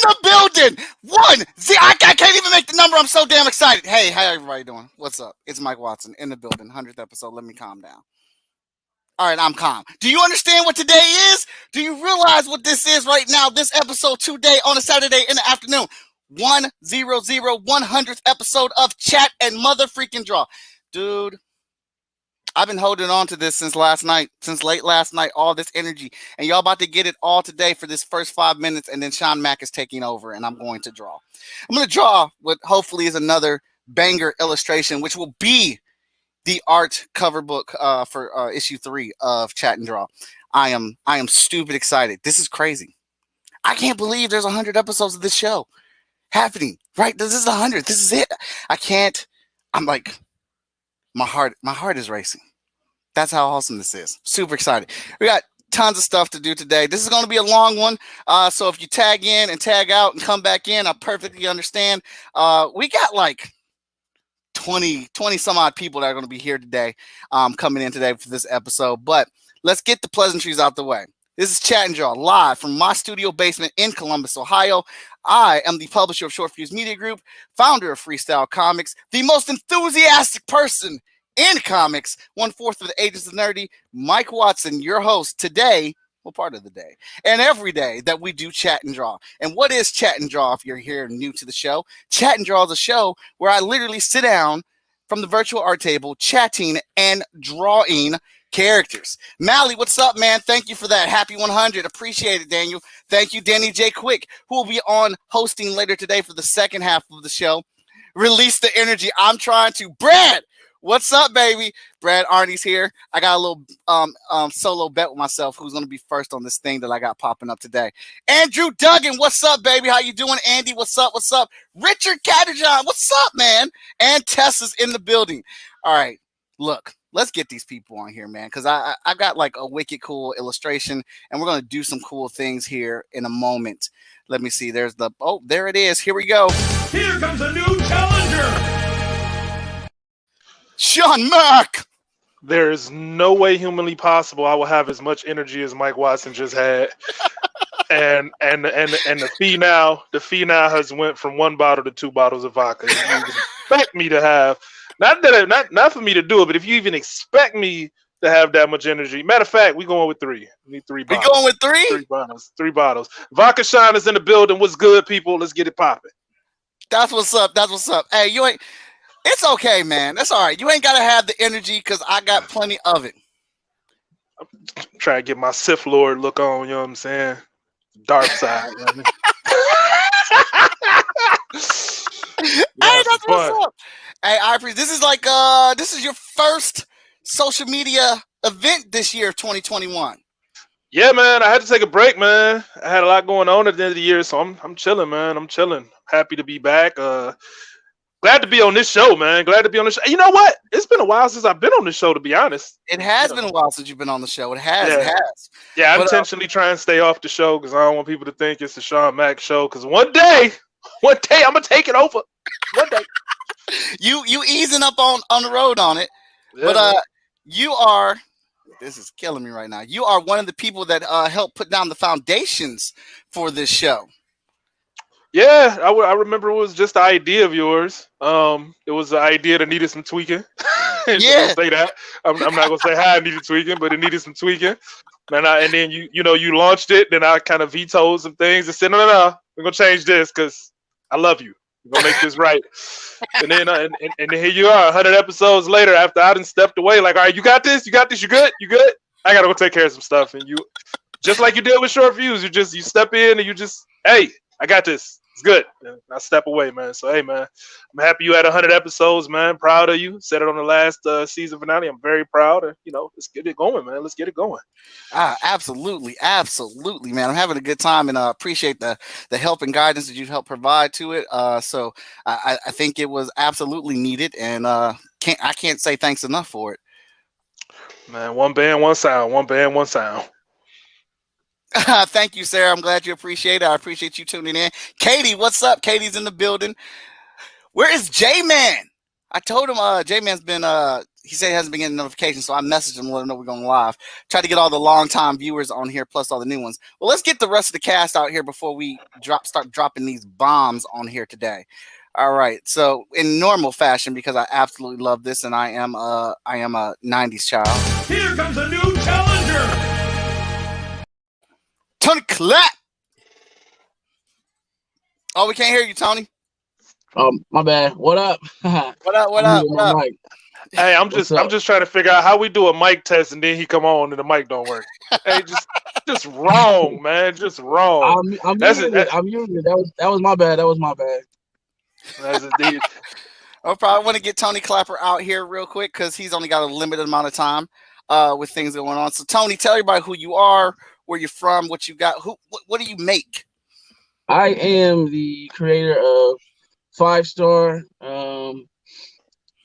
the building. I can't even make the number. I'm so damn excited. Hey, how everybody doing? What's up? It's Mike Watson in the building. 100th episode. Let me calm down. All right, I'm calm. Do you understand what today is? Do you realize what this is right now? This episode today on a Saturday in the afternoon. 100th episode of Chat and Mother Freaking Draw. Dude, I've been holding on to this since late last night, all this energy. And y'all about to get it all today for this first 5 minutes, and then Sean Mack is taking over, and I'm going to draw. I'm going to draw what hopefully is another banger illustration, which will be the art cover book for issue 3 of Chat and Draw. I am stupid excited. This is crazy. I can't believe there's 100 episodes of this show happening, right? This is 100. This is it. I can't. I'm like, my heart is racing. That's how awesome this is. Super excited. We got tons of stuff to do today. This is going to be a long one. So if you tag in and tag out and come back in, I perfectly understand. We got like 20 some odd people that are going to be here today, coming in today for this episode. But let's get the pleasantries out the way. This is Chat and Draw live from my studio basement in Columbus, Ohio. I am the publisher of Short Fuse Media Group, founder of Freestyle Comics, the most enthusiastic person in comics, 1/4 of the ages of nerdy, Mike Watson, your host today, well, part of the day, and every day that we do Chat and Draw. And what is Chat and Draw if you're here new to the show? Chat and Draw is a show where I literally sit down from the virtual art table, chatting and drawing characters. Mally, what's up, man? Thank you for that. Happy 100. Appreciate it, Daniel. Thank you, Danny J. Quick, who will be on hosting later today for the second half of the show. Release the energy. I'm trying to. Brad, what's up, baby? Brad Arnie's here. I got a little solo bet with myself who's going to be first on this thing that I got popping up today. Andrew Duggan, what's up, baby? How you doing? Andy, what's up? What's up? Richard Catajon, what's up, man? And Tessa's in the building. All right, look. Let's get these people on here, man, because I've got like a wicked cool illustration, and we're going to do some cool things here in a moment. Let me see. There it is. Here we go. Here comes a new challenger. Sean Mack. There is no way humanly possible I will have as much energy as Mike Watson just had. and the fee now has went from 1 bottle to 2 bottles of vodka. You expect me to have not for me to do it, but if you even expect me to have that much energy. Matter of fact, we going with 3. We need 3 bottles. We going with 3? 3 bottles. 3 bottles. Vodka Shine is in the building. What's good, people? Let's get it popping. That's what's up. That's what's up. Hey, it's okay, man. That's all right. You ain't got to have the energy because I got plenty of it. I'm trying to get my Sith Lord look on, you know what I'm saying? Dark side. You know what I mean? Hey, that's what's up. Hey, I appreciate this is like this is your first social media event this year, 2021. Yeah, man. I had to take a break, man. I had a lot going on at the end of the year, so I'm chilling, man. I'm chilling. Happy to be back. Glad to be on this show, man. Glad to be on the show. You know what? It's been a while since I've been on this show, to be honest. It has been a while since you've been on the show. It has. Yeah. It has. Yeah, I'm intentionally trying to stay off the show because I don't want people to think it's the Sean Mack show. Because one day I'm gonna take it over. One day. You easing up on the road on it, Yeah, but you are. This is killing me right now. You are one of the people that helped put down the foundations for this show. Yeah, I remember it was just the idea of yours. It was the idea that needed some tweaking. Yeah. Say that. I'm not gonna say how it needed tweaking, but it needed some tweaking. And then you launched it. Then I kind of vetoed some things and said, no, we're gonna change this because I love you. We're gonna make this right. And then and here you are, 100 episodes later. After I done stepped away, like, all right, you got this. You good. I gotta go take care of some stuff. And you, just like you did with Short Fuse, you step in and you just, hey, I got this. It's good. And I step away, man. So, hey, man, I'm happy you had 100 episodes, man. Proud of you. Said it on the last season finale. I'm very proud. And, let's get it going, man. Let's get it going. Absolutely, man. I'm having a good time and appreciate the help and guidance that you've helped provide to it. So I think it was absolutely needed, and I can't say thanks enough for it. Man, one band, one sound. One band, one sound. Thank you, Sarah. I'm glad you appreciate it. I appreciate you tuning in. Katie, what's up? Katie's in the building. Where is J-Man? I told him J-Man's been he said he hasn't been getting notifications, so I messaged him to let him know we're going live. Try to get all the long-time viewers on here, plus all the new ones. Well, let's get the rest of the cast out here before we start dropping these bombs on here today. All right. So in normal fashion, because I absolutely love this, and I am a 90s child. Here comes a new challenger. Tony Clap. Oh, we can't hear you, Tony. My bad. What up? What up? What up? What up? Hey, I'm just trying to figure out how we do a mic test and then he come on and the mic don't work. Hey, just wrong, man. Just wrong. I'm using it. That was my bad. That was my bad. That's indeed. I probably want to get Tony Klapper out here real quick because he's only got a limited amount of time with things going on. So, Tony, tell everybody who you are, where you're from, what you got. What do you make? I am the creator of 5 Star.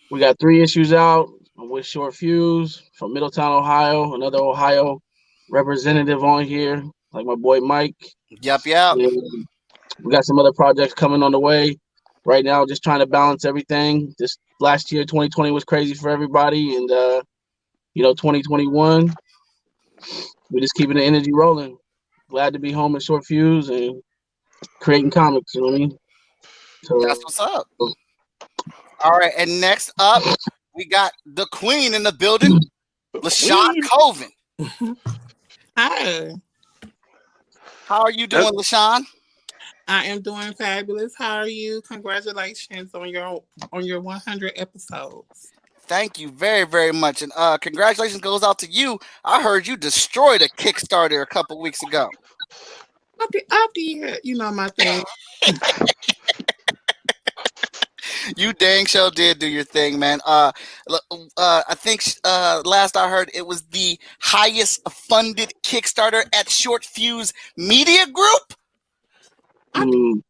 We got 3 issues out. I'm with Short Fuse from Middletown, Ohio. Another Ohio representative on here, like my boy Mike. Yep. And we got some other projects coming on the way. Right now, just trying to balance everything. This last year, 2020 was crazy for everybody, and 2021, we're just keeping the energy rolling. Glad to be home at Short Fuse and creating comics. You know what I mean? So that's what's up. All right, and next up, we got the Queen in the building, LaShawn Colvin. Hi. How are you doing, LaShawn? I am doing fabulous. How are you? Congratulations on your 100 episodes. Thank you very, very much. And congratulations goes out to you. I heard you destroyed a Kickstarter a couple weeks ago. I did, my thing. You dang sure did do your thing, man. I think last I heard it was the highest funded Kickstarter at Short Fuse Media Group. And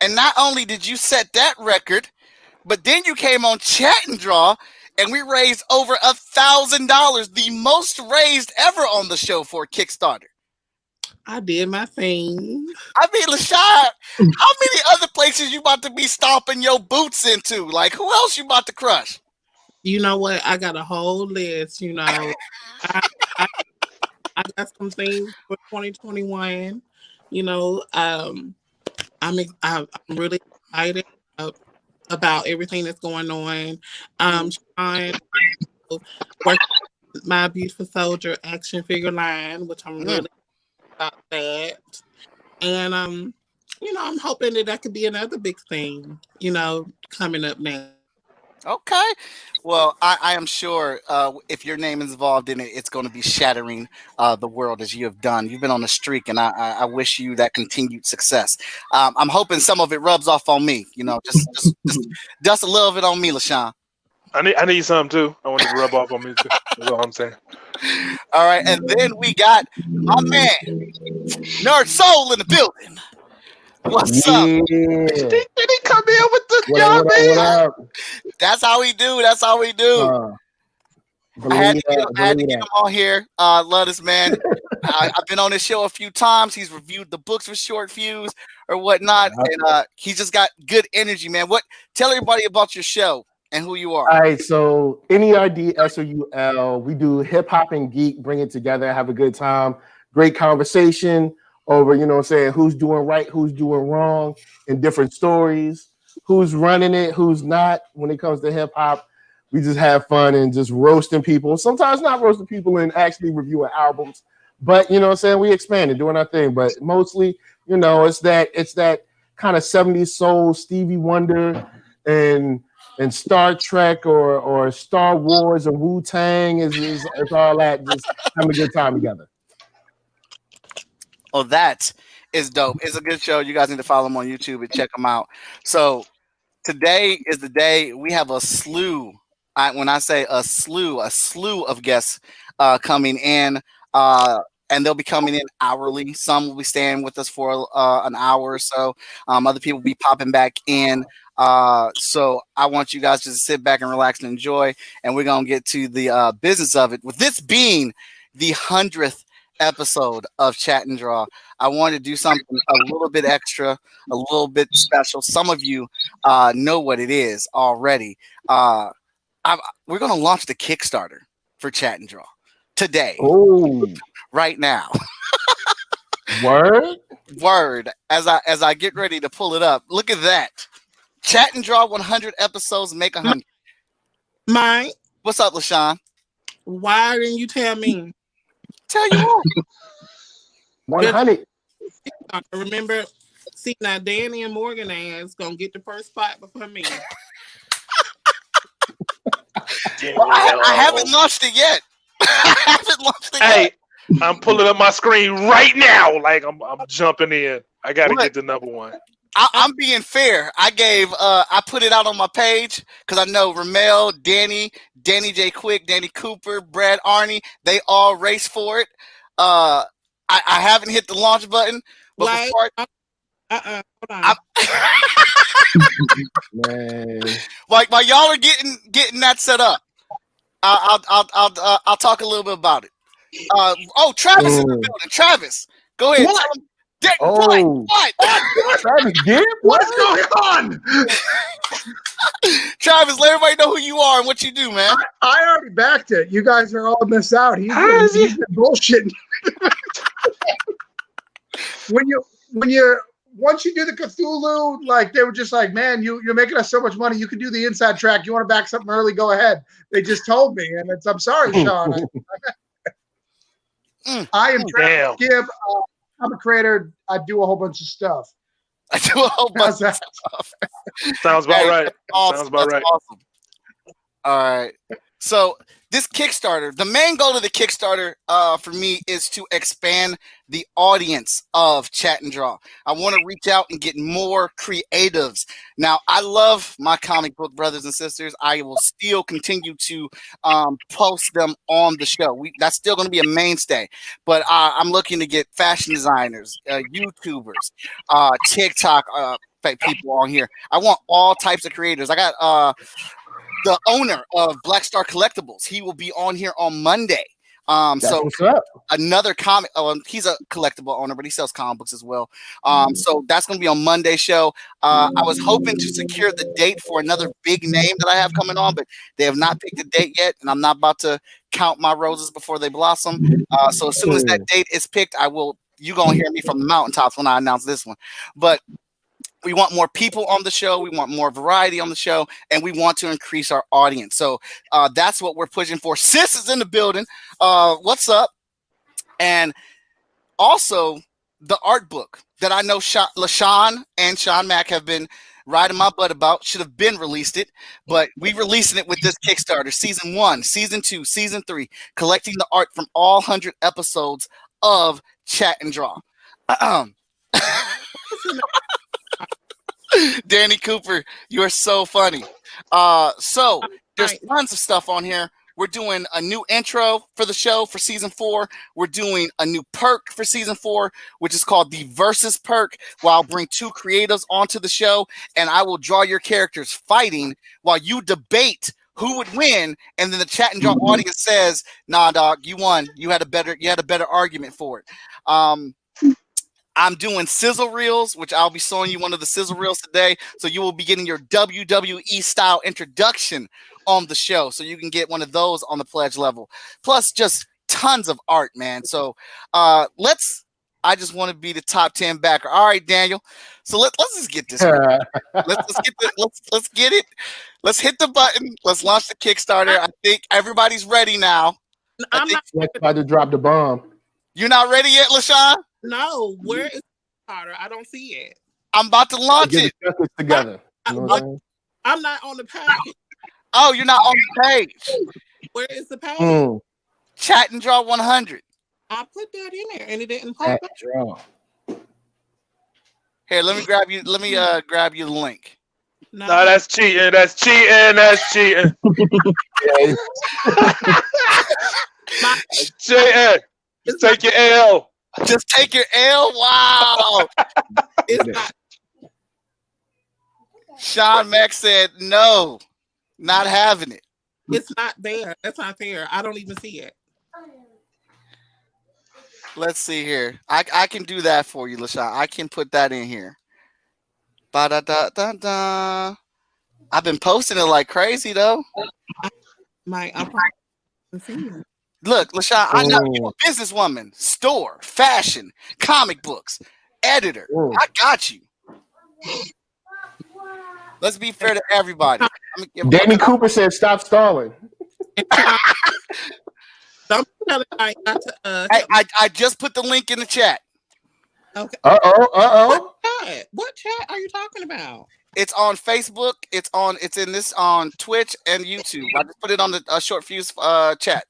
not only did you set that record, but then you came on Chat and Draw, and we raised over $1,000, the most raised ever on the show for Kickstarter. I did my thing. I mean, LaShawn, how many other places you about to be stomping your boots into? Like, who else you about to crush? You know what? I got a whole list. I got some things for 2021. I'm really excited about everything that's going on. Trying to work with my Beautiful Soldier action figure line, which I'm really about that. And I'm hoping that could be another big thing, coming up now. Okay. Well, I am sure if your name is involved in it, it's going to be shattering the world as you have done. You've been on a streak, and I wish you that continued success. I'm hoping some of it rubs off on me. Just a little of it on me, LaShawn. I need some too. I want it to rub off on me too. That's all I'm saying. All right, and then we got my man, Nerd Soul, in the building. What's up? Did he come in with the what up? That's how we do. I had to get him on here. Love this man. I've been on this show a few times. He's reviewed the books for Short Fuse or whatnot, and he's just got good energy, man. Tell everybody about your show and who you are. All right, so NERD SOUL, we do hip hop and geek, bring it together, have a good time, great conversation over, who's doing right, who's doing wrong, and different stories, who's running it, who's not. When it comes to hip hop, we just have fun and just roasting people. Sometimes not roasting people and actually reviewing albums, but we expand and doing our thing. But mostly, it's that kind of 70s soul, Stevie Wonder, and Star Trek or Star Wars or Wu-Tang is all that, just having a good time together. Oh, that is dope. It's a good show. You guys need to follow him on YouTube and check him out. Today is the day we have a slew. When I say a slew of guests coming in, and they'll be coming in hourly. Some will be staying with us for an hour or so. Other people will be popping back in. So I want you guys to just sit back and relax and enjoy. And we're going to get to the business of it. With this being the 100th episode of Chat and Draw, I wanted to do something a little bit extra, a little bit special. Some of you know what it is already. we're gonna launch the Kickstarter for Chat and Draw today, Oh, right now. word. Word. As I get ready to pull it up, look at that. Chat and Draw 100 episodes, make 100. Mike, What's up, LaShawn? why didn't you tell me? Tell you what. 100. Remember, see now, Danny and Morgan ass gonna get the first spot before me. Well, I haven't launched it yet. I haven't launched it yet. Hey, I'm pulling up my screen right now. Like I'm jumping in. I gotta What? get the number one. I'm being fair. I put it out on my page because I know Ramel, Danny J. Quick, Danny Cooper, Brad Arney, they all race for it. I haven't hit the launch button, but Like, before hold on. Man. while y'all are getting that set up, I'll talk a little bit about it. Travis in the building. Travis, go ahead. What? Tell him. Oh. What? Travis Gibb? What's going on? Travis, let everybody know who you are and what you do, man. I already backed it. You guys are all missed out. He's been bullshitting. Once you do the Cthulhu, like they were just like, man, you're making us so much money. You can do the inside track. You want to back something early? Go ahead. They just told me, and I'm sorry, Sean. I am Travis Gibb. I'm a creator. I do a whole bunch of stuff. I do a whole bunch of stuff. Sounds about right. Awesome. Sounds about right. Awesome. All right. So this Kickstarter, the main goal of the Kickstarter for me is to expand the audience of Chat and Draw. I want to reach out and get more creatives. Now, I love my comic book brothers and sisters. I will still continue to post them on the show. That's still going to be a mainstay. But I'm looking to get fashion designers, YouTubers, TikTok people on here. I want all types of creators. I got the owner of Black Star Collectibles. He will be on here on Monday. So what's up. another comic. He's a collectible owner, but he sells comic books as well. So that's going to be on Monday show. I was hoping to secure the date for another big name that I have coming on, but they have not picked a date yet, and I'm not about to count my roses before they blossom. So as soon as that date is picked, you're going to hear me from the mountaintops when I announce this one. But we want more people on the show. We want more variety on the show, and we want to increase our audience. So that's what we're pushing for. Sis is in the building. What's up? And also the art book that I know LaShawn and Sean Mack have been riding my butt about. Should have been released it, but we releasing it with this Kickstarter. Season 1, Season 2, Season 3, collecting the art from all 100 episodes of Chat and Draw. Danny Cooper, you are so funny. So there's tons of stuff on here. We're doing a new intro for the show for Season 4. We're doing a new perk for Season 4, which is called the Versus perk, where I'll bring 2 creatives onto the show, and I will draw your characters fighting while you debate who would win, and then the Chat and Draw audience says, "Nah, dog, you won. You had a better argument for it." I'm doing sizzle reels, which I'll be showing you one of the sizzle reels today. So you will be getting your WWE style introduction on the show. So you can get one of those on the pledge level. Plus just tons of art, man. So I just want to be the top 10 backer. All right, Daniel. So let's just get this. Let's get it. Let's hit the button. Let's launch the Kickstarter. I think everybody's ready now. I'm not about to drop the bomb. You're not ready yet, LaShawn? No, where is Carter? I don't see it. I'm about to launch it. Together. I'm not on the page. Oh, you're not on the page. Where is the page? Chat and Draw 100. I put that in there and it didn't pop up. Draw. Here, let me grab you. Let me grab you the link. No, that's cheating. That's cheating. That's cheating. cheating. Just take your L. Just take your L. Wow. It's not. Sean Mack said no, not having it. It's not there. That's not there. I don't even see it. Let's see here. I can do that for you, LaShawn. I can put that in here. Ba-da-da-da-da. I've been posting it like crazy though. My I probably haven't seen it. Look, LaShawn, I know you're a businesswoman, store, fashion, comic books, editor. I got you. Let's be fair to everybody. Danny Cooper said, "Stop stalling." Don't tell I got to. Hey, I just put the link in the chat. Okay. Uh-oh. What chat are you talking about? It's on Facebook. It's on Twitch and YouTube. I just put it on the Short Fuse chat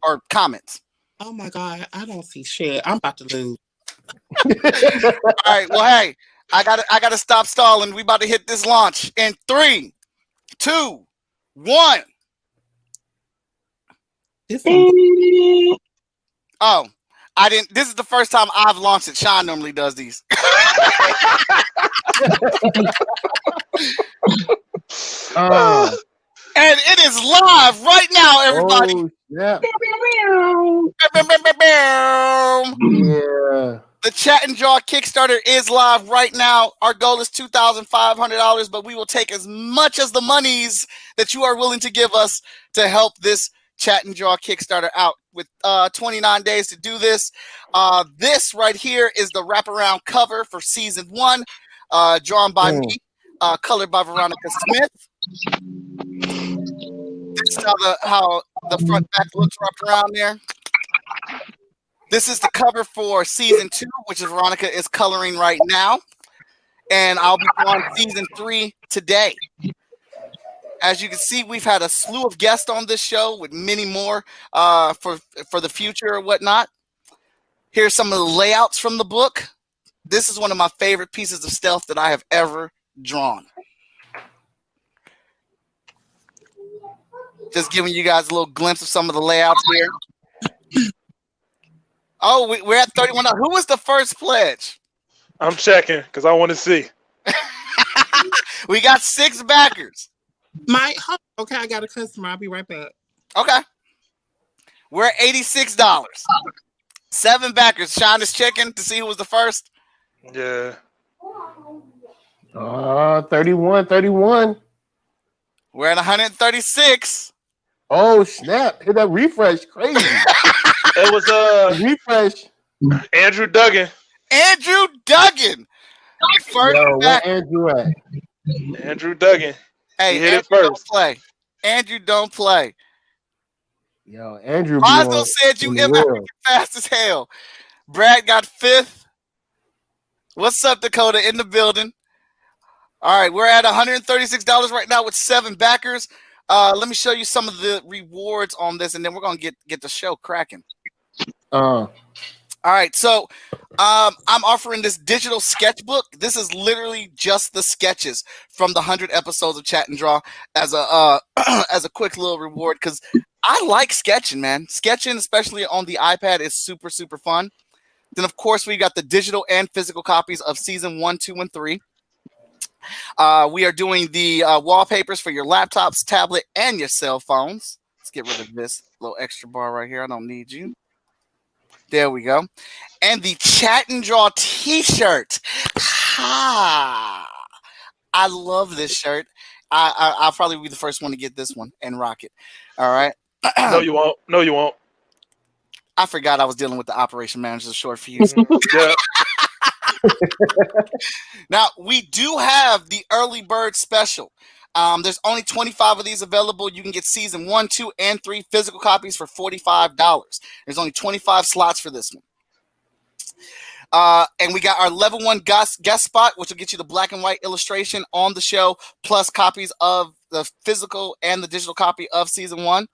or comments. Oh my God, I don't see shit. I'm about to lose. All right. Well, hey, I gotta stop stalling. We about to hit this launch in 3, 2, 1. This one. Oh, I didn't. This is the first time I've launched it. Sean normally does these. And it is live right now, everybody. Oh, yeah. Yeah. The Chat and Draw Kickstarter is live right now. Our goal is $2,500, but we will take as much as the monies that you are willing to give us to help this Chat and Draw Kickstarter out. With 29 days to do this. This right here is the wraparound cover for season 1, drawn by me, colored by Veronica Smith. This is how the front back looks wrapped around there. This is the cover for season 2, which is Veronica is coloring right now. And I'll be on season 3 today. As you can see, we've had a slew of guests on this show with many more for the future or whatnot. Here's some of the layouts from the book. This is one of my favorite pieces of stealth that I have ever drawn. Just giving you guys a little glimpse of some of the layouts here. Oh, we're at 31. Who was the first pledge? I'm checking because I want to see. We got 6 backers. Okay, I got a customer. I'll be right back. Okay. We're at $86. 7 backers. Sean is checking to see who was the first. Yeah. 31. We're at 136. Oh, snap. Hit that refresh. Crazy. It was refresh. Andrew Duggan. Andrew Duggan. First Yo, where backer. Andrew at? Andrew Duggan. Hey, He hit Andrew it first. don't play. Andrew don't play. Yo, Andrew. Mazel said you MF fast as hell. Brad got 5th. What's up, Dakota? In the building. All right, we're at $136 right now with 7 backers. Let me show you some of the rewards on this, and then we're gonna get the show cracking. All right, so I'm offering this digital sketchbook. This is literally just the sketches from the 100 episodes of Chat and Draw as a as a quick little reward because I like sketching, man. Sketching, especially on the iPad, is super, super fun. Then, of course, we got the digital and physical copies of season 1, 2, and 3. We are doing the wallpapers for your laptops, tablet, and your cell phones. Let's get rid of this little extra bar right here. I don't need you. There we go. And the Chat and Draw t-shirt. I love this shirt. I'll probably be the first one to get this one and rock it. All right. No, you won't. No, you won't. I forgot I was dealing with the operation manager's Short Fuse. Yeah. Now, we do have the early bird special. There's only 25 of these available. You can get season 1, 2, and 3 physical copies for $45. There's only 25 slots for this one. And we got our level 1 guest spot, which will get you the black and white illustration on the show, plus copies of the physical and the digital copy of season 1.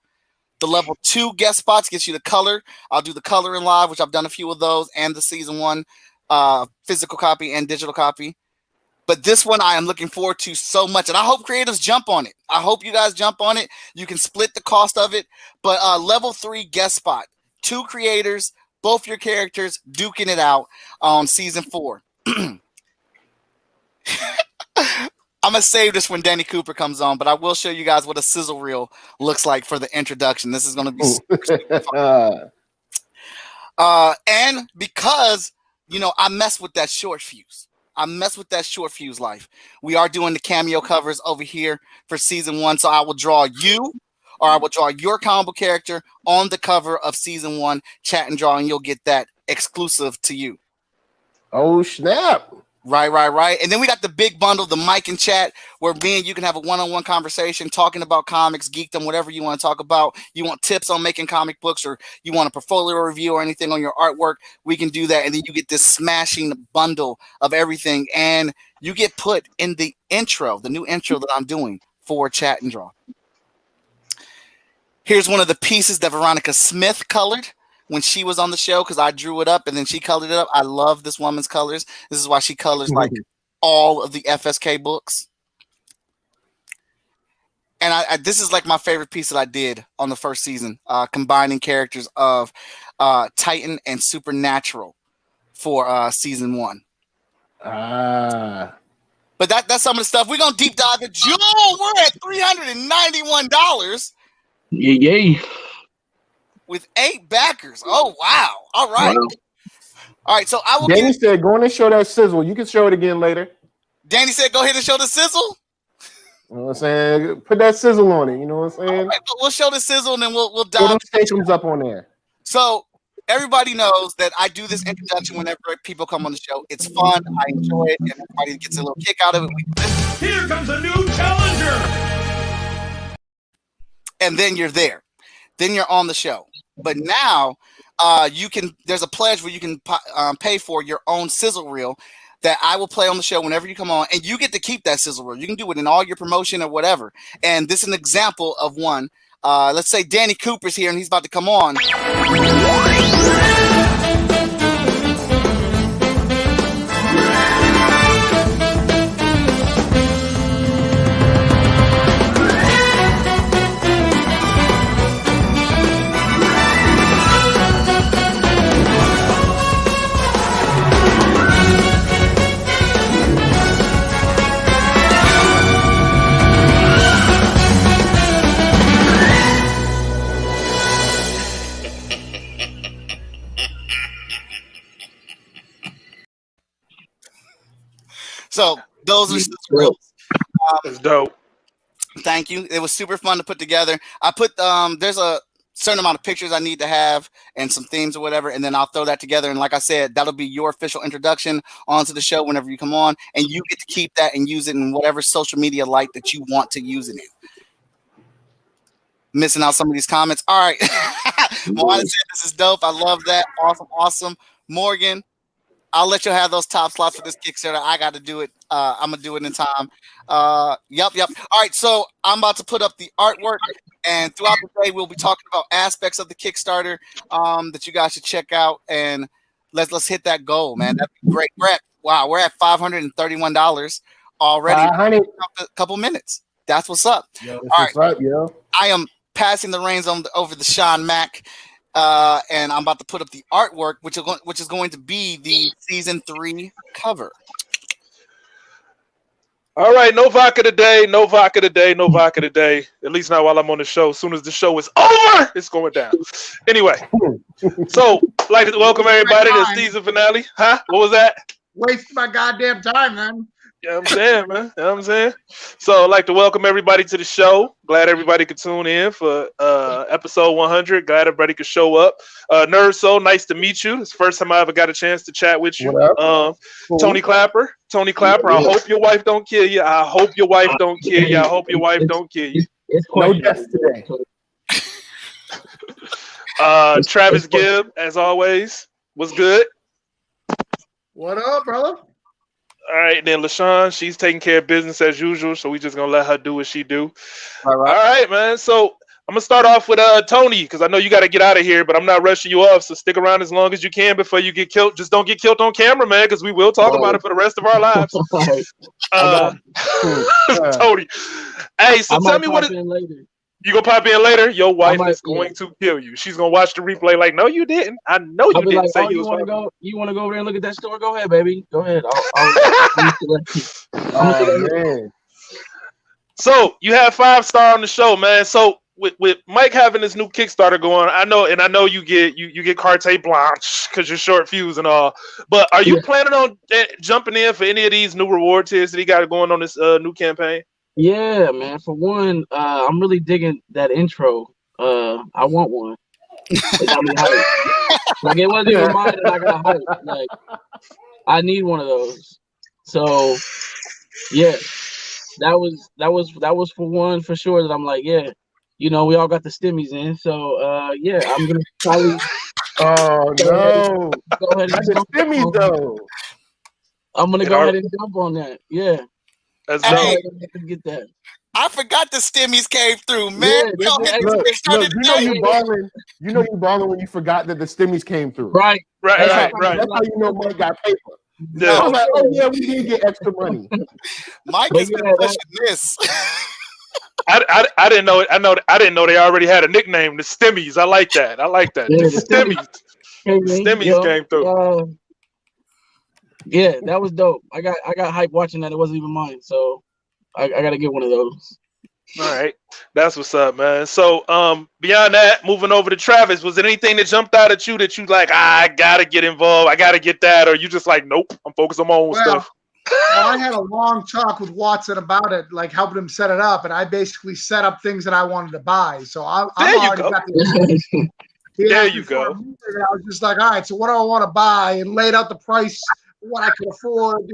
The level 2 guest spots gets you the color. I'll do the color in live, which I've done a few of those, and the season 1 physical copy and digital copy. But this one I am looking forward to so much, and I hope creators jump on it. I hope you guys jump on it. You can split the cost of it, but level 3 guest spot, 2 creators, both your characters duking it out on season 4. I'm going to save this when Danny Cooper comes on, but I will show you guys what a sizzle reel looks like for the introduction. This is going to be super fun. And because, I mess with that Short Fuse. I mess with that short fuse life. We are doing the cameo covers over here for season 1. So I will draw you, or I will draw your comic book character on the cover of season 1, chat and draw, and you'll get that exclusive to you. Oh snap! Right. And then we got the big bundle, the mic and chat, where me and you can have a one-on-one conversation talking about comics, geekdom, whatever you want to talk about. You want tips on making comic books, or you want a portfolio review or anything on your artwork, we can do that. And then you get this smashing bundle of everything. And you get put in the intro, the new intro that I'm doing for Chat and Draw. Here's one of the pieces that Veronica Smith colored when she was on the show, because I drew it up and then she colored it up. I love this woman's colors. This is why she colors like all of the FSK books. And I this is like my favorite piece that I did on the first season, combining characters of Titan and Supernatural for season 1. But that's some of the stuff. We're going to deep dive it. June, we're at $391. Yay. With 8 backers. Oh, wow. All right. Wow. All right. So I will. Danny said, go on and show that sizzle. You can show it again later. Danny said, go ahead and show the sizzle. You know what I'm saying? Put that sizzle on it. You know what I'm saying? Right, we'll show the sizzle and then we'll Put dive. those stations up on there. So everybody knows that I do this introduction whenever people come on the show. It's fun. I enjoy it. And everybody gets a little kick out of it. Here comes a new challenger. And then you're there. Then you're on the show. But now there's a pledge where you can pay for your own sizzle reel that I will play on the show whenever you come on, and you get to keep that sizzle reel. You can do it in all your promotion or whatever. And this is an example of one. Let's say Danny Cooper's here and he's about to come on. So those are reels. That's dope. Thank you. It was super fun to put together. I put there's a certain amount of pictures I need to have and some themes or whatever, and then I'll throw that together. And like I said, that'll be your official introduction onto the show whenever you come on, and you get to keep that and use it in whatever social media light that you want to use it in. Missing out some of these comments. All right. Moana said this is dope. I love that. Awesome. Morgan, I'll let you have those top slots for this Kickstarter. I got to do it. I'm gonna do it in time. Yep. All right, so I'm about to put up the artwork, and throughout the day we'll be talking about aspects of the Kickstarter that you guys should check out, and let's hit that goal, man. That'd be great. We're at $531 already. A couple minutes. That's what's up. Yo, all right, what's up, yo? I am passing the reins over the Sean Mack. And I'm about to put up the artwork, which is going to be the season 3 cover. All right, no vodka today, no vodka today, no vodka today. At least not while I'm on the show. As soon as the show is over, it's going down. Anyway, so I'd like to welcome everybody to the season finale. Huh? What was that? Wasting my goddamn time, man. You know what I'm saying, man? You know what I'm saying? So I'd like to welcome everybody to the show. Glad everybody could tune in for episode 100. Glad everybody could show up. Nerd Soul, nice to meet you. It's the first time I ever got a chance to chat with you. Tony Klapper. I hope your wife don't kill you. I hope your wife don't kill you. I hope your wife don't kill you. No deaths today. Travis Gibb, as always, was good. What up, brother? All right, then LaShawn, she's taking care of business as usual, so we just gonna let her do what she do. All right, man. So I'm gonna start off with Tony, because I know you got to get out of here, but I'm not rushing you off, so stick around as long as you can before you get killed. Just don't get killed on camera, man, because we will talk about it for the rest of our lives. Tony, hey, so tell me what you gonna pop in later? Your wife is going to kill you. She's gonna watch the replay like, no, you didn't. I know you didn't say you want to go. You want to go over there and look at that store? Go ahead, baby. Go ahead. So you have 5-star on the show, man. So with Mike having this new Kickstarter going, I know you get carte blanche because you're short fuse and all. But are you planning on jumping in for any of these new reward tiers that he got going on this new campaign? Yeah, man. For one, I'm really digging that intro. I want one. It got me hyped. Like it wasn't even mine that I got hyped. Like I need one of those. So yeah, that was for one for sure that I'm like, yeah, we all got the stimmies in. So yeah, I'm gonna probably Oh no. go ahead and jump Stimmies on. though. I'm gonna go ahead and jump on that. Yeah. That's Hey, dope. Get that. I forgot the stimmies came through, man. Yeah, Yo, hit Look, this Kickstarter you know today. you balling. You know you balling when you forgot that the stimmies came through. Right. That's Right. how you know Mike got paper. I Yeah. was like, oh yeah, we did get extra money. Mike But has been yeah, pushing this. I didn't know. I didn't know they already had a nickname, the Stimmies. I like that. Yeah, The Stimmies. Stimmies came through. Yeah, that was dope. I got hyped watching that. It wasn't even mine, so I got to get one of those. All right, that's what's up, man. So, beyond that, moving over to Travis, was there anything that jumped out at you that you like? I gotta get involved. I gotta get that, or you just like, nope, I'm focused on my own stuff. Well, I had a long talk with Watson about it, like helping him set it up, and I basically set up things that I wanted to buy. So I'm already got the. There you go. I was just like, all right, so what do I want to buy, and laid out the price, what I could afford.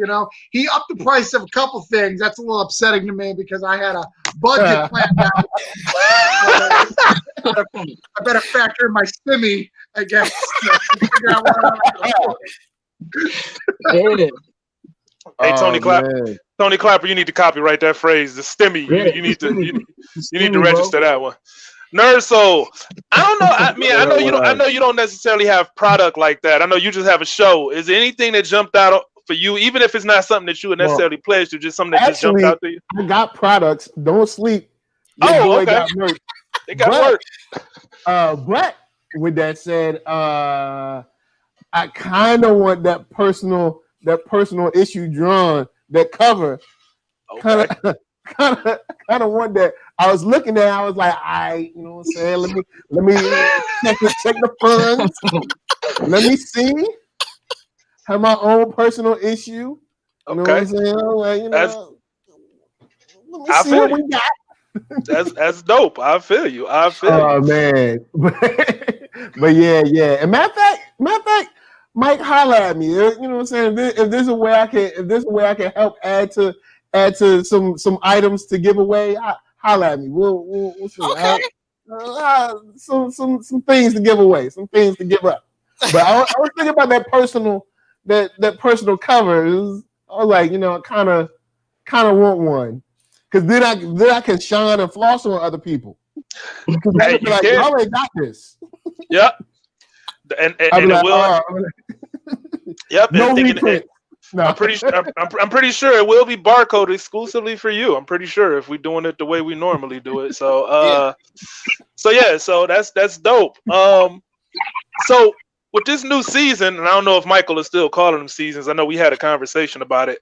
He upped the price of a couple things. That's a little upsetting to me because I had a budget planned out. I better factor in my stimmy, I guess. To figure out what I can afford. Hey, Tony Klapper. Tony Klapper, you need to copyright that phrase, the stimmy. You need to register that one. Nerd Soul. I don't know. I know you don't necessarily have product like that. I know you just have a show. Is there anything that jumped out for you, even if it's not something that you would necessarily pledge to, just something that just jumped out to you? I got products. Don't sleep. Your boy got merch. They got work. But with that said, I kind of want that personal issue drawn, that cover. Kind of want that. I was looking at it, I was like, you know what I'm saying? Let me check the funds. Let me see. Have my own personal issue. You know what I'm saying? Like, let me see what we got. That's dope. I feel you. Oh man. But yeah. And matter of fact, Mike, holler at me. You know what I'm saying? If there's a way I can help add to some items to give away, holler at me. We'll see. Okay. Some things to give away, some things to give up. But I was thinking about that personal cover. I was like, I kind of want one, because then I can shine and floss on other people. Hey, you like, I already got this. Yep. And it will. Yep. No reprint. No. I'm pretty sure it will be barcode exclusively for you. I'm pretty sure if we're doing it the way we normally do it. So so that's dope. So with this new season, and I don't know if Michael is still calling them seasons. I know we had a conversation about it.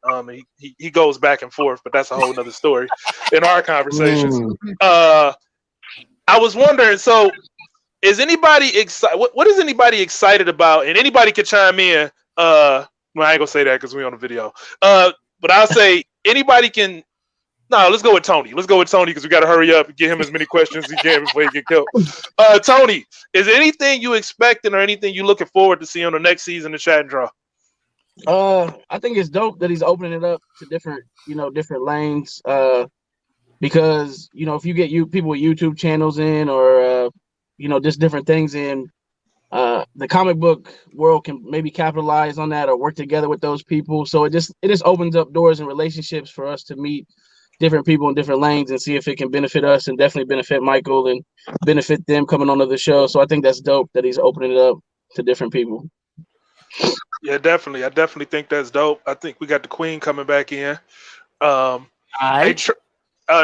He goes back and forth, but that's a whole nother story in our conversations. I was wondering, so is anybody excited? What is anybody excited about? And anybody could chime in. Well, I ain't gonna say that because we're on the video. But I'll say anybody can. No, let's go with Tony. Let's go with Tony because we got to hurry up and get him as many questions as he can before he get killed. Tony, is there anything you expecting or anything you looking forward to see on the next season of Chat and Draw? I think it's dope that he's opening it up to different lanes. Because if you get people with YouTube channels in, or just different things in, the comic book world can maybe capitalize on that or work together with those people. So it just opens up doors and relationships for us to meet different people in different lanes and see if it can benefit us and definitely benefit Michael and benefit them coming onto the show. So I think that's dope that he's opening it up to different people. Yeah, definitely. I definitely think that's dope. I think we got the Queen coming back in. Hey,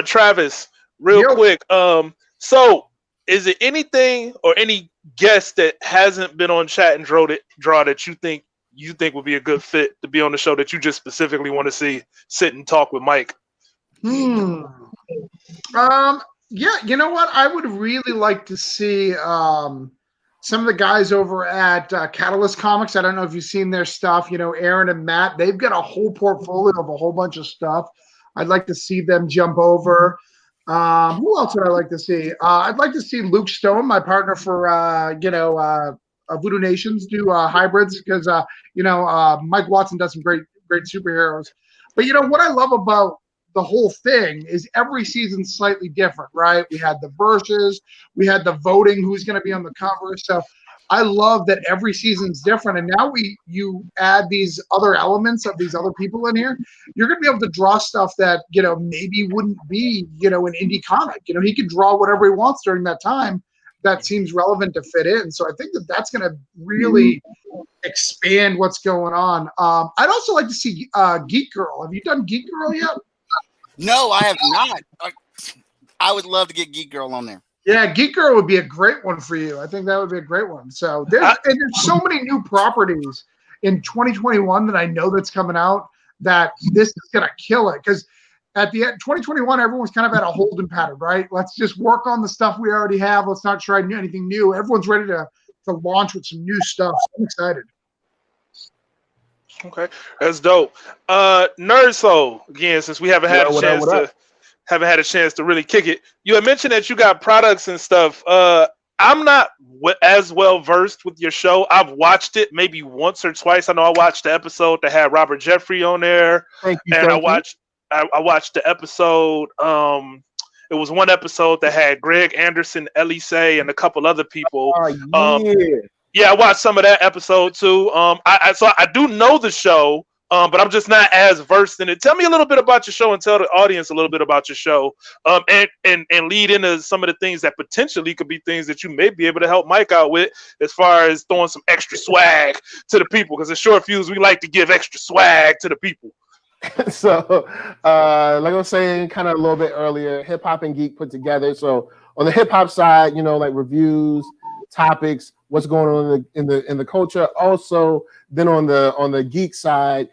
Travis, real quick. So is it anything or any guest that hasn't been on Chat and Draw that you think would be a good fit to be on the show that you just specifically want to see sit and talk with Mike? Yeah, you know what? I would really like to see some of the guys over at Catalyst Comics. I don't know if you've seen their stuff. Aaron and Matt, they've got a whole portfolio of a whole bunch of stuff. I'd like to see them jump over. Who else would I like to see? I'd like to see Luke Stone, my partner for Voodoo Nations, do hybrids because Mike Watson does some great superheroes. But what I love about the whole thing is every season's slightly different, right? We had the verses, we had the voting, who's going to be on the cover. So I love that every season's different. And now you add these other elements of these other people in here. You're going to be able to draw stuff that, maybe wouldn't be, an indie comic. He can draw whatever he wants during that time that seems relevant to fit in. So I think that that's going to really expand what's going on. I'd also like to see Geek Girl. Have you done Geek Girl yet? No, I have not. I would love to get Geek Girl on there. Yeah, Geek Girl would be a great one for you. I think that would be a great one. So there's so many new properties in 2021 that I know that's coming out that this is going to kill it. Because at the end 2021, everyone's kind of at a holding pattern, right? Let's just work on the stuff we already have. Let's not try anything new. Everyone's ready to launch with some new stuff. So I'm excited. Okay, that's dope. Nerd Soul, again, since we haven't had a chance to really kick it. You had mentioned that you got products and stuff. I'm not as well versed with your show. I've watched it maybe once or twice. I know I watched the episode that had Robert Jeffrey on there. Thank you. And I watched the episode. It was one episode that had Greg Anderson, Elise, and a couple other people. Yeah, I watched some of that episode too. So I do know the show, but I'm just not as versed in it. Tell me a little bit about your show and tell the audience a little bit about your show, and lead into some of the things that potentially could be things that you may be able to help Mike out with as far as throwing some extra swag to the people. Because at Short Fuse, we like to give extra swag to the people. So, like I was saying kind of a little bit earlier, Hip Hop and Geek put together. So on the hip hop side, like reviews, topics, what's going on in the culture. Also, then on the geek side,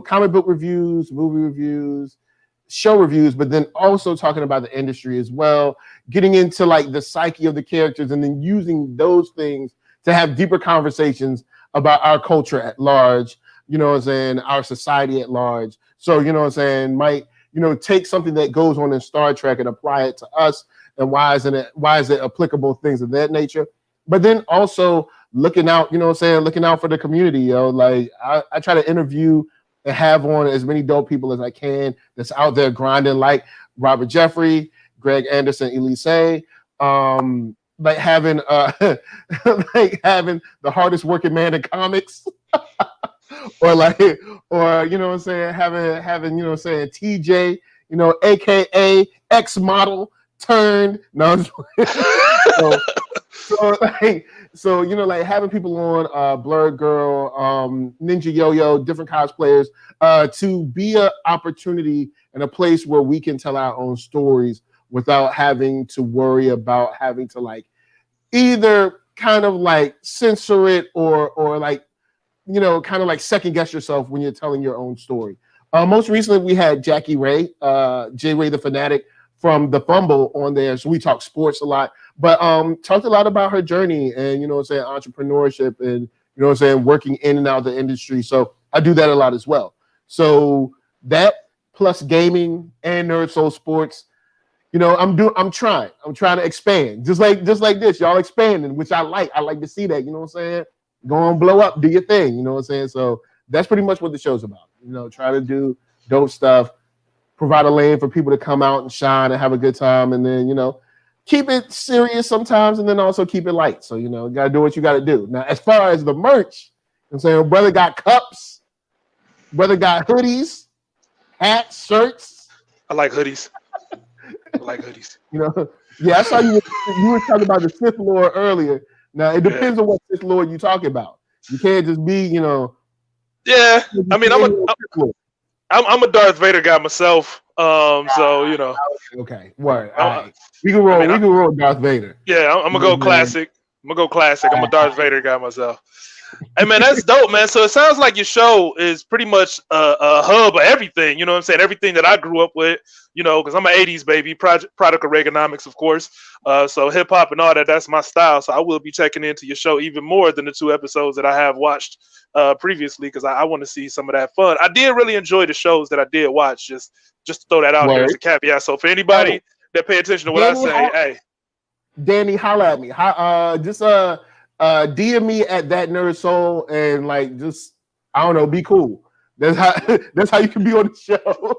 comic book reviews, movie reviews, show reviews, but then also talking about the industry as well, getting into like the psyche of the characters, and then using those things to have deeper conversations about our culture at large. Our society at large. So, might take something that goes on in Star Trek and apply it to us, and why is it applicable, things of that nature. But then also looking out, looking out for the community, Like I try to interview and have on as many dope people as I can that's out there grinding, like Robert Jeffrey, Greg Anderson, Elise, like having having the hardest working man in comics. Or having TJ, aka X model turned. No, so having people on, Blurred Girl, Ninja Yo-Yo, different cosplayers, to be an opportunity and a place where we can tell our own stories without having to worry about having to either kind of censor it or kind of second guess yourself when you're telling your own story. Most recently, we had Jackie Ray, J. Ray the Fanatic from The Fumble on there. So we talk sports a lot, but talked a lot about her journey and, entrepreneurship and, working in and out of the industry. So I do that a lot as well. So that plus gaming and Nerd Soul Sports, I'm trying to expand just like this. Y'all expanding, which I like. I like to see that, Go on, blow up, do your thing, So that's pretty much what the show's about. Try to do dope stuff, provide a lane for people to come out and shine and have a good time, and then, keep it serious sometimes, and then also keep it light. So, you got to do what you got to do. Now, as far as the merch, I'm saying, brother got cups, brother got hoodies, hats, shirts. I like hoodies. Yeah, I saw you were talking about the Sith Lord earlier. Now, it depends on what Sith Lord you're talking about. You can't just be, Yeah, I mean, I'm a Darth Vader guy myself. So Okay, word. All right. We can roll Darth Vader. Yeah, I'm gonna go classic. I'm a Darth Vader guy myself. Hey man, that's dope, man. So it sounds like your show is pretty much a hub of everything. You know what I'm saying? Everything that I grew up with. You know, because I'm an '80s baby, product of Reaganomics, of course. So hip hop and all that's my style. So I will be checking into your show even more than the 2 episodes that I have watched previously, because I want to see some of that fun. I did really enjoy the shows that I did watch. Just to throw that out there as a caveat. So for anybody that pay attention to what I say, hey, Danny, holla at me. Just DM me at that nerd soul and like just I don't know, be cool. That's how you can be on the show.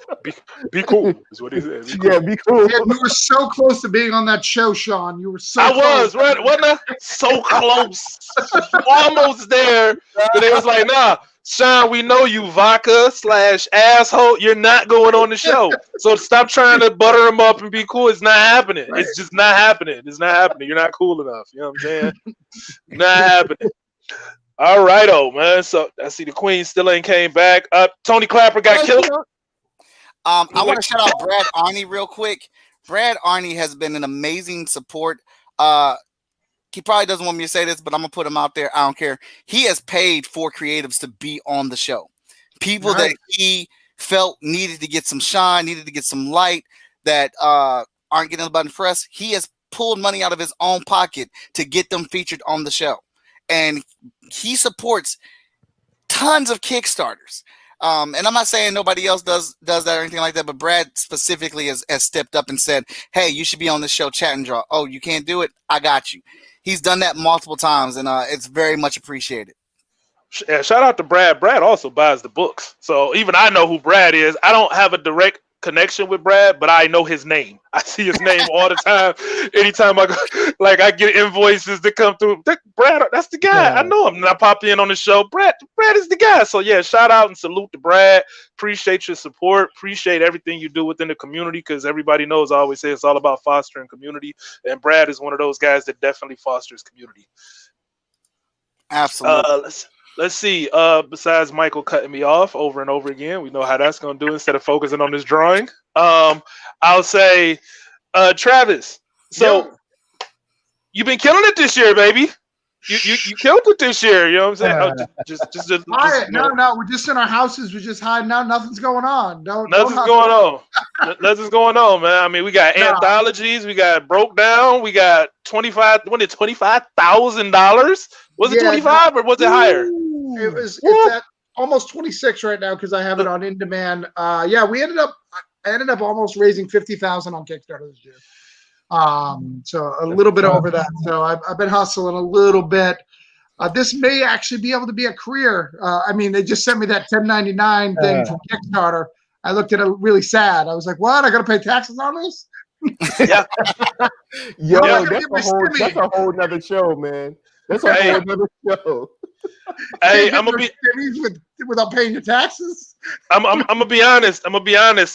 Be cool is what he said. Be cool. Yeah, be cool. Yeah, you were so close to being on that show, Sean. You were so I close. was, right? Wasn't I? So close. Almost there. But they was like, nah, Sean, we know you vodka/asshole. You're not going on the show. So stop trying to butter him up and be cool. It's not happening. Right. It's just not happening. It's not happening. You're not cool enough. You know what I'm saying? Not happening. All right, man. So I see the Queen still ain't came back. Tony Klapper got killed. I want to shout out Brad Arney real quick. Brad Arney has been an amazing support. He probably doesn't want me to say this, but I'm gonna put him out there. I don't care. He has paid for creatives to be on the show. People that he felt needed to get some shine, needed to get some light, that aren't getting about the press. He has pulled money out of his own pocket to get them featured on the show. And he supports tons of Kickstarters. And I'm not saying nobody else does that or anything like that, but Brad specifically has stepped up and said, hey, you should be on the show, Chat and Draw. Oh, you can't do it? I got you. He's done that multiple times, and it's very much appreciated. Yeah, shout out to Brad. Brad also buys the books. So even I know who Brad is. I don't have a direct connection with Brad, but I know his name. I see his name all the time. Anytime I go, like I get invoices that come through. Brad, that's the guy. Yeah. I know him. And I pop in on the show. Brad is the guy. So yeah, shout out and salute to Brad. Appreciate your support. Appreciate everything you do within the community, because everybody knows I always say it's all about fostering community. And Brad is one of those guys that definitely fosters community. Absolutely. Let's see. Besides Michael cutting me off over and over again, we know how that's going to do instead of focusing on this drawing. I'll say, Travis. So you've been killing it this year, baby. You killed it this year. You know what I'm saying? Just no. We're just in our houses. We're just hiding out. Nothing's going on. Nothing's going on. Nothing's going on, man. I mean, we got anthologies. We got Broke Down. We got $25,000. Was it 25 or was it higher? It's at almost 26 right now because I have it on in demand. I ended up almost raising 50,000 on Kickstarter this year. So a little bit over that. So I've been hustling a little bit. This may actually be able to be a career. I mean, they just sent me that 1099 thing from Kickstarter. I looked at it really sad. I was like, what? I got to pay taxes on this? Yeah. Yo, that's a whole nother show, man. That's a whole nother show. Hey, I'm gonna be without paying your taxes. I'm gonna be honest.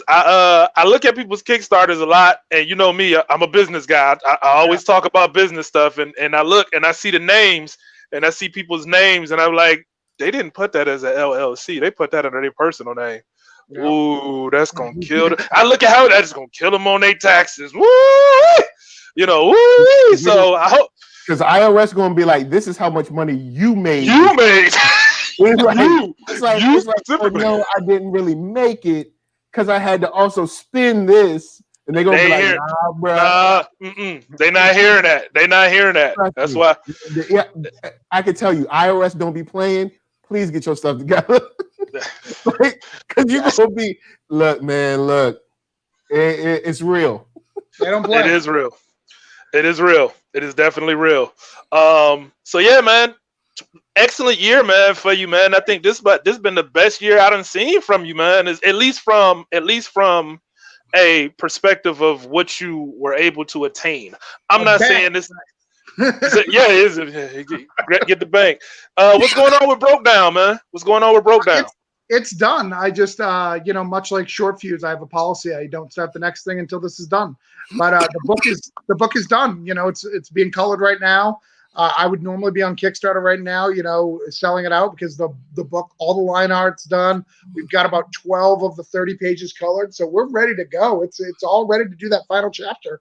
I look at people's Kickstarters a lot, and you know me, I'm a business guy. I always talk about business stuff, and I look and I see the names, and I see people's names, and I'm like, they didn't put that as an LLC. They put that under their personal name. Yeah. Ooh, that's gonna kill them. I look at how that's gonna kill them on their taxes. Woo! You know, woo! So I hope. Because IRS going to be like, this is how much money you made. It's like, oh, no, I didn't really make it because I had to also spend this. And they're going to be like, nah, bro. They're not hearing that. That's why. Yeah, I can tell you, IRS don't be playing. Please get your stuff together. Because you're going to be, look, it's real. They don't play. It is real. It is real. It is definitely real. So yeah, man. Excellent year, man, for you, man. I think this been the best year I done seen from you, man. Is at least from a perspective of what you were able to attain. I'm not saying this. Yeah, it is. Get the bank. What's going on with Broke Down, man? What's going on with Broke Down? It's done. I just, much like Short Fuse, I have a policy. I don't start the next thing until this is done. But the book is done. You know, it's being colored right now. I would normally be on Kickstarter right now, selling it out because the book, all the line art's done. We've got about 12 of the 30 pages colored, so we're ready to go. It's all ready to do that final chapter.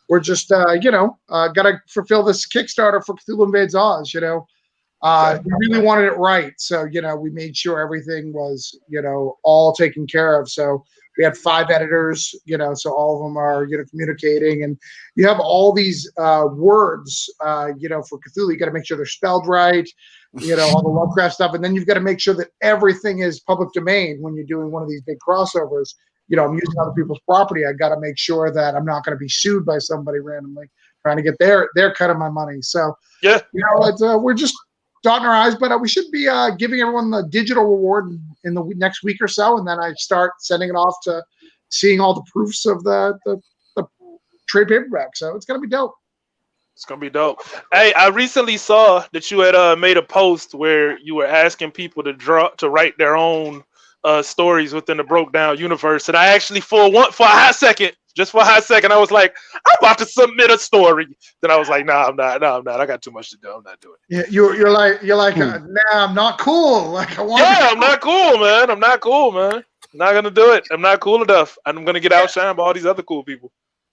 We're just, got to fulfill this Kickstarter for Cthulhu Invades Oz. We really wanted it right. So, we made sure everything was, all taken care of. So we had 5 editors, so all of them are, communicating. And you have all these words, for Cthulhu. You got to make sure they're spelled right, all the Lovecraft stuff. And then you've got to make sure that everything is public domain when you're doing one of these big crossovers. I'm using other people's property. I got to make sure that I'm not going to be sued by somebody randomly trying to get their cut of my money. So, yeah, we're just dotting our I's, but we should be giving everyone the digital reward in the next week or so. And then I start sending it off to seeing all the proofs of the trade paperback. So it's going to be dope. It's going to be dope. Hey, I recently saw that you had made a post where you were asking people to write their own stories within the Broke Down universe. And I actually, for a hot second, I was like, I'm about to submit a story. Then I was like, nah, I'm not. I got too much to do. I'm not doing it. Yeah, you're like, nah, I'm not cool. Like, I'm not cool, man. I'm not gonna do it. I'm not cool enough. I'm gonna get outshined by all these other cool people.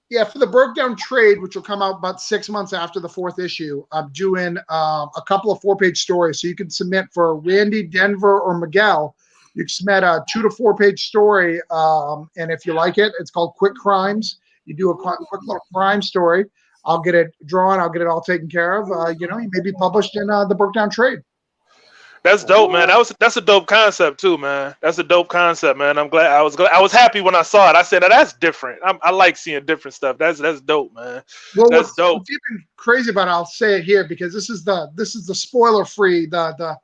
Yeah, for the Broke Down trade, which will come out about 6 months after the 4th issue, I'm doing a couple of 4-page stories. So you can submit for Randy, Denver, or Miguel. You can submit a 2 to 4 page story, and if you like it, it's called Quick Crimes. You do a quick little crime story. I'll get it drawn. I'll get it all taken care of. You may be published in the Broke Down trade. That's dope, man. That's a dope concept too, man. That's a dope concept, man. I'm glad. I was happy when I saw it. I said, that's different. I like seeing different stuff. That's dope, man. Well, that's dope. What's even crazy about it, I'll say it here because this is the spoiler free the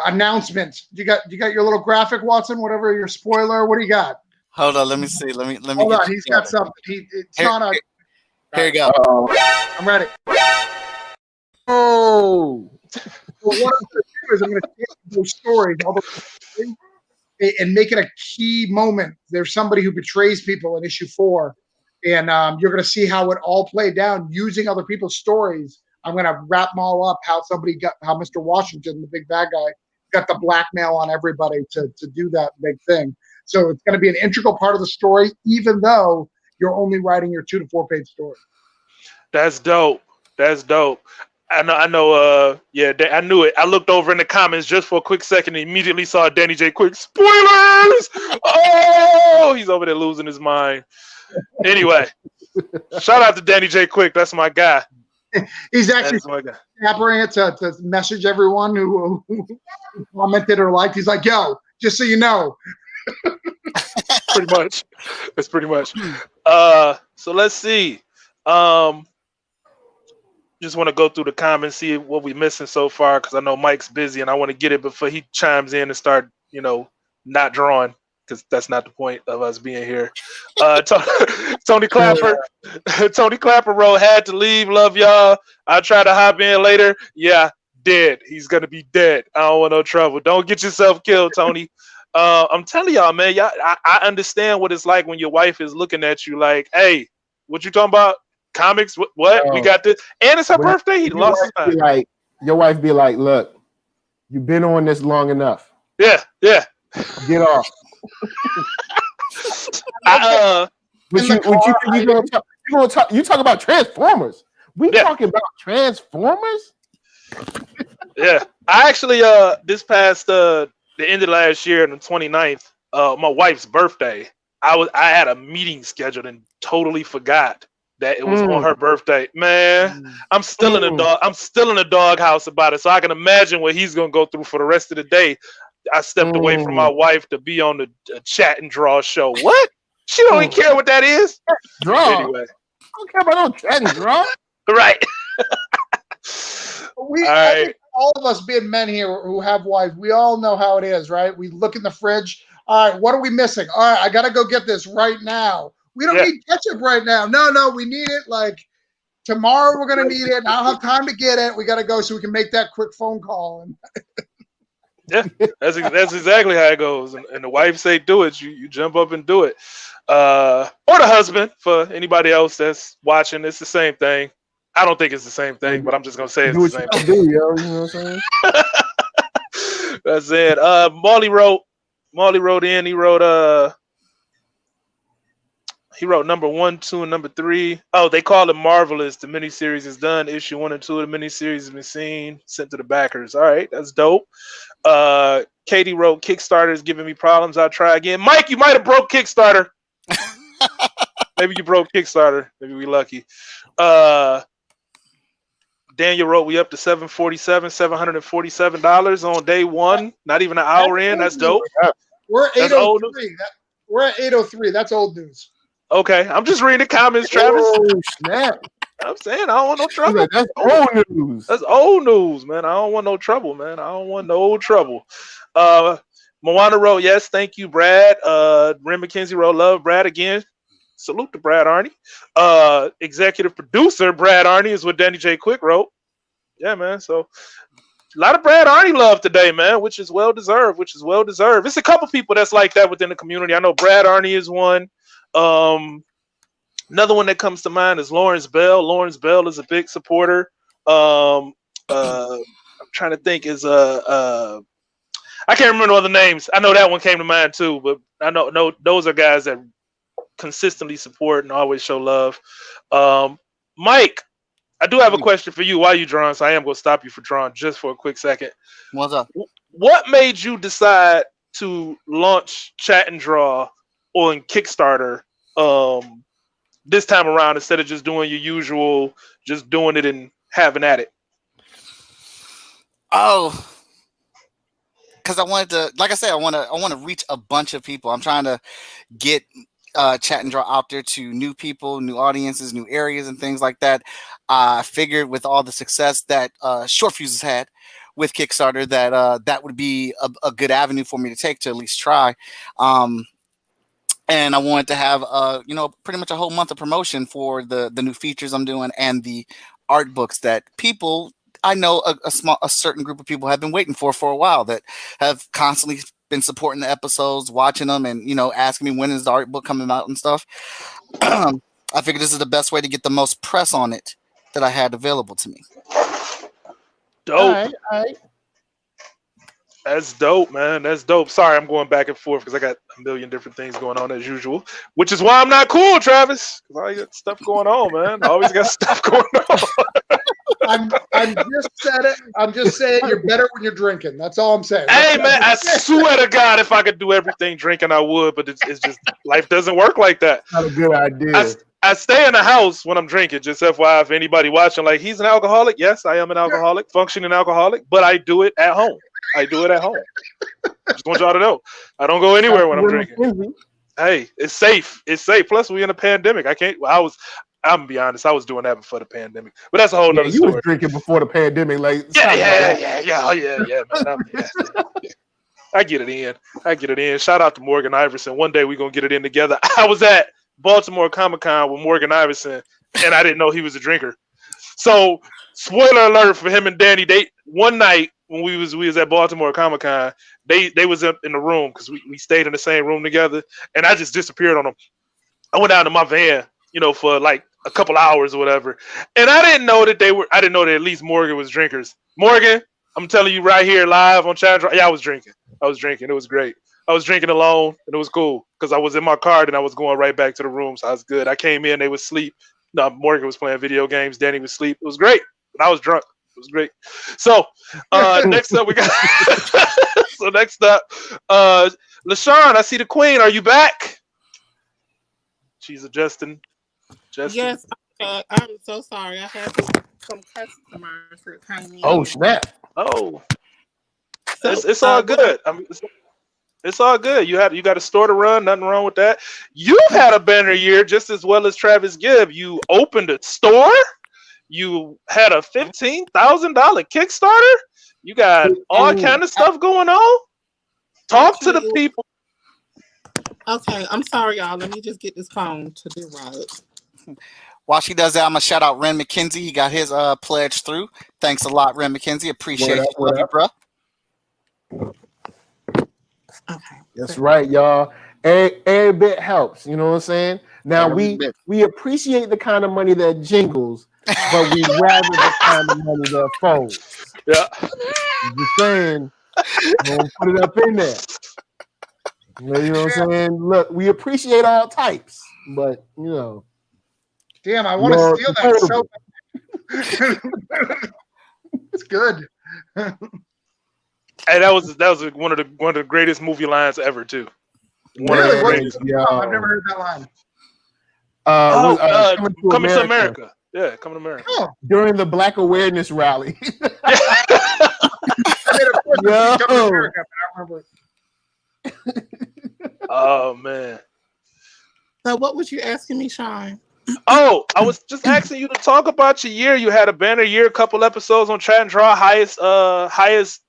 announcement. You got your little graphic, Watson. Whatever your spoiler. What do you got? Hold on. Let me see. Let me. Hold on. He's got something. Here you go. I'm ready. Oh. Well, what I'm going to do is I'm going to take those stories, and make it a key moment. There's somebody who betrays people in issue 4, and you're going to see how it all played down using other people's stories. I'm going to wrap them all up. How Mr. Washington, the big bad guy, got the blackmail on everybody to do that big thing. So it's going to be an integral part of the story, even though you're only writing your 2 to 4 page story. That's dope. I know. Yeah, I knew it. I looked over in the comments just for a quick second and immediately saw Danny J. Quick. Spoilers! Oh, he's over there losing his mind. Anyway, shout out to Danny J. Quick. That's my guy. He's actually snapping it to message everyone who commented or liked. He's like, yo, just so you know. Pretty much. That's pretty much. So let's see. Just want to go through the comments, see what we're missing so far, because I know Mike's busy and I want to get it before he chimes in and start, not drawing, because that's not the point of us being here. Tony Klapper, Tony Klapper wrote, had to leave, love y'all. I try to hop in later. Yeah, dead. He's going to be dead. I don't want no trouble. Don't get yourself killed, Tony. I'm telling y'all, man, I understand what it's like when your wife is looking at you like, hey, what you talking about? Comics? What? We got this. And it's her birthday. He lost his mind. Your wife be like, look, you've been on this long enough. Yeah. Get off. You talk about Transformers. We talking about Transformers? Yeah. I actually, this past, the end of last year, on the 29th, my wife's birthday, I had a meeting scheduled and totally forgot that it was on her birthday. Man, I'm still in the doghouse about it. So I can imagine what he's gonna go through for the rest of the day. I stepped away from my wife to be on the chat and draw show. What? She don't even care what that is. Draw. Anyway. I don't care about no chat and draw. Right. I think all of us being men here who have wives, we all know how it is, right? We look in the fridge. All right, what are we missing? All right, I got to go get this right now. We don't need ketchup right now. No, we need it like tomorrow. We're going to need it. I don't have time to get it. We got to go so we can make that quick phone call. Yeah, that's exactly how it goes. And the wife say do it, you jump up and do it. Or the husband, for anybody else that's watching, it's the same thing. I don't think it's the same thing, but I'm just gonna say it's the same thing. You know what I'm saying? That's it. Molly wrote in. He wrote He wrote number 1, 2, and number 3. Oh, they call it Marvelous. The miniseries is done. Issue 1 and 2 of the miniseries has been seen. Sent to the backers. All right, that's dope. Katie wrote Kickstarter is giving me problems. I'll try again. Mike, you might have broke Kickstarter. Maybe you broke Kickstarter. Maybe we lucky. Daniel wrote we up to $747 on day one. Not even an hour in. That's dope. We're at That's old 803. We're at 803. That's old news. Okay, I'm just reading the comments, Travis. Oh, snap. I'm saying I don't want no trouble. That's old news. That's old news, man. I don't want no trouble, man. I don't want no trouble. Moana wrote, yes, thank you, Brad. Ren McKenzie wrote, love Brad again. Salute to Brad Arney. Executive producer Brad Arney is what Danny J. Quick wrote. Yeah, man. So a lot of Brad Arney love today, man, which is well deserved. It's a couple people that's like that within the community. I know Brad Arney is one. Another one that comes to mind is Lawrence Bell. Lawrence Bell is a big supporter. I'm trying to think I can't remember all the names. I know that one came to mind too, but I know those are guys that consistently support and always show love. Mike, I do have a question for you while you're drawing, so I am going to stop you for drawing just for a quick second. What's up? What made you decide to launch Chat and Draw on Kickstarter this time around instead of just doing your usual, just doing it and having at it? Oh, because I wanted to, like I said, I want to reach a bunch of people. I'm trying to get Chat and Draw out there to new people, new audiences, new areas, and things like that. I figured with all the success that Short Fuse has had with Kickstarter, that that would be a good avenue for me to take to at least try. And I wanted to have pretty much a whole month of promotion for the new features I'm doing and the art books that people, I know a certain group of people have been waiting for a while, that have constantly been supporting the episodes, watching them, and asking me when is the art book coming out and stuff. I figured this is the best way to get the most press on it that I had available to me. Dope. All right. That's dope, man. That's dope. Sorry, I'm going back and forth because I got a million different things going on as usual, which is why I'm not cool, Travis. Because I got stuff going on, man. I always got stuff going on. I'm just saying you're better when you're drinking. That's all I'm saying. Hey, man, I swear to God, if I could do everything drinking, I would. But it's just life doesn't work like that. Not a good idea. I stay in the house when I'm drinking. Just FYI, if anybody watching, like, he's an alcoholic. Yes, I am an alcoholic, functioning alcoholic, but I do it at home. Just want y'all to know. I don't go anywhere when I'm drinking. Hey, it's safe. It's safe. Plus, we in a pandemic. I'm gonna be honest. I was doing that before the pandemic, but that's a whole nother story. You was drinking before the pandemic, like yeah. Man, I get it in. Shout out to Morgan Iverson. One day we're gonna get it in together. I was at Baltimore Comic-Con with Morgan Iverson, and I didn't know he was a drinker. So, spoiler alert for him and Danny. They one night when we was at Baltimore Comic-Con, they was up in the room because we stayed in the same room together, and I just disappeared on them. I went down to my van, for like a couple hours or whatever, and I didn't know that at least Morgan was drinkers. Morgan, I'm telling you right here live on Chat. Yeah, I was drinking. It was great. I was drinking alone, and it was cool because I was in my car and I was going right back to the room, so I was good. I came in, they was asleep. No, Morgan was playing video games. Danny was asleep. It was great, but I was drunk. It was great. So next up, we got. So next up, LaShawn, I see the Queen. Are you back? She's adjusting. Yes, I'm so sorry. I had some customers that came in. Oh snap! Oh, so, it's all good. It's all good. You got a store to run. Nothing wrong with that. You've had a banner year just as well as Travis Gibb. You opened a store. You had a $15,000 Kickstarter. You got all kind of stuff going on. Talk to the people. Okay, I'm sorry, y'all. Let me just get this phone to do right. While she does that, I'm gonna shout out Ren McKenzie. He got his pledge through. Thanks a lot, Ren McKenzie. Appreciate you, love you, bro. Okay, That's right, y'all. Every bit helps. You know what I'm saying? Now we appreciate the kind of money that jingles, but we rather the kind of money that folds. Yeah. I'm just saying. Don't put it up in there. You know what I'm saying? Look, we appreciate all types. but you know. Damn, I want to Well, steal that so affordable. bad. It's good. Hey, that was one of the greatest movie lines ever too. One of Really? the What? greatest. I've never heard that line. Coming to America. Yeah, Coming to America. Oh, During the Black Awareness rally. I mean, of course, Yo. I've seen Coming to America, but I don't remember. Oh man. So what was you asking me, Sean? Oh, I was just asking you to talk about your year. You had a banner year, a couple episodes on Chat and Draw, highest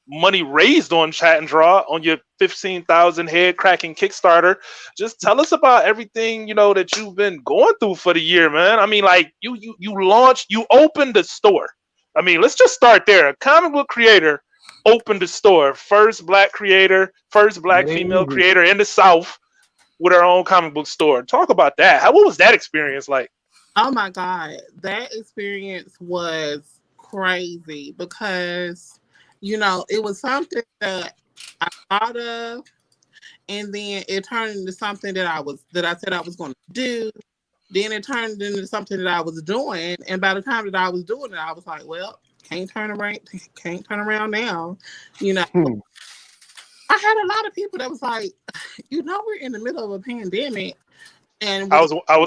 money raised on Chat and Draw on your 15,000 head cracking Kickstarter. Just tell us about everything that you've been going through for the year, man. I mean, like you launched, you opened the store. I mean, let's just start there. A comic book creator opened the store, first black creator, first black female creator in the South with her own comic book store. Talk about that. What was that experience like? Oh my God, that experience was crazy because, it was something that I thought of, and then it turned into something that I said I was going to do. Then it turned into something that I was doing, and by the time that I was doing it, I was like, well, can't turn around now, I had a lot of people that was like, we're in the middle of a pandemic, and I was one. I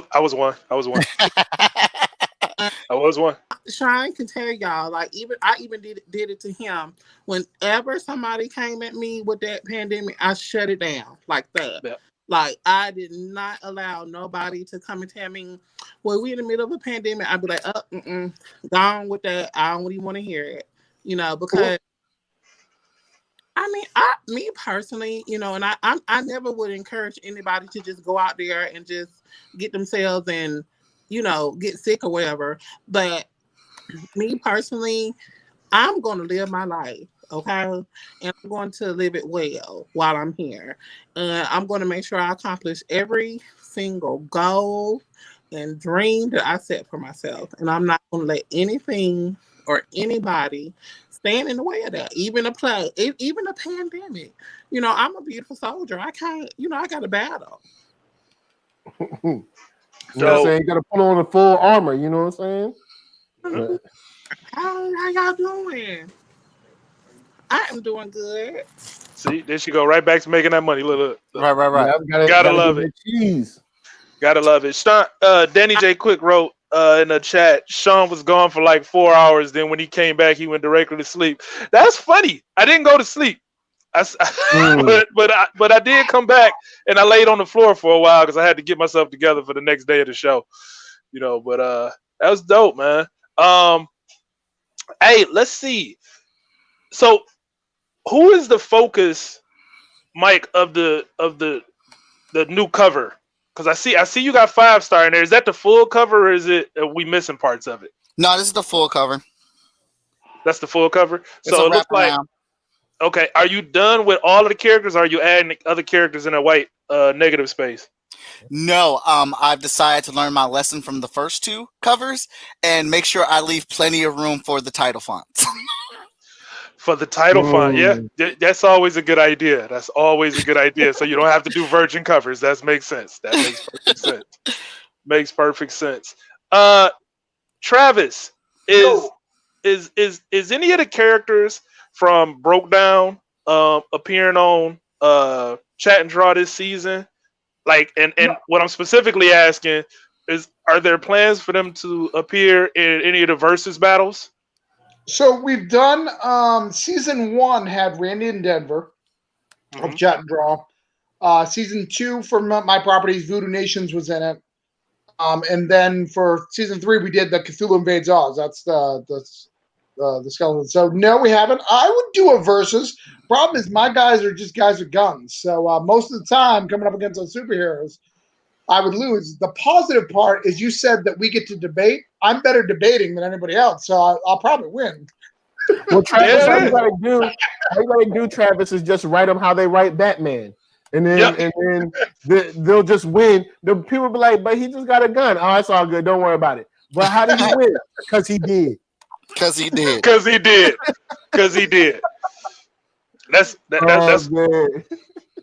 was one. Sean can tell y'all, like I even did it to him. Whenever somebody came at me with that pandemic, I shut it down like that. Yeah. Like I did not allow nobody to come and tell me, well, we're in the middle of a pandemic. I'd be like, gone with that. I don't even want to hear it, because. I mean, me personally, and I never would encourage anybody to just go out there and just get themselves and, get sick or whatever. But me personally, I'm going to live my life, okay? And I'm going to live it well while I'm here. And I'm going to make sure I accomplish every single goal and dream that I set for myself. And I'm not going to let anything or anybody stand in the way of that, even a pandemic. I'm a beautiful soldier. I can't, I got to battle. You know what I'm saying? You got to put on the full armor. You know what I'm saying? How y'all doing? I am doing good. See, there she go, right back to making that money. Look. Right. Yeah, gotta love it. Cheese. Gotta love it. Sean, Danny J. Quick wrote in the chat, Sean was gone for like 4 hours. Then when he came back, he went directly to sleep. That's funny. I didn't go to sleep. But I did come back and I laid on the floor for a while because I had to get myself together for the next day of the show. But that was dope, man. Hey, let's see. So who is the focus, Mike, of the new cover? Because I see you got 5-star in there. Is that the full cover, or are we missing parts of it? No, this is the full cover. That's the full cover. It's so a it looks like wraparound. Okay. Are you done with all of the characters? Or are you adding other characters in a white negative space? No, I've decided to learn my lesson from the first 2 covers and make sure I leave plenty of room for the title fonts. For the title font, yeah, that's always a good idea. So you don't have to do virgin covers. That makes sense. Makes perfect sense. Travis, is any of the characters from Broke Down appearing on Chat and Draw this season? Like, and what I'm specifically asking is, are there plans for them to appear in any of the versus battles? So we've done season 1 had Randy in Denver of Chat and Draw. Season 2 for My Properties, Voodoo Nations was in it. And then for season 3 we did the Cthulhu Invades Oz. That's the skeleton. So no, we haven't. I would do a versus. Problem is my guys are just guys with guns. So most of the time coming up against those superheroes, I would lose. The positive part is you said that we get to debate. I'm better debating than anybody else, so I'll probably win. Well, Travis, all you gotta do, Travis, is just write them how they write Batman, and then they'll just win. The people will be like, "But he just got a gun." Oh, it's all good. Don't worry about it. But how did he win? Because he did. Because he did. That's Man.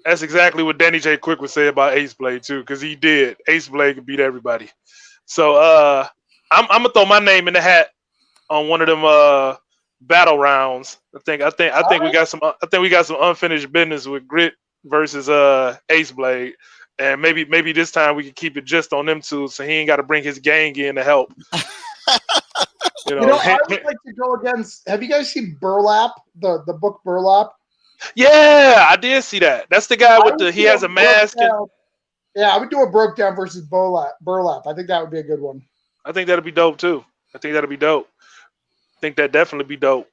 That's exactly what Danny J. Quick would say about Ace Blade too, because he did. Ace Blade could beat everybody. So I'm gonna throw my name in the hat on one of them battle rounds. I think we got some unfinished business with Grit versus Ace Blade. And maybe this time we can keep it just on them two, so he ain't got to bring his gang in to help. I would like to go against. Have you guys seen Burlap, the book Burlap? Yeah, I did see that. That's the guy with he has a mask. Yeah, I would do a broke down versus Burlap. I think that would be a good one. I think that'd be dope too. I think that'd definitely be dope.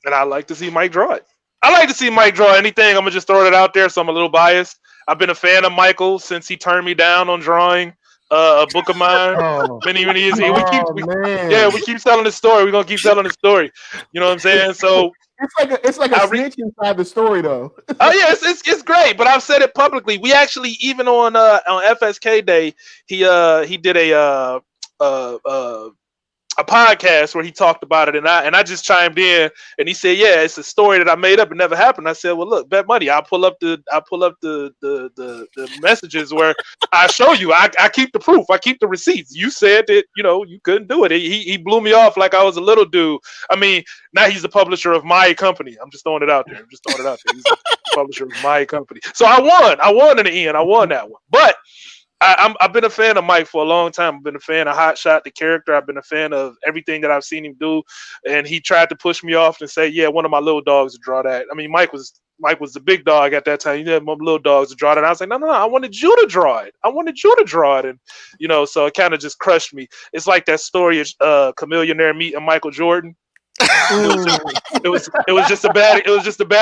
And I like to see Mike draw it. I like to see Mike draw anything. I'm gonna just throw it out there, so I'm a little biased. I've been a fan of Michael since he turned me down on drawing a book of mine. Many years. We keep telling the story. We're gonna keep telling the story. You know what I'm saying? So it's like a snitch inside the story, though. Oh yeah, it's great. But I've said it publicly. We actually even on FSK Day, he did a podcast where he talked about it, and I just chimed in, and he said, "Yeah, it's a story that I made up. It never happened." I said, "Well, look, bet money. I'll pull up the messages where I show you. I keep the proof. I keep the receipts. You said that you couldn't do it. He blew me off like I was a little dude. I mean, now he's the publisher of my company. I'm just throwing it out there. He's the publisher of my company. So I won in the end. I won that one, but." I've been a fan of Mike for a long time. I've been a fan of Hot Shot, the character. I've been a fan of everything that I've seen him do. And he tried to push me off and say, yeah, one of my little dogs to draw that. I mean, Mike was the big dog at that time. He didn't have my little dogs to draw that. And I was like, no, I wanted you to draw it. And, so it kind of just crushed me. It's like that story of Chameleonaire meeting Michael Jordan. It was just a bad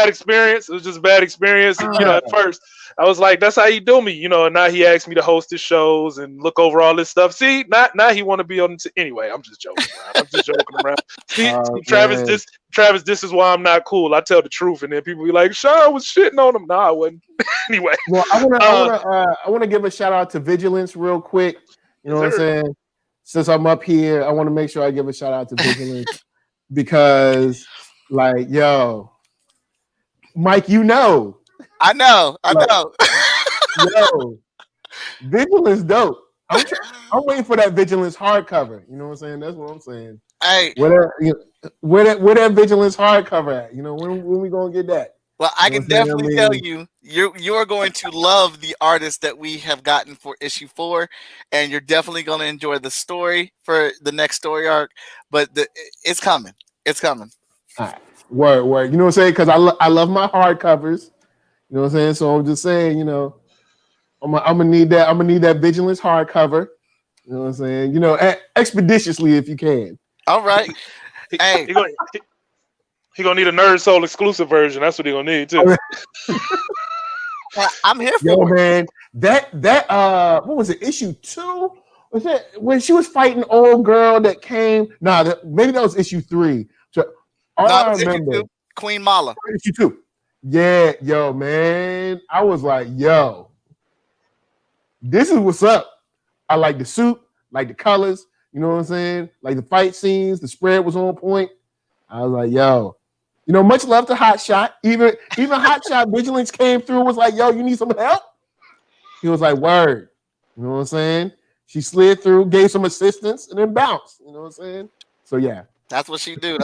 experience. It was just a bad experience. At first I was like, that's how you do me, and now he asked me to host his shows and look over all this stuff. See, now he want to be on anyway. I'm just joking around. See, Travis, this is why I'm not cool. I tell the truth, and then people be like, Sean was shitting on him. No, I wasn't. Anyway. Well, I want to give a shout out to Vigilance real quick. You know what I'm saying? Since I'm up here, I want to make sure I give a shout out to Vigilance. Because, like, yo, Mike, I know. Yo, Vigilance dope. I'm waiting for that Vigilance hardcover. You know what I'm saying? That's what I'm saying. Hey, where that Vigilance hardcover at? When we gonna get that? Well, I can definitely tell you're going to love the artist that we have gotten for issue 4, and you're definitely going to enjoy the story for the next story arc. But it's coming. It's coming. All right. Word. You know what I'm saying? Because I love my hardcovers. You know what I'm saying? So I'm just saying, I'm gonna need that. I'm gonna need that Vigilance hardcover. You know what I'm saying? Expeditiously if you can. All right. Hey. He gonna need a Nerd Soul exclusive version. That's what he gonna need too. I'm here for Yo, man. That what was it? Issue 2? Was that when she was fighting old girl that came? Maybe that was issue 3. So I remember Queen Mala. Issue 2. Yeah, yo, man. I was like, yo, this is what's up. I like the suit, like the colors. You know what I'm saying? Like the fight scenes, the spread was on point. I was like, yo. Much love to Hot Shot. Even Hot Shot Vigilance came through and was like, yo, you need some help? He was like, word. You know what I'm saying? She slid through, gave some assistance, and then bounced. You know what I'm saying? So, yeah. That's what she do.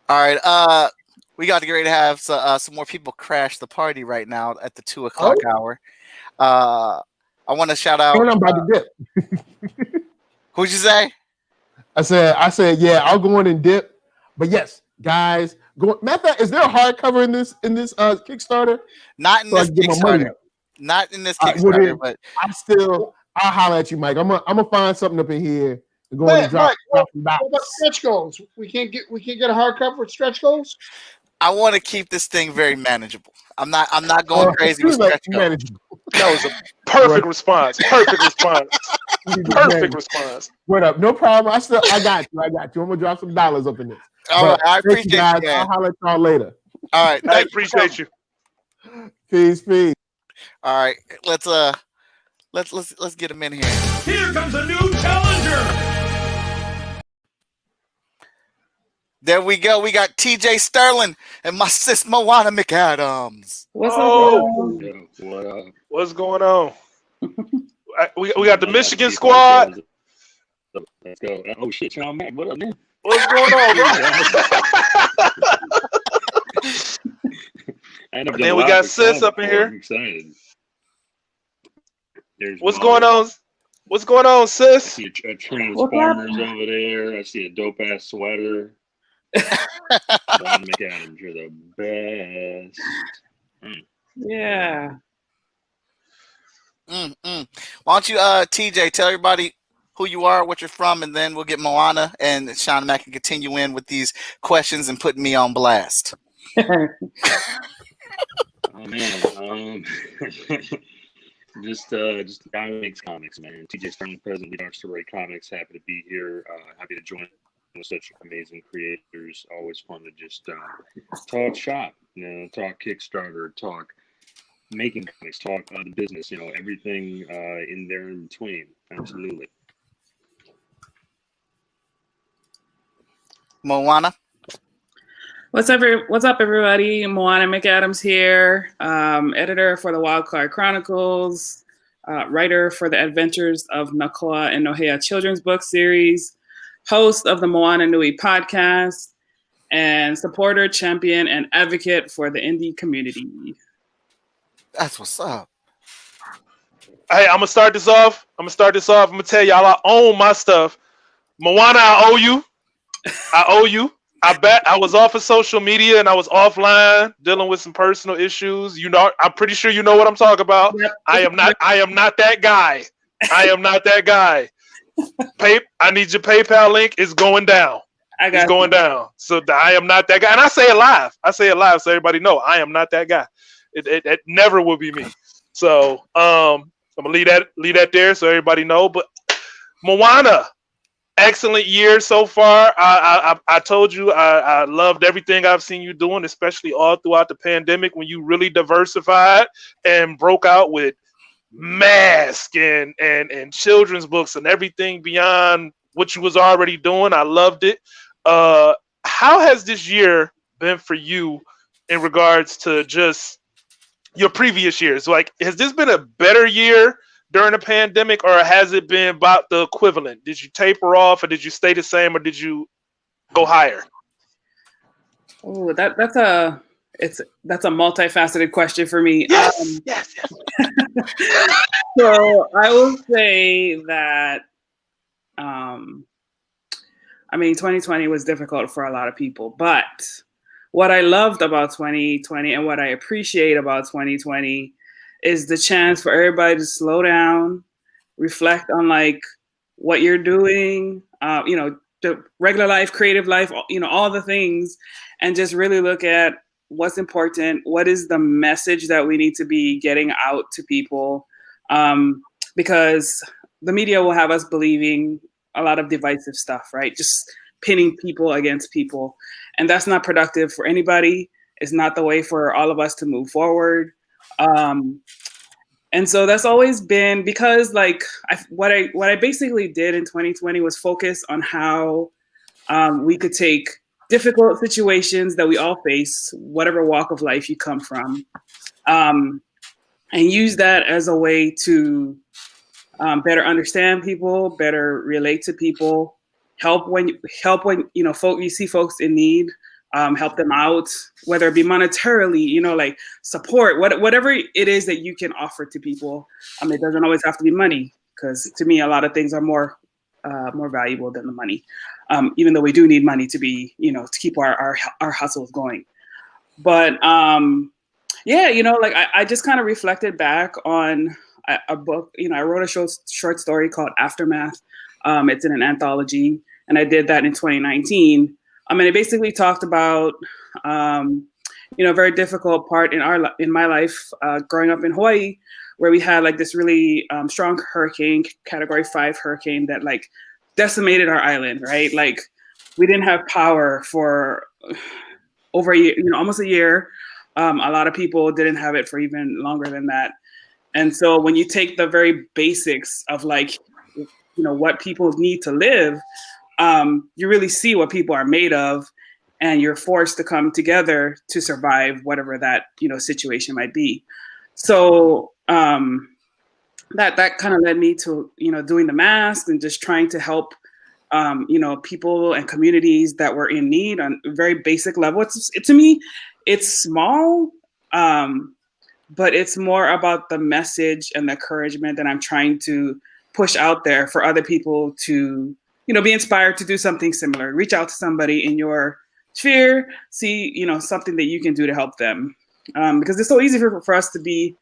All right. We got to get ready to have some more people crash the party right now at the 2 o'clock hour. I want to shout out. I'm about to dip. Who'd you say? I said, yeah, I'll go in and dip. But yes, guys, matter of fact, is there a hardcover in this Kickstarter? Not in this Kickstarter. Not in this Kickstarter, but I'll holler at you, Mike. I'm gonna find something up in here and go and drop what about stretch goals? We can't get a hardcover with stretch goals. I want to keep this thing very manageable. I'm not going crazy with stretch goals. Manageable. That was a perfect response. Perfect response. What up? No problem. I got you. I'm gonna drop some dollars up in this. All right, I appreciate you, guys. I'll holler at y'all later. All right, I appreciate you. Peace. All right, let's get him in here. Here comes a new challenger. There we go. We got TJ Sterling and my sis Moana McAdams. What's up, Oh, girl? What up? what's going on? We got the I Michigan see squad. podcasts. Let's go. Oh shit, Sean Mack, what up, man? What's going on, bro? And then we got Sis up in here. I'm excited. There's What's Mo. going on? What's going on, I Sis? see a Transformers over there. I see a dope ass sweater. Ron McAdams, you're the best. Yeah. Why don't you, TJ, tell everybody who you are, what you're from, and then we'll get Moana and Sean Mack can continue in with these questions and putting me on blast. Oh man, just a guy who makes comics, man. TJ Sterling, president, lead artist to Ray Comics. Happy to be here. Happy to join with such amazing creators. Always fun to just talk shop, talk Kickstarter, talk making comics, talk the business, everything in there in between. Absolutely. Moana. What's up, everybody? Moana McAdams here, editor for the Wildcard Chronicles, writer for the Adventures of Nakoa and Nohea children's book series, host of the Moana Nui podcast, and supporter, champion, and advocate for the indie community. That's what's up. Hey, I'm gonna start this off. I'm gonna tell y'all I own my stuff. Moana, I owe you. I bet I was off of social media and I was offline dealing with some personal issues. I'm pretty sure you know what I'm talking about. Yep. I am not that guy. I need your PayPal link. It's going down. It's going down. So I am not that guy. And I say it live so everybody know I am not that guy. It never will be me. So I'm gonna leave that there so everybody know. But Moana, excellent year so far. I told you I loved everything I've seen you doing, especially all throughout the pandemic when you really diversified and broke out with Mask and children's books and everything beyond what you was already doing. I loved it. How has this year been for you in regards to just your previous years? Like, has this been a better year during the pandemic, or has it been about the equivalent? Did you taper off, or did you stay the same, or did you go higher? Oh, that's a multifaceted question for me. Yes. So I will say that, 2020 was difficult for a lot of people, but what I loved about 2020 and what I appreciate about 2020 is the chance for everybody to slow down, reflect on what you're doing, the regular life, creative life, all the things, and just really look at what's important, what is the message that we need to be getting out to people, because the media will have us believing a lot of divisive stuff, right? Just pinning people against people. And that's not productive for anybody. It's not the way for all of us to move forward. And so that's always been, because what I basically did in 2020 was focus on how we could take difficult situations that we all face, whatever walk of life you come from, and use that as a way to better understand people, better relate to people, help when you see folks in need, help them out, whether it be monetarily, support, whatever it is that you can offer to people. It doesn't always have to be money, because to me, a lot of things are more valuable than the money. Even though we do need money to be, to keep our hustles going. But I just kind of reflected back on a book. I wrote a short story called Aftermath. It's in an anthology, and I did that in 2019. It basically talked about, a very difficult part in my life growing up in Hawaii, where we had this really strong hurricane, Category 5 hurricane that decimated our island, right? We didn't have power for over a year, almost a year. A lot of people didn't have it for even longer than that. And so when you take the very basics of what people need to live, you really see what people are made of. and you're forced to come together to survive whatever that, you know, situation might be. So that kind of led me to, you know, doing the mask and just trying to help, you know, people and communities that were in need on a very basic level. To me, it's small, but it's more about the message and the encouragement that I'm trying to push out there for other people to, you know, be inspired to do something similar. Reach out to somebody in your sphere, see, you know, something that you can do to help them. Because it's so easy for us to be,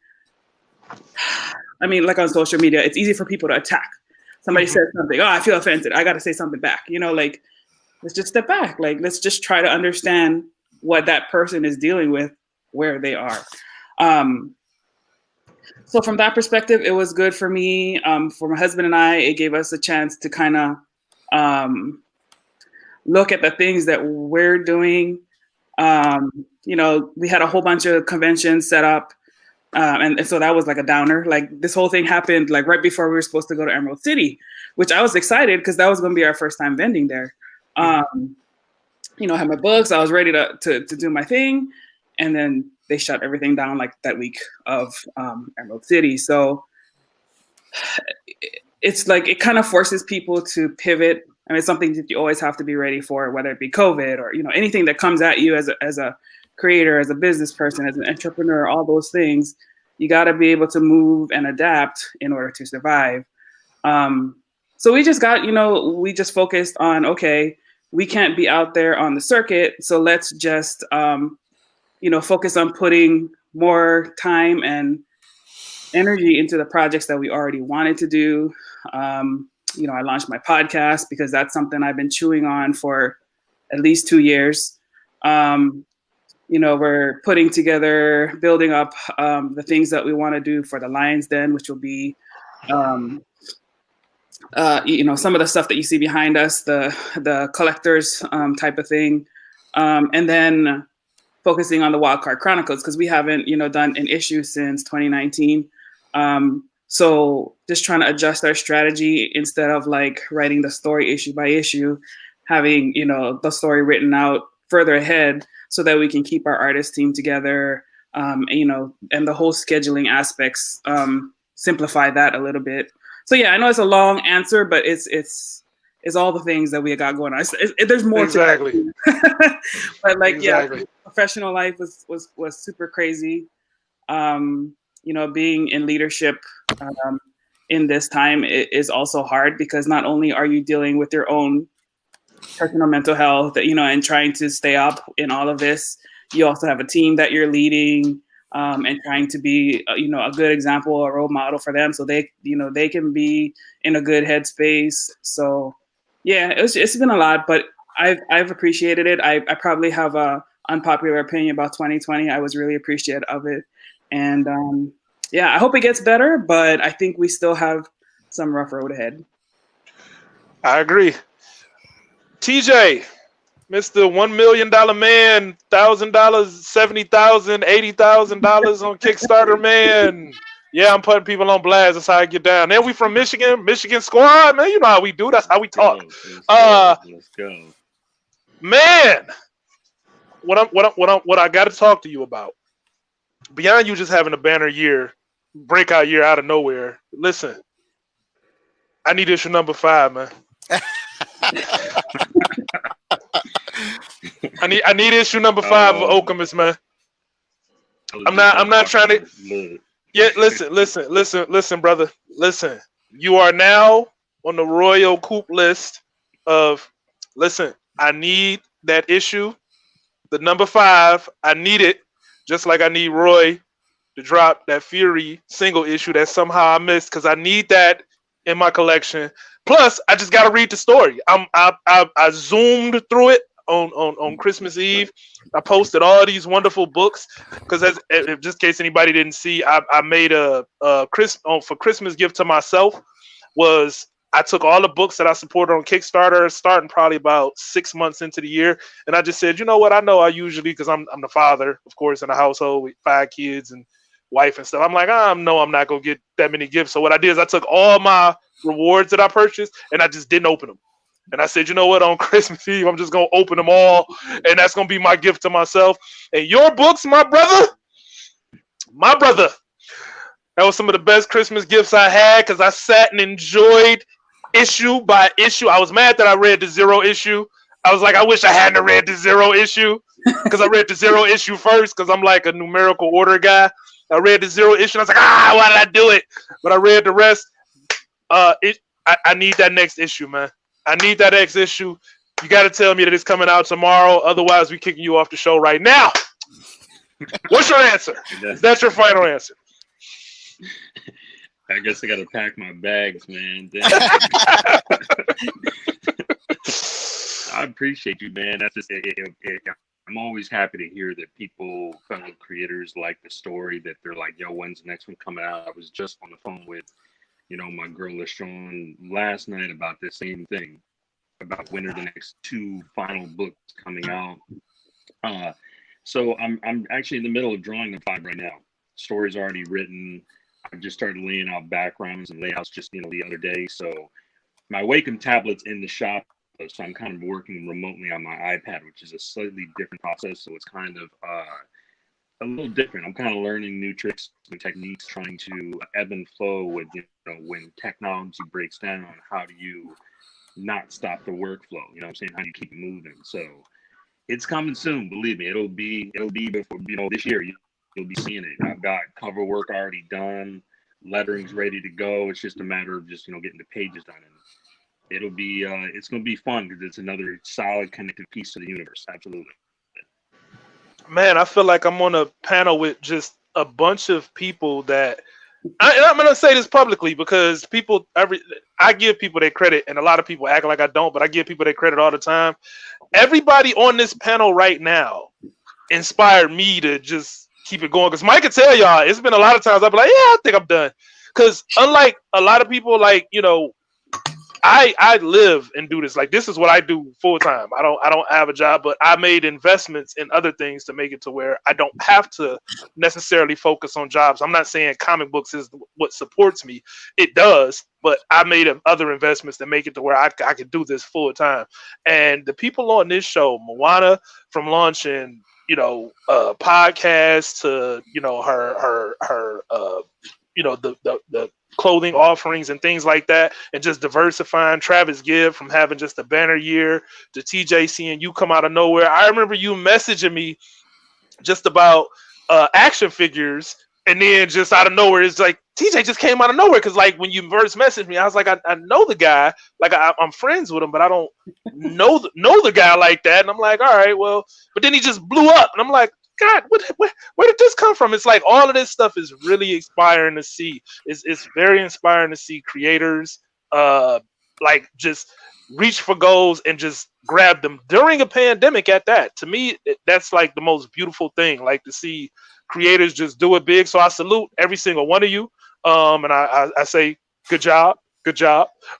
I mean, like on social media, it's easy for people to attack. Somebody says something, oh, I feel offended, I got to say something back. You know, like, let's just step back. Like, let's just try to understand what that person is dealing with, where they are. So from that perspective, it was good for me. For my husband and I, it gave us a chance to kind of look at the things that we're doing. You know, we had a whole bunch of conventions set up. And so that was like a downer. Like, this whole thing happened like right before we were supposed to go to Emerald City, which I was excited because that was going to be our first time vending there. You know, I had my books. I was ready to do my thing. And then they shut everything down like that week of Emerald City. So it's like, it kind of forces people to pivot. I mean, it's something that you always have to be ready for, whether it be COVID or, you know, anything that comes at you as a creator, as a business person, as an entrepreneur, all those things. You got to be able to move and adapt in order to survive. So we just got, you know, we just focused on, okay, we can't be out there on the circuit. So let's just, you know, focus on putting more time and energy into the projects that we already wanted to do. You know, I launched my podcast because that's something I've been chewing on for at least 2 years. You know, we're putting together, building up the things that we want to do for the Lion's Den, which will be, you know, some of the stuff that you see behind us, the collectors type of thing. And then focusing on the Wildcard Chronicles, because we haven't, you know, done an issue since 2019. So just trying to adjust our strategy instead of like writing the story issue by issue, having, you know, the story written out further ahead so that we can keep our artist team together, you know, and the whole scheduling aspects, simplify that a little bit. So yeah, I know it's a long answer, but it's all the things that we got going on. There's more to that. But like, yeah, professional life was super crazy. You know, being in leadership in this time is also hard because not only are you dealing with your own personal mental health, you know, and trying to stay up in all of this, you also have a team that you're leading and trying to be, you know, a good example, a role model for them, so they, you know, they can be in a good headspace. So yeah, it's been a lot, but I've appreciated it. I probably have a unpopular opinion about 2020. I was really appreciative of it. And yeah, I hope it gets better, but I think we still have some rough road ahead. I agree. TJ, Mr. $1 million man, $1,000, $70,000, $80,000 on Kickstarter, man. Yeah, I'm putting people on blast. That's how I get down. Then we from Michigan squad, man. You know how we do. That's how we talk. Let's go. Man, what I got to talk to you about, beyond you just having a banner year, breakout year out of nowhere. Listen, I need issue number 5, man. I need issue number 5 of Okemos, man. I'm not trying to. Yeah, listen, brother. Listen, you are now on the Royal Coop list of. Listen, I need that issue, the number 5. I need it, just like I need Roy to drop that Fury single issue that somehow I missed, because I need that in my collection. Plus, I just got to read the story. I zoomed through it on Christmas Eve. I posted all these wonderful books because, just in case anybody didn't see, I made a for Christmas gift to myself. Was I took all the books that I supported on Kickstarter, starting probably about 6 months into the year, and I just said, you know what? I know I usually, because I'm the father, of course, in a household with 5 kids and wife and stuff. I'm like, no, I'm not gonna get that many gifts. So what I did is I took all my rewards that I purchased and I just didn't open them. And I said, you know what? On Christmas Eve, I'm just gonna open them all, and that's gonna be my gift to myself. And your books, my brother, that was some of the best Christmas gifts I had because I sat and enjoyed issue by issue. I was mad that I read the 0 issue. I was like, I wish I hadn't read the 0 issue because I read the 0 issue first because I'm like a numerical order guy. I read the 0 issue. And I was like, why did I do it? But I read the rest. I need that next issue, man. I need that next issue. You got to tell me that it's coming out tomorrow. Otherwise, we're kicking you off the show right now. What's your answer? That's your final answer. I guess I got to pack my bags, man. I appreciate you, man. That's just I'm always happy to hear that people, fellow creators, like the story. That they're like, "Yo, when's the next one coming out?" I was just on the phone with, my girl LaShawn last night about the same thing, about when are the next 2 final books coming out. So I'm actually in the middle of drawing the 5 right now. Story's already written. I just started laying out backgrounds and layouts just the other day. So my Wacom tablet's in the shop, so I'm kind of working remotely on my iPad, which is a slightly different process. So it's kind of a little different. I'm kind of learning new tricks and techniques, trying to ebb and flow with when technology breaks down. How do you not stop the workflow? You know what I'm saying? How do you keep it moving? So it's coming soon. Believe me, it'll be before this year. You'll be seeing it. I've got cover work already done, lettering's ready to go. It's just a matter of just getting the pages done, and it'll be it's gonna be fun because it's another solid connected piece to the universe. Absolutely. Man, I feel like I'm on a panel with just a bunch of people that I'm gonna say this publicly because I give people their credit, and a lot of people act like I don't, but I give people their credit all the time. Everybody on this panel right now inspired me to just keep it going, because Mike can tell y'all it's been a lot of times I'll be like, yeah, I think I'm done, because unlike a lot of people, like I live and do this. Like, this is what I do full time. I don't have a job, but I made investments in other things to make it to where I don't have to necessarily focus on jobs. I'm not saying comic books is what supports me. It does, but I made other investments to make it to where I could do this full time. And the people on this show, Moana, from launching podcast to the clothing offerings and things like that, and just diversifying. Travis Gibb from having just a banner year to TJ seeing you come out of nowhere. I remember you messaging me just about action figures, and then just out of nowhere, it's like TJ just came out of nowhere. Because like when you first messaged me, I was like, I know the guy, like I'm friends with him, but I don't know the guy like that. And I'm like, all right, well, but then he just blew up, and I'm like, God, where did this come from? It's like all of this stuff is really inspiring to see. It's very inspiring to see creators like just reach for goals and just grab them during a pandemic at that. To me, that's like the most beautiful thing, like to see creators just do it big. So I salute every single one of you. And I say, good job.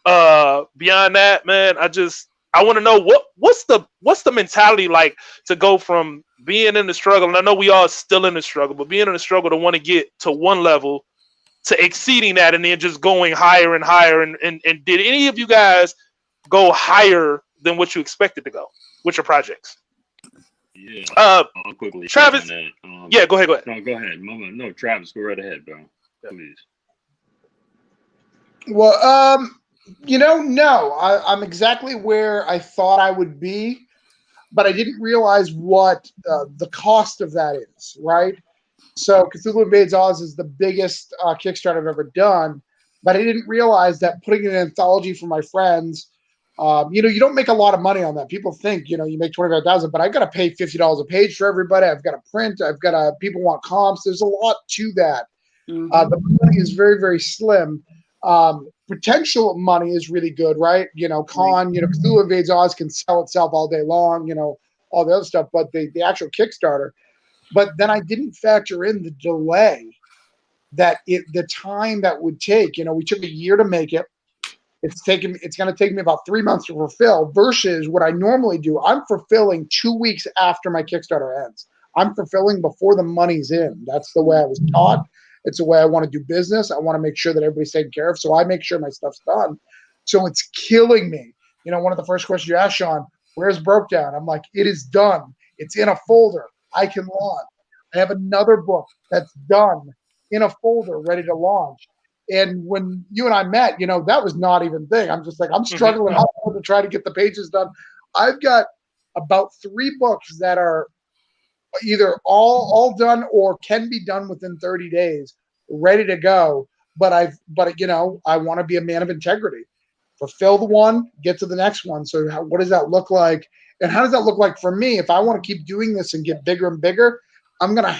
Beyond that, man, I want to know what's the mentality like to go from being in the struggle, and I know we all still in the struggle, but being in the struggle to want to get to one level to exceeding that, and then just going higher and higher. And did any of you guys go higher than what you expected to go with your projects? Yeah. I'll quickly, Travis. Yeah, go ahead. No, go ahead, Mama. No, Travis, go right ahead, bro. Please. Well, no, I'm exactly where I thought I would be, but I didn't realize what the cost of that is, right? So Cthulhu Invades Oz is the biggest Kickstarter I've ever done, but I didn't realize that putting an anthology for my friends, you don't make a lot of money on that. People think, you make $25,000, but I've got to pay $50 a page for everybody. I've got to print. People want comps. There's a lot to that. Mm-hmm. The money is very, very slim. Potential money is really good, right? Cthulhu Invades Oz can sell itself all day long, all the other stuff, but the actual Kickstarter. But then I didn't factor in the delay the time that would take. We took a year to make it. It's going to take me about 3 months to fulfill versus what I normally do. I'm fulfilling 2 weeks after my Kickstarter ends. I'm fulfilling before the money's in. That's the way I was taught. It's the way I want to do business. I want to make sure that everybody's taken care of. So I make sure my stuff's done. So it's killing me one of the first questions you asked, Sean, where's Broke Down? I'm like, it is done. It's in a folder. I can launch. I have another book that's done in a folder ready to launch. And when you and I met, that was not even a thing. I'm just like, I'm struggling hard to try to get the pages done. I've got about 3 books that are either all done or can be done within 30 days, ready to go. But I want to be a man of integrity. Fulfill the one, get to the next one. So what does that look like? And how does that look like for me? If I want to keep doing this and get bigger and bigger, I'm going to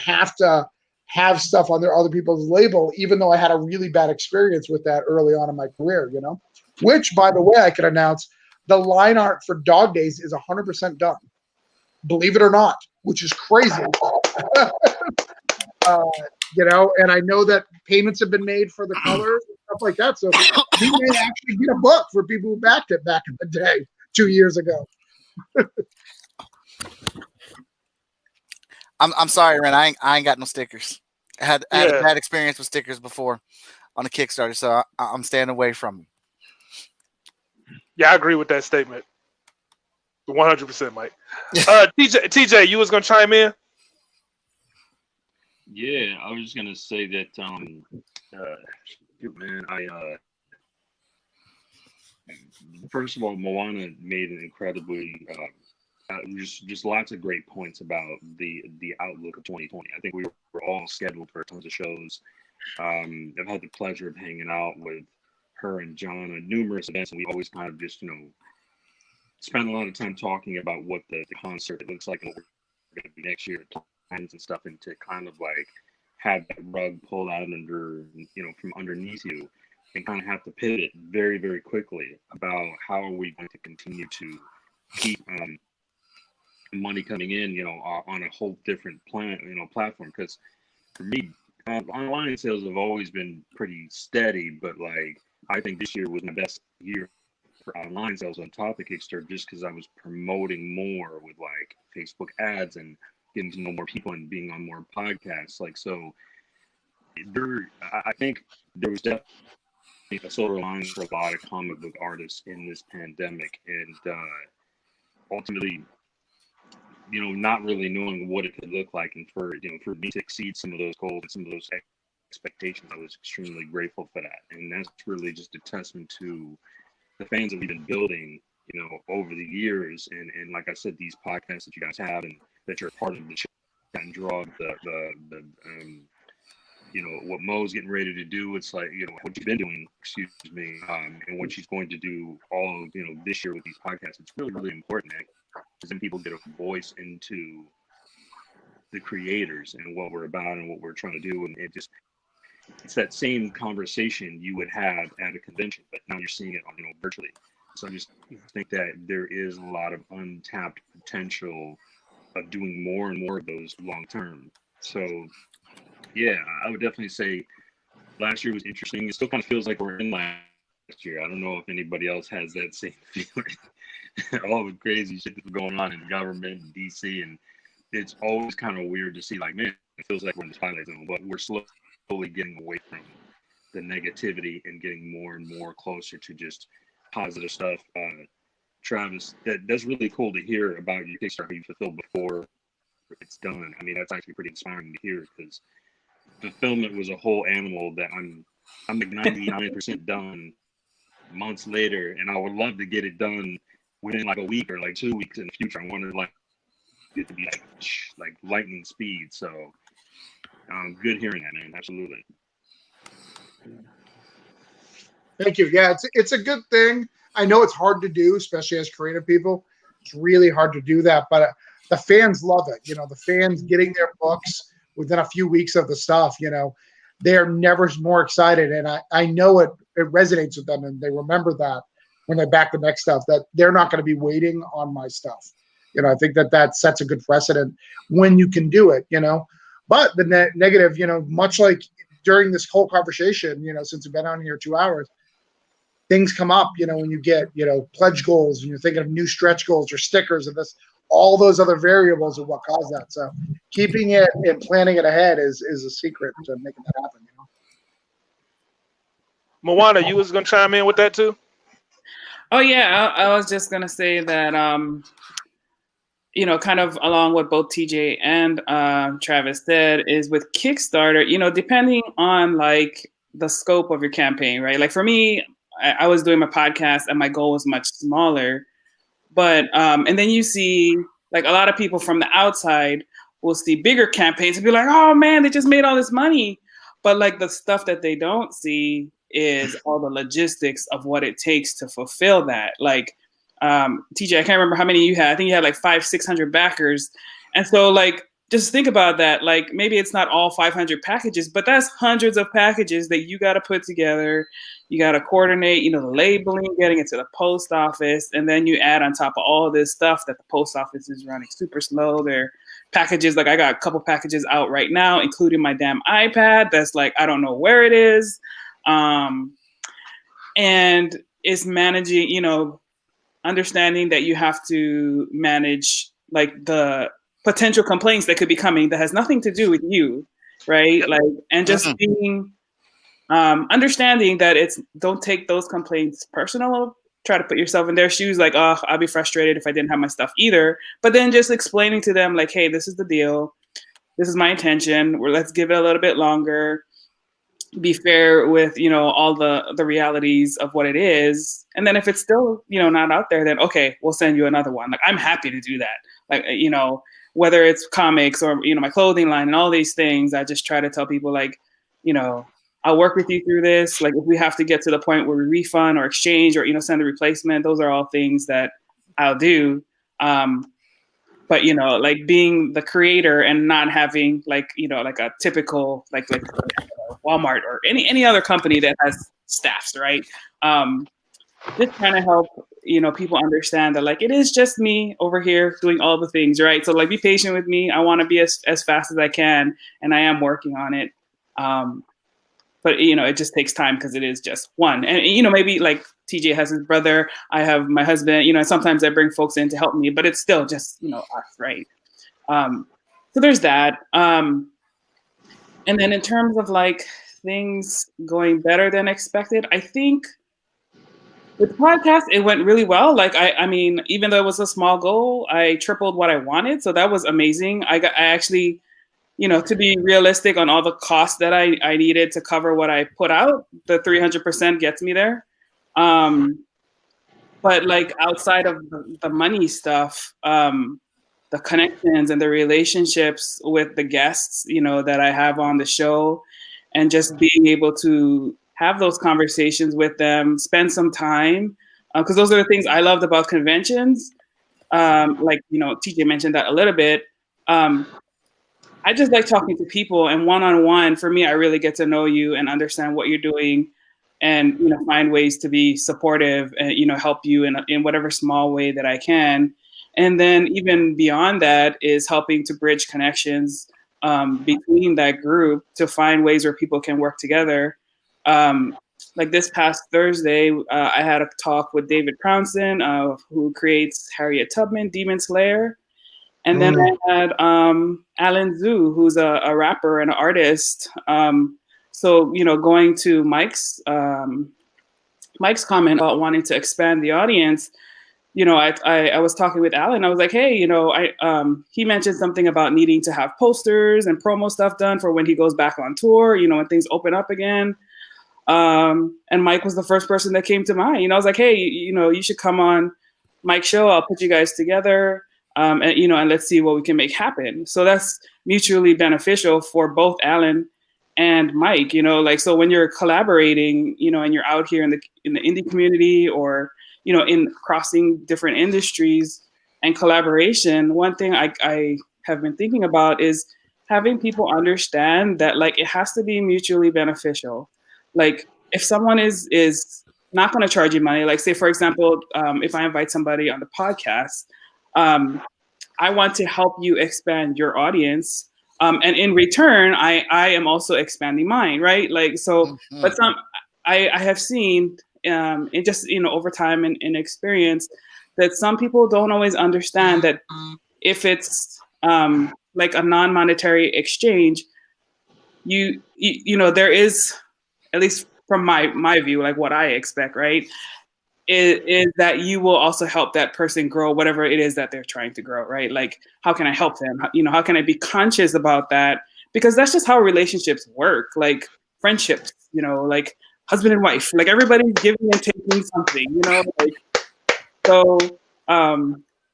have stuff under other people's label, even though I had a really bad experience with that early on in my career, which, by the way, I can announce the line art for Dog Days is 100% done. Believe it or not, which is crazy. And I know that payments have been made for the colors and stuff like that. So we may actually get a book for people who backed it back in the day 2 years ago. I'm sorry, Ren. I ain't got no stickers. I had a bad experience with stickers before on a Kickstarter, so I'm staying away from them. Yeah, I agree with that statement. 100%, Mike. TJ, you was gonna chime in? Yeah, I was just gonna say that, first of all, Moana made an incredibly, just lots of great points about the outlook of 2020. I think we were all scheduled for tons of shows. I've had the pleasure of hanging out with her and John at numerous events, and we always kind of just, spend a lot of time talking about what the concert looks like and what we're going to be next year, plans and stuff, and to kind of like have that rug pulled out from underneath you, and kind of have to pivot very, very quickly about how are we going to continue to keep money coming in, on a whole different platform. Because for me, online sales have always been pretty steady, but like I think this year was my best year for online sales on top of Kickstarter, just because I was promoting more with like Facebook ads and getting to know more people and being on more podcasts. Like, so I think there was definitely a silver lining for a lot of comic book artists in this pandemic, and ultimately, not really knowing what it could look like, and for me to exceed some of those goals and some of those expectations, I was extremely grateful for that. And that's really just a testament to the fans that we've been building, over the years. And like I said, these podcasts that you guys have and that you're a part of the chat and draw what Mo's getting ready to do. It's like, what you've been doing, and what she's going to do all of, this year with these podcasts. It's really, really important, because then people get a voice into the creators and what we're about and what we're trying to do. And it's that same conversation you would have at a convention, but now you're seeing it on, virtually. So I just think that there is a lot of untapped potential of doing more and more of those long term. So yeah, I would definitely say last year was interesting. It still kind of feels like we're in last year. I don't know if anybody else has that same feeling. All the crazy shit that's going on in the government and DC, and it's always kind of weird to see, like, man, it feels like we're in the twilight zone, but we're slowly getting away from the negativity and getting more and more closer to just positive stuff. Travis, that's really cool to hear about your Kickstarter you fulfilled before it's done. I mean, that's actually pretty inspiring to hear, because fulfillment was a whole animal that I'm like 99% done months later, and I would love to get it done within like a week or like 2 weeks in the future. I wanted it to be like lightning speed. So good hearing that, man. Absolutely. Thank you. Yeah, it's a good thing. I know it's hard to do, especially as creative people. It's really hard to do that, but the fans love it. The fans getting their books within a few weeks of the stuff, they're never more excited. And I know it resonates with them, and they remember that when they back the next stuff, that they're not going to be waiting on my stuff. I think that sets a good precedent when you can do it, But the negative, much like during this whole conversation, since we've been on here 2 hours, things come up, when you get, pledge goals and you're thinking of new stretch goals or stickers and this, all those other variables are what cause that. So keeping it and planning it ahead is a secret to making that happen. Moana, you was going to chime in with that too? Oh yeah, I was just gonna say that you know, kind of along what both TJ and Travis said is with Kickstarter, you know, depending on like the scope of your campaign, right? Like for me, I was doing my podcast and my goal was much smaller, but and then you see like a lot of people from the outside will see bigger campaigns and be like, oh man, they just made all this money. But like the stuff that they don't see is all the logistics of what it takes to fulfill that. Like TJ, I can't remember how many you had. I think you had like 500-600 backers. And so like just think about that. Like maybe it's not all 500 packages, but that's hundreds of packages that you got to put together. You got to coordinate, you know, the labeling, getting it to the post office, and then you add on top of all this stuff that the post office is running super slow. Their packages, like I got a couple packages out right now, including my damn iPad. That's like I don't know where it is, and it's managing, you know, understanding that you have to manage like the potential complaints that could be coming that has nothing to do with you, right? Like, and just being understanding that it's don't take those complaints personal. Try to put yourself in their shoes, like, oh, I'd be frustrated if I didn't have my stuff either. But then just explaining to them, like, hey, this is the deal. This is my intention. Let's give it a little bit longer. Be fair with, you know, all the realities of what it is. And then if it's still, you know, not out there, then okay, we'll send you another one. Like I'm happy to do that. Like, you know, whether it's comics or, you know, my clothing line and all these things, I just try to tell people like, you know, I'll work with you through this. Like if we have to get to the point where we refund or exchange or, you know, send a replacement, those are all things that I'll do. But, you know, like being the creator and not having like, you know, like a typical, like Walmart or any other company that has staffs, right? Just kind of help, you know, people understand that like it is just me over here doing all the things, right? So like be patient with me. I want to be as fast as I can, and I am working on it. But you know, it just takes time because it is just one. And you know, maybe like TJ has his brother, I have my husband, you know, sometimes I bring folks in to help me, but it's still just, you know, us, right? So there's that. And then in terms of like things going better than expected, I think with the podcast, it went really well. Like I mean, even though it was a small goal, I tripled what I wanted. So that was amazing. I actually, you know, to be realistic on all the costs that I needed to cover what I put out, the 300% gets me there. But like outside of the money stuff, the connections and the relationships with the guests, you know, that I have on the show, and just being able to have those conversations with them, spend some time, because those are the things I loved about conventions. Like, you know, TJ mentioned that a little bit. I just like talking to people, and one-on-one, for me, I really get to know you and understand what you're doing, and, you know, find ways to be supportive and, you know, help you in whatever small way that I can. And then even beyond that is helping to bridge connections between that group to find ways where people can work together. Like this past Thursday, I had a talk with David Crownson, who creates Harriet Tubman, Demon Slayer. And then I had Alan Zhu, who's a rapper and an artist. So, you know, going to Mike's comment about wanting to expand the audience, you know, I was talking with Alan. I was like, hey, you know, he mentioned something about needing to have posters and promo stuff done for when he goes back on tour, you know, when things open up again. And Mike was the first person that came to mind. You know, I was like, hey, you know, you should come on Mike's show. I'll put you guys together. And, you know, and let's see what we can make happen. So that's mutually beneficial for both Alan and Mike, you know, like, so when you're collaborating, you know, and you're out here in the indie community, or, you know, in crossing different industries and collaboration, one thing I have been thinking about is having people understand that, like, it has to be mutually beneficial. Like, if someone is not going to charge you money, like, say, for example, if I invite somebody on the podcast, I want to help you expand your audience. And in return, I am also expanding mine, right? Like, so, but I have seen, in just, you know, over time and in experience, that some people don't always understand that if it's like a non-monetary exchange, you know, there is, at least from my view, like what I expect, right? is that you will also help that person grow whatever it is that they're trying to grow, right? Like, how can I help them? How can I be conscious about that? Because that's just how relationships work, like friendships, like husband and wife, like everybody's giving and taking something, like, so,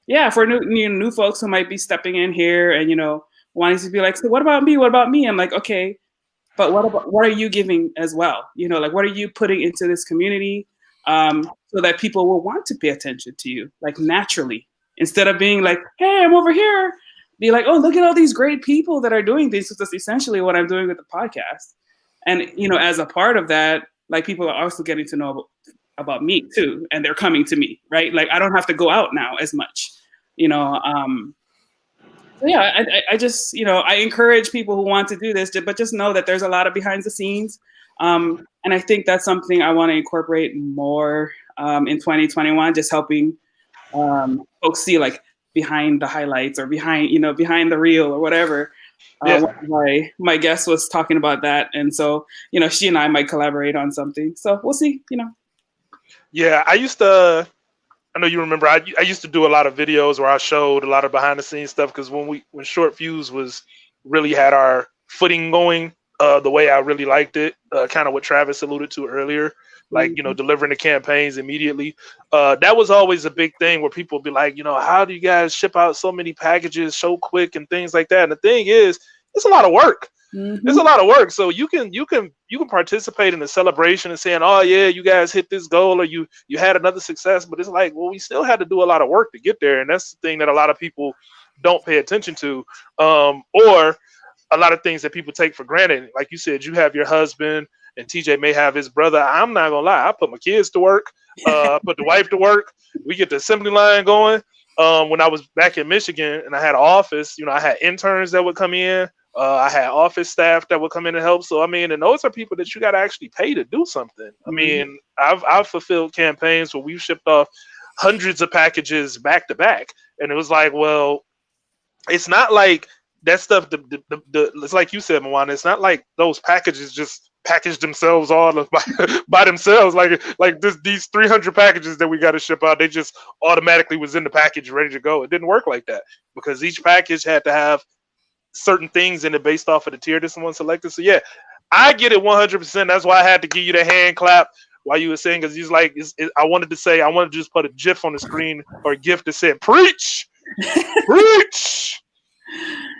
yeah, for new folks who might be stepping in here and, wanting to be like, so what about me? What about me? I'm like, okay, but what are you giving as well? Like, what are you putting into this community, so that people will want to pay attention to you, like, naturally, instead of being like, hey, I'm over here. Be like, oh, look at all these great people that are doing this. That's essentially what I'm doing with the podcast. And, as a part of that, like, people are also getting to know about me too, and they're coming to me, right? Like, I don't have to go out now as much, so yeah, I just, I encourage people who want to do this, but just know that there's a lot of behind the scenes. And I think that's something I want to incorporate more in 2021, just helping folks see, like, behind the highlights or behind the reel or whatever. My guest was talking about that. And so, she and I might collaborate on something. So we'll see, Yeah, I know you remember, I used to do a lot of videos where I showed a lot of behind the scenes stuff, because when Short Fuse was really had our footing going, the way I really liked it, kind of what Travis alluded to earlier, like, delivering the campaigns immediately. That was always a big thing where people would be like, how do you guys ship out so many packages so quick and things like that? And the thing is, it's a lot of work. It's a lot of work. So you can participate in the celebration and saying, oh yeah, you guys hit this goal, or you had another success, but it's like, well, we still had to do a lot of work to get there. And that's the thing that a lot of people don't pay attention to, or a lot of things that people take for granted. Like you said, you have your husband, and TJ may have his brother. I'm not gonna lie, I put my kids to work, put the wife to work. We get the assembly line going. When I was back in Michigan and I had an office, I had interns that would come in. I had office staff that would come in and help. So, I mean, and those are people that you got to actually pay to do something. I mean, I've fulfilled campaigns where we've shipped off hundreds of packages back to back. And it was like, well, it's not like that stuff. It's like you said, Moana, it's not like those packages just package themselves all by themselves. Like these 300 packages that we got to ship out, they just automatically was in the package ready to go. It didn't work like that, because each package had to have certain things in it based off of the tier that someone selected. So yeah, I get it 100%. That's why I had to give you the hand clap while you were saying, because he's like, I wanted to just put a GIF on the screen, or a GIF that said preach, preach.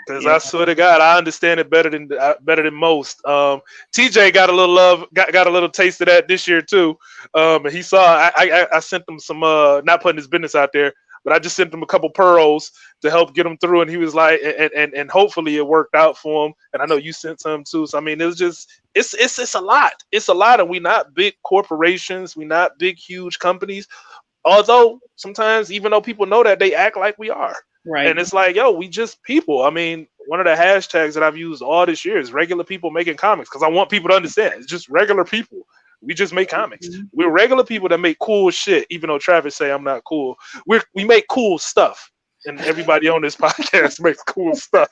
Because I swear to God, I understand it better than most. TJ got a little love, got a little taste of that this year too. And he saw I sent him some, not putting his business out there, but I just sent him a couple pearls to help get him through, and he was like, and hopefully it worked out for him. And I know you sent some too. So I mean, it's a lot. It's a lot, and we not big corporations, we not big huge companies. Although sometimes, even though people know that, they act like we are. Right. And it's like, yo, we just people. I mean, one of the hashtags that I've used all this year is regular people making comics, because I want people to understand it's just regular people. We just make comics. We're regular people that make cool shit, even though Travis say I'm not cool. We make cool stuff, and everybody on this podcast makes cool stuff.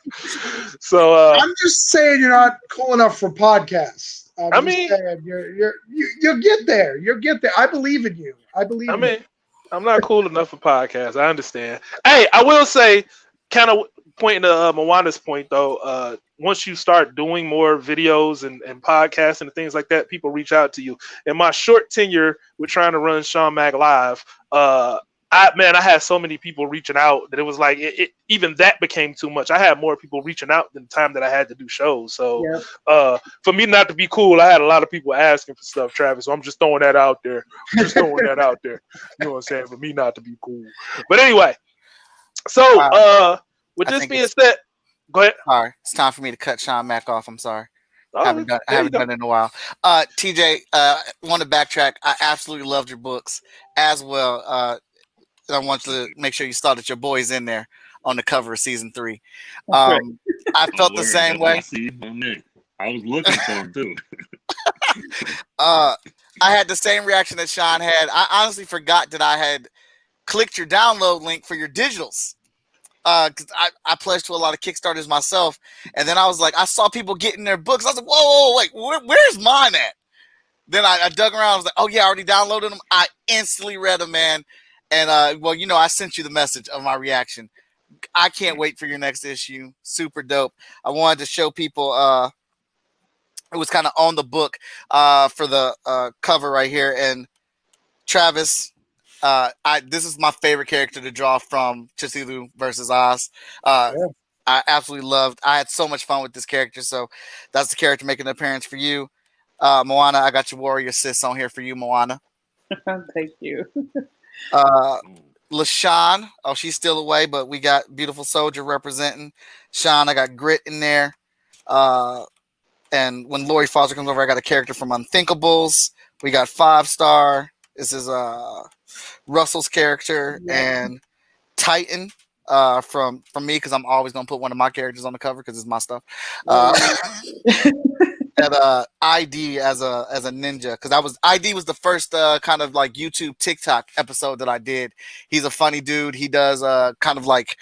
So I'm just saying you're not cool enough for podcasts. I mean, you'll get there. You'll get there. I believe in you. I'm not cool enough for podcasts. I understand. Hey, I will say, kind of pointing to Moana's point though, once you start doing more videos and podcasts and things like that, people reach out to you. In my short tenure with trying to run Sean Mack Live, I had so many people reaching out that it was like even that became too much. I had more people reaching out than the time that I had to do shows. So for me not to be cool, I had a lot of people asking for stuff, Travis. So I'm just throwing that out there. You know what I'm saying? For me not to be cool. But anyway, so with this being said, go ahead. Sorry, it's time for me to cut Sean Mack off. I'm sorry. I haven't done it in a while. TJ, want to backtrack. I absolutely loved your books as well. I want to make sure you saw that your boy's in there on the cover of season 3. I felt the same way. I was looking for him too. I had the same reaction that Sean had. I honestly forgot that I had clicked your download link for your digitals. Because I pledged to a lot of Kickstarters myself, and then I was like, I saw people getting their books. I was like, whoa, wait, where's mine at? then I dug around. I was like, oh yeah, I already downloaded them. I instantly read them, man. And well, I sent you the message of my reaction. I can't wait for your next issue. Super dope. I wanted to show people. It was kind of on the book for the cover right here. And Travis, this is my favorite character to draw from Chisilu versus Oz. I absolutely loved. I had so much fun with this character. So that's the character making an appearance for you. Moana, I got your warrior sis on here for you, Moana. Thank you. LaShawn, oh, she's still away, but we got Beautiful Soldier representing. Sean, I got Grit in there. And when Lori Foster comes over, I got a character from Unthinkables. We got 5-star. This is Russell's character and Titan from me, because I'm always gonna put one of my characters on the cover because it's my stuff. And ID as a ninja, because ID was the first kind of like YouTube TikTok episode that I did. He's a funny dude. He does kind of like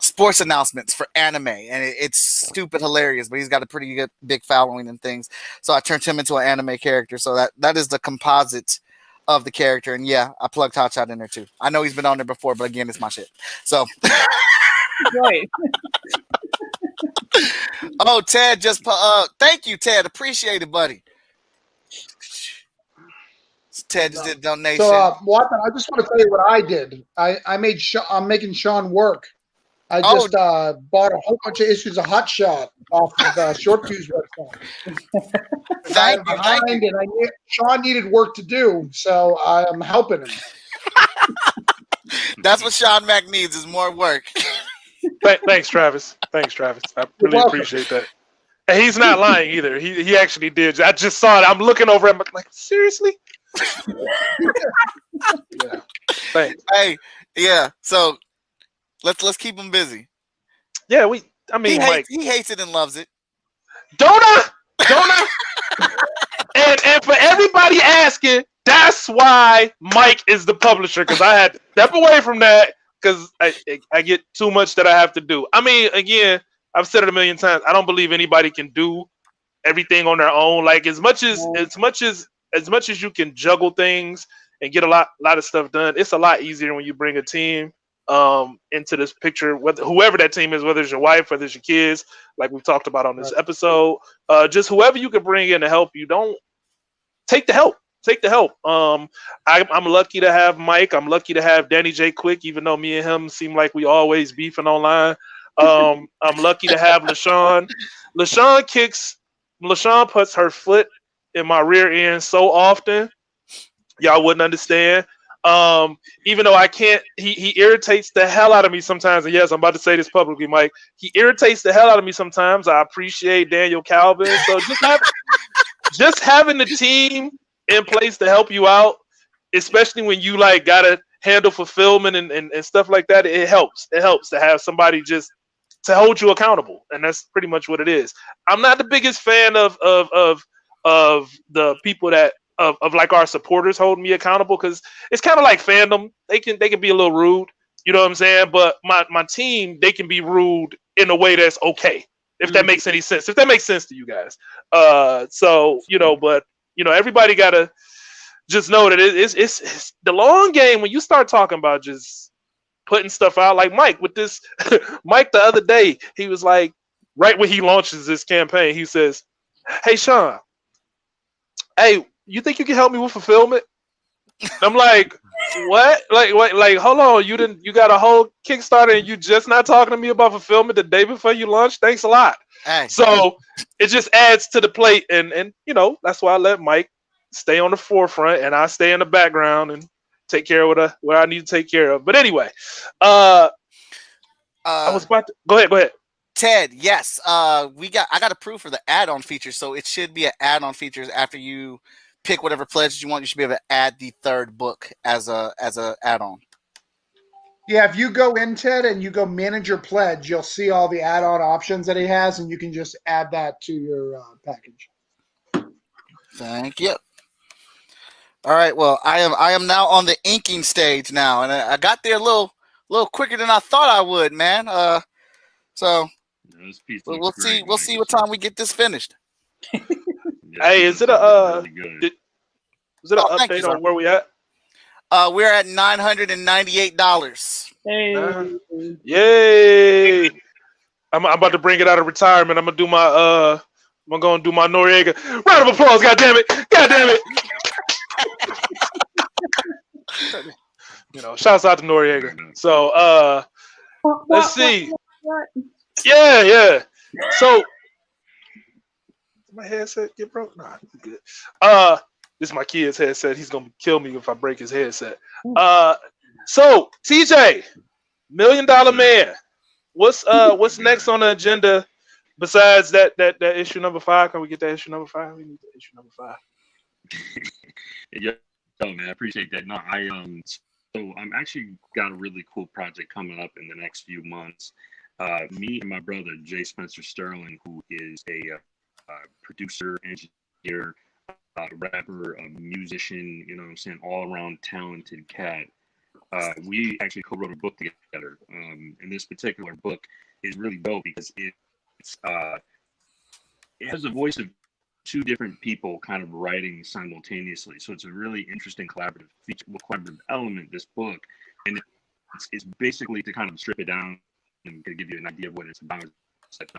sports announcements for anime, and it's stupid hilarious, but he's got a pretty good big following and things. So I turned him into an anime character. So that is the composite of the character. And yeah, I plugged Hotshot in there too. I know he's been on there before, but again, it's my shit. So Right. oh, Ted just thank you, Ted. Appreciate it, buddy. Ted just did a donation. So, Watson, I just want to tell you what I did. I'm making Sean work. I just bought a whole bunch of issues of Hot Shot off of the Short Fuse website. Thank you. And Sean needed work to do, so I'm helping him. That's what Sean Mack needs, is more work. Thanks, Travis. I really appreciate that. And he's not lying either. He actually did. I just saw it. I'm looking over at him like, seriously? Yeah. Thanks. Hey, yeah. So let's keep him busy. Yeah, Mike, he hates it and loves it. Don't I? and for everybody asking, that's why Mike is the publisher, because I had to step away from that because I get too much that I have to do. I mean, again, I've said it a million times. I don't believe anybody can do everything on their own. Like as much as you can juggle things and get a lot of stuff done, it's a lot easier when you bring a team into this picture, whoever that team is, whether it's your wife, whether it's your kids, like we've talked about on this episode, just whoever you can bring in to help you. Don't take the help. I'm lucky to have Mike. I'm lucky to have Danny J. Quick, even though me and him seem like we always beefing online. I'm lucky to have LaShawn. LaShawn puts her foot in my rear end so often, y'all wouldn't understand. Even though I can't, he irritates the hell out of me sometimes. And yes, I'm about to say this publicly, Mike. He irritates the hell out of me sometimes. I appreciate Daniel Calvin. So just having the team in place to help you out, especially when you like gotta handle fulfillment and stuff like that, it helps. It helps to have somebody just to hold you accountable, and that's pretty much what it is. I'm not the biggest fan of the people that of like our supporters holding me accountable, because it's kind of like fandom. They can be a little rude, you know what I'm saying? But my team, they can be rude in a way that's okay, if that makes any sense. If that makes sense to you guys. So but everybody gotta just know that it's the long game. When you start talking about just putting stuff out, like Mike with this, Mike the other day, he was like, right when he launches this campaign, he says, "Hey Sean, hey, you think you can help me with fulfillment?" I'm like, what? Like, hold on, you got a whole Kickstarter and you just not talking to me about fulfillment the day before you launch? Thanks a lot. Hey. So it just adds to the plate, and that's why I let Mike stay on the forefront and I stay in the background and take care of what I need to take care of. But anyway, I was about to go ahead. Ted, yes. I got approved for the add-on features, so it should be an add-on features after you pick whatever pledges you want. You should be able to add the third book as a add-on. Yeah, if you go in, Ted, and you go manage your pledge, you'll see all the add-on options that he has, and you can just add that to your package. Thank you. All right, well, I am now on the inking stage now, and I got there a little quicker than I thought I would, man. So we'll see what time we get this finished. Hey, is it a Was it an Oh, thank you, update sir. on where we at? We're at $998. Hey. Yay! I'm about to bring it out of retirement. I'm gonna do my I'm gonna do my Noriega. Round of applause, god damn it! God damn it! You know, shouts out to Noriega. So let's see. Yeah. So my headset get broke? Nah, I'm good. This is my kid's headset. He's gonna kill me if I break his headset. So TJ, $1 Million Man. What's next on the agenda besides that issue number 5? Can we get that issue number 5? We need the issue number 5. Yo, man, I appreciate that. No, so I'm actually got a really cool project coming up in the next few months. Me and my brother Jay Spencer Sterling, who is a producer, engineer, rapper, a musician, you know what I'm saying, all around talented cat. We actually co-wrote a book together. And this particular book is really dope because it has the voice of 2 different people kind of writing simultaneously. So it's a really interesting collaborative feature, collaborative element, this book. And it's basically to kind of strip it down and to give you an idea of what it's about. It's like,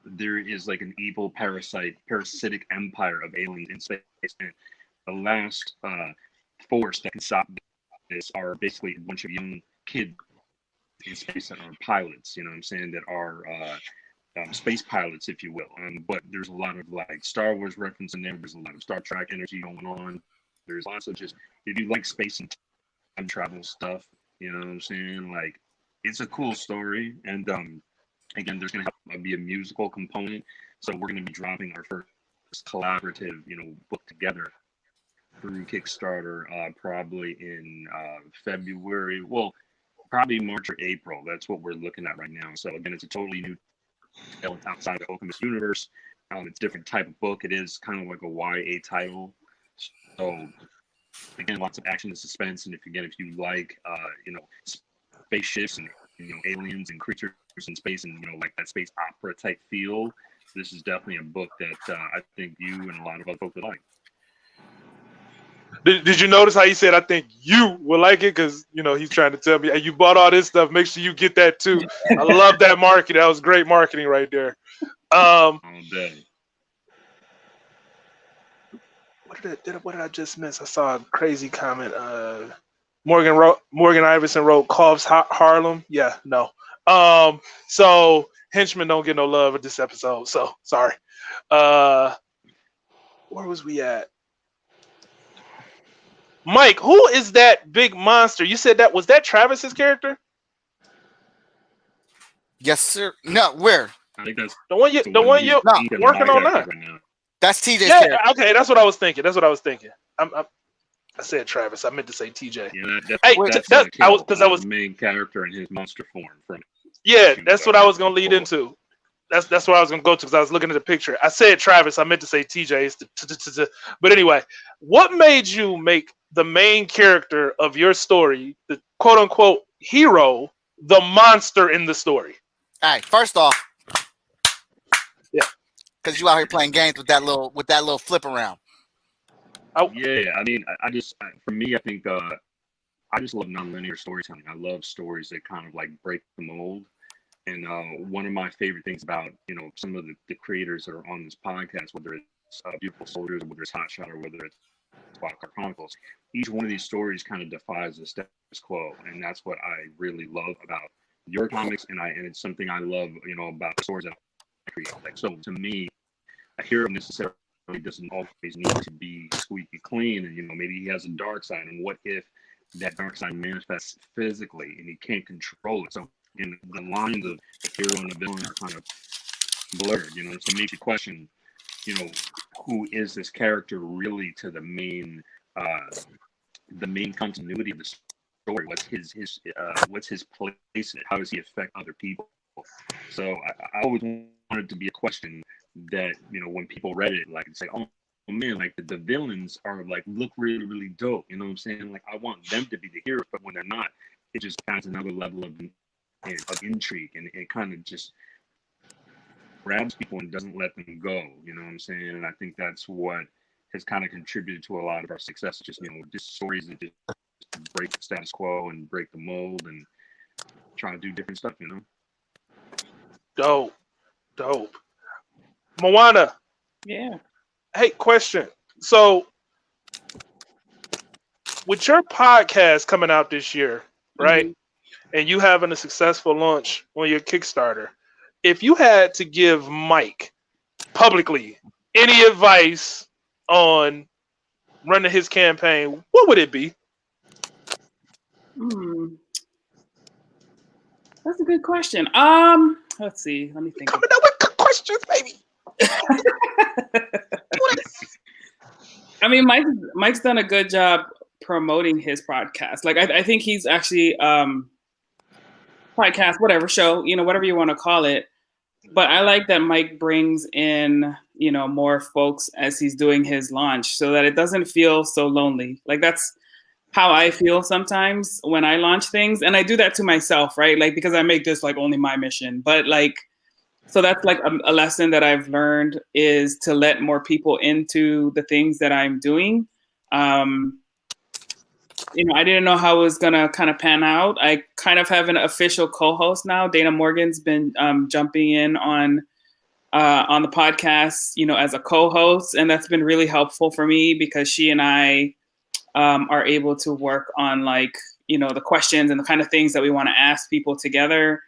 there is like an evil parasitic empire of aliens in space. And the last force that can stop this are basically a bunch of young kids in space that are pilots, you know what I'm saying, that are space pilots, if you will. But there's a lot of like Star Wars reference in there. There's a lot of Star Trek energy going on. There's lots of just, if you like space and time travel stuff, you know what I'm saying? Like, it's a cool story. And again, there's going to be a musical component. So we're going to be dropping our first collaborative, book together through Kickstarter, probably in February. Well, probably March or April. That's what we're looking at right now. So again, it's a totally new tale outside the Alchemist universe. It's a different type of book. It is kind of like a YA title. So again, lots of action and suspense. And if you like, spaceships and aliens and creatures in space and like that space opera type feel, this is definitely a book that I think you and a lot of other folks would like. Did you notice how he said, I think you will like it? Because, he's trying to tell me, hey, you bought all this stuff. Make sure you get that too. I love that marketing. That was great marketing right there. All day. What did I just miss? I saw a crazy comment. Morgan Iverson wrote, Cobb's Harlem. Yeah, no. So henchmen don't get no love at this episode. So sorry. Where was we at? Mike, who is that big monster? You said was that Travis's character? Yes, sir. No, where? I think that's the one you're working on now. Right, that's TJ's yeah, character. Okay, that's what I was thinking. I said Travis. I meant to say TJ. Yeah, I was the main character in his monster form from. Yeah, that's what I was gonna lead into. That's what I was gonna go to because I was looking at the picture. I said Travis. I meant to say TJ. But anyway, what made you make the main character of your story, the quote unquote hero, the monster in the story? All right, first off, yeah, because you out here playing games with that little flip around. Yeah, I mean, for me, I think I just love nonlinear storytelling. I love stories that kind of like break the mold. And one of my favorite things about some of the creators that are on this podcast, whether it's Beautiful Soldiers, or whether it's Hot Shot, or whether it's Wildcard Chronicles, each one of these stories kind of defies the status quo, and that's what I really love about your comics, and it's something I love, about the stories that I create. Like, so to me, a hero necessarily doesn't always need to be squeaky clean, and maybe he has a dark side, and what if that dark side manifests physically and he can't control it? So in the lines of the hero and the villain are kind of blurred, so it makes you question, who is this character really to the main continuity of the story? What's his place in it? How does he affect other people? So I always wanted to be a question that, when people read it, like, say, oh man, like the villains are like, look really, really dope. You know what I'm saying? Like, I want them to be the heroes, but when they're not, it just adds another level of intrigue, and it kind of just grabs people and doesn't let them go. You know what I'm saying? And I think that's what has kind of contributed to a lot of our success. Just just stories that just break the status quo and break the mold and try to do different stuff. Dope. Moana, Yeah. hey, question. So, with your podcast coming out this year, right, and you having a successful launch on your Kickstarter, if you had to give Mike publicly any advice on running his campaign, what would it be? That's a good question. Let's see. Let me think. Coming up with questions, baby. I mean, Mike's done a good job promoting his podcast. Like, I think he's actually podcast, whatever show, whatever you want to call it. But I like that Mike brings in, more folks as he's doing his launch, so that it doesn't feel so lonely. Like, that's how I feel sometimes when I launch things, and I do that to myself, right? Like, because I make this like only my mission, but like. So that's like a lesson that I've learned, is to let more people into the things that I'm doing. I didn't know how it was going to kind of pan out. I kind of have an official co-host now. Dana Morgan's been jumping in on the podcast, as a co-host. And that's been really helpful for me, because she and I are able to work on the questions and the kind of things that we want to ask people together.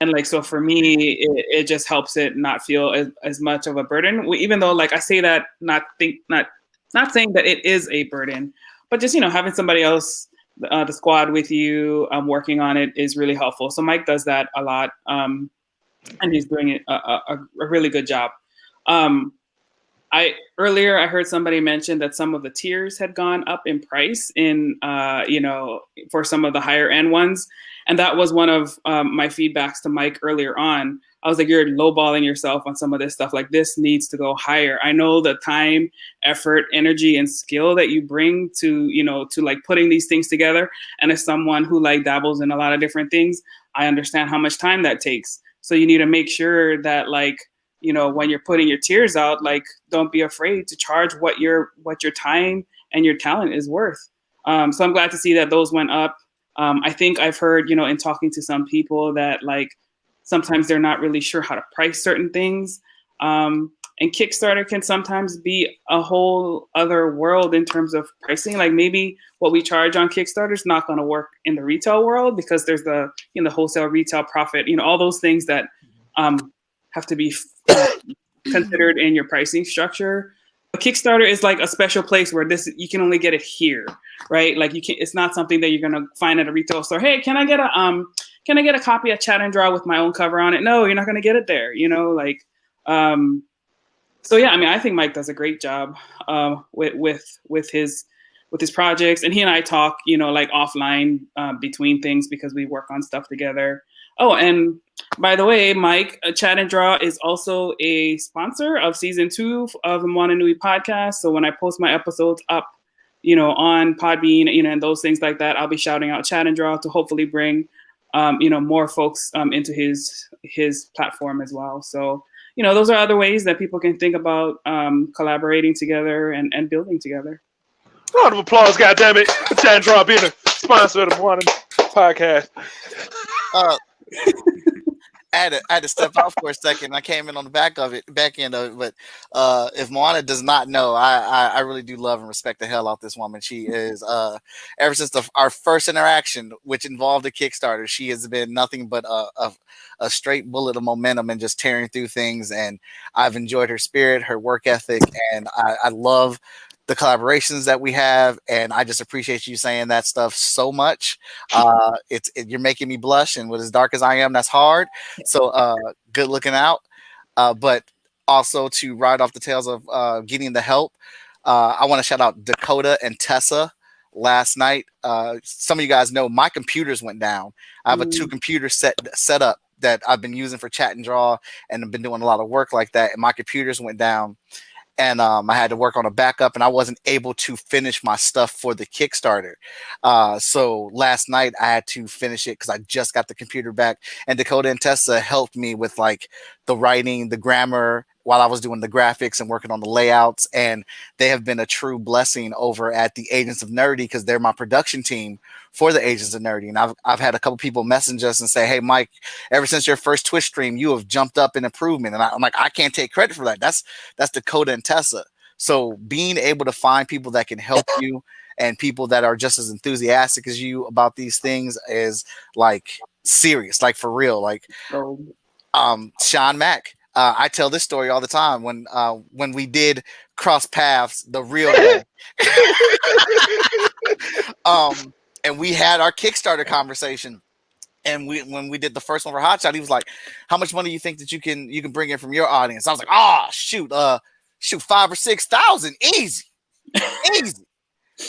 And so for me, it just helps it not feel as much of a burden. Even though I say that, not saying that it is a burden, but just having somebody else, the squad with you, working on it is really helpful. So Mike does that a lot, and he's doing it a really good job. Earlier I heard somebody mention that some of the tiers had gone up in price for some of the higher end ones. And that was one of my feedbacks to Mike earlier on. I was like, you're lowballing yourself on some of this stuff. Like, this needs to go higher. I know the time, effort, energy, and skill that you bring to putting these things together. And as someone who dabbles in a lot of different things, I understand how much time that takes. So you need to make sure that when you're putting your tiers out, don't be afraid to charge what your time and your talent is worth. So I'm glad to see that those went up. I think I've heard, in talking to some people, that sometimes they're not really sure how to price certain things. And Kickstarter can sometimes be a whole other world in terms of pricing. Like, maybe what we charge on Kickstarter is not going to work in the retail world, because there's the wholesale, retail, profit, all those things that have to be considered in your pricing structure. But Kickstarter is a special place where you can only get it here, right? It's not something that you're gonna find at a retail store. Hey, can I get a copy of Chat and Draw with my own cover on it? No, you're not gonna get it there. So yeah, I mean, I think Mike does a great job with his projects, and he and I talk, offline between things, because we work on stuff together. Oh, and by the way, Mike, Chat and Draw is also a sponsor of season 2 of the Moana Nui podcast. So when I post my episodes up, on Podbean, and those things like that, I'll be shouting out Chat and Draw to hopefully bring, more folks into his platform as well. So, those are other ways that people can think about collaborating together and building together. Round of applause, goddammit, for Chat and Draw being a sponsor of the Moana podcast. I had to step out for a second. I came in on the back end of it. But if Moana does not know, I really do love and respect the hell out this woman. She is ever since our first interaction, which involved a Kickstarter, she has been nothing but a straight bullet of momentum and just tearing through things. And I've enjoyed her spirit, her work ethic, and I love the collaborations that we have, and I just appreciate you saying that stuff so much. You're making me blush, and with as dark as I am, that's hard. So good looking out. But also, to ride off the tails of getting the help, I want to shout out Dakota and Tessa. Last night, some of you guys know my computers went down. I have a 2 computer set up that I've been using for Chat and Draw, and I've been doing a lot of work like that, and my computers went down. And I had to work on a backup, and I wasn't able to finish my stuff for the Kickstarter. So last night I had to finish it because I just got the computer back. And Dakota and Tessa helped me with the writing, the grammar, while I was doing the graphics and working on the layouts, and they have been a true blessing over at the Agents of Nerdy because they're my production team for the Agents of Nerdy. And I've had a couple people message us and say, "Hey, Mike, ever since your first Twitch stream, you have jumped up in improvement." And I'm like, I can't take credit for that. That's Dakota and Tessa. So being able to find people that can help you and people that are just as enthusiastic as you about these things is like serious, like for real. Like Sean Mack. I tell this story all the time when we did cross paths the real way. And we had our Kickstarter conversation. And when we did the first one for Hot Shot, he was like, "How much money you think that you can bring in from your audience?" I was like, "Oh shoot, 5,000 or 6,000, easy."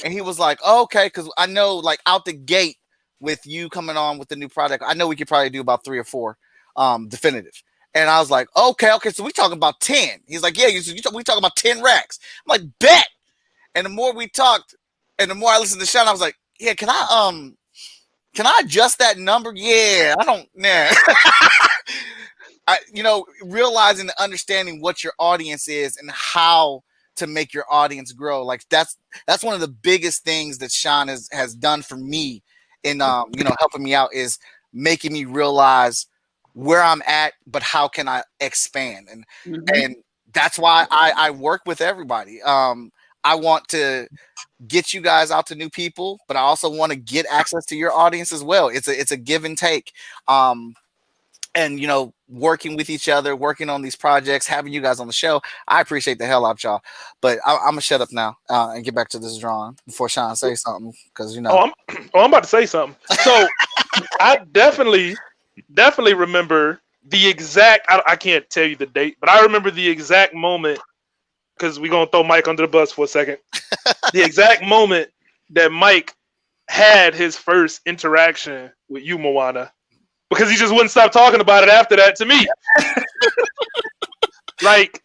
And he was like, oh, "Okay," because I know like out the gate with you coming on with the new product, I know we could probably do about 3 or 4 definitive. And I was like, okay, so we talking about 10. He's like, "Yeah, we talking about 10 racks." I'm like, "Bet." And the more we talked, and the more I listened to Sean, I was like, "Yeah, can I adjust that number?" Yeah, I don't. Nah. Realizing and understanding what your audience is and how to make your audience grow. Like that's one of the biggest things that Sean has done for me in helping me out, is making me realize where I'm at, but how can I expand? And that's why I work with everybody. I want to get you guys out to new people, but I also want to get access to your audience as well. It's a give and take. And working with each other, working on these projects, having you guys on the show, I appreciate the hell out of y'all. But I'm gonna shut up now and get back to this drawing before Sean says something, because I'm about to say something. So I definitely remember the exact. I can't tell you the date, but I remember the exact moment, because we're gonna throw Mike under the bus for a second. The exact moment that Mike had his first interaction with you, Moana. Because he just wouldn't stop talking about it after that to me. Like,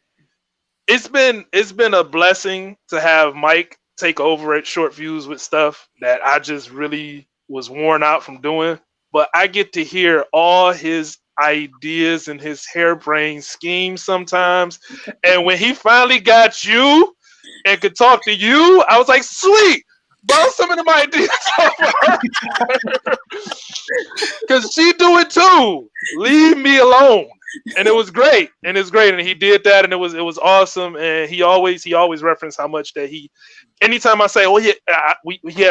it's been a blessing to have Mike take over at Short Fuse with stuff that I just really was worn out from doing. But I get to hear all his ideas and his harebrained schemes sometimes. And when he finally got you and could talk to you, I was like, sweet. Bounce some of them ideas over her. Because she do it too. Leave me alone. And it was great. And he did that, and it was awesome. And he always referenced how much that anytime I say, "Oh yeah,"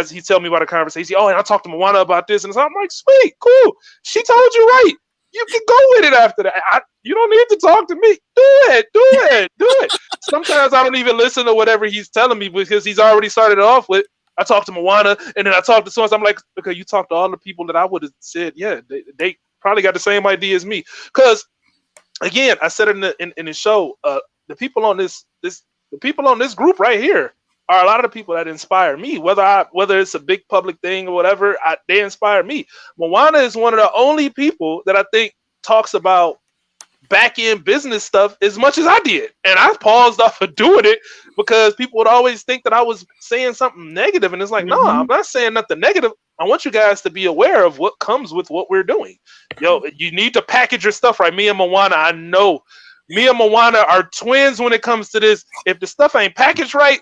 he tell me about a conversation. "Oh, and I talked to Moana about this," and so I'm like, "Sweet, cool. She told you right. You can go with it after that. You don't need to talk to me. Do it. Sometimes I don't even listen to whatever he's telling me because he's already started it off with, I talked to Moana, and then I talked to someone. I'm like, okay, you talked to all the people that I would have said, yeah, they probably got the same idea as me. Because again, I said it in the show, the people on this group right here are a lot of the people that inspire me. Whether it's a big public thing or whatever, they inspire me. Moana is one of the only people that I think talks about back end business stuff as much as I did. And I paused off of doing it because people would always think that I was saying something negative. And it's like, no, I'm not saying nothing negative. I want you guys to be aware of what comes with what we're doing. Yo, you need to package your stuff right. Me and Moana, I know me and Moana are twins when it comes to this. If the stuff ain't packaged right,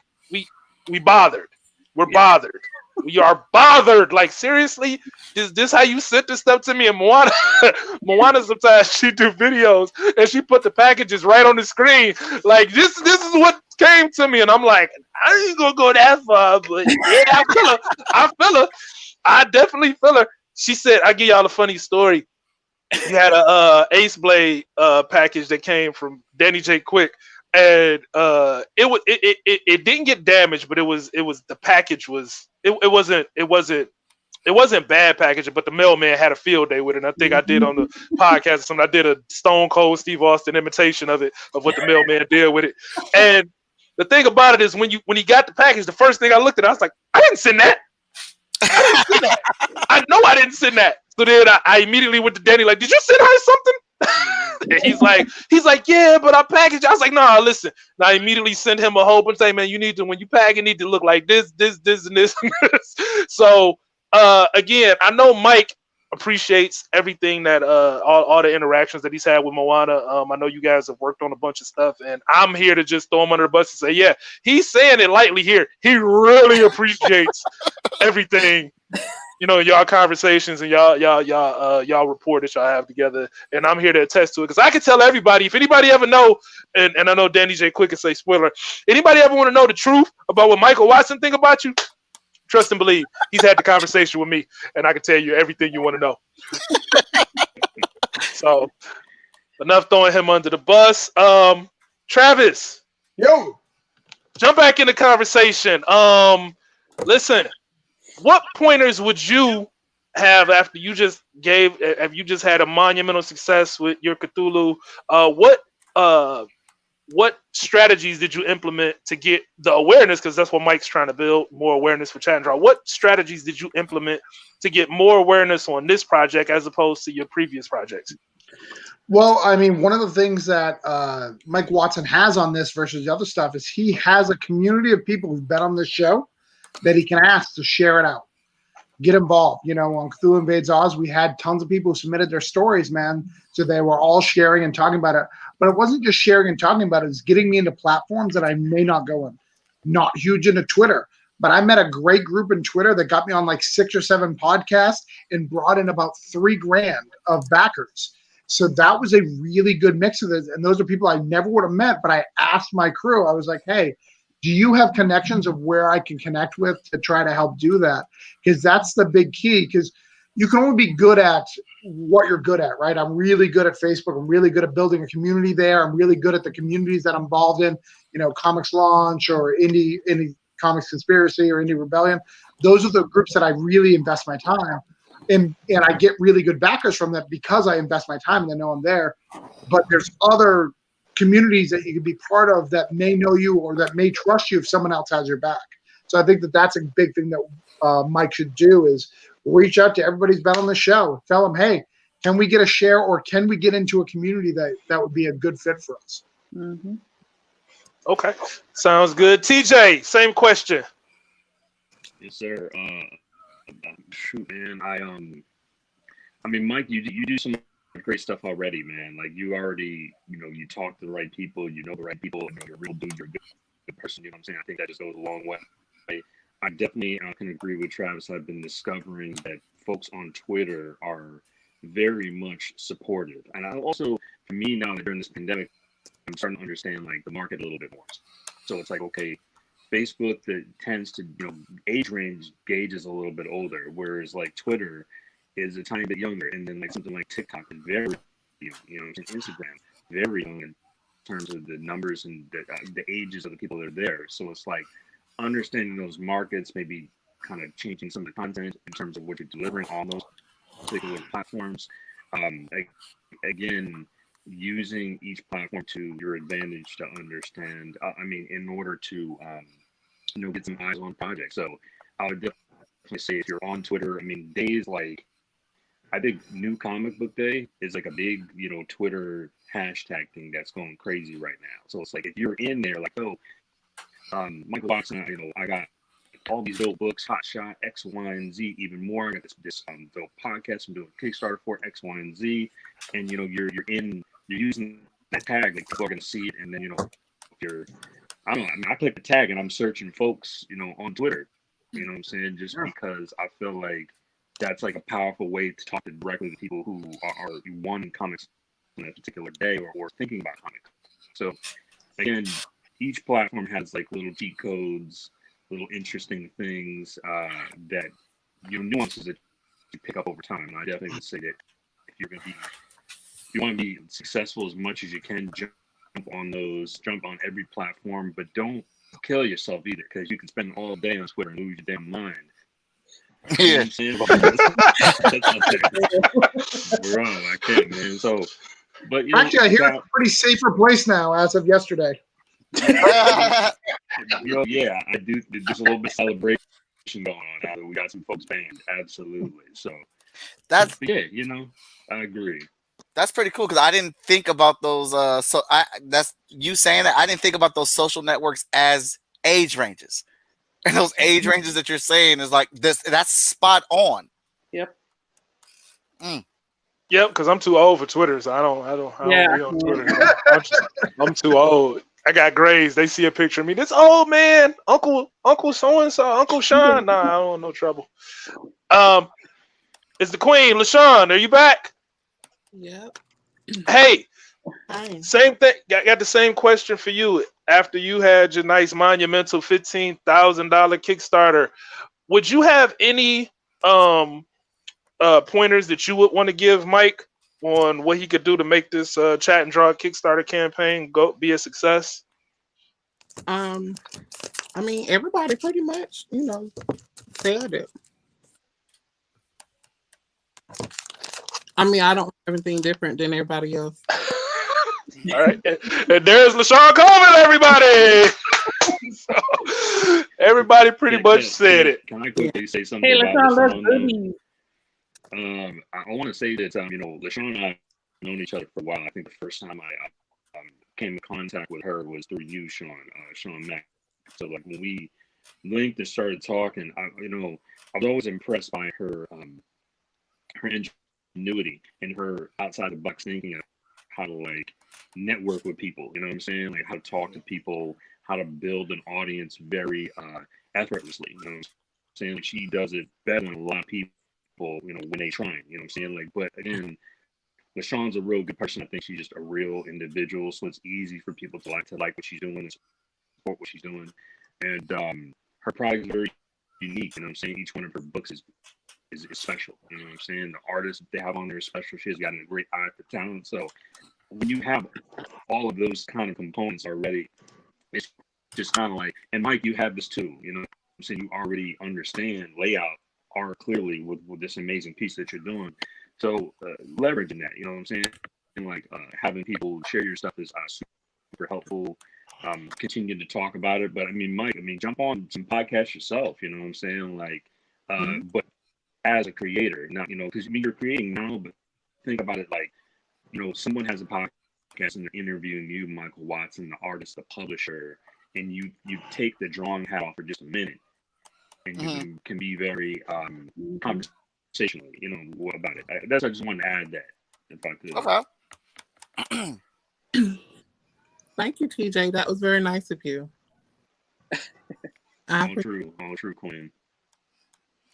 we bothered. We're bothered. We are bothered. Like, seriously, is this how you sent this stuff to me? And Moana sometimes she do videos and she put the packages right on the screen. Like, this is what came to me. And I'm like, I ain't gonna go that far, but yeah, I feel her. I definitely feel her. She said, I'll give y'all a funny story. You had a Ace Blade package that came from Danny J. Quick. And it didn't get damaged, but the package was it wasn't bad packaging, but the mailman had a field day with it. And I think I did on the podcast or something. I did a Stone Cold Steve Austin imitation of what the mailman did with it. And the thing about it is when he got the package, the first thing I looked at, I was like, I didn't send that. I know I didn't send that. So then I immediately went to Danny like, did you send her something? And he's like, yeah, but I packaged. I was like, nah, listen. And I immediately sent him a whole bunch. Say, man, when you pack, it need to look like this, and this. So again, I know Mike appreciates everything that all the interactions that he's had with Moana. I know you guys have worked on a bunch of stuff, and I'm here to just throw him under the bus and say, yeah, he's saying it lightly here. He really appreciates everything, y'all conversations and y'all report that y'all have together, and I'm here to attest to it because I can tell everybody. If anybody ever know, and I know Danny J. Quick can say spoiler. Anybody ever want to know the truth about what Michael Watson think about you? Trust and believe. He's had the conversation with me, and I can tell you everything you want to know. So, enough throwing him under the bus. Travis, Yo, jump back in the conversation. Listen, what pointers would you have after you just had a monumental success with your Cthulhu? What strategies did you implement to get the awareness? Because that's what Mike's trying to build, more awareness for Chat and Draw. What strategies did you implement to get more awareness on this project as opposed to your previous projects? well, I mean, one of the things that Mike Watson has on this versus the other stuff is he has a community of people who've been on this show that he can ask to share it out, get involved. On Cthulhu Invades Oz, we had tons of people who submitted their stories, man. So they were all sharing and talking about it. But it wasn't just sharing and talking about it. It's getting me into platforms that I may not go in. Not huge into Twitter. But I met a great group in Twitter that got me on like 6 or 7 podcasts and brought in about $3,000 of backers. So that was a really good mix of this. And those are people I never would have met. But I asked my crew, I was like, hey, do you have connections of where I can connect with to try to help do that? Because that's the big key. Because you can only be good at what you're good at, right? I'm really good at Facebook. I'm really good at building a community there. I'm really good at the communities that I'm involved in, Comics Launch or Indie Comics Conspiracy or Indie Rebellion. Those are the groups that I really invest my time in, and I get really good backers from that because I invest my time and they know I'm there. But there's other communities that you can be part of that may know you or that may trust you if someone else has your back. So I think that that's a big thing that Mike should do is reach out to everybody who's been on the show. Tell them, hey, can we get a share or can we get into a community that would be a good fit for us? Mm-hmm. Okay, sounds good. TJ, same question. Yes, sir. Shoot, man. I mean, Mike, you do some great stuff already, man. Like you already, you talk to the right people, the right people, you're a real dude, you're a good person. You know what I'm saying? I think that just goes a long way. I definitely can agree with Travis. I've been discovering that folks on Twitter are very much supportive. And I also, for me now during this pandemic, I'm starting to understand like the market a little bit more. So it's like, okay, Facebook that tends to, age range gauges a little bit older, whereas like Twitter is a tiny bit younger. And then like something like TikTok is very young, Instagram, very young in terms of the numbers and the ages of the people that are there. So it's like, understanding those markets, maybe kind of changing some of the content in terms of what you're delivering on those particular platforms. Again, using each platform to your advantage to understand, in order to, get some eyes on projects. So I would definitely say if you're on Twitter, days like, I think New Comic Book Day is like a big, Twitter hashtag thing that's going crazy right now. So it's like, if you're in there, like, Michael Watson, I got all these dope books, Hot Shot, X, Y, and Z, even more. I got this dope podcast I'm doing Kickstarter for X, Y, and Z, and you're using that tag, like people are gonna see it, and then I click the tag and I'm searching folks, on Twitter, you know what I'm saying, just because I feel like that's like a powerful way to talk directly to people who are wanting comics on a particular day or thinking about comics. So again, each platform has like little cheat codes, little interesting things that nuances that you pick up over time. And I definitely would say that if you want to be successful as much as you can, jump on every platform, but don't kill yourself either, because you can spend all day on Twitter and lose your damn mind. You know what I'm saying? Bro, I can't, man. So, but actually, I hear it's a pretty safer place now as of yesterday. Yeah, I do. There's a little bit of celebration going on now that we got some folks banned. Absolutely. So that's I agree. That's pretty cool because I didn't think about those. That's you saying that I didn't think about those social networks as age ranges, and those age ranges that you're saying is like this. That's spot on. Yep. Yep, because I'm too old for Twitter, so I don't Yeah. be on Twitter. I'm too old. I got grades. They see a picture of me. This old man, Uncle so and so, Uncle Sean. Nah, I don't want no trouble. It's the Queen, LaShawn. Are you back? Yep. Hey, Hi. same thing. Got the same question for you. After you had your nice monumental $15,000 Kickstarter, would you have any pointers that you would want to give Mike on what he could do to make this chat and draw Kickstarter campaign be a success? I mean, everybody pretty much, said it. I mean, I don't have anything different than everybody else. All right, and there's LaShawn Coleman, everybody. So, everybody pretty much said it. Can I quickly say something Hey, about LaShawn, let's LaShawn? goodies. I want to say that LaShawn and I have known each other for a while. I think the first time I came in contact with her was through you, Sean Mack. So like when we linked and started talking, I was always impressed by her ingenuity and her outside the box thinking of how to like network with people. You know what I'm saying? Like how to talk to people, how to build an audience very effortlessly. You know what I'm saying? Like she does it better than a lot of people. When they trying. You know what I'm saying? Like, but again, LaShawn's a real good person. I think she's just a real individual, so it's easy for people to like what she's doing and support what she's doing. And her product is very unique. You know what I'm saying? Each one of her books is special. You know what I'm saying? The artists they have on there is special. She's got a great eye for talent. So when you have all of those kind of components already, it's just kind of like, and Mike, you have this too. You know what I'm saying? You already understand layout are clearly with this amazing piece that you're doing. So leveraging that, you know what I'm saying? And like having people share your stuff is super helpful. Continue to talk about it. But I mean, Mike, jump on some podcasts yourself, you know what I'm saying? Like, but as a creator, not, because you're creating now, but think about it like, someone has a podcast and they're interviewing you, Michael Watson, the artist, the publisher, and you take the drawing hat off for just a minute. And you can be very conversational, about it. I just wanted to add that. If I could. Okay. Thank you, TJ. That was very nice of you. All true, Queen.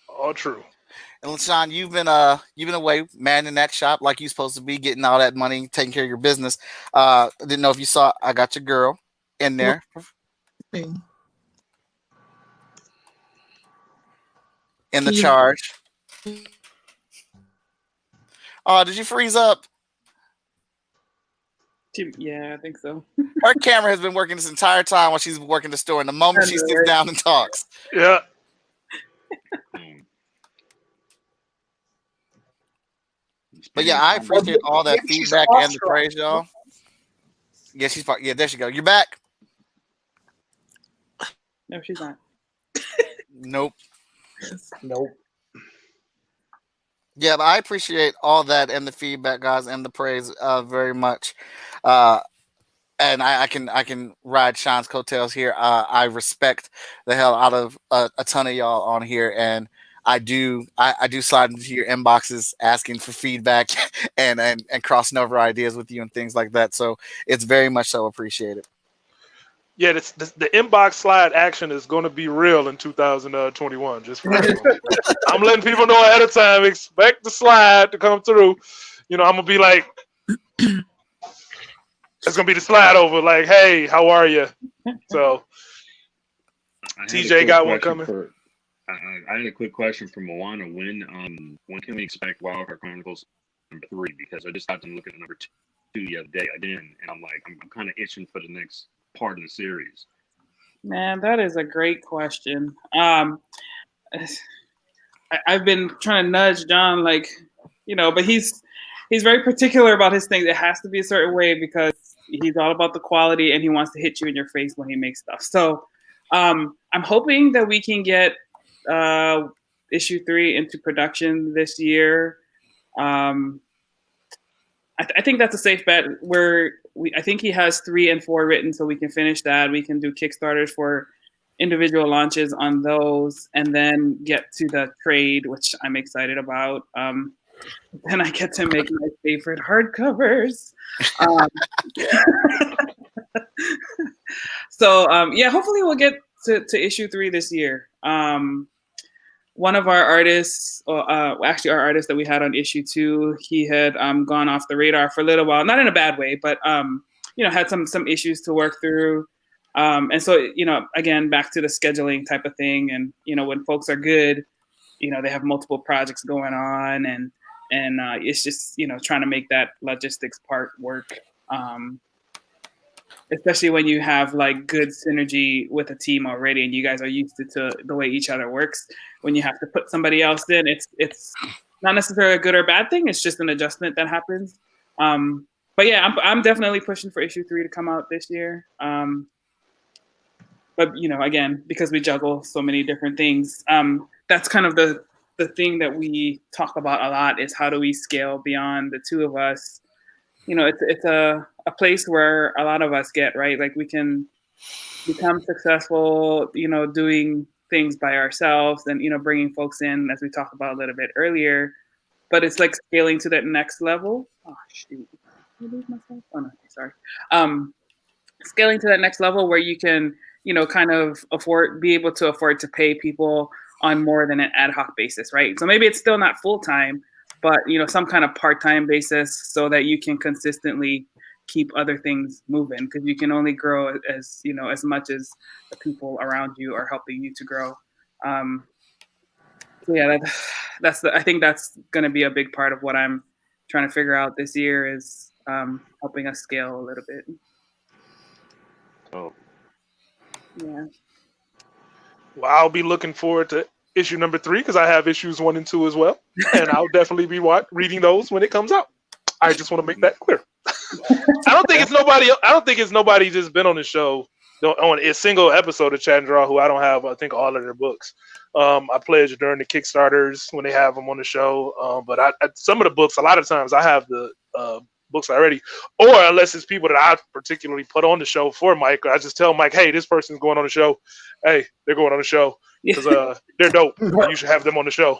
All true. And LaShawn, you've been away manning that shop like you're supposed to be, getting all that money, taking care of your business. Didn't know if you saw. I got your girl in there. In the charge. Oh, did you freeze up? Yeah, I think so. Her camera has been working this entire time while she's working the store. And the moment she sits down and talks. Yeah. But yeah, I appreciate all that feedback and the praise, y'all. Yeah, yeah, there she go. You're back. No, she's not. Nope. Nope. Yeah, but I appreciate all that and the feedback, guys, and the praise very much. And I can ride Sean's coattails here. I respect the hell out of a ton of y'all on here, and I do slide into your inboxes asking for feedback and crossing over ideas with you and things like that. So it's very much so appreciated. Yeah, the inbox slide action is going to be real in 2021. Just for I'm letting people know ahead of time. Expect the slide to come through. I'm gonna be like, it's gonna be the slide over. Like, hey, how are you? So, TJ got one coming. I had a quick question for Moana. When can we expect Wildcard Chronicles #3? Because I just got to look at number 2 the other day. I didn't, and I'm like, I'm kind of itching for the next part of the series. Man, that is a great question. I've been trying to nudge John, but he's very particular about his things. It has to be a certain way because he's all about the quality and he wants to hit you in your face when he makes stuff. So I'm hoping that we can get issue 3 into production this year. I think that's a safe bet. I think he has 3 and 4 written, so we can finish that. We can do Kickstarters for individual launches on those, and then get to the trade, which I'm excited about. Then I get to make my favorite hardcovers. Um, yeah, hopefully we'll get to issue 3 this year. One of our artists, actually our artist that we had on issue 2, he had gone off the radar for a little while, not in a bad way, but had some issues to work through. And so, again, back to the scheduling type of thing. And, when folks are good, they have multiple projects going on, and it's just, trying to make that logistics part work. Especially when you have like good synergy with a team already, and you guys are used to the way each other works. When you have to put somebody else in, it's not necessarily a good or bad thing. It's just an adjustment that happens. But yeah, I'm definitely pushing for issue 3 to come out this year. But again, because we juggle so many different things, that's kind of the thing that we talk about a lot, is how do we scale beyond the two of us. It's a place where a lot of us get, right? Like we can become successful, doing things by ourselves and, bringing folks in, as we talked about a little bit earlier, but it's like scaling to that next level. Oh, shoot. Did I lose myself? Oh, no, sorry. Scaling to that next level where you can, kind of be able to afford to pay people on more than an ad hoc basis, right? So maybe it's still not full-time, but some kind of part-time basis, so that you can consistently keep other things moving, because you can only grow as as much as the people around you are helping you to grow. Yeah, I think that's going to be a big part of what I'm trying to figure out this year, is helping us scale a little bit. Oh, yeah. Well, I'll be looking forward to issue number 3, because I have issues 1 and 2 as well, and I'll definitely be reading those when it comes out. I just want to make that clear. I don't think it's nobody just been on the show on a single episode of Chat and Draw who I don't have, I think, all of their books. I pledge during the Kickstarters when they have them on the show. But some of the books, a lot of times I have the books already, or unless it's people that I particularly put on the show for Mike, I just tell Mike, hey, this person's going on the show. Hey, they're going on the show because they're dope. You should have them on the show.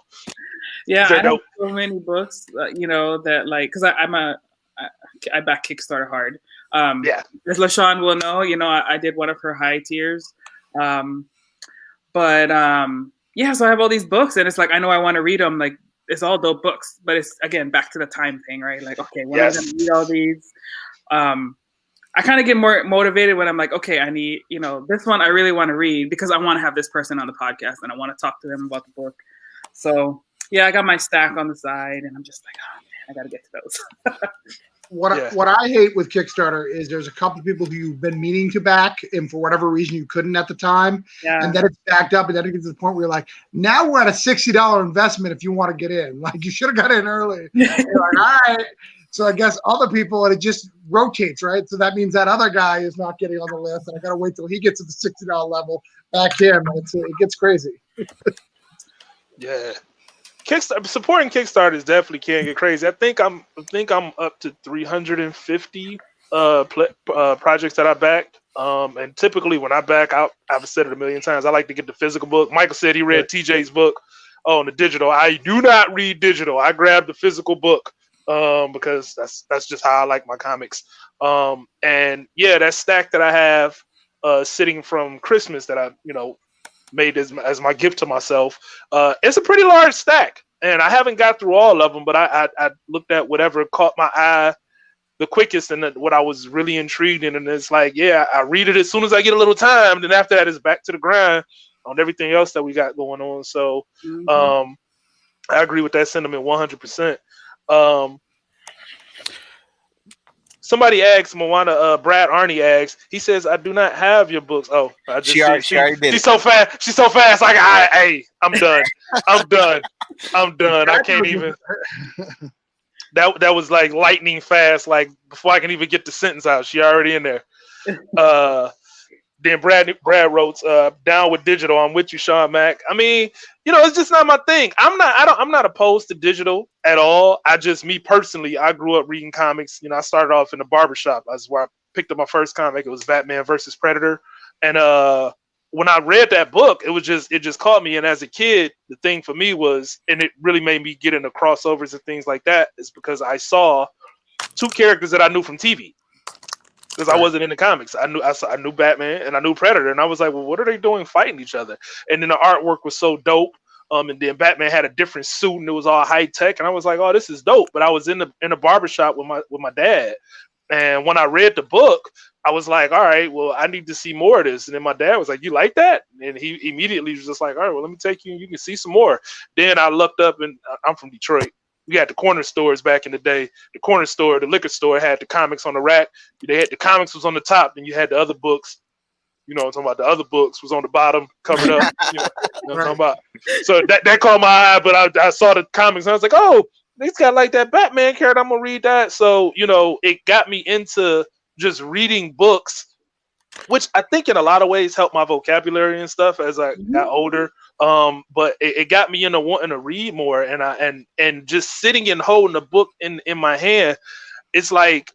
Yeah, I have so many books, that like, because I back Kickstarter hard. Yeah, as LaShawn will know, I did one of her high tiers. So I have all these books, and it's like, I know I want to read them. Like, it's all dope books, but it's, again, back to the time thing, right? Like, okay, when I'm going to read all these, I kind of get more motivated when I'm like, okay, I need, this one I really want to read, because I want to have this person on the podcast and I want to talk to them about the book. So yeah, I got my stack on the side, and I'm just like, oh man, I got to get to those. What I hate with Kickstarter is there's a couple people who you've been meaning to back, and for whatever reason you couldn't at the time, and then it's backed up, and then it gets to the point where you're like, now we're at a $60 investment if you want to get in. Like, you should have got in early. You're like, all right. So I guess other people, and it just rotates, right? So that means that other guy is not getting on the list, and I got to wait till he gets to the $60 level, back him. It gets crazy. Yeah. Supporting Kickstarters definitely can get crazy. I think I'm up to 350 projects that I backed. And typically when I back out, I've said it a million times, I like to get the physical book. Michael said he read TJ's book on the digital. I do not read digital. I grab the physical book because that's just how I like my comics. And yeah, that stack that I have sitting from Christmas that I made as my gift to myself. It's a pretty large stack, and I haven't got through all of them, but I looked at whatever caught my eye the quickest and what I was really intrigued in. And it's like, yeah, I read it as soon as I get a little time. Then after that, it's back to the grind on everything else that we got going on. So I agree with that sentiment 100%. Somebody asked, Moana, Brad Arnie asked, he says, I do not have your books. Oh, I just she already did she's so fast. She's so fast. Like, hey, I'm done. I'm done. I can't even. That was like lightning fast. Like, before I can even get the sentence out, she already in there. Then Brad wrote, down with digital. I'm with you, Sean Mack. I mean, it's just not my thing. I'm not opposed to digital at all. Me personally, I grew up reading comics. I started off in the barbershop. That's where I picked up my first comic. It was Batman versus Predator. And when I read that book, it just caught me. And as a kid, the thing for me was, and it really made me get into crossovers and things like that, is because I saw two characters that I knew from TV. Because I wasn't in the comics. I knew Batman and I knew Predator, and I was like, well, what are they doing fighting each other? And then the artwork was so dope. And then Batman had a different suit and it was all high tech, and I was like, oh, this is dope. But I was in a barbershop with my dad, and when I read the book, I was like, all right, well, I need to see more of this. And then my dad was like, you like that? And he immediately was just like, all right, well, let me take you and you can see some more. Then I looked up, and I'm from Detroit. We had the corner stores back in the day. The corner store, the liquor store, had the comics on the rack. They had the comics was on the top, and you had the other books. You know what I'm talking about? The other books was on the bottom, covered up. You know what I'm talking about? So that caught my eye, but I saw the comics, and I was like, oh, this got like that Batman character. I'm going to read that. So, it got me into just reading books, which I think in a lot of ways helped my vocabulary and stuff as I got older. But it got me into wanting to read more, and just sitting and holding a book in my hand. It's like,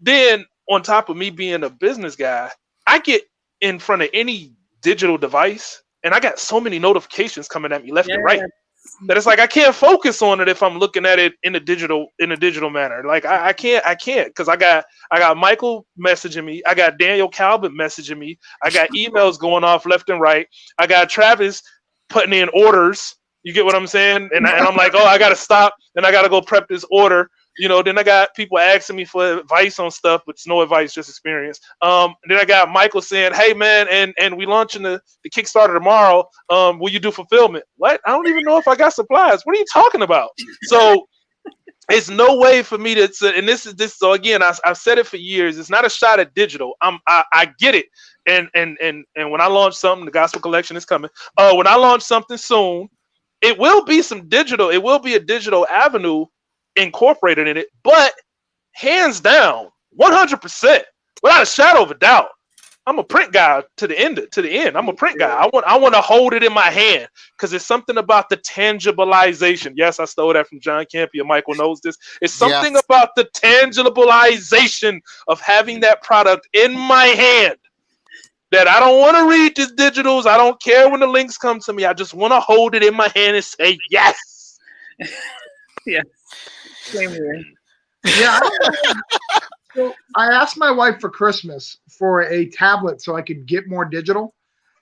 then on top of me being a business guy, I get in front of any digital device and I got so many notifications coming at me left and right that it's like I can't focus on it if I'm looking at it in a digital manner. Like I can't because I got Michael messaging me, I got Daniel Calvin messaging me, I got emails going off left and right, I got Travis putting in orders. You get what I'm saying? And I'm like, oh, I gotta stop and I gotta go prep this order. Then I got people asking me for advice on stuff, but it's no advice, just experience. Then I got Michael saying, hey, man, and we launching the Kickstarter tomorrow. Will you do fulfillment? What? I don't even know if I got supplies. What are you talking about? So it's no way for me to, and this. So again, I've said it for years. It's not a shot at digital. I get it. And when I launch something, the Gospel Collection is coming. When I launch something soon, it will be some digital. It will be a digital avenue incorporated in it, but hands down, 100%, without a shadow of a doubt, I'm a print guy to the end. I'm a print guy. I want to hold it in my hand because it's something about the tangibilization. Yes, I stole that from John Campia. Michael knows this. It's something about the tangibilization of having that product in my hand that I don't want to read the digitals. I don't care when the links come to me. I just want to hold it in my hand and say yes. Yeah. Same here. Yeah. So I asked my wife for Christmas for a tablet so I could get more digital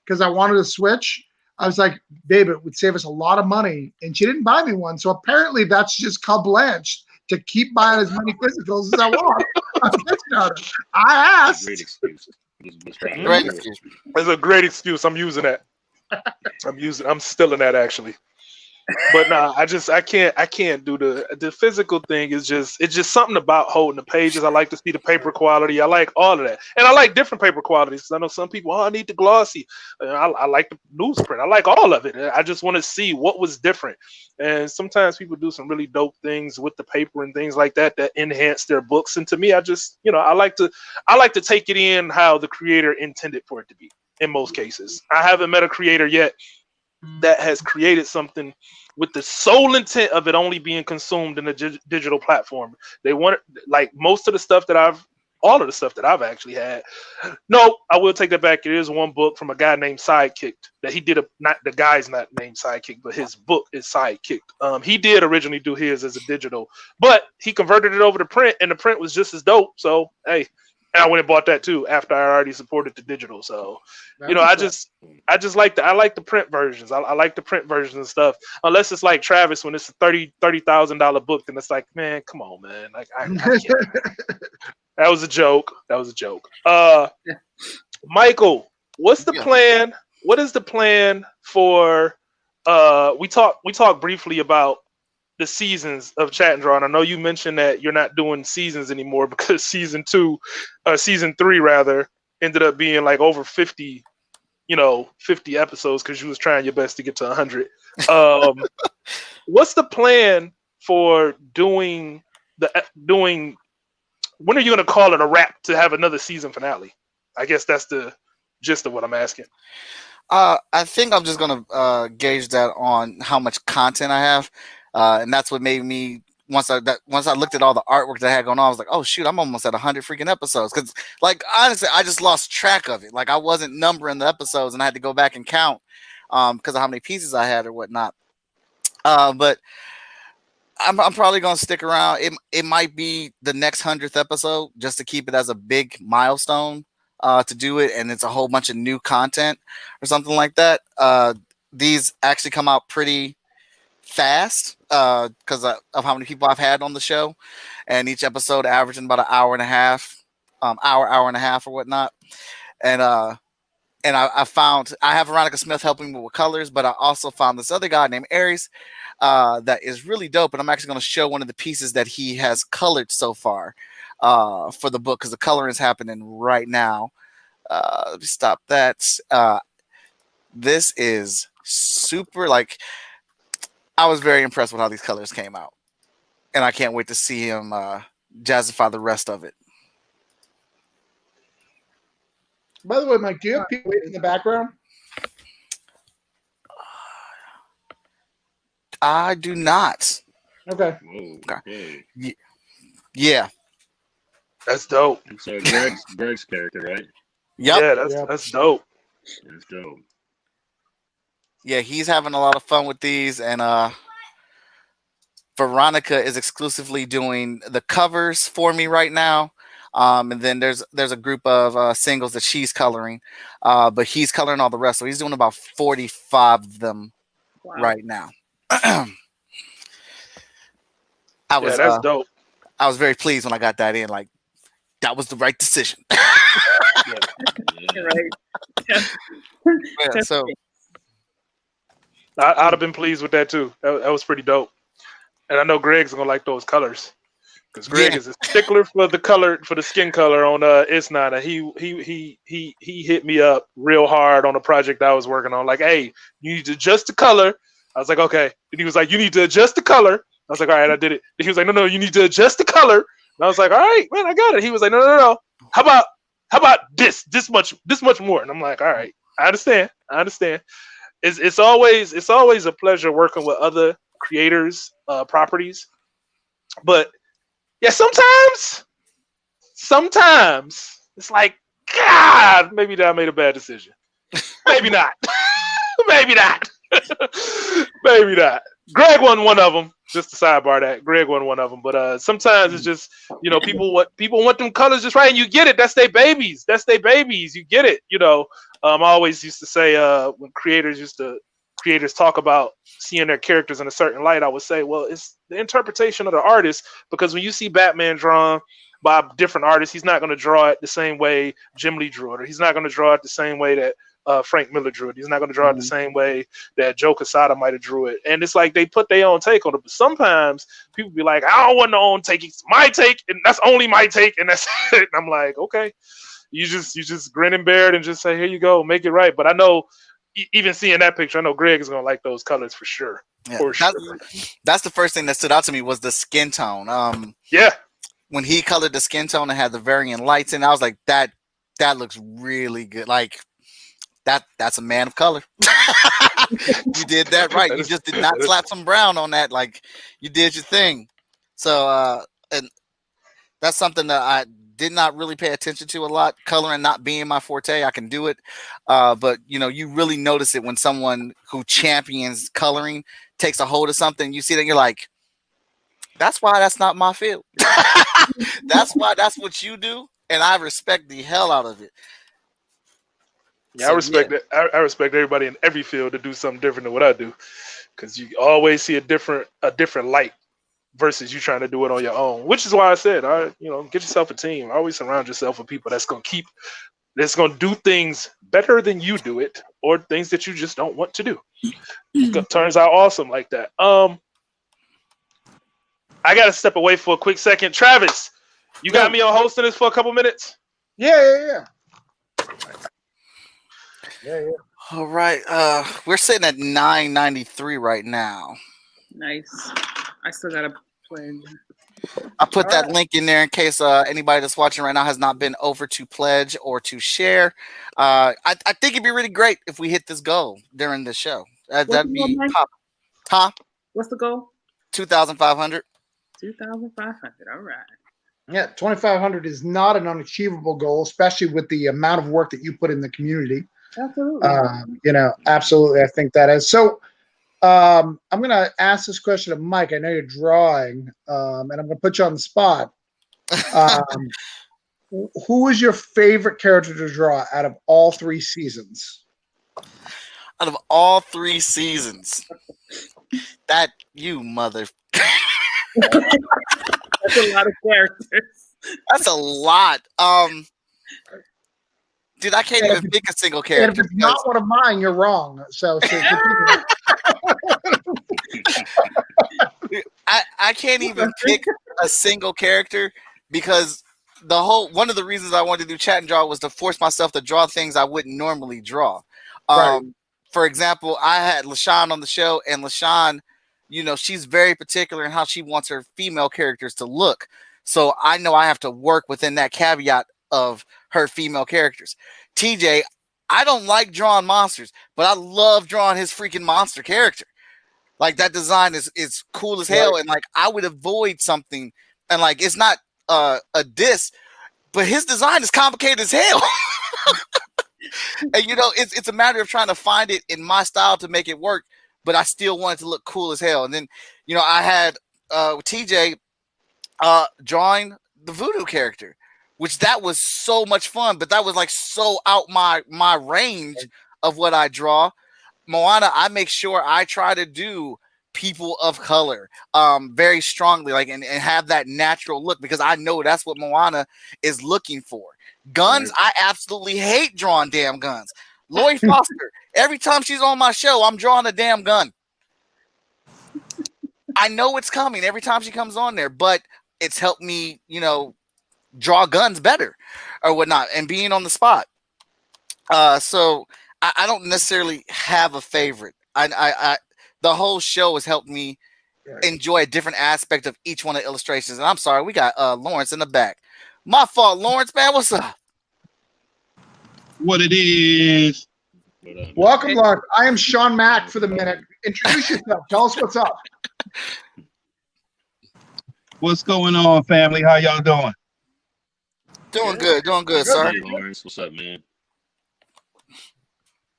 because I wanted to switch. I was like, babe, it would save us a lot of money. And she didn't buy me one. So apparently that's just carte blanche to keep buying as many physicals as I want on Kickstarter. I asked. Great excuse. Great excuse. It's a great excuse. I'm using that. I'm stealing that actually. But nah, I can't do the physical thing. It's just something about holding the pages. I like to see the paper quality. I like all of that, and I like different paper qualities. I know some people, I need the glossy. I like the newsprint. I like all of it. I just want to see what was different. And sometimes people do some really dope things with the paper and things like that enhance their books. And to me, I just I like to take it in how the creator intended for it to be. In most cases, I haven't met a creator yet that has created something with the sole intent of it only being consumed in a digital platform. They want like most of the stuff that all of the stuff that I've actually had. No, I will take that back. It is one book from a guy named Sidekicked that he did not the guy's not named Sidekick, but his book is Sidekicked. He did originally do his as a digital, but he converted it over to print, and the print was just as dope. So hey. And I went and bought that too after I already supported the digital. So, I just like the print versions. I like the print versions and stuff. Unless it's like Travis when it's a $30,000 book, then it's like, man, come on, man. Like I can't. That was a joke. Michael, what's the plan? What is the plan for? We talked briefly about the seasons of Chat and Draw, and I know you mentioned that you're not doing seasons anymore because season 3 rather ended up being like over 50 episodes because you was trying your best to get to 100. What's the plan for doing when are you going to call it a wrap to have another season finale? I guess that's the gist of what I'm asking. I think I'm just gonna gauge that on how much content I have. And that's what made me once I looked at all the artwork that I had going on, I was like, oh shoot, I'm almost at 100 freaking episodes. Because like honestly, I just lost track of it. Like I wasn't numbering the episodes, and I had to go back and count because of how many pieces I had or whatnot. But I'm probably gonna stick around. It might be the next 100th episode just to keep it as a big milestone to do it, and it's a whole bunch of new content or something like that. These actually come out pretty fast because of how many people I've had on the show, and each episode averaging about an hour and a half, hour and a half or whatnot. And I found I have Veronica Smith helping me with colors, but I also found this other guy named Aries that is really dope. And I'm actually going to show one of the pieces that he has colored so far for the book because the coloring is happening right now. Let me stop that. This is super, like, I was very impressed with how these colors came out. And I can't wait to see him jazzify the rest of it. By the way, Mike, do you have people in the background? I do not. Okay. Whoa, Okay. okay. Yeah. That's dope. So Greg's character, right? Yep. Yeah, that's dope. That's dope. Yeah, he's having a lot of fun with these, and Veronica is exclusively doing the covers for me right now. And then there's a group of singles that she's coloring, but he's coloring all the rest. So he's doing about 45 of them right now. That's dope. I was very pleased when I got that in. Like, that was the right decision. Right. Yeah, so I'd have been pleased with that too. That was pretty dope. And I know Greg's gonna like those colors because Greg is a stickler for the color, for the skin color on It's Not. And he hit me up real hard on a project I was working on. Like, hey, you need to adjust the color. I was like, okay. And he was like, you need to adjust the color. I was like, all right, I did it. And he was like, no, you need to adjust the color. And I was like, all right, man, I got it. He was like, no. How about this much more? And I'm like, all right, I understand. It's always a pleasure working with other creators, properties. But yeah, sometimes it's like, God, maybe I made a bad decision. Maybe not. Maybe not. Maybe not. Greg won one of them. Just to sidebar that, Greg won one of them. But sometimes it's just, people want them colors just right, and you get it. That's their babies. You get it. I always used to say when creators talk about seeing their characters in a certain light, I would say, well, it's the interpretation of the artist, because when you see Batman drawn by different artists, he's not going to draw it the same way Jim Lee drew it, or he's not going to draw it the same way that Frank Miller drew it. He's not going to draw it the same way that Joe Quesada might have drew it. And it's like they put their own take on it. But sometimes people be like, I don't want no own take. It's my take, and that's only my take, and that's it. And I'm like, okay. You just grin and bear it and just say, here you go, make it right. But I know, even seeing that picture, I know Greg is going to like those colors for sure. Yeah, for sure. That's the first thing that stood out to me was the skin tone. Yeah. When he colored the skin tone and had the varying lights in, I was like, that looks really good. Like, that's a man of color. You did that right. You just did not slap some brown on that. Like, you did your thing. So, and that's something that I did not really pay attention to a lot. Coloring not being my forte, I can do it. But you really notice it when someone who champions coloring takes a hold of something. You see that, you're like, that's why that's not my field. That's why that's what you do. And I respect the hell out of it. Yeah, I respect it. I respect everybody in every field to do something different than what I do, because you always see a different light versus you trying to do it on your own. Which is why I said, get yourself a team. Always surround yourself with people that's gonna do things better than you do it, or things that you just don't want to do. It turns out awesome like that. I gotta step away for a quick second. Travis, you got me on hosting this for a couple minutes? Yeah. All right. We're sitting at 993 right now. Nice. I still got a pledge. I put that link in there in case anybody that's watching right now has not been over to pledge or to share. I think it'd be really great if we hit this goal during the show. That'd be top. What's the goal? 2,500. 2,500. All right. Yeah, 2,500 is not an unachievable goal, especially with the amount of work that you put in the community. Absolutely. Absolutely. I think that is. So I'm going to ask this question of Mike. I know you're drawing, and I'm going to put you on the spot. Who is your favorite character to draw out of all 3 seasons? Out of all 3 seasons, that you mother. That's a lot of characters. That's a lot. Dude, I can't even pick a single character. And if it's not one of mine, you're wrong. So I can't even pick a single character because one of the reasons I wanted to do chat and draw was to force myself to draw things I wouldn't normally draw. Right. For example, I had LaShawn on the show, and LaShawn, she's very particular in how she wants her female characters to look. So I know I have to work within that caveat of her female characters. TJ, I don't like drawing monsters, but I love drawing his freaking monster character. Like, that design is cool as hell, and like I would avoid something, and like it's not a diss, but his design is complicated as hell. And it's a matter of trying to find it in my style to make it work, but I still want it to look cool as hell. And then I had TJ drawing the voodoo character, which that was so much fun, but that was like so out my range of what I draw. Moana, I make sure I try to do people of color very strongly, like and have that natural look, because I know that's what Moana is looking for. Guns, I absolutely hate drawing damn guns. Lori Foster, every time she's on my show, I'm drawing a damn gun. I know it's coming every time she comes on there, but it's helped me, draw guns better or whatnot, and being on the spot. So I don't necessarily have a favorite. I the whole show has helped me enjoy a different aspect of each one of the illustrations. And I'm sorry, we got Lawrence in the back. My fault, Lawrence, man. What's up? What it is? Welcome, Lawrence. I am Sean Mack for the minute. Introduce yourself. Tell us what's up. What's going on, family? How y'all doing? Doing good, sir. Hey, Lawrence, what's up, man?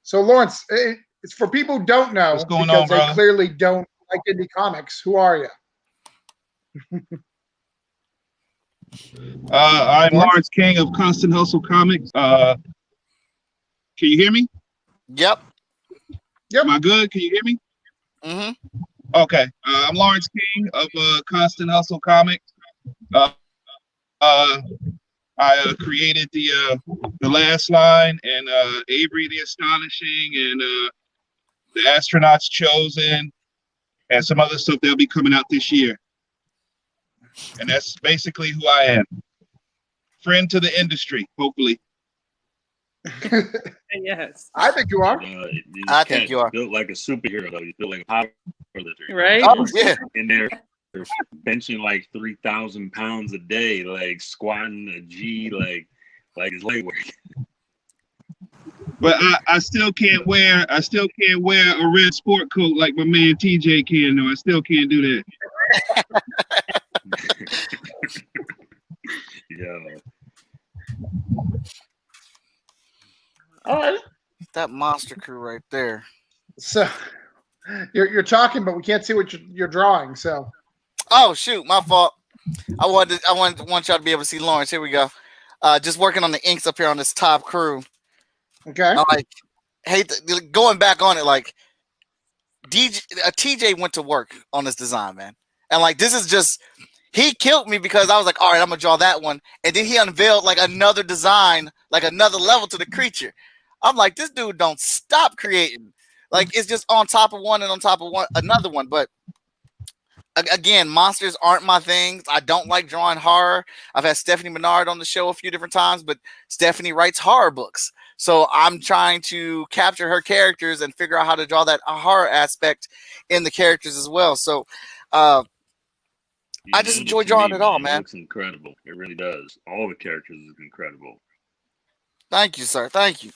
So, Lawrence, it's for people who don't know, What's going because on, they brother? clearly don't like indie comics. Who are you? I'm Lawrence King of Constant Hustle Comics. Can you hear me? Yep. Am I good? Can you hear me? Mm-hmm. Okay. I'm Lawrence King of Constant Hustle Comics. I created the last line, and Avery the Astonishing, and the Astronauts Chosen, and some other stuff that'll be coming out this year. And that's basically who I am. Friend to the industry, hopefully. Yes. I think you are. I think you are. Built like a superhero, though. You feel like a power lifter. Right? Oh, yeah. In there, benching like 3,000 pounds a day, like squatting a G, like it's leg work. But I still can't wear a red sport coat like my man TJ can, though. I still can't do that. Yeah. All right. That monster crew right there. So you're talking, but we can't see what you're drawing. So. Oh shoot, my fault. I want y'all to be able to see Lawrence. Here we go. Just working on the inks up here on this top crew. Okay. Going back on it, like TJ went to work on this design, man. And like this is just, he killed me because I was like, all right, I'm gonna draw that one. And then he unveiled like another design, like another level to the creature. I'm like, this dude don't stop creating. Like it's just on top of one and on top of one another one. But again, monsters aren't my thing. I don't like drawing horror. I've had Stephanie Menard on the show a few different times, but Stephanie writes horror books. So I'm trying to capture her characters and figure out how to draw that horror aspect in the characters as well. So I just enjoy drawing it all, man. It looks incredible. It really does. All the characters is incredible. Thank you, sir. Thank you.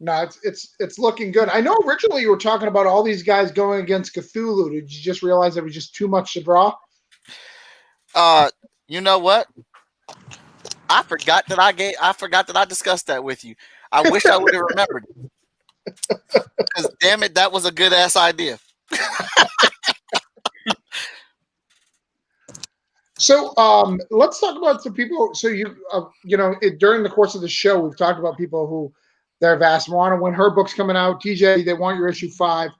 No, it's looking good. I know originally you were talking about all these guys going against Cthulhu. Did you just realize it was just too much to draw? You know what? I forgot that I discussed that with you. I wish I would have remembered. Because damn it, that was a good ass idea. So let's talk about some people. So during the course of the show, we've talked about people who they've asked Moana when her book's coming out. TJ, they want your issue 5.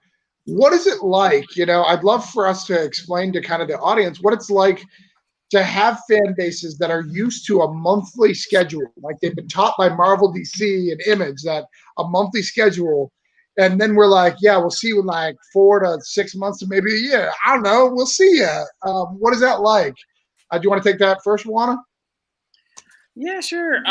What is it like? I'd love for us to explain to kind of the audience what it's like to have fan bases that are used to a monthly schedule, like they've been taught by Marvel, DC, and Image that a monthly schedule. And then we're like, yeah, we'll see you in like 4 to 6 months, or maybe a year. I don't know. We'll see you. What is that like? Do you want to take that first, Juana? Yeah, sure.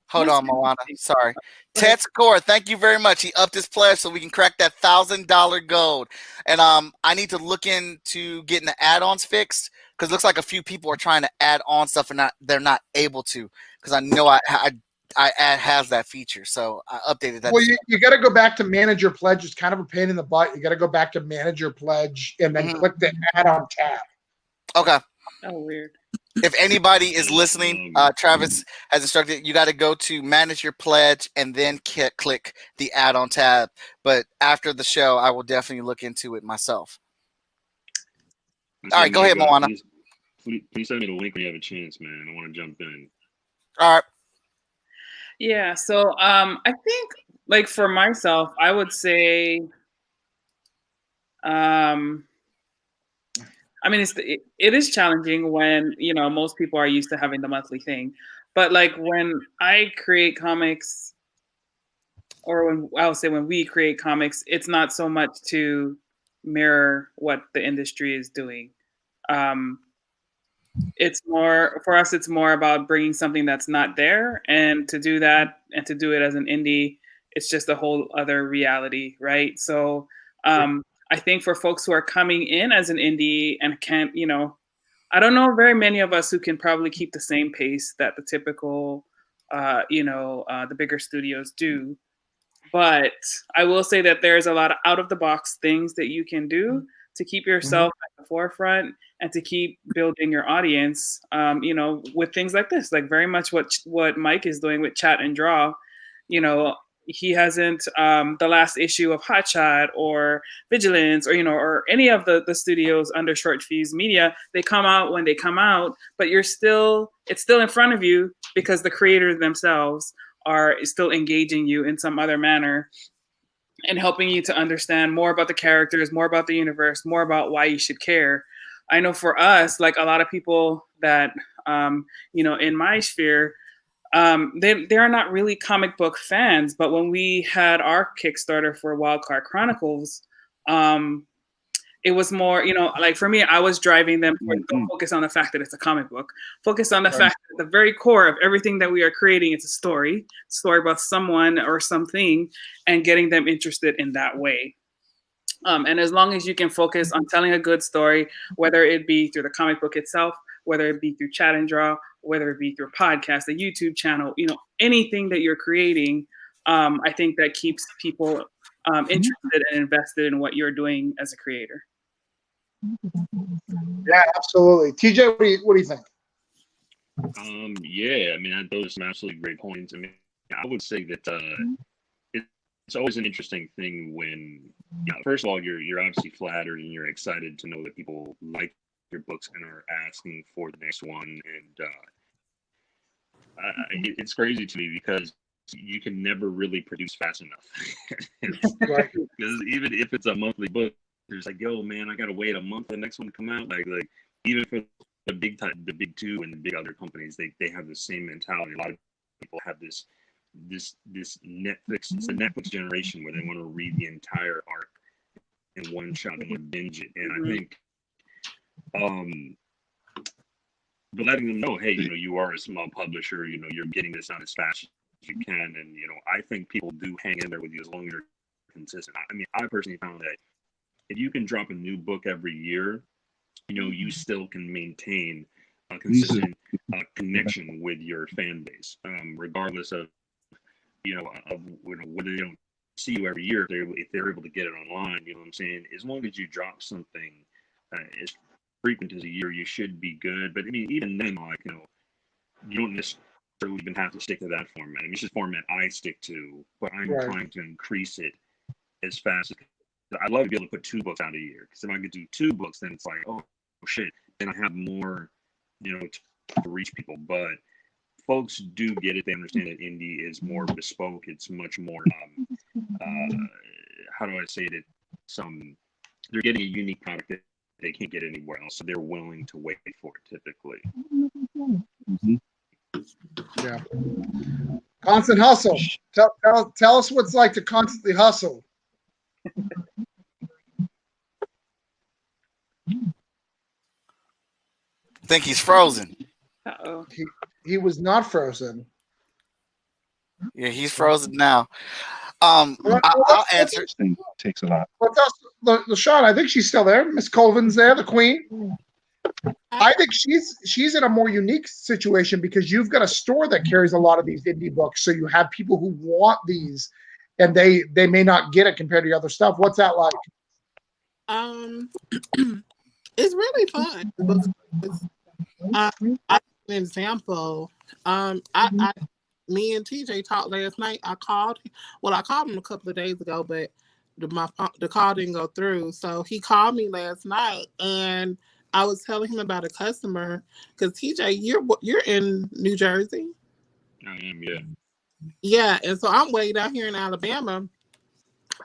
Hold on, Moana. Sorry. Ted Score, thank you very much. He upped his pledge so we can crack that $1,000 gold. And I need to look into getting the add-ons fixed because it looks like a few people are trying to add on stuff and they're not able to because I know I has that feature. So I updated that. Well, you got to go back to manage your pledge. It's kind of a pain in the butt. You got to go back to manage your pledge and then click the add-on tab. Okay. Oh, weird. If anybody is listening, Travis has instructed you got to go to manage your pledge and then click the add-on tab. But after the show, I will definitely look into it myself. All right, go ahead, Moana. Please send me the link when you have a chance, man. I want to jump in. All right. Yeah, so I think like for myself, I would say I mean, it is challenging when, most people are used to having the monthly thing. But like when I create comics, or when we create comics, it's not so much to mirror what the industry is doing. It's more, for us, it's more about bringing something that's not there. And to do that and to do it as an indie, it's just a whole other reality, right? So I think for folks who are coming in as an indie and can't, I don't know very many of us who can probably keep the same pace that the typical, the bigger studios do. But I will say that there's a lot of out of the box things that you can do to keep yourself at the forefront and to keep building your audience, with things like this, like very much what Mike is doing with Chat and Draw. He hasn't the last issue of Hotshot or Vigilance or any of the studios under Short Fuse Media. They come out when they come out, but it's still in front of you because the creators themselves are still engaging you in some other manner and helping you to understand more about the characters, more about the universe, more about why you should care. I know for us, like a lot of people that, in my sphere, they are not really comic book fans, but when we had our Kickstarter for Wildcard Chronicles, it was more, like for me, I was driving them to don't focus on the fact that it's a comic book. Focus on the fact that at the very core of everything that we are creating, it's a story about someone or something, and getting them interested in that way. And as long as you can focus on telling a good story, whether it be through the comic book itself, whether it be through Chat and Draw, whether it be through a podcast, a YouTube channel, anything that you're creating, I think that keeps people interested and invested in what you're doing as a creator. Yeah, absolutely. TJ, what do you think? Yeah, I mean, those are some absolutely great points. I mean, I would say that it's always an interesting thing when, first of all, you're obviously flattered and you're excited to know that people like your books and are asking for the next one. And it's crazy to me because you can never really produce fast enough. Because even if it's a monthly book, there's like, yo, man, I gotta wait a month for the next one to come out. Like even for the big two and the big other companies, they have the same mentality. A lot of people have this Netflix, it's the Netflix generation where they want to read the entire arc in one shot and want to binge it. And I think but letting them know, hey, you are a small publisher, you're getting this out as fast as you can. And, I think people do hang in there with you as long as you're consistent. I mean, I personally found that if you can drop a new book every year, you still can maintain a consistent connection with your fan base, regardless of, whether they don't see you every year, if they're able to get it online, you know what I'm saying? As long as you drop something as frequent as a year, you should be good. But I mean, even then, like, you know, you don't necessarily even have to stick to that format. I mean, it's just format I stick to, but I'm Right. trying to increase it as fast as I'd love to be able to put 2 books out a year. Because if I could do 2 books, then it's like, oh shit, then I have more, you know, to reach people. But folks do get it. They understand that indie is more bespoke. It's much more, how do I say it? They're getting a unique product that they can't get anywhere else, so they're willing to wait for it typically. Yeah. Constant hustle. Tell us what it's like to constantly hustle. I think he's frozen. Uh-oh. He was not frozen. Yeah, he's frozen now. Well, I'll answer. This thing takes a lot. Well, LaShawn, I think she's still there. Miss Colvin's there, the queen. I think she's in a more unique situation because you've got a store that carries a lot of these indie books. So you have people who want these and they may not get it compared to other stuff. What's that like? It's really fun because I an example. Me and TJ talked last night. I called him a couple of days ago, but the call didn't go through. So he called me last night, and I was telling him about a customer because TJ, you're in New Jersey. I am, yeah. Yeah, and so I'm way down here in Alabama,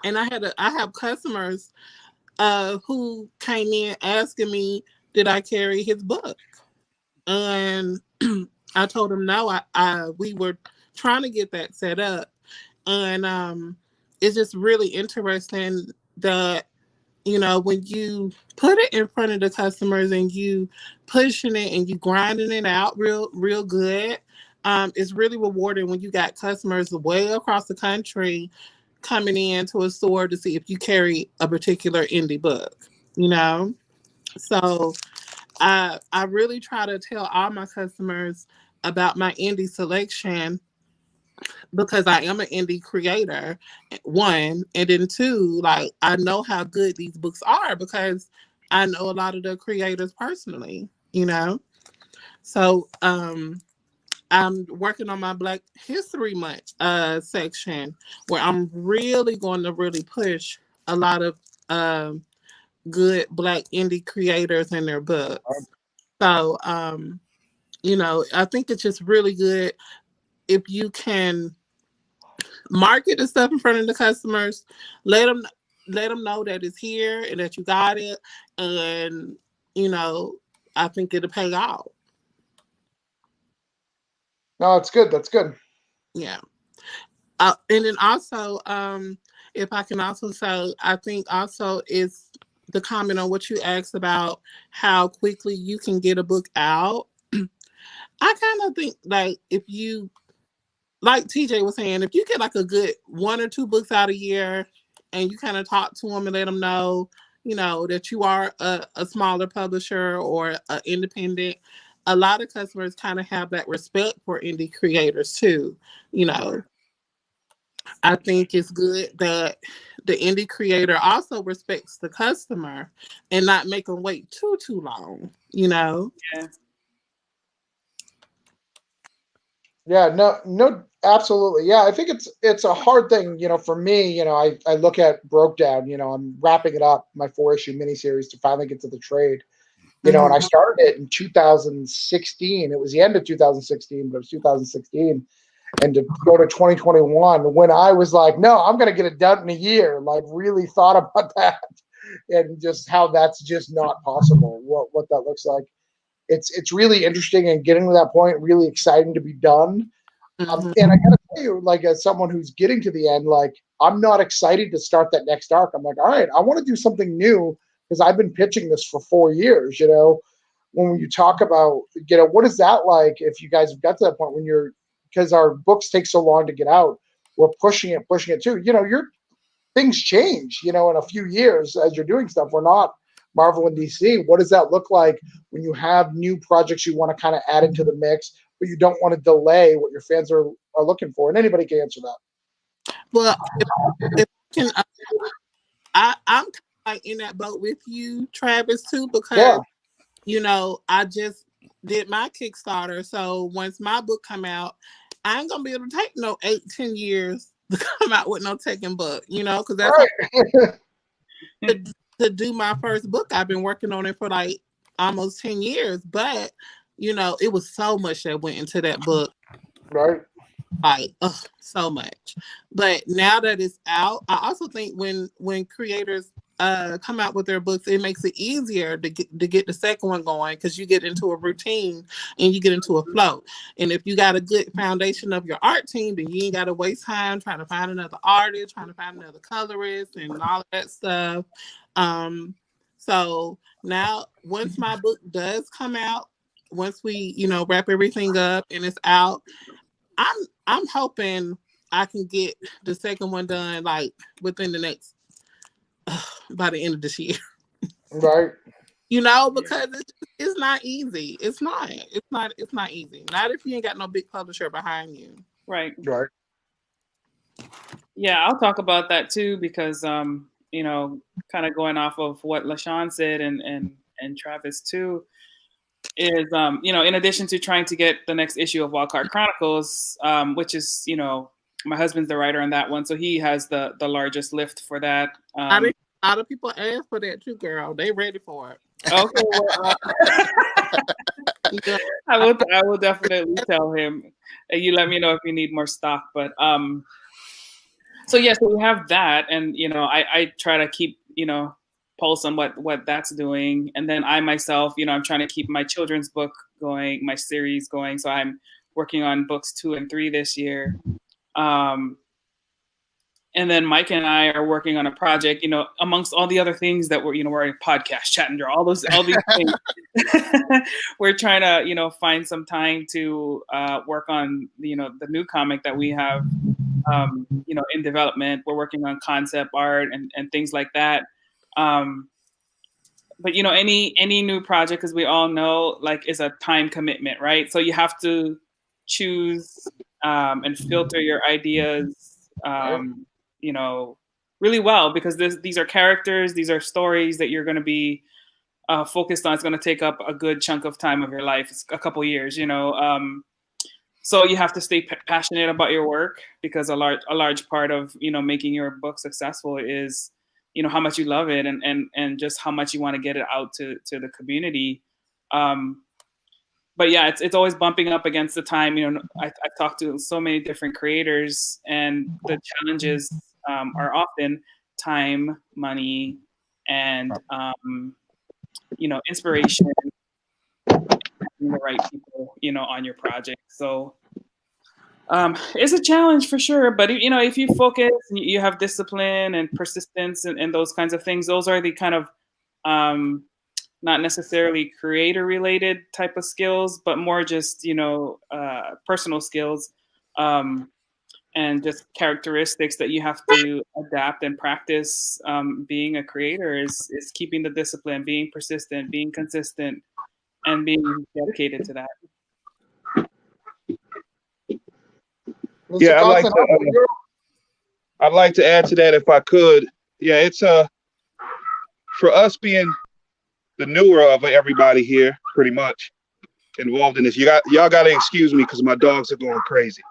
and I have customers who came in asking me, did I carry his book? And I told him no. We were trying to get that set up, and it's just really interesting that, you know, when you put it in front of the customers and you pushing it and you grinding it out real good, it's really rewarding when you got customers way across the country coming into a store to see if you carry a particular indie book, you know? So I really try to tell all my customers about my indie selection because I am an indie creator, 1, and then 2, like, I know how good these books are because I know a lot of the creators personally, you know? So I'm working on my Black History Month section where I'm really going to really push a lot of good Black indie creators and their books. So, you know, I think it's just really good if you can market the stuff in front of the customers, let them know that it's here and that you got it, and, you know, I think it'll pay off. No, it's good. That's good. Yeah. And then also, if I can also say, I think also is the comment on what you asked about how quickly you can get a book out. I kind of think, like, if you, like TJ was saying, if you get like a good 1 or 2 books out a year and you kind of talk to them and let them know, you know, that you are a smaller publisher or an independent, a lot of customers kind of have that respect for indie creators too, you know. I think it's good that the indie creator also respects the customer and not make them wait too long, you know? Yeah. Yeah, no, absolutely. Yeah, I think it's a hard thing, you know, for me, you know, I look at Broke Down, you know, I'm wrapping it up, my 4-issue miniseries to finally get to the trade, you know, and I started it in 2016. It was the end of 2016, but it was 2016. And to go to 2021 when I was like, no, I'm going to get it done in a year, like really thought about that and just how that's just not possible, what that looks like. It's really interesting and getting to that point, really exciting to be done. And I gotta tell you, like, as someone who's getting to the end, like, I'm not excited to start that next arc. I'm like, all right, I want to do something new because I've been pitching this for 4 years. You know, when you talk about, you know, what is that like if you guys have got to that point when you're, because our books take so long to get out, we're pushing it too. You know, things change, you know, in a few years as you're doing stuff. We're not Marvel and DC. What does that look like when you have new projects you want to kind of add into the mix, but you don't want to delay what your fans are looking for? And anybody can answer that. Well, if can, I'm kind of like in that boat with you, Travis, too, because I just did my Kickstarter. So once my book come out, I ain't gonna be able to take no 8-10 years to come out with no second book, because that's to do my first book. I've been working on it for like almost 10 years, but it was so much that went into that book. Right. Like, so much. But now that it's out, I also think when creators come out with their books, it makes it easier to get the second one going, because you get into a routine and you get into a flow. And if you got a good foundation of your art team, then you ain't got to waste time trying to find another artist, trying to find another colorist, and all of that stuff. So now, once my book does come out, once we wrap everything up and it's out, I'm hoping I can get the second one done like within the next by the end of this year. Right. Because it's not easy. It's not easy. Not if you ain't got no big publisher behind you. Right. Right. Yeah, I'll talk about that too, because kind of going off of what LaShawn said and Travis too, is in addition to trying to get the next issue of Wildcard Chronicles, which is my husband's the writer on that one, so he has the largest lift for that. A lot of people ask for that too, girl. They ready for it. Okay, well, I will definitely tell him. You let me know if you need more stock, but so we have that, and I try to keep pulse on what that's doing, and then I myself, I'm trying to keep my children's book going, my series going, so I'm working on books 2 and 3 this year. And then Mike and I are working on a project, amongst all the other things that we're a podcast, chat and draw, all these things. We're trying to, find some time to work on, the new comic that we have, in development. We're working on concept art and things like that. But any new project, as we all know, like, is a time commitment, right? So you have to choose and filter your ideas, really well, because these are characters, these are stories that you're going to be focused on. It's going to take up a good chunk of time of your life. It's a couple years, so you have to stay passionate about your work, because a large part of making your book successful is how much you love it, and just how much you want to get it out to the community. But yeah, it's always bumping up against the time. I talked to so many different creators, and the challenges are often time, money, and inspiration, the right people on your project. So it's a challenge for sure, but if you focus and you have discipline and persistence and those kinds of things, those are the kind of not necessarily creator related type of skills, but more just personal skills, and just characteristics that you have to adapt and practice. Being a creator is keeping the discipline, being persistent, being consistent, and being dedicated to that. Yeah, I'd like to add to that if I could. Yeah, it's for us being the newer of everybody here, pretty much involved in this. Y'all got to excuse me because my dogs are going crazy.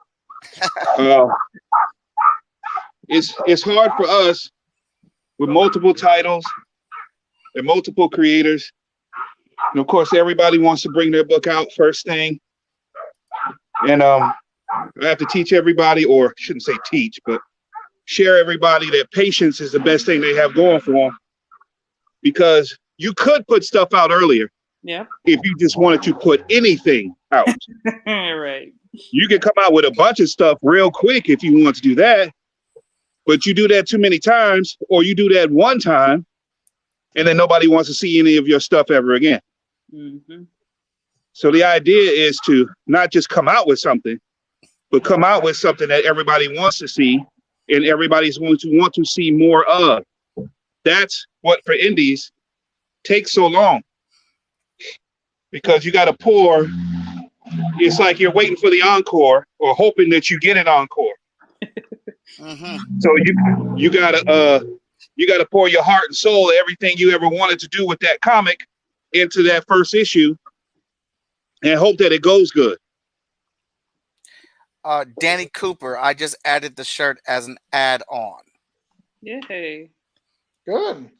It's hard for us with multiple titles and multiple creators, and of course everybody wants to bring their book out first thing, and I have to teach everybody, or shouldn't say teach, but share everybody that patience is the best thing they have going for them, because you could put stuff out earlier. Yeah. If you just wanted to put anything out. Right. You could come out with a bunch of stuff real quick if you want to do that, but you do that too many times, or you do that one time, and then nobody wants to see any of your stuff ever again. Mm-hmm. So the idea is to not just come out with something, but come out with something that everybody wants to see and everybody's going to want to see more of. That's what for indies takes so long, because you got to pour. It's like you're waiting for the encore or hoping that you get an encore. Mm-hmm. So you gotta pour your heart and soul, everything you ever wanted to do with that comic, into that first issue and hope that it goes good. Danny Cooper, I just added the shirt as an add-on. Yay. Good.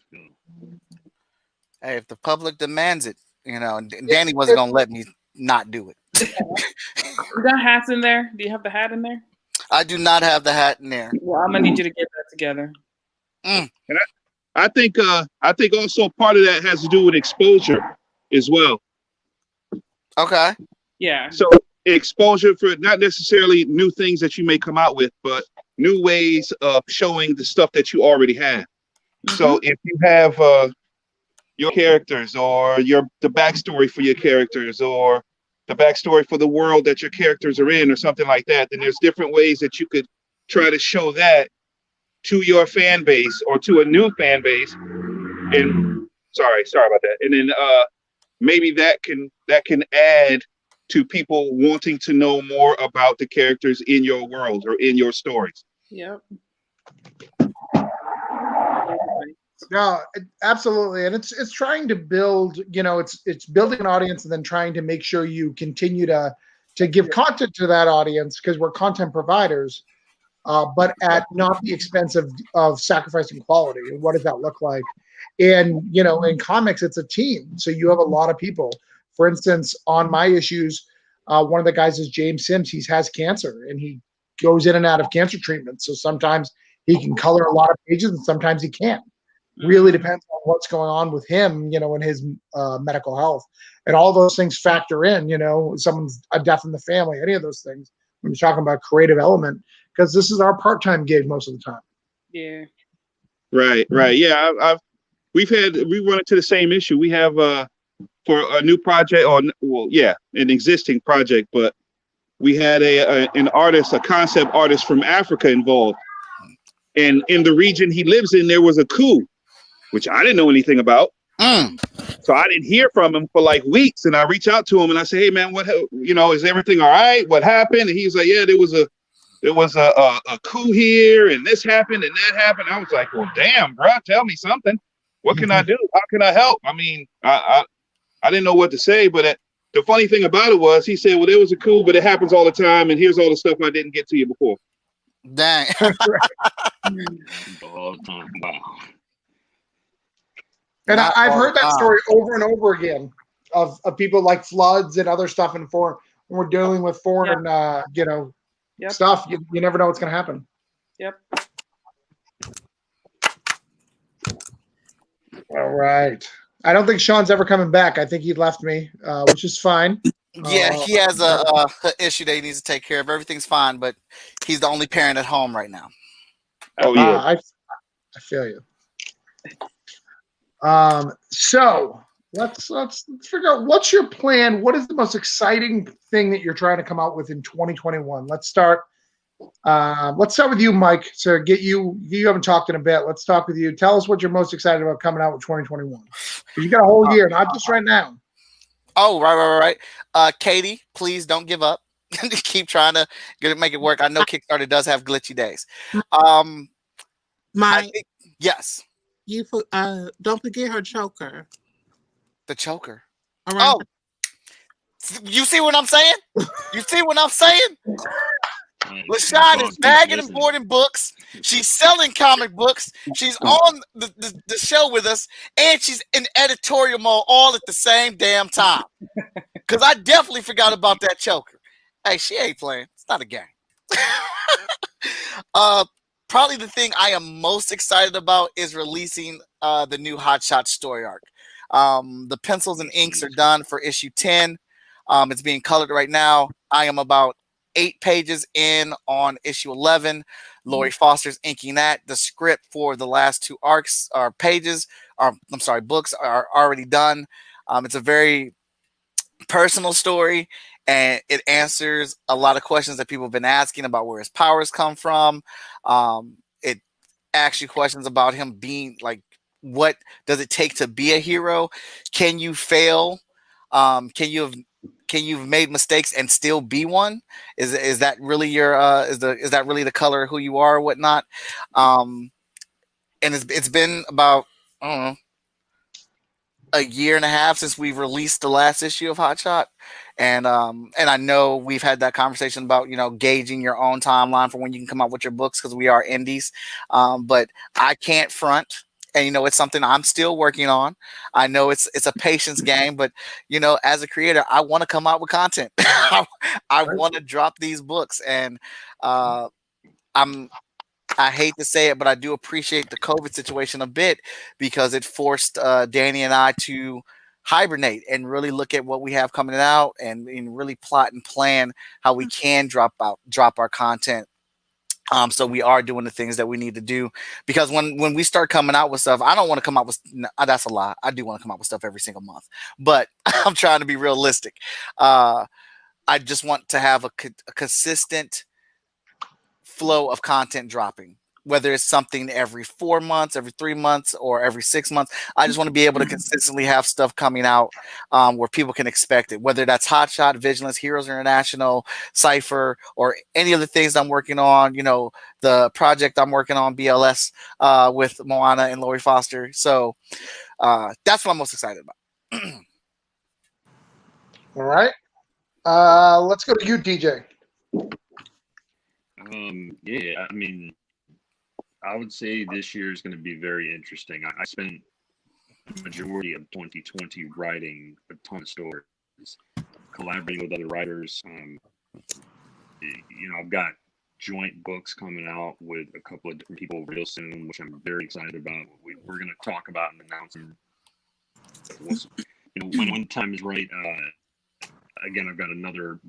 Hey, if the public demands it, and Danny wasn't gonna let me not do it. You got hats in there? Do you have the hat in there? I do not have the hat in there. Well, I'm gonna need you to get that together. And I think also part of that has to do with exposure as well. Okay. Yeah. So exposure for not necessarily new things that you may come out with, but new ways of showing the stuff that you already have. So if you have your characters or the backstory for your characters or the backstory for the world that your characters are in or something like that, then there's different ways that you could try to show that to your fan base or to a new fan base. And sorry about that. And then maybe that can add to people wanting to know more about the characters in your world or in your stories. Yep. No, absolutely, and it's trying to build. It's building an audience and then trying to make sure you continue to give content to that audience because we're content providers, but at not the expense of sacrificing quality. And what does that look like? And in comics, it's a team, so you have a lot of people. For instance, on my issues, one of the guys is James Sims. He has cancer, and he goes in and out of cancer treatment. So sometimes he can color a lot of pages, and sometimes he can't. Really depends on what's going on with him, in his medical health, and all those things factor in. Someone's a death in the family, any of those things. When you're talking about creative element, because this is our part-time gig most of the time. Yeah. Right. Yeah, we run into the same issue. We have for a new project, an existing project, but we had an artist, a concept artist from Africa involved, and in the region he lives in, there was a coup, which I didn't know anything about. So I didn't hear from him for like weeks. And I reached out to him and I said, hey man, is everything all right? What happened? And he's like, yeah, there was a coup here and this happened and that happened. I was like, well, damn, bro, tell me something. What can I do? How can I help? I mean, I didn't know what to say, but the funny thing about it was he said, well, there was a coup, but it happens all the time. And here's all the stuff I didn't get to you before. Dang. All the time. Wow. And I've heard that story over and over again of people like floods and other stuff when we're dealing with foreign, stuff. You never know what's going to happen. Yep. All right. I don't think Sean's ever coming back. I think he left me, which is fine. Yeah, he has a issue that he needs to take care of. Everything's fine, but he's the only parent at home right now. Oh yeah. I feel you. So let's figure out what's your plan. What is the most exciting thing that you're trying to come out with in 2021? Let's start with you, Mike. So you haven't talked in a bit. Let's talk with you. Tell us what you're most excited about coming out with 2021. You got a whole year, not just right now. Oh, right. Katie, please don't give up. Keep trying to make it work. I know Kickstarter does have glitchy days. Yes. You don't forget her choker. The choker. All right. Oh, you see what I'm saying? You see what I'm saying? LaShawn is bagging and boarding books. She's selling comic books. She's on the show with us, and she's in editorial mode all at the same damn time. Because I definitely forgot about that choker. Hey, she ain't playing. It's not a game. Probably the thing I am most excited about is releasing the new Hot Shot story arc. The pencils and inks are done for issue 10. It's being colored right now. I am about 8 pages in on issue 11. Lori Foster's inking that. The script for the last 2 arcs or books are already done. It's a very personal story, and it answers a lot of questions that people have been asking about where his powers come from. It asks you questions about him being like, what does it take to be a hero? Can you fail? Can you have made mistakes and still be one? Is that really your is that really the color of who you are or whatnot? And it's been about, I don't know, a year and a half since we've released the last issue of Hot Shot, and I know we've had that conversation about gauging your own timeline for when you can come out with your books because we are indies, but I can't front. And it's something I'm still working on. I know it's a patience game, but as a creator, I want to come out with content. I want to drop these books, and I'm I hate to say it, but I do appreciate the COVID situation a bit because it forced Danny and I to hibernate and really look at what we have coming out and really plot and plan how we can drop our content. So we are doing the things that we need to do because when we start coming out with stuff, I don't want to come out with that's a lie. I do want to come out with stuff every single month, but I'm trying to be realistic. I just want to have a consistent flow of content dropping, whether it's something every 4 months, every 3 months, or every 6 months. I just want to be able to consistently have stuff coming out where people can expect it, whether that's Hot Shot, Vigilance, Heroes International, Cypher, or any of the things I'm working on. The project I'm working on, BLS, with Moana and Lori Foster. So that's what I'm most excited about. All right. Let's go to you, DJ. Yeah, I mean, I would say this year is going to be very interesting. I spent the majority of 2020 writing a ton of stories, collaborating with other writers. I've got joint books coming out with a couple of different people real soon, which I'm very excited about. We're going to talk about and announce them. When time is right. Again, I've got another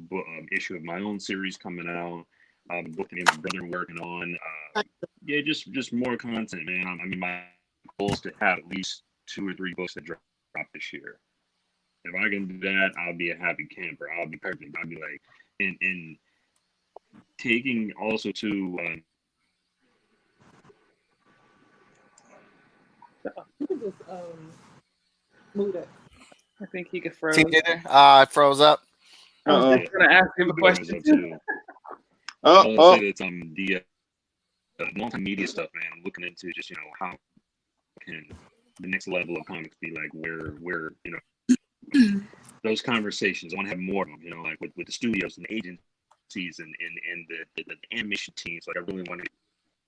issue of my own series coming out. The book that me and my brother are working on. Yeah, just more content, man. I mean, my goal is to have at least 2 or 3 books that drop this year. If I can do that, I'll be a happy camper. I'll be perfect. I'll be like, and taking also to. You can just move it. I think he could froze. It froze up. I was just going to ask him a question too. Oh, say it's the multimedia stuff, man. I'm looking into just how can the next level of comics be like where those conversations. I want to have more of them, like with the studios and the agencies and the animation teams. Like I really want to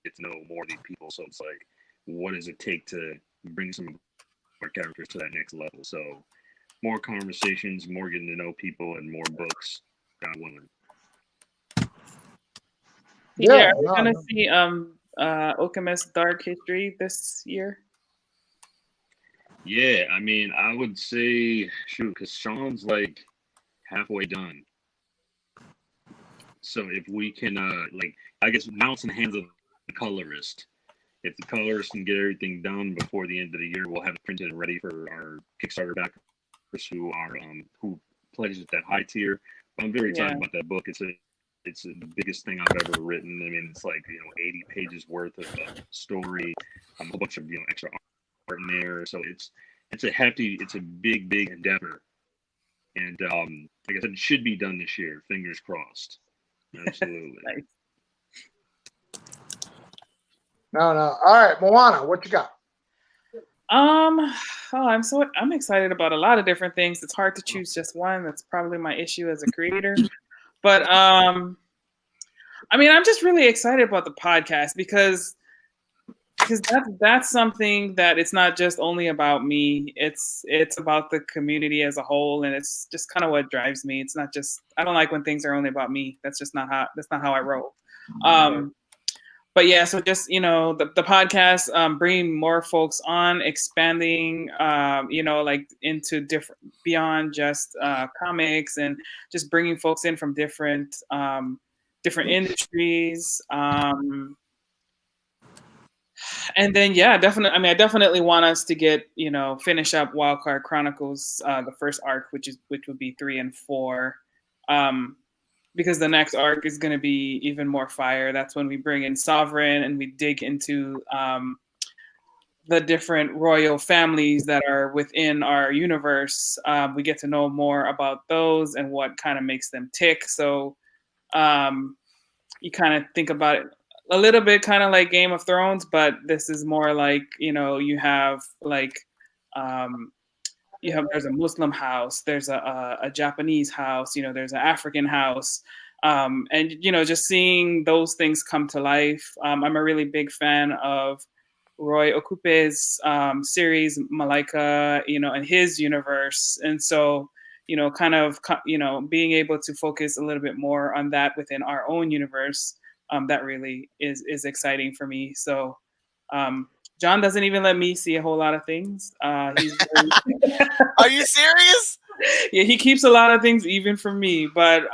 get to know more of these people. So it's like, what does it take to bring some of our characters to that next level? So more conversations, more getting to know people, and more books. God willing. Yeah, are we gonna see Okama's Dark History this year? Yeah, I mean, I would say because Sean's like halfway done. So if we can I guess now it's in the hands of the colorist. If the colorist can get everything done before the end of the year, we'll have it printed and ready for our Kickstarter backers who are who pledges at that high tier. But I'm very excited about that book. It's the biggest thing I've ever written. I mean, it's like 80 pages worth of story, a whole bunch of extra art in there. So it's a big endeavor, and like I said, it should be done this year. Fingers crossed. Absolutely. Nice. No. All right, Moana, what you got? I'm excited about a lot of different things. It's hard to choose just one. That's probably my issue as a creator. But I mean, I'm just really excited about the podcast because that's something that it's not just only about me. It's about the community as a whole, and it's just kind of what drives me. It's not just I don't like when things are only about me. That's not how I roll. But yeah, so just the podcast, bringing more folks on, expanding, like into different beyond just comics, and just bringing folks in from different industries. And then definitely. I mean, I definitely want us to get finish up Wildcard Chronicles, the first arc, which would be 3 and 4. Because the next arc is going to be even more fire. That's when we bring in Sovereign and we dig into the different royal families that are within our universe. We get to know more about those and what kind of makes them tick. So you kind of think about it a little bit kind of like Game of Thrones, but this is more like, you have like there's a Muslim house, there's a Japanese house, there's an African house. And just seeing those things come to life. I'm a really big fan of Roy Okupe's series Malaika, and his universe. And so, being able to focus a little bit more on that within our own universe, that really is exciting for me. So John doesn't even let me see a whole lot of things. Are you serious? Yeah, he keeps a lot of things even from me, but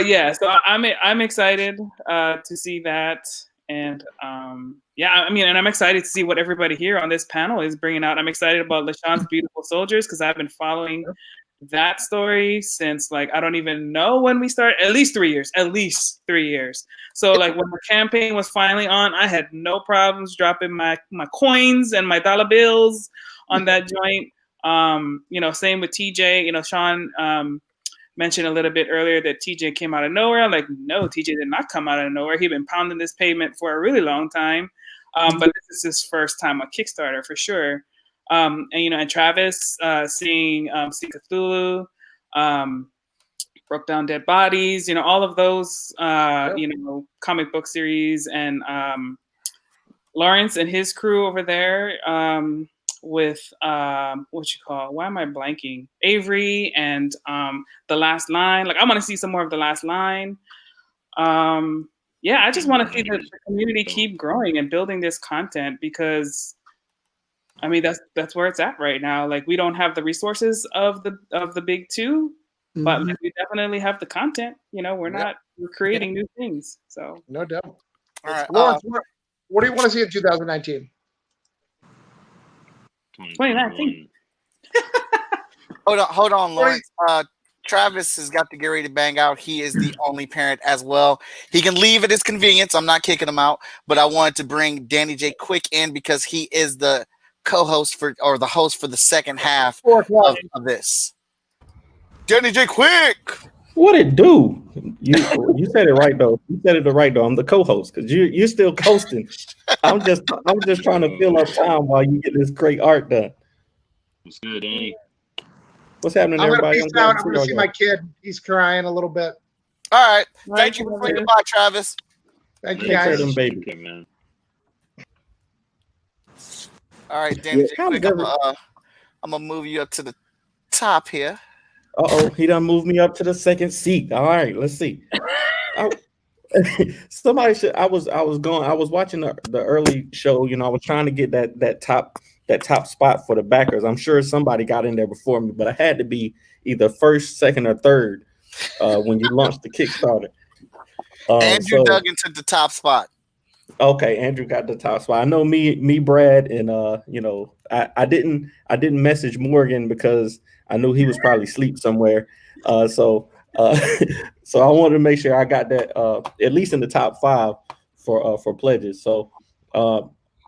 yeah, so I'm excited to see that, and and I'm excited to see what everybody here on this panel is bringing out. I'm excited about LaShawn's Beautiful Soldiers because I've been following that story since I don't even know when we started. At least 3 years. So when the campaign was finally on, I had no problems dropping my coins and my dollar bills on that joint. Same with TJ. Sean mentioned a little bit earlier that TJ came out of nowhere. I'm like, no, TJ did not come out of nowhere. He'd been pounding this pavement for a really long time. But this is his first time on Kickstarter for sure. And Travis seeing See Cthulhu, Broke Down Dead Bodies, all of those, comic book series, and Lawrence and his crew over there with why am I blanking? Avery and The Last Line. I want to see some more of The Last Line. I just want to see the community keep growing and building this content because that's where it's at right now. We don't have the resources of the big two, but we definitely have the content. We're creating new things. So no doubt. All right, Lawrence, what do you want to see in 2019? 2019. Hold on, Lawrence. Travis has got to get ready to bang out. He is the only parent as well. He can leave at his convenience. I'm not kicking him out, but I wanted to bring Danny J Quick in because he is the co-host the host for the second half of this. Danny J Quick. What it do? You said it right though. You said it right though. I'm the co-host because you're still coasting. I'm just trying to fill up time while you get this great art done. What's good, Danny? What's happening, I'm everybody? I'm going to see my kid. He's crying a little bit. All right. Thank you for saying goodbye, Travis. Thank you, guys. Them, baby. Okay, man. All right, Danny J Quick. I'm going to move you up to the top here. Uh-oh, he done moved me up to the second seat. All right, let's see. Somebody should. I was watching the early show. I was trying to get that top spot for the backers. I'm sure somebody got in there before me, but I had to be either first, second, or third when you launched the Kickstarter. Andrew Duggan took the top spot. Okay, Andrew got the top spot. I know me, Brad, and I didn't message Morgan because I knew he was probably asleep somewhere. So I wanted to make sure I got that at least in the top 5 for pledges. So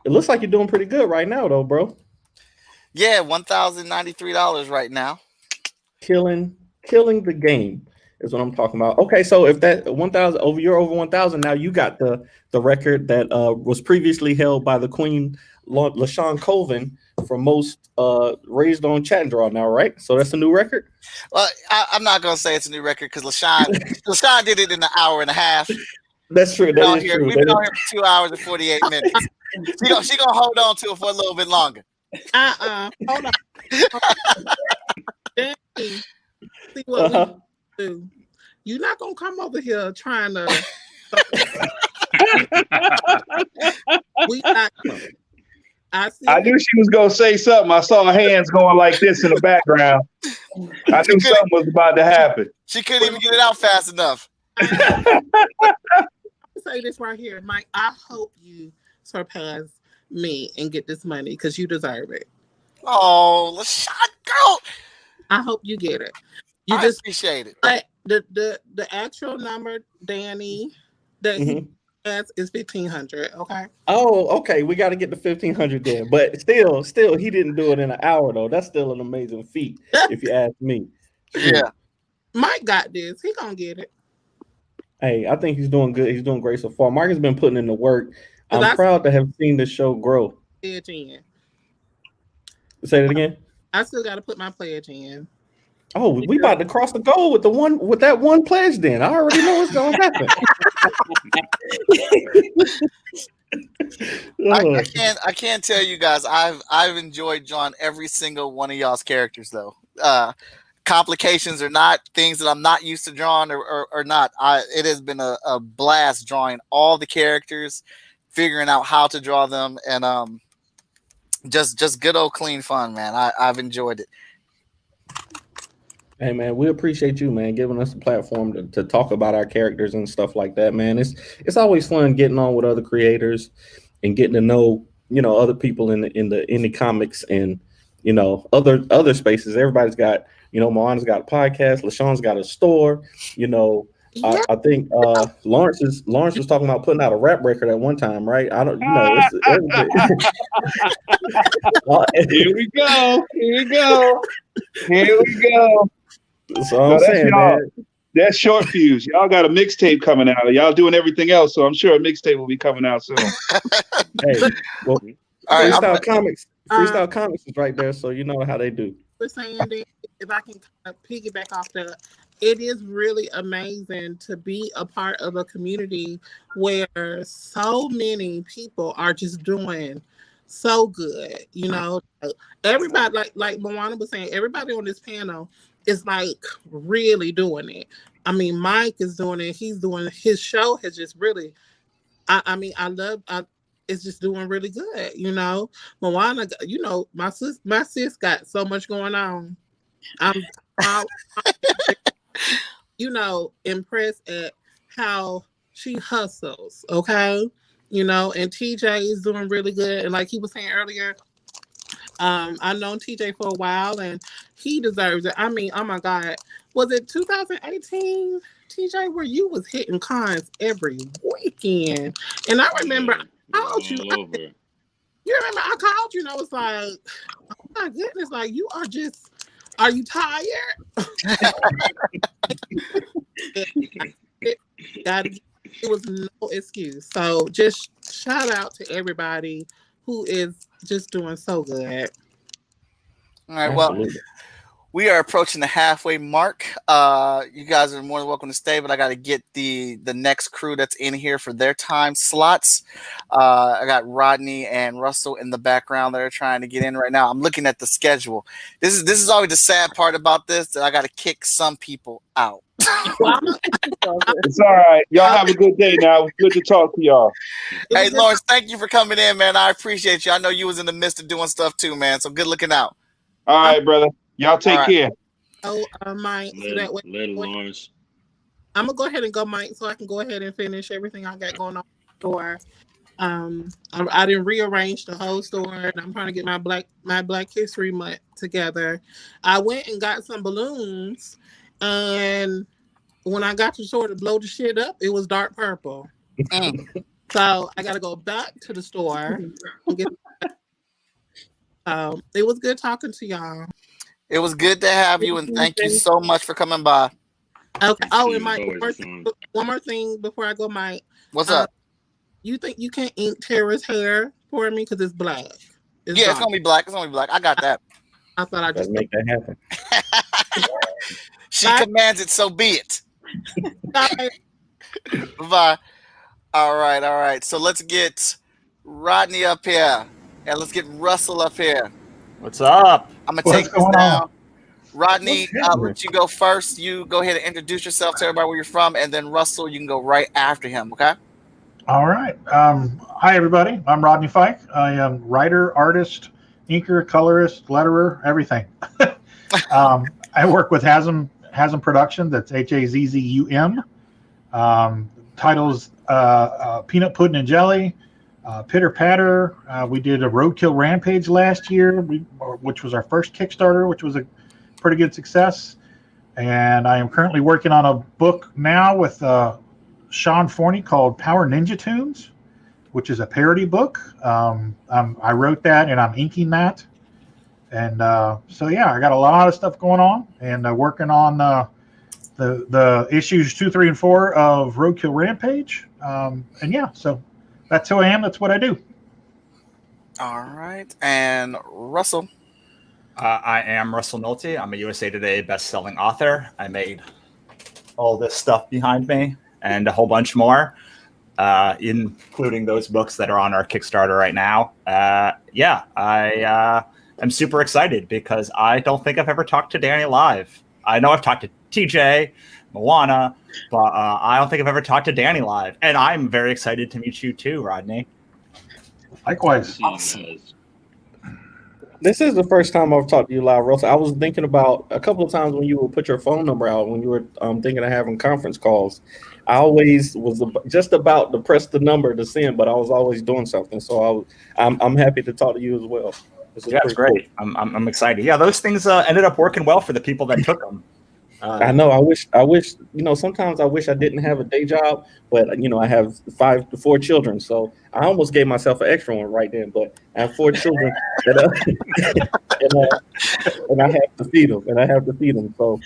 it looks like you're doing pretty good right now, though, bro. Yeah, $1,093 right now. Killing the game is what I'm talking about. Okay, so if that 1,000 you're over 1,000 now, you got the record that was previously held by the Queen LaShawn Colvin for most raised on Chat and Draw now, right? So that's a new record? Well, I'm not going to say it's a new record because LaShawn did it in an hour and a half. That's true. We've been on here for 2 hours and 48 minutes. She gonna hold on to it for a little bit longer. Hold on. Danny, see what we do. You're not gonna come over here trying to. We not. I knew she was gonna say something. I saw hands going like this in the background. I knew something was about to happen. She couldn't even get it out fast enough. Say this right here, Mike. I hope you surpass me and get this money because you deserve it. Oh, LaShawn, girl. I hope you get it. I appreciate it. But the actual number, Danny, that he has is 1,500. Okay. Oh, okay. We got to get the 1,500 then. But still, he didn't do it in an hour though. That's still an amazing feat, if you ask me. Yeah. Mike got this. He gonna get it. Hey, I think he's doing good. He's doing great so far. Mark has been putting in the work. I'm proud to have seen the show grow. Say that again. I still got to put my pledge in. Oh, we about to cross the goal with that one pledge. Then I already know what's going to happen. I can't tell you guys. I've enjoyed drawing every single one of y'all's characters though. Complications or not, things that I'm not used to drawing or not. It has been a blast drawing all the characters, figuring out how to draw them, and just good old clean fun, man. I've enjoyed it. Hey man, we appreciate you, man, giving us a platform to talk about our characters and stuff like that, man. It's always fun getting on with other creators and getting to know, other people in the indie comics and other spaces. Everybody's got, Moana's got a podcast, LaShawn's got a store, I think Lawrence was talking about putting out a rap record at one time, right? I don't, Here we go. So I'm saying, man. That's short fuse. Y'all got a mixtape coming out. Y'all doing everything else, so I'm sure a mixtape will be coming out soon. Hey, well, Freestyle Comics is right there, so you know how they do. We're saying that if I can kind of piggyback off that, it is really amazing to be a part of a community where so many people are just doing so good. Everybody, like Moana was saying, everybody on this panel is like really doing it. I mean, Mike is doing it. He's doing his show has just really. It's just doing really good. Moana. My sis got so much going on. I'm impressed at how she hustles. Okay, and TJ is doing really good. And like he was saying earlier. I've known TJ for a while and he deserves it. I mean, oh my God. Was it 2018, TJ, where you was hitting cons every weekend? And I remember I called you. You remember I called you and I was like, oh my goodness, like are you tired? It was no excuse. So just shout out to everybody who is just doing so good. All right, well, we are approaching the halfway mark. You guys are more than welcome to stay, but I got to get the next crew that's in here for their time slots. I got Rodney and Russell in the background that are trying to get in right now. I'm looking at the schedule. This is always the sad part about this, that I got to kick some people out. It's all right. Y'all have a good day now. It's good to talk to y'all. Hey, Lawrence, thank you for coming in, man. I appreciate you. I know you was in the midst of doing stuff too, man. So good looking out. All right, brother. Y'all take care. Oh, Mike. So that way, Lawrence. I'm gonna go ahead and go, Mike, so I can go ahead and finish everything I got going on in the store. I didn't rearrange the whole store, and I'm trying to get my Black History Month together. I went and got some balloons, and when I got to the store to blow the shit up, it was dark purple. So I got to go back to the store. And get it was good talking to y'all. It was good to have you, and thank you so much for coming by. Okay. Oh, and Mike, one more thing before I go, Mike. What's up? You think you can ink Tara's hair for me because it's black? It's gonna be black. It's gonna be black. I got that. I thought I just make that happen. She commands it, so be it. Bye. All right. So let's get Rodney up here, and let's get Russell up here. What's up? I'm gonna take this down. Rodney, I'll let you go first. You go ahead and introduce yourself to everybody where you're from, and then Russell, you can go right after him. Okay. All right. Hi, everybody. I'm Rodney Fike. I am writer, artist, inker, colorist, letterer, everything. I work with Hasm Production. That's Hazzum. Titles Peanut Pudding and Jelly, Pitter Patter. We did a Roadkill Rampage last year, which was our first Kickstarter, which was a pretty good success. And I am currently working on a book now with Sean Forney called Power Ninja Tunes, which is a parody book. I wrote that and I'm inking that. And so, yeah, I got a lot of stuff going on and working on the issues 2, 3, and 4 of Roadkill Rampage. And yeah, so that's who I am. That's what I do. All right. And Russell. I am Russell Nolte. I'm a USA Today best-selling author. I made all this stuff behind me and a whole bunch more, including those books that are on our Kickstarter right now. I am super excited because I don't think I've ever talked to Danny live. I know I've talked to TJ, Moana, but I don't think I've ever talked to Danny live. And I'm very excited to meet you too, Rodney. Likewise. Awesome. This is the first time I've talked to you live, Russell. I was thinking about a couple of times when you would put your phone number out when you were thinking of having conference calls. I always was just about to press the number to send, but I was always doing something. So I'm happy to talk to you as well. Yeah, it's great. Cool. I'm excited. Yeah, those things ended up working well for the people that took them. I know. I wish. Sometimes I wish I didn't have a day job, but I have 5 to 4 children, so I almost gave myself an extra one right then. But I have 4 children, and I have to feed them. So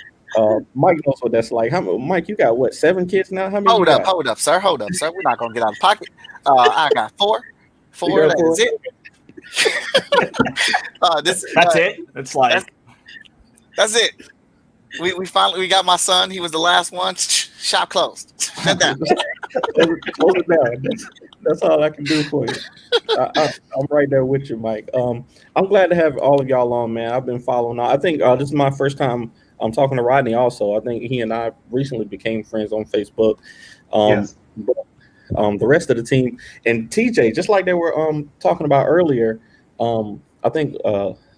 Mike knows what that's like. Mike, you got what? 7 kids now? How many? Hold up, sir. We're not gonna get out of pocket. I got 4. 4. That is it. That's it. It's like that's it. We finally got my son. He was the last one. Shop closed. Shut down. Close it down. That's all I can do for you. I'm right there with you, Mike. I'm glad to have all of y'all on, man. I've been following. I think this is my first time I'm talking to Rodney. Also, I think he and I recently became friends on Facebook. Yes. But, the rest of the team and TJ, just like they were talking about earlier. I think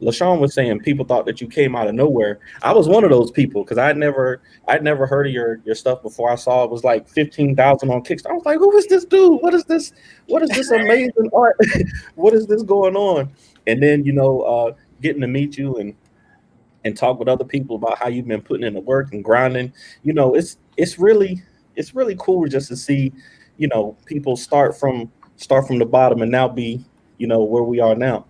LaShawn was saying people thought that you came out of nowhere. I was one of those people because I'd never heard of your stuff before. I saw it was like 15,000 on Kickstarter. I was like, who is this dude? What is this amazing art? What is this going on? And then getting to meet you and talk with other people about how you've been putting in the work and grinding. It's really cool just to see people start from the bottom and now be where we are now.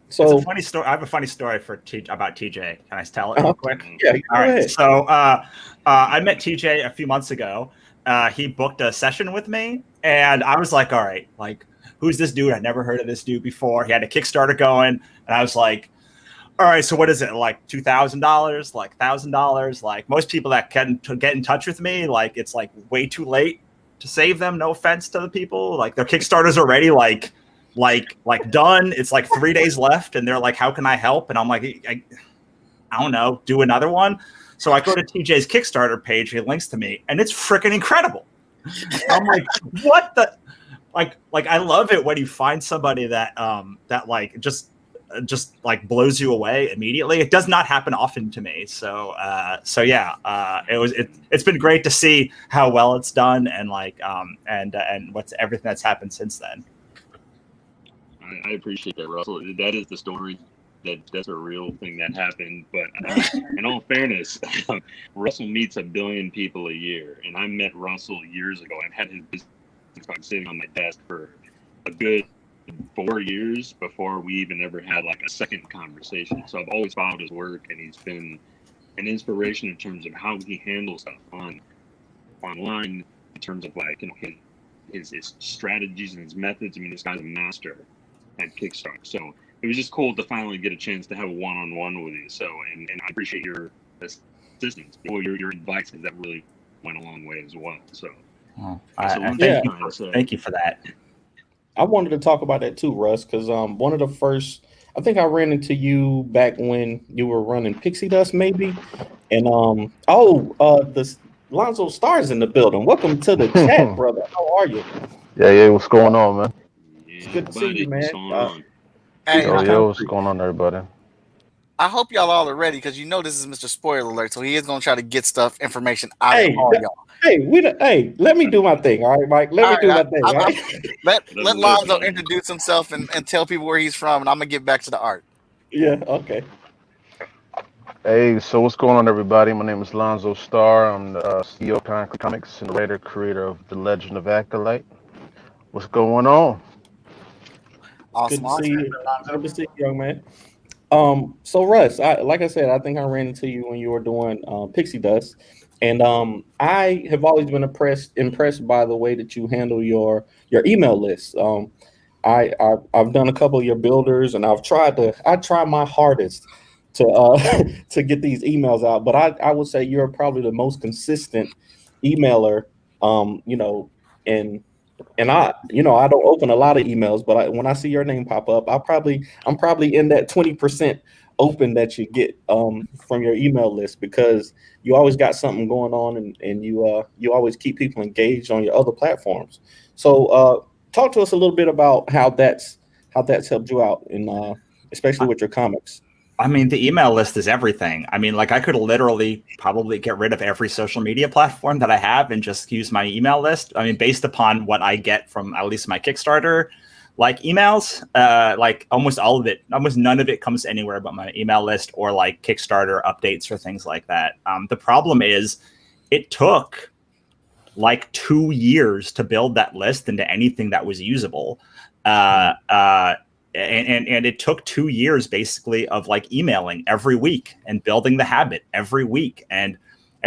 So it's a funny story. I have a funny story about TJ. Can I tell it real quick? Yeah. All right. So I met TJ a few months ago. He booked a session with me, and I was like, all right, like, who's this dude? I never heard of this dude before. He had a Kickstarter going, and I was like, all right, so what is it? Like $2,000, like $1,000? Like most people that can get in touch with me, like it's like way too late to save them. No offense to the people. Like their Kickstarter's already like done. It's like 3 days left, and they're like, how can I help? And I'm like, I don't know, do another one. So I go to TJ's Kickstarter page, he links to me, and it's freaking incredible. I'm like, what the like I love it when you find somebody that like just like blows you away immediately. It does not happen often to me. So yeah, it's been great to see how well it's done and like and what's everything that's happened since then. I appreciate that, Russell. That is the story. That's a real thing that happened. But in all fairness, Russell meets 1 billion people a year, and I met Russell years ago. I've had his business card sitting on my desk for a good 4 years before we even ever had like a second conversation. So I've always followed his work, and he's been an inspiration in terms of how he handles stuff online, in terms of like his strategies and his methods. I mean, this guy's a master at Kickstarter. So it was just cool to finally get a chance to have a one-on-one with you. So, and I appreciate your assistance, your advice, because that really went a long way as well. So, thank you for that. I wanted to talk about that too, Russ, because one of the first, I think I ran into you back when you were running Pixie Dust, maybe, and the Lonzo Star's in the building. Welcome to the chat, brother. How are you? Yeah. What's going on, man? It's good to see you, man. What's going on, everybody? I hope y'all all are ready because this is Mr. Spoiler Alert, so he is gonna try to get information out of all y'all. Let me do my thing, all right, Mike. Let me do my thing. Right? Let Lonzo introduce himself and tell people where he's from, and I'm gonna get back to the art. Yeah. Okay. Hey, so what's going on, everybody? My name is Lonzo Starr. I'm the CEO of Concrete Comics and the creator of The Legend of Acolyte. What's going on? Awesome. Good to see you. Good to see you, young man. So Russ, like I said, I think I ran into you when you were doing Pixie Dust, and I have always been impressed by the way that you handle your email list. I've done a couple of your builders, and I try my hardest to to get these emails out. But I would say you're probably the most consistent emailer. You know, and I, you know, I don't open a lot of emails, but when I see your name pop up, I'm probably in that 20% open that you get from your email list, because you always got something going on, and you always keep people engaged on your other platforms. So talk to us a little bit about how that's helped you out in especially with your comics. I mean, the email list is everything. I mean, like I could literally probably get rid of every social media platform that I have and just use my email list. I mean, based upon what I get from at least my Kickstarter, like emails, like almost all of it, almost none of it comes anywhere but my email list or like Kickstarter updates or things like that. The problem is it took like 2 years to build that list into anything that was usable. And it took 2 years basically of like emailing every week and building the habit every week and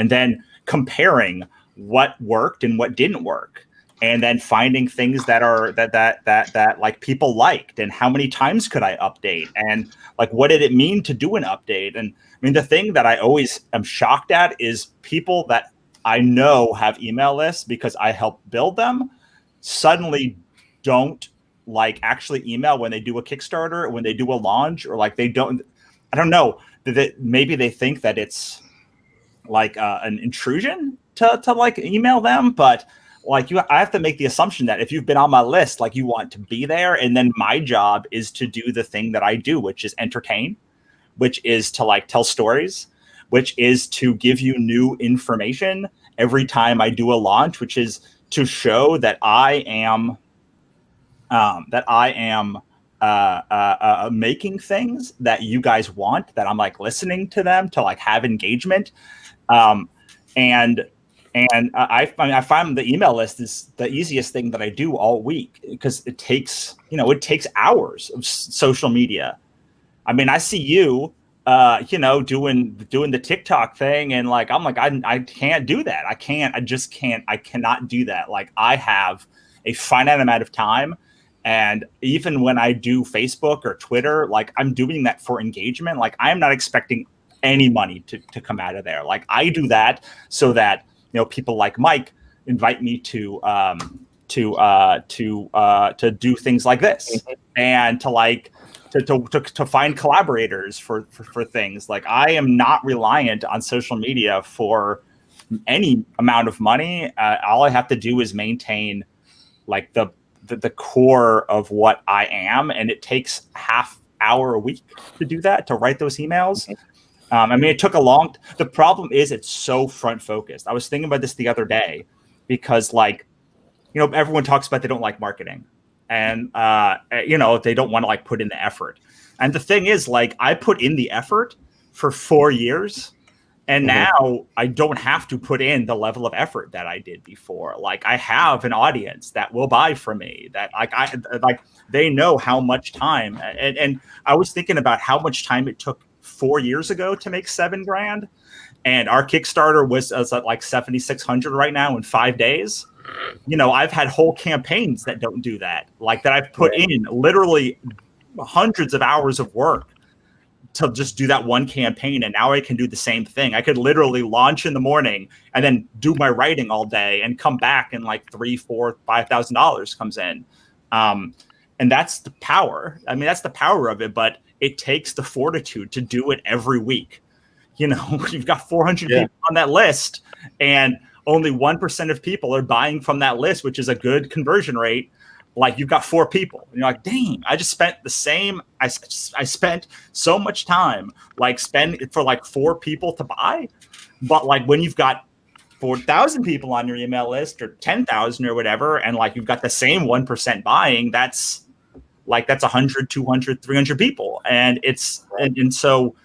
then comparing what worked and what didn't work, and then finding things that are that like people liked, and how many times could I update, and like what did it mean to do an update. And I mean, the thing that I always am shocked at is people that I know have email lists because I helped build them suddenly don't like actually email when they do a Kickstarter or when they do a launch, or like they don't, I don't know, that maybe they think that it's like an intrusion to like email them. But like I have to make the assumption that if you've been on my list, like you want to be there. And then my job is to do the thing that I do, which is entertain, which is to like tell stories, which is to give you new information every time I do a launch, which is to show that I am making things that you guys want, that I'm like listening to them to like have engagement. And I find the email list is the easiest thing that I do all week, because it takes hours of social media. I mean, I see you, doing the TikTok thing, and like, I'm like, I can't do that. I cannot do that. Like, I have a finite amount of time. And even when I do Facebook or Twitter, like I'm doing that for engagement. Like I'm not expecting any money to come out of there. Like I do that so that, people like Mike invite me to do things like this, and to like to find collaborators for things. Like I am not reliant on social media for any amount of money. All I have to do is maintain like the core of what I am, and it takes half hour a week to do that, to write those emails. I mean, it took the problem is it's so front focused. I was thinking about this the other day, because like, everyone talks about they don't like marketing, and they don't want to like put in the effort. And the thing is, like, I put in the effort for 4 years, and now I don't have to put in the level of effort that I did before. Like I have an audience that will buy from me, that like they know how much time. And I was thinking about how much time it took 4 years ago to make $7,000. And our Kickstarter was at like 7,600 right now in 5 days. I've had whole campaigns that don't do that. Like that I've put in literally hundreds of hours of work to just do that one campaign, and now I can do the same thing. I could literally launch in the morning and then do my writing all day and come back, and like $3,000, $4,000, $5,000 comes in. And that's the power. I mean, that's the power of it, but it takes the fortitude to do it every week. You've got 400 people on that list, and only 1% of people are buying from that list, which is a good conversion rate. Like you've got 4 people, and you're like, dang, I just spent the same. I spent so much time like spend for like 4 people to buy. But like when you've got 4,000 people on your email list, or 10,000 or whatever, and like you've got the same 1% buying, that's 100, 200, 300 people. And so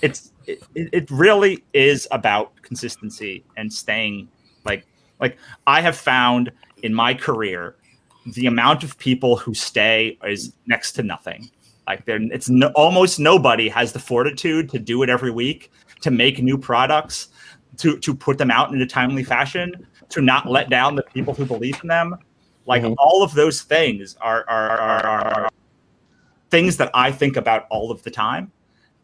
it really is about consistency and staying like I have found in my career, the amount of people who stay is next to nothing. Like almost nobody has the fortitude to do it every week, to make new products, to put them out in a timely fashion, to not let down the people who believe in them. Like all of those things are things that I think about all of the time.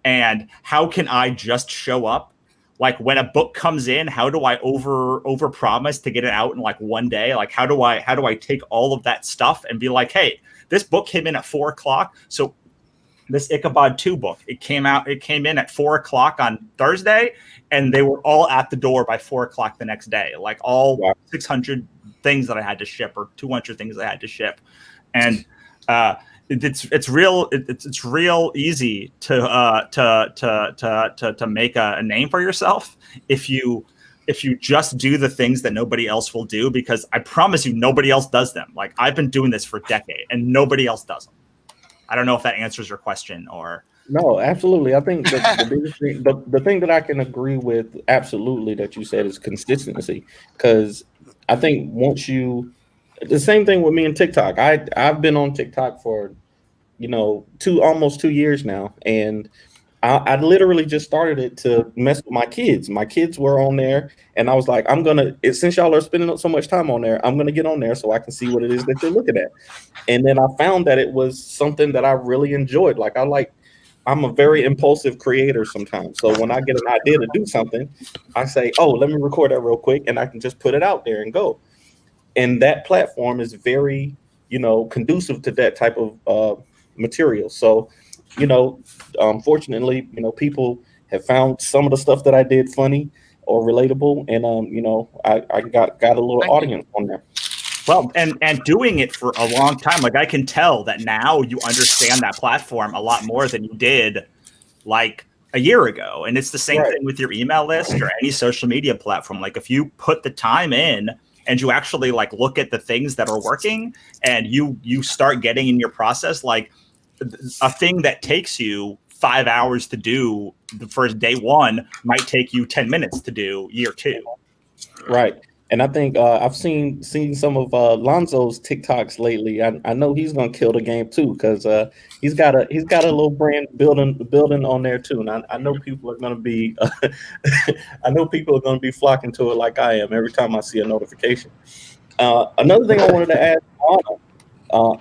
And how can I just show up? Like when a book comes in, how do I over promise to get it out in like one day? Like how do I take all of that stuff and be like, hey, this book came in at 4 o'clock. So this Ichabod 2 book, it came in at 4 o'clock on Thursday, and they were all at the door by 4 o'clock the next day. Like all 600 things that I had to ship, or 200 things I had to ship. And it's real easy to make a name for yourself if you just do the things that nobody else will do, because I promise you nobody else does them. Like I've been doing this for a decade and nobody else does them. I don't know if that answers your question or no. Absolutely. I think the biggest thing, the thing that I can agree with absolutely that you said is consistency, because I think once you, the same thing with me and TikTok. I've been on TikTok for, almost 2 years now, and I literally just started it to mess with my kids. My kids were on there, and I was like, since y'all are spending so much time on there, I'm gonna get on there so I can see what it is that you're looking at. And then I found that it was something that I really enjoyed. I'm a very impulsive creator sometimes. So when I get an idea to do something, I say, oh, let me record that real quick, and I can just put it out there and go. And that platform is very, conducive to that type of material. So, fortunately, people have found some of the stuff that I did funny or relatable, and I got a little audience on there. Well, and doing it for a long time, like I can tell that now you understand that platform a lot more than you did like a year ago. And it's the same thing with your email list or any social media platform. Like if you put the time in and you actually like look at the things that are working, and you start getting in your process, like a thing that takes you 5 hours to do the first day one might take you 10 minutes to do year 2. Right. And I think I've seen some of Lonzo's TikToks lately. I know he's gonna kill the game too, because he's got a little brand building on there too. And I know people are gonna be flocking to it like I am every time I see a notification. Another thing I wanted to ask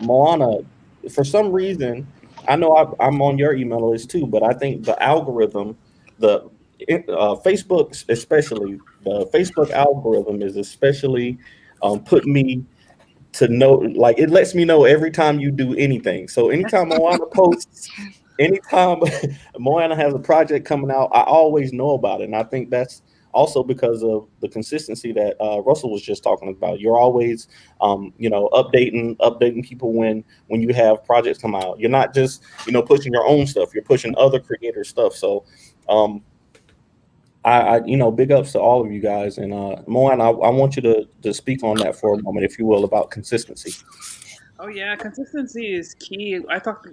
Moana, for some reason, I know I'm on your email list too, but I think the algorithm, Facebook especially, the Facebook algorithm is especially put me to know, like it lets me know every time you do anything. So anytime Moana posts, anytime Moana has a project coming out, I always know about it. And I think that's also because of the consistency that Russell was just talking about. You're always updating people when you have projects come out. You're not just pushing your own stuff, you're pushing other creators' stuff. So I big ups to all of you guys. And Moana, I want you to speak on that for a moment, if you will, about consistency. Oh yeah, consistency is key. I talked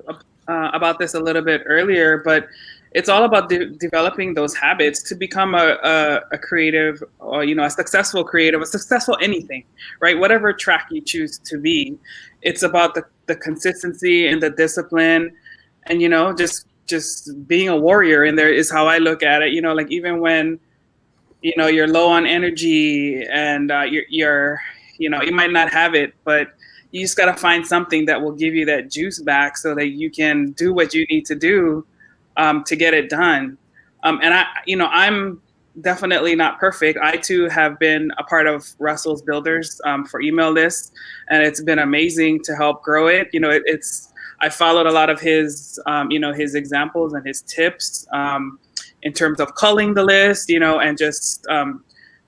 about this a little bit earlier, but it's all about developing those habits to become a creative, or a successful creative, a successful anything, right? Whatever track you choose to be, it's about the consistency and the discipline, and just being a warrior. And there is how I look at it. Like even when you're low on energy and you're you might not have it, but you just got to find something that will give you that juice back so that you can do what you need to do to get it done. And I'm definitely not perfect. I too have been a part of Russell's Builders for email lists, and it's been amazing to help grow it. I followed a lot of his his examples and his tips in terms of culling the list, and just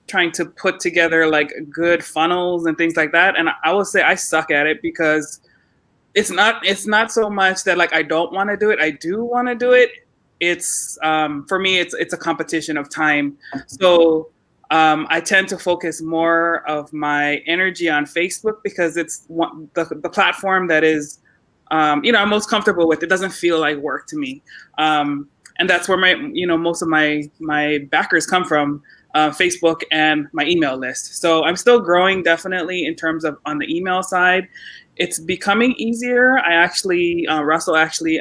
trying to put together like good funnels and things like that. And I will say I suck at it, because it's not so much that like I don't want to do it. I do want to do it. It's for me, it's a competition of time. So I tend to focus more of my energy on Facebook, because it's the platform that is I'm most comfortable with. It doesn't feel like work to me, and that's where my most of my backers come from. Facebook and my email list. So I'm still growing, definitely, in terms of on the email side. It's becoming easier. Russell actually,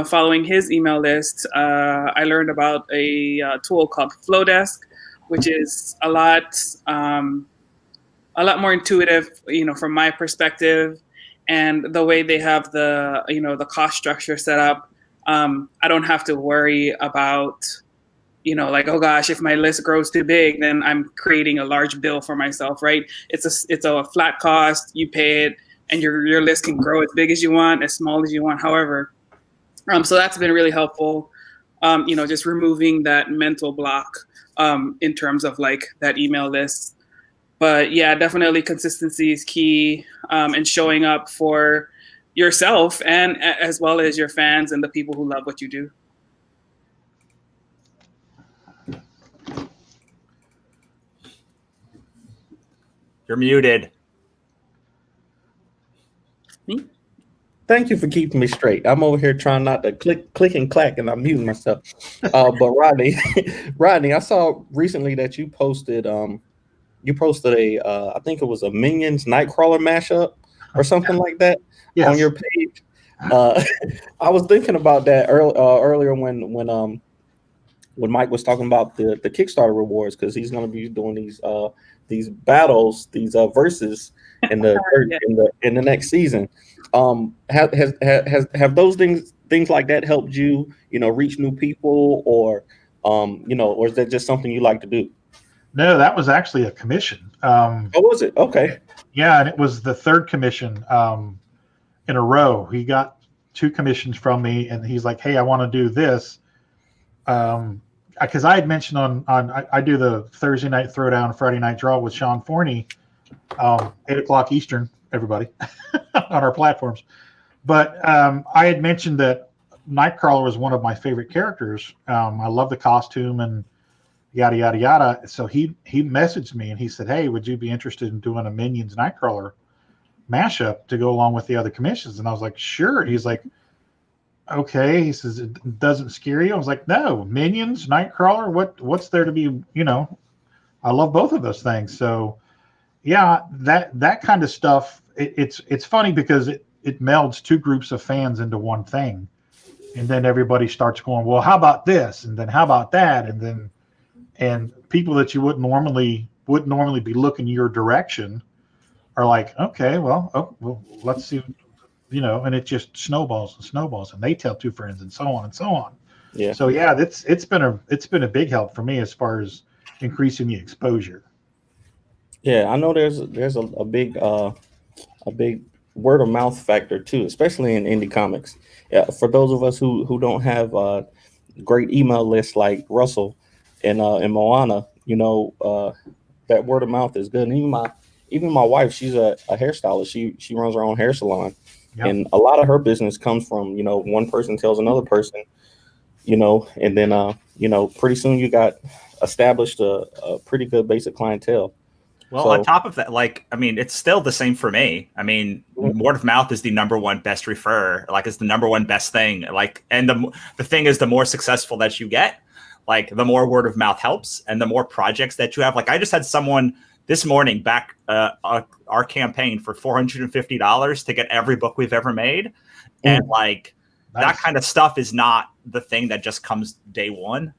following his email list, I learned about a tool called Flowdesk, which is a lot a lot more intuitive, from my perspective, and the way they have the the cost structure set up. I don't have to worry about like, oh gosh, if my list grows too big, then I'm creating a large bill for myself, right? It's a flat cost, you pay it, and your list can grow as big as you want, as small as you want, however. So that's been really helpful. Just removing that mental block in terms of like that email list. But yeah, definitely consistency is key, and showing up for yourself and as well as your fans and the people who love what you do. You're muted. Thank you for keeping me straight. I'm over here trying not to click and clack, and I'm muting myself. But Rodney, Rodney, I saw recently that you posted a I think it was a Minions Nightcrawler mashup or something like that on your page. I was thinking about that earlier when Mike was talking about the Kickstarter rewards, because he's going to be doing these battles, these verses in the next season. Have those things like that helped you, reach new people, or or is that just something you like to do? No, that was actually a commission. Oh, was it? Okay. Yeah, and it was the third commission in a row. He got 2 commissions from me, and he's like, "Hey, I want to do this." Because I had mentioned I do the Thursday night throwdown, Friday night draw with Sean Forney, 8:00 Eastern, everybody, on our platforms. But I had mentioned that Nightcrawler was one of my favorite characters. I love the costume and yada yada yada. So he messaged me and he said, "Hey, would you be interested in doing a Minions Nightcrawler mashup to go along with the other commissions?" And I was like, "Sure." He's like, "Okay." He says, "It doesn't scare you?" I was like, "No, Minions Nightcrawler. What's there to be? I love both of those things." So yeah, that kind of stuff. It's funny because it melds 2 groups of fans into one thing, and then everybody starts going, "Well, how about this?" And then how about that? And people that you wouldn't normally be looking your direction are like, "Okay, well, let's see," and it just snowballs and snowballs, and they tell 2 friends, and so on and so on. Yeah. So yeah, it's been a big help for me as far as increasing the exposure. Yeah, I know there's a big word of mouth factor too, especially in indie comics. Yeah, for those of us who don't have great email lists like Russell and Moana, that word of mouth is good. And even my wife, she's a hairstylist. She runs her own hair salon, and a lot of her business comes from one person tells another person, and then pretty soon you got established a pretty good basic clientele. Well, on top of that, it's still the same for me. I mean, word of mouth is the number one best refer. It's the number one best thing. And the thing is, the more successful that you get, the more word of mouth helps, and the more projects that you have. I just had someone this morning back our campaign for $450 to get every book we've ever made, and that kind of stuff is not the thing that just comes day one.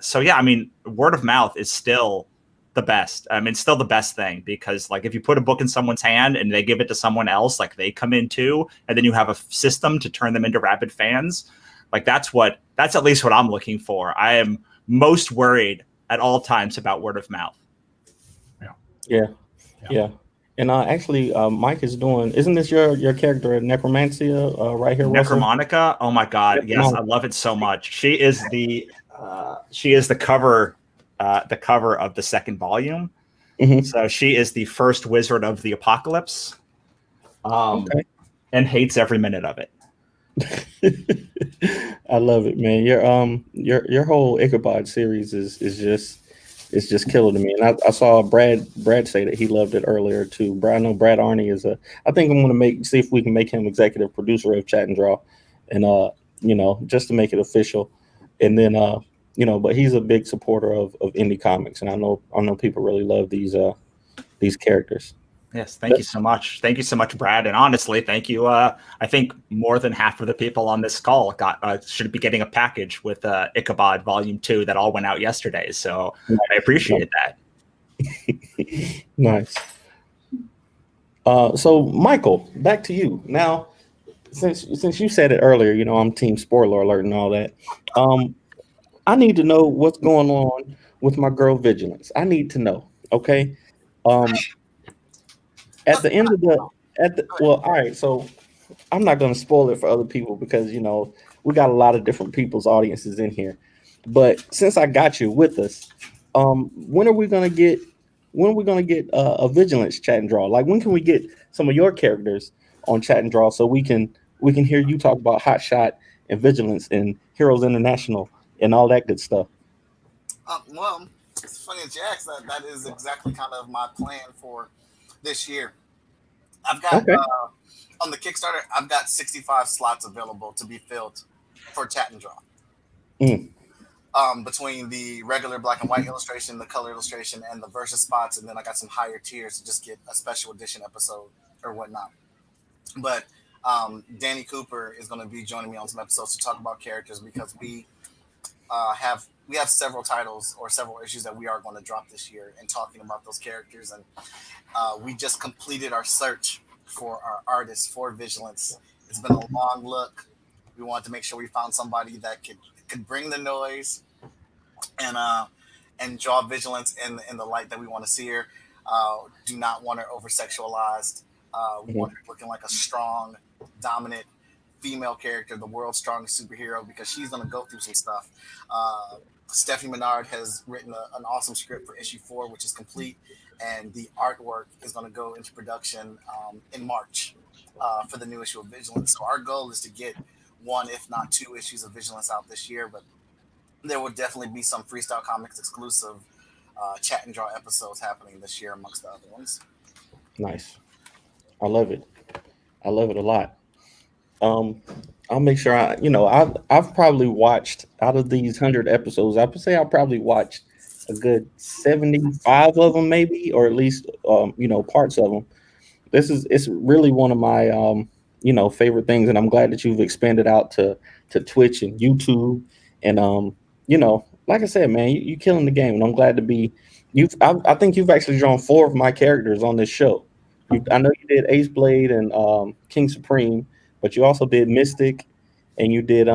So yeah, I mean, word of mouth is still the best. I mean, still the best thing, because if you put a book in someone's hand and they give it to someone else, they come in too, and then you have a system to turn them into rabid fans. That's at least what I'm looking for. I am most worried at all times about word of mouth. Yeah. And actually, Mike is doing. Isn't this your character in Necromancia right here? Necromonica. Oh my God! Yes, I love it so much. She is the cover. The cover of the second volume. Mm-hmm. So she is the first wizard of the apocalypse, and hates every minute of it. I love it, man. Your whole Ichabod series is just killer to me. And I saw Brad say that he loved it earlier too. I know Brad Arney is I think I'm gonna see if we can make him executive producer of Chat and Draw, and just to make it official, and then but he's a big supporter of indie comics, and I know people really love these characters. Yes, thank you so much. Thank you so much, Brad. And honestly, thank you. I think more than half of the people on this call should be getting a package with Ichabod Volume 2 that all went out yesterday. So I appreciate that. Nice. So Michael, back to you now. Since you said it earlier, you know I'm team spoiler alert and all that. I need to know what's going on with my girl Vigilance. I need to know. Okay. Um, at the end of the at the well, all right. So I'm not going to spoil it for other people because you know we got a lot of different people's audiences in here. But since I got you with us, when are we going to get? When are we going to get a Vigilance chat and draw? Like when can we get some of your characters on chat and draw so we can hear you talk about Hot Shot and Vigilance and Heroes International and all that good stuff. Well, it's funny that you asked that. That is exactly kind of my plan for this year. I've got Okay. on the Kickstarter, I've got 65 slots available to be filled for chat and draw. Mm. Between the regular black and white illustration, the color illustration, and the versus spots, and then I got some higher tiers to just get a special edition episode or whatnot. But Danny Cooper is going to be joining me on some episodes to talk about characters because we have several titles or several issues that we are going to drop this year and talking about those characters. And we just completed our search for our artists for Vigilance. It's been a long look. We wanted to make sure we found somebody that could bring the noise and draw Vigilance in the light that we want to see her. Do not want her over sexualized. We want her looking like a strong, dominant female character, the world's strongest superhero, because she's going to go through some stuff. Stephanie Menard has written an awesome script for issue 4, which is complete, and the artwork is going to go into production in March for the new issue of Vigilance. So our goal is to get 1, if not 2 issues of Vigilance out this year, but there will definitely be some Freestyle Comics exclusive chat and draw episodes happening this year amongst the other ones. Nice. I love it. I love it a lot. I'll make sure I've probably watched out of these 100 episodes, I would say I probably watched a good 75 of them, maybe, or at least parts of them. It's really one of my favorite things, and I'm glad that you've expanded out to Twitch and YouTube, and like I said, man, you killing the game, and I'm glad to be. I think you've actually drawn 4 of my characters on this show. I know you did Ace Blade and King Supreme, but you also did Mystic, and you did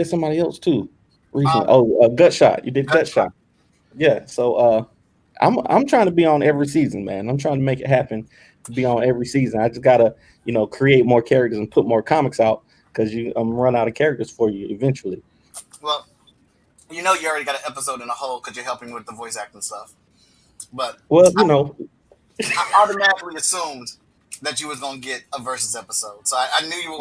somebody else too recently. Gutshot. You did Gutshot. Yeah. So I'm trying to be on every season, man. I'm trying to make it happen to be on every season. I just gotta create more characters and put more comics out because I'm run out of characters for you eventually. Well, you already got an episode in a hole because you're helping with the voice acting stuff. But I automatically assumed that you was gonna get a versus episode, so I knew you.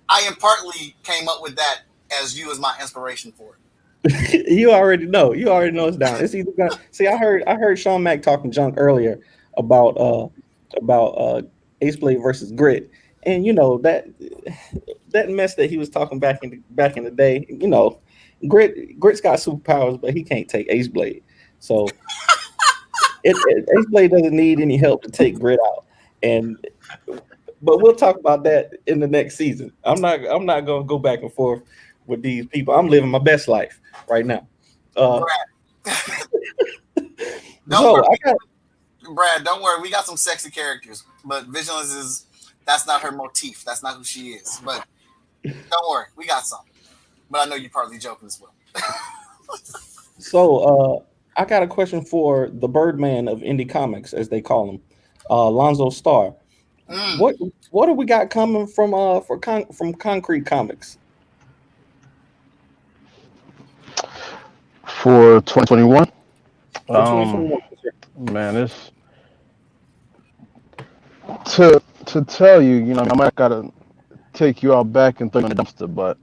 I partly came up with that as you as my inspiration for it. You already know. You already know it's down. It's either gonna see. I heard Sean Mack talking junk earlier about Ace Blade versus Grit, and that mess that he was talking back in the day. Grit's got superpowers, but he can't take Ace Blade. So Ace Blade doesn't need any help to take Grit out. But we'll talk about that in the next season. I'm not gonna go back and forth with these people. I'm living my best life right now. Brad, don't worry. We got some sexy characters, but Vigilance that's not her motif. That's not who she is. But don't worry, we got some. But I know you're partly joking as well. So I got a question for the Birdman of indie comics, as they call him, Lonzo Starr. What do we got coming from Concrete Comics for 2021? Man, it's to tell you, I might gotta take you out back and throw you in the dumpster, but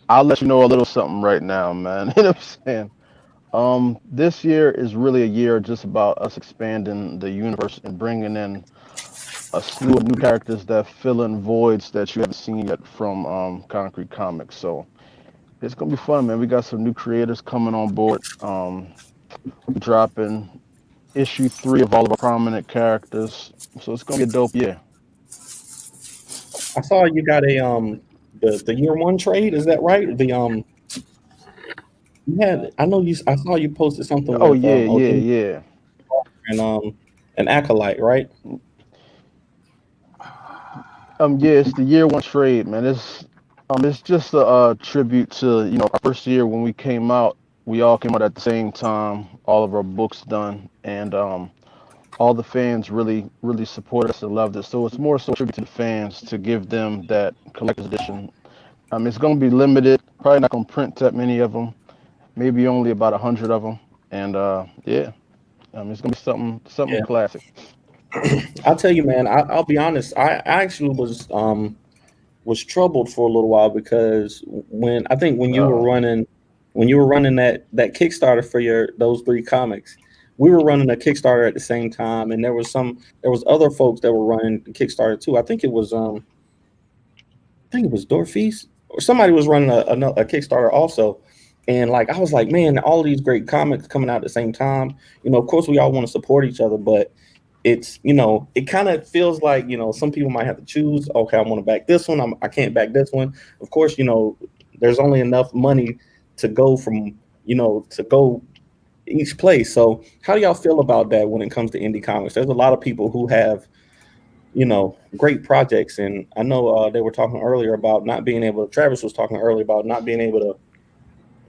I'll let you know a little something right now, man. You know what I'm saying? This year is really a year just about us expanding the universe and bringing in a slew of new characters that fill in voids that you haven't seen yet from Concrete Comics. So it's gonna be fun, man. We got some new creators coming on board. Dropping issue 3 of all of our prominent characters. So it's gonna be a dope year. I saw you got a the year 1 trade. Is that right? I saw you posted something. Oh, yeah. And an acolyte, right? Yeah, it's the year one trade, man. It's just a tribute to our first year when we came out. We all came out at the same time, all of our books done, and all the fans really supported us and loved it. So it's more so a tribute to the fans to give them that collector's edition. It's gonna be limited. Probably not gonna print that many of them. Maybe only about 100 of them. And yeah, it's gonna be something Yeah. classic. I'll tell you, man. I'll be honest. I actually was troubled for a little while because when you were running that Kickstarter for those 3 comics, we were running a Kickstarter at the same time, and there was other folks that were running Kickstarter too. I think it was Dorfies or somebody was running a Kickstarter also. And like I was like, man, all these great comics coming out at the same time. Of course we all want to support each other, but it's it kind of feels like some people might have to choose. Okay, I want to back this one. I can't back this one. Of course, there's only enough money to go from to go each place. So how do y'all feel about that when it comes to indie comics? There's a lot of people who have great projects, and I know they were talking earlier about not being able. Travis was talking earlier about not being able to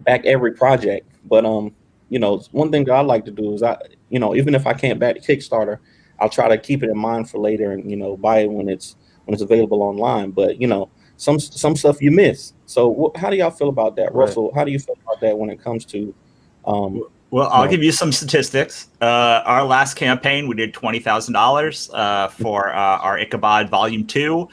back every project, but one thing that I like to do is even if I can't back the Kickstarter, I'll try to keep it in mind for later and buy it when it's available online. But some stuff you miss. So how do y'all feel about that, Right. Russell? How do you feel about that when it comes to Well, I'll give you some statistics. Our last campaign, we did $20,000 for our Ichabod Volume 2.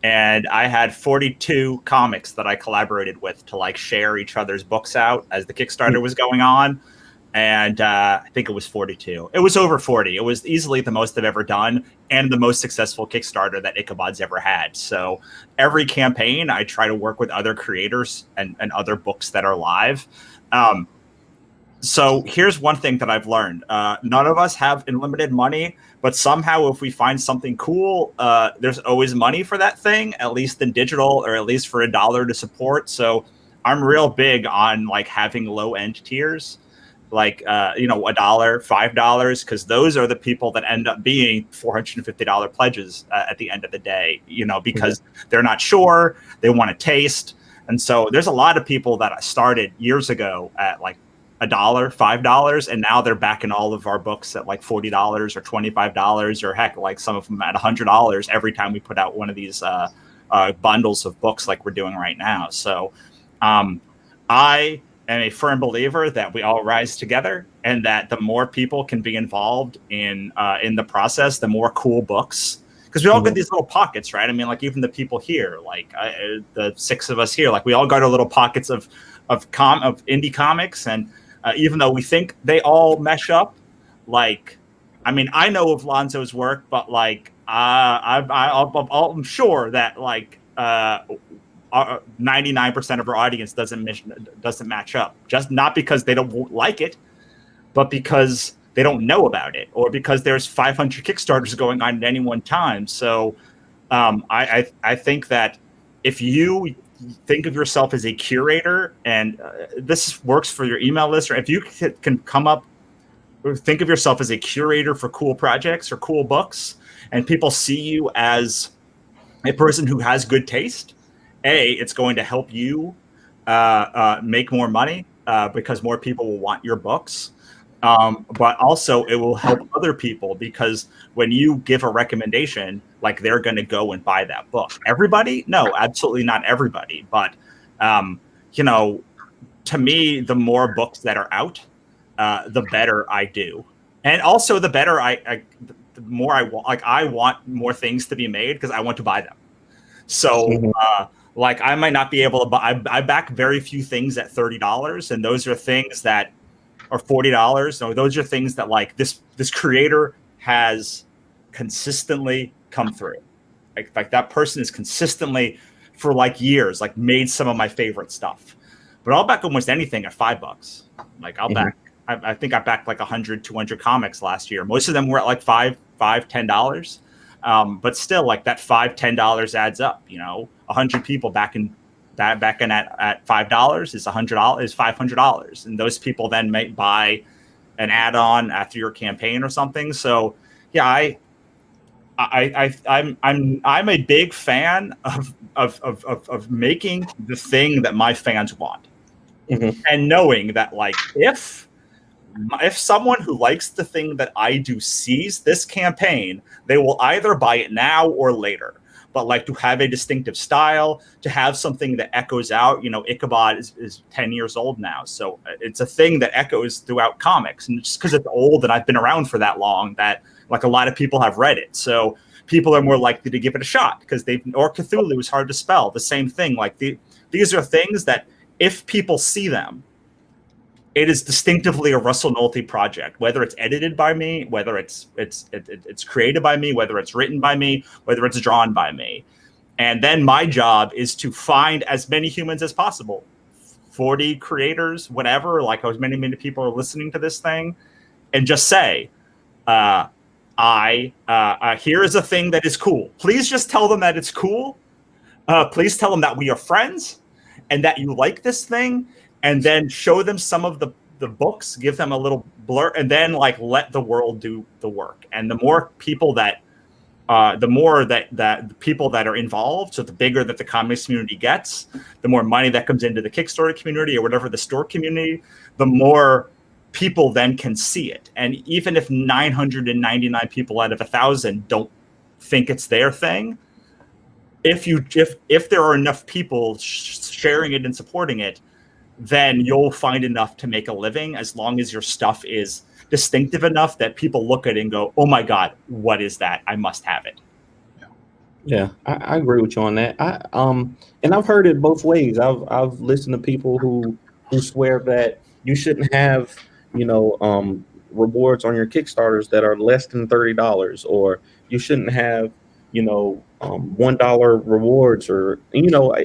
And I had 42 comics that I collaborated with to share each other's books out as the Kickstarter was going on. And I think it was 42. It was over 40. It was easily the most I've ever done and the most successful Kickstarter that Ichabod's ever had. So every campaign, I try to work with other creators and other books that are live. So here's one thing that I've learned. None of us have unlimited money, but somehow if we find something cool, there's always money for that thing, at least in digital or at least for $1 to support. So I'm real big on having low end tiers. $1, $5, because those are the people that end up being $450 pledges at the end of the day, because they're not sure, they want to taste. And so there's a lot of people that I started years ago at $1, $5, and now they're backing all of our books at $40 or $25, or heck, some of them at $100 every time we put out one of these bundles of books like we're doing right now. So I am a firm believer that we all rise together, and that the more people can be involved in the process, the more cool books. Because we all get these little pockets, right? I mean, even the people here, the 6 of us here, we all got our little pockets of indie comics, and even though we think they all mesh up, I know of Lonzo's work, but I'm sure that 99% of our audience doesn't match up. Just not because they don't like it, but because they don't know about it, or because there's 500 Kickstarters going on at any one time. So I think that if you think of yourself as a curator, and this works for your email list, or if you can come up or think of yourself as a curator for cool projects or cool books, and people see you as a person who has good taste, it's going to help you make more money because more people will want your books. But also it will help other people, because when you give a recommendation, they're going to go and buy that book. Everybody? No, absolutely not everybody. But, to me, the more books that are out, the better I do. And also the better the more I want, I want more things to be made because I want to buy them. So, I might not be able to buy, I back very few things at $30, and those are things that are $40. So those are things that this creator has consistently come through. That person is consistently for years, made some of my favorite stuff. But I'll back almost anything at $5. I'll back, I think I backed 100, 200 comics last year. Most of them were at $5, $10. But still, that $5, $10 adds up. 100 people backing at $5 is $500, and those people then may buy an add-on after your campaign or something. So yeah, I'm a big fan of making the thing that my fans want, and knowing that like if someone who likes the thing that I do sees this campaign, they will either buy it now or later. But like to have a distinctive style, to have something that echoes out, Ichabod is 10 years old now. So it's a thing that echoes throughout comics. And just because it's old and I've been around for that long, that like a lot of people have read it. So people are more likely to give it a shot because or Cthulhu is hard to spell. The same thing. Like these are things that if people see them, it is distinctively a Russell Nolte project, whether it's edited by me, whether it's created by me, whether it's written by me, whether it's drawn by me. And then my job is to find as many humans as possible, 40 creators, whatever, like as many people are listening to this thing, and just say, here is a thing that is cool. Please just tell them that it's cool. Please tell them that we are friends and that you like this thing. And then show them some of the books, give them a little blur, and then like let the world do the work. And the more people that the people that are involved, so the bigger that the comics community gets, the more money that comes into the Kickstarter community or whatever the store community, the more people then can see it. And even if 999 people out of 1,000 don't think it's their thing, if there are enough people sharing it and supporting it, then you'll find enough to make a living as long as your stuff is distinctive enough that people look at it and go, oh my God, what is that? I must have it. Yeah, I agree with you on that. And I've heard it both ways. I've listened to people who swear that you shouldn't have, rewards on your Kickstarters that are less than $30, or you shouldn't have, $1 rewards, or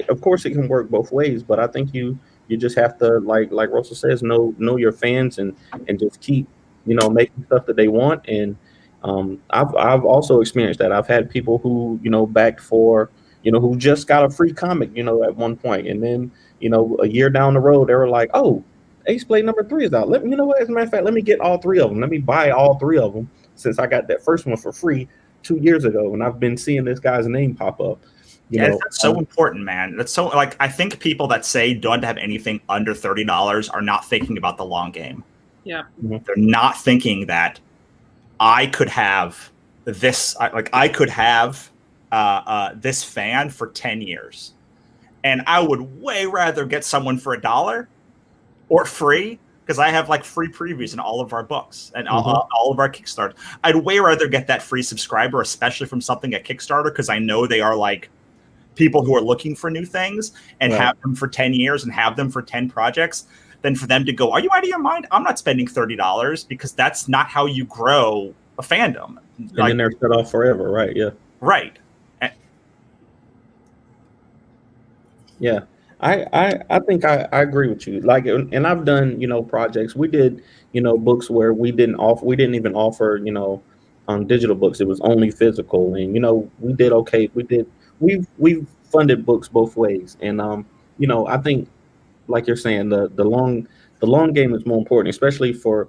of course it can work both ways, but I think you just have to like Russell says, know your fans and just keep making stuff that they want. And I've also experienced that. I've had people who backed for who just got a free comic at one point, and then a year down the road they were like, oh, Ace Blade #3 is out. As a matter of fact, let me get all 3 of them. Let me buy all 3 of them since I got that first one for free 2 years ago, and I've been seeing this guy's name pop up. That's so important, man. That's so like I think people that say don't have anything under $30 are not thinking about the long game. Yeah, they're not thinking that I could have this. I could have this fan for 10 years, and I would way rather get someone for $1 or free, because I have like free previews in all of our books and all of our Kickstarter. I'd way rather get that free subscriber, especially from something at Kickstarter, because I know they are like people who are looking for new things and have them for 10 years and have them for 10 projects, than for them to go, are you out of your mind? I'm not spending $30, because that's not how you grow a fandom. And then they're shut off forever, right? Yeah. Right. Yeah. I think I agree with you. Like, and I've done, projects. We did, books where we didn't even offer, digital books. It was only physical. And, we did okay. We've funded books both ways. And, I think, like you're saying, the long game is more important, especially for,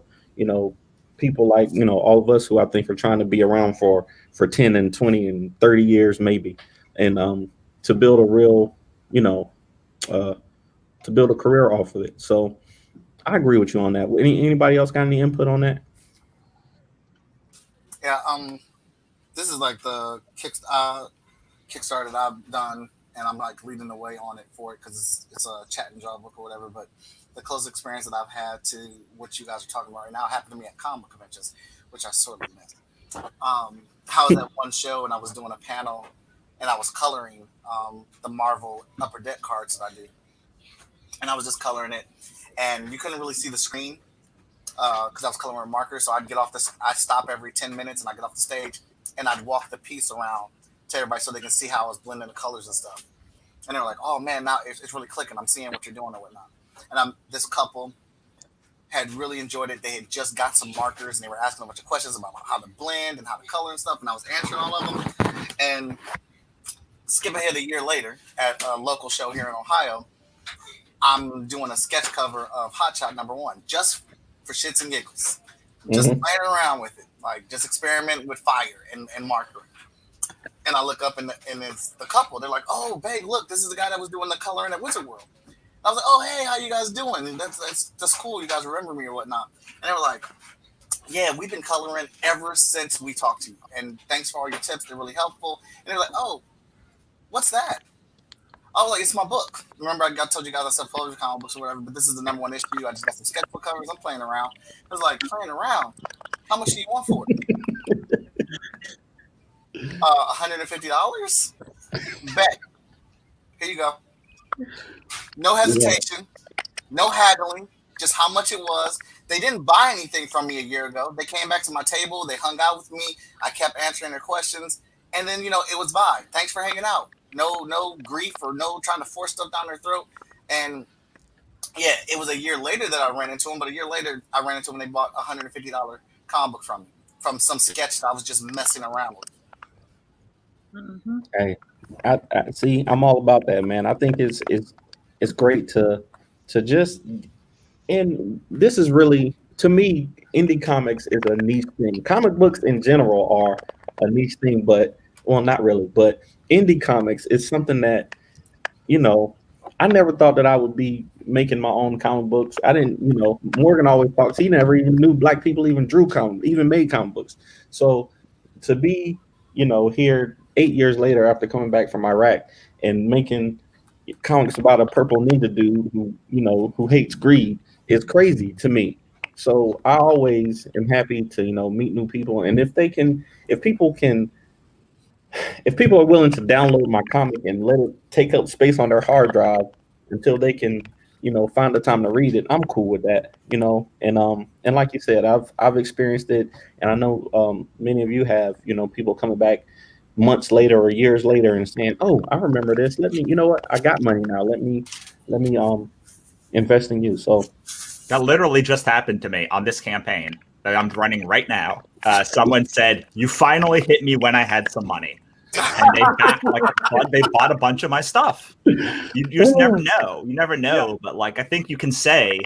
people like, all of us who I think are trying to be around for 10 and 20 and 30 years, maybe. And, to build a real, to build a career off of it. So I agree with you on that. Anybody else got any input on that? Yeah, this is like the Kickstarter that I've done, and I'm like leading the way on it for it because it's a chat and draw book or whatever. But the closest experience that I've had to what you guys are talking about right now happened to me at comic conventions, which I sort of missed. I was at one show and I was doing a panel, and I was coloring the Marvel Upper Deck cards that I do. And I was just coloring it, and you couldn't really see the screen because I was coloring with markers. So I'd stop every 10 minutes, and I'd get off the stage, and I'd walk the piece around to everybody so they can see how I was blending the colors and stuff. And they were like, oh man, now it's really clicking. I'm seeing what you're doing and whatnot. And this couple had really enjoyed it. They had just got some markers, and they were asking a bunch of questions about how to blend and how to color and stuff, and I was answering all of them. And skip ahead a year later at a local show here in Ohio, I'm doing a sketch cover of Hot Shot #1 just for shits and giggles. just Mhm. playing around with it, like just experiment with fire and marker. And I look up and it's the couple. They're like, "Oh, babe, look, this is the guy that was doing the coloring at Wizard World." I was like, "Oh, hey, how you guys doing?" And that's cool. You guys remember me or whatnot. And they were like, "Yeah, we've been coloring ever since we talked to you. And thanks for all your tips. They're really helpful." And they're like, "Oh, what's that?" I was like, "It's my book. Remember, I told you guys I sell poetry comic books or whatever, but this is the $1 issue. I just got some sketchbook covers. I'm playing around." I was like, "Playing around? How much do you want for it?" $150? Bet. Here you go. No hesitation, no haggling, just how much it was. They didn't buy anything from me a year ago. They came back to my table. They hung out with me. I kept answering their questions. And then, it was vibe. Thanks for hanging out. No grief or no trying to force stuff down their throat. And yeah, it was a year later that I ran into them. But a year later, I ran into them and they bought a $150 comic book from me, from some sketch that I was just messing around with. Hey, I see. I'm all about that, man. I think it's great to just, and this is really, to me, indie comics is a niche thing. Comic books in general are a niche thing, but well, not really. But indie comics is something that I never thought that I would be making my own comic books. I didn't, Morgan always talks. He never even knew black people even made comic books. So to be, here 8 years later after coming back from Iraq and making comics about a purple ninja dude who hates greed is crazy to me. So I always am happy to, meet new people. And if people are willing to download my comic and let it take up space on their hard drive until they can, find the time to read it, I'm cool with that, and like you said, I've experienced it, and I know many of you have, people coming back months later or years later and saying, "Oh, I remember this. Let me, you know what? I got money now. Let me invest in you." So that literally just happened to me on this campaign that I'm running right now. Someone said, "You finally hit me when I had some money," and they bought a bunch of my stuff. You just never know. You never know, but I think you can say,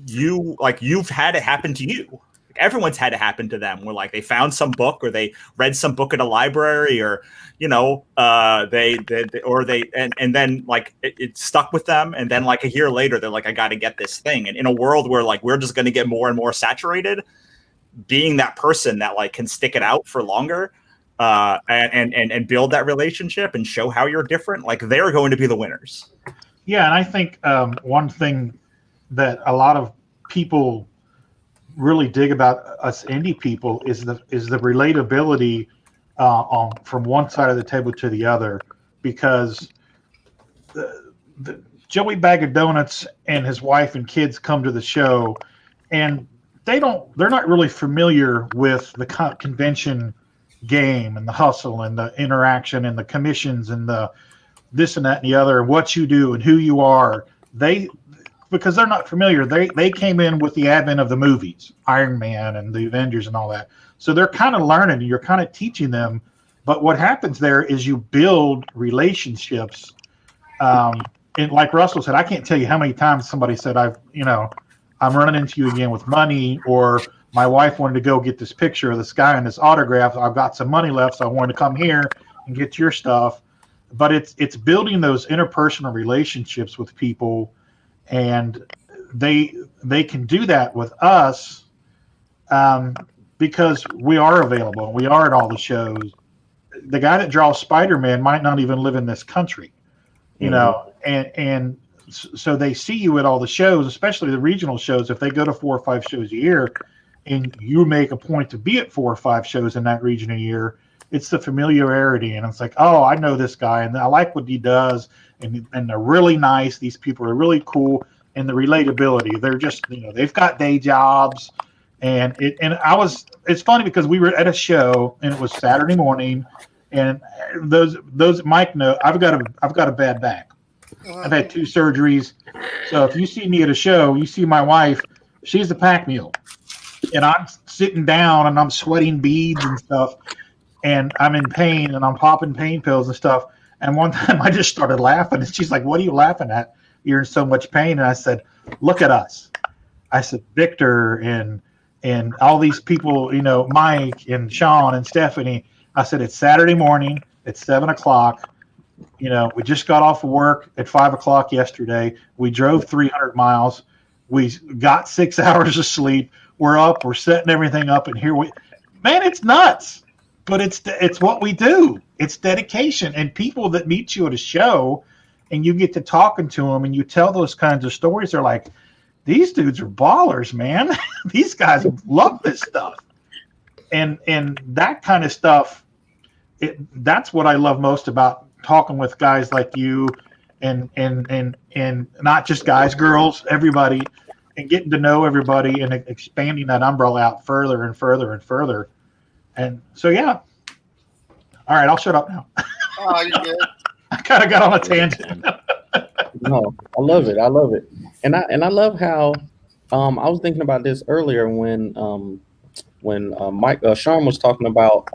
you've had it happen to you. Everyone's had it happen to them where they found some book or they read some book at a library or then it stuck with them, and then a year later they're like, I got to get this thing. And in a world where we're just going to get more and more saturated, being that person that can stick it out for longer and build that relationship and show how you're different, they're going to be the winners. Yeah, and I think one thing that a lot of people really dig about us indie people is the relatability from one side of the table to the other, because the Joey Bag of Donuts and his wife and kids come to the show, and they're not really familiar with the convention game and the hustle and the interaction and the commissions and the this and that and the other, and what you do and who you are. Because they're not familiar. They came in with the advent of the movies, Iron Man and the Avengers and all that. So they're kind of learning, and you're kind of teaching them. But what happens there is you build relationships. And like Russell said, I can't tell you how many times somebody said, I'm running into you again with money, or my wife wanted to go get this picture of this guy and this autograph. I've got some money left, so I wanted to come here and get your stuff. But it's building those interpersonal relationships with people. And they can do that with us because we are available. We are at all the shows. The guy that draws Spider-Man might not even live in this country, and so they see you at all the shows, especially the regional shows. If they go to 4 or 5 shows a year, and you make a point to be at 4 or 5 shows in that region a year, it's the familiarity, and it's like, oh, I know this guy, and I like what he does. And they're really nice. These people are really cool, and the relatability. They're just, they've got day jobs, and it's funny because we were at a show and it was Saturday morning, and those Mike know I've got a bad back. I've had 2 surgeries, so if you see me at a show, you see my wife, she's a pack mule, and I'm sitting down and I'm sweating beads and stuff, and I'm in pain and I'm popping pain pills and stuff. And one time I just started laughing, and she's like, "What are you laughing at? You're in so much pain." And I said, "Look at us. I said, Victor and all these people, Mike and Sean and Stephanie. I said, it's Saturday morning. It's 7:00. We just got off of work at 5:00 yesterday. We drove 300 miles. We got 6 hours of sleep. We're up. We're setting everything up, and man, it's nuts. But it's what we do. It's dedication, and people that meet you at a show, and you get to talking to them, and you tell those kinds of stories. They're like, these dudes are ballers, man. These guys love this stuff, and that kind of stuff. That's what I love most about talking with guys like you, and not just guys, girls, everybody, and getting to know everybody and expanding that umbrella out further and further and further. And so, yeah. All right, I'll shut up now. Oh, you good? I kind of got on a tangent. No, I love it. I love it, and I love how I was thinking about this earlier when Sean was talking about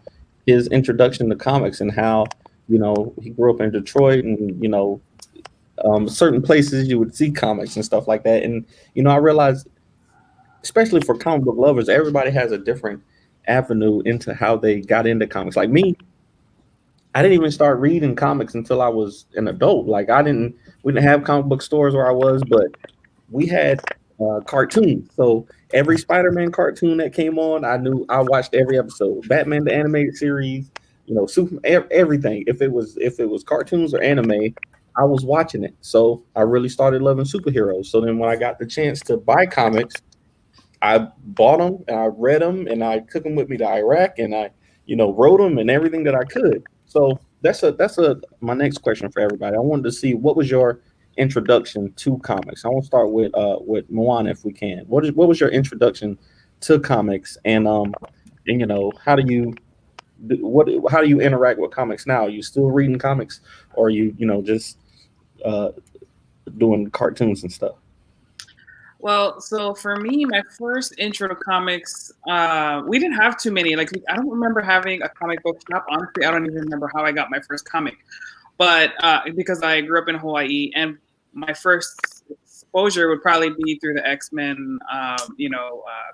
his introduction to comics and how he grew up in Detroit and certain places you would see comics and stuff like that. And I realized, especially for comic book lovers, everybody has a different avenue into how they got into comics. Like me, I didn't even start reading comics until I was an adult. Like we didn't have comic book stores where I was, but we had cartoons. So every Spider-Man cartoon that came on, I watched every episode. Batman the animated series, everything. If it was cartoons or anime, I was watching it. So I really started loving superheroes. So then when I got the chance to buy comics, I bought them and I read them and I took them with me to Iraq and I, wrote them and everything that I could. So that's my next question for everybody. I wanted to see, what was your introduction to comics? I want to start with Moana, if we can. What was your introduction to comics, and how do you interact with comics now? Are you still reading comics, or are you just doing cartoons and stuff? Well, so for me, my first intro to comics, we didn't have too many. Like, I don't remember having a comic book shop. Honestly, I don't even remember how I got my first comic. But because I grew up in Hawaii, and my first exposure would probably be through the X-Men,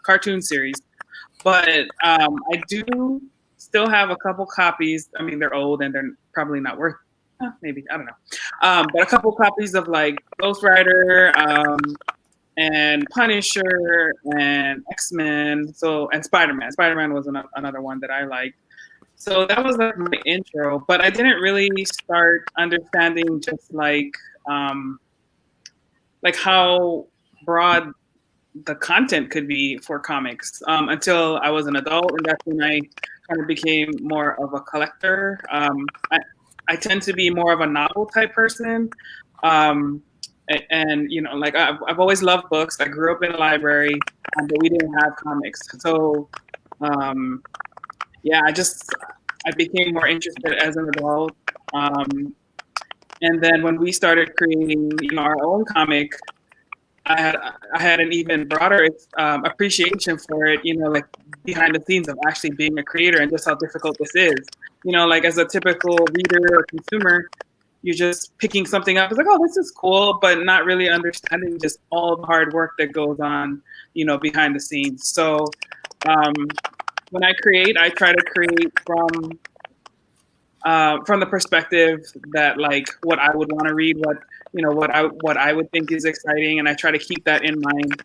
cartoon series. But I do still have a couple copies. I mean, they're old and they're probably not worth. Maybe, I don't know. But a couple copies of like Ghost Rider. And Punisher and X-Men, and Spider-Man. Spider-Man was another one that I liked. So that was like my intro, but I didn't really start understanding just like how broad the content could be for comics until I was an adult, and that's when I kind of became more of a collector. I tend to be more of a novel type person. And like I've always loved books. I grew up in a library, but we didn't have comics. So, I became more interested as an adult. And then when we started creating, our own comic, I had an even broader appreciation for it. Like behind the scenes of actually being a creator and just how difficult this is. Like as a typical reader or consumer, you're just picking something up. It's like, oh, this is cool, but not really understanding just all the hard work that goes on, behind the scenes. So when I create, I try to create from the perspective that like what I would want to read, what I would think is exciting, and I try to keep that in mind,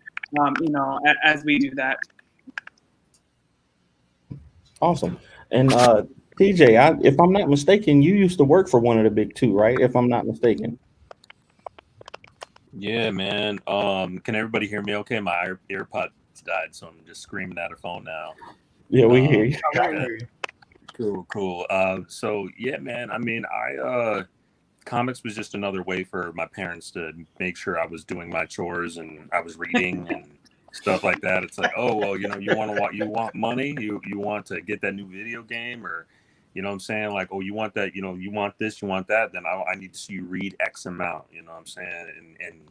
as we do that. Awesome. And TJ, if I'm not mistaken, you used to work for one of the big two, right? If I'm not mistaken. Yeah, man. Can everybody hear me okay? My earpods died, so I'm just screaming at a phone now. Yeah, we hear you. Cool. So yeah, man. I mean, comics was just another way for my parents to make sure I was doing my chores and I was reading and stuff like that. It's like, oh well, you want money, you want to get that new video game, or you know what I'm saying, like, oh, you want that, you want this, you want that, then I need to see you read X amount, you know what I'm saying? And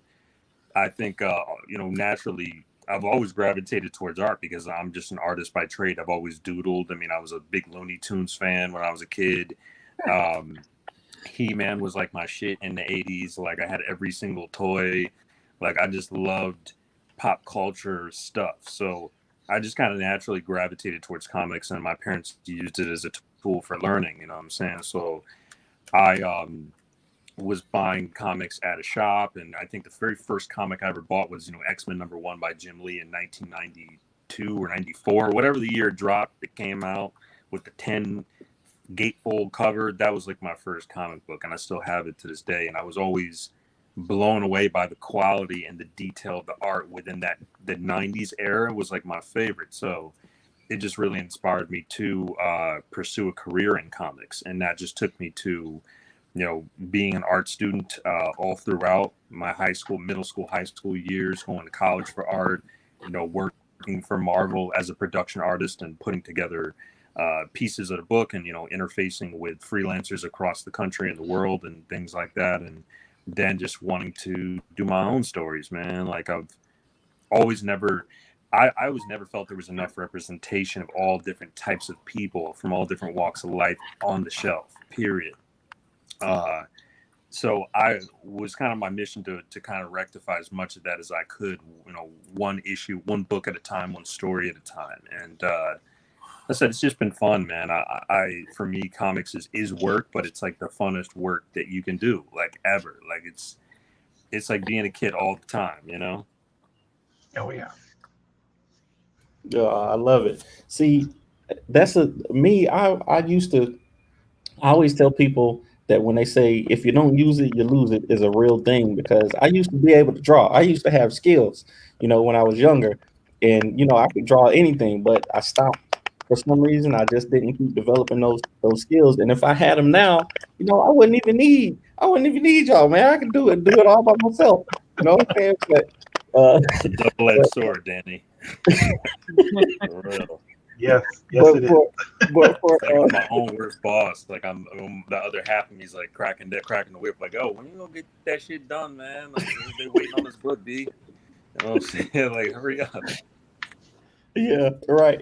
I think naturally I've always gravitated towards art because I'm just an artist by trade. I've always doodled. I mean, I was a big Looney Tunes fan when I was a kid. He-Man was like my shit in the 80s. Like I had every single toy. Like I just loved pop culture stuff. So I just kind of naturally gravitated towards comics, and my parents used it as a tool for learning. You know what I'm saying? So I was buying comics at a shop, and I think the very first comic I ever bought was, X-Men #1 by Jim Lee in 1992 or 94, whatever the year it dropped. It came out with the 10 gatefold cover. That was like my first comic book, and I still have it to this day. And I was always blown away by the quality and the detail of the art within the 90s era was like my favorite. So it just really inspired me to pursue a career in comics, and that just took me to being an art student all throughout my high school, middle school, high school years, going to college for art, working for Marvel as a production artist and putting together pieces of the book, and interfacing with freelancers across the country and the world and things like that. And then just wanting to do my own stories, man. Like I've always never I always never felt there was enough representation of all different types of people from all different walks of life on the shelf, period. So I was kind of my mission to kind of rectify as much of that as I could, one issue, one book at a time, one story at a time. And I said, it's just been fun, man. I for me, comics is work, but it's like the funnest work that you can do, like ever. Like it's like being a kid all the time, Oh yeah. Yeah, I love it. See, that's me. I always tell people that when they say if you don't use it, you lose it is a real thing, because I used to be able to draw. I used to have skills, when I was younger, and I could draw anything, but I stopped for some reason. I just didn't keep developing those skills. And if I had them now, I wouldn't even need y'all, man. I can do it all by myself. You know what I'm saying? But it's a double-edged sword, Danny. For real. Yes, it is. But for I'm my own worst boss. Like I'm the other half of me's like cracking the whip. Like, oh, when you gonna get that shit done, man? Like they waiting on this book, B. You know what I'm saying? Like, hurry up. Yeah, right.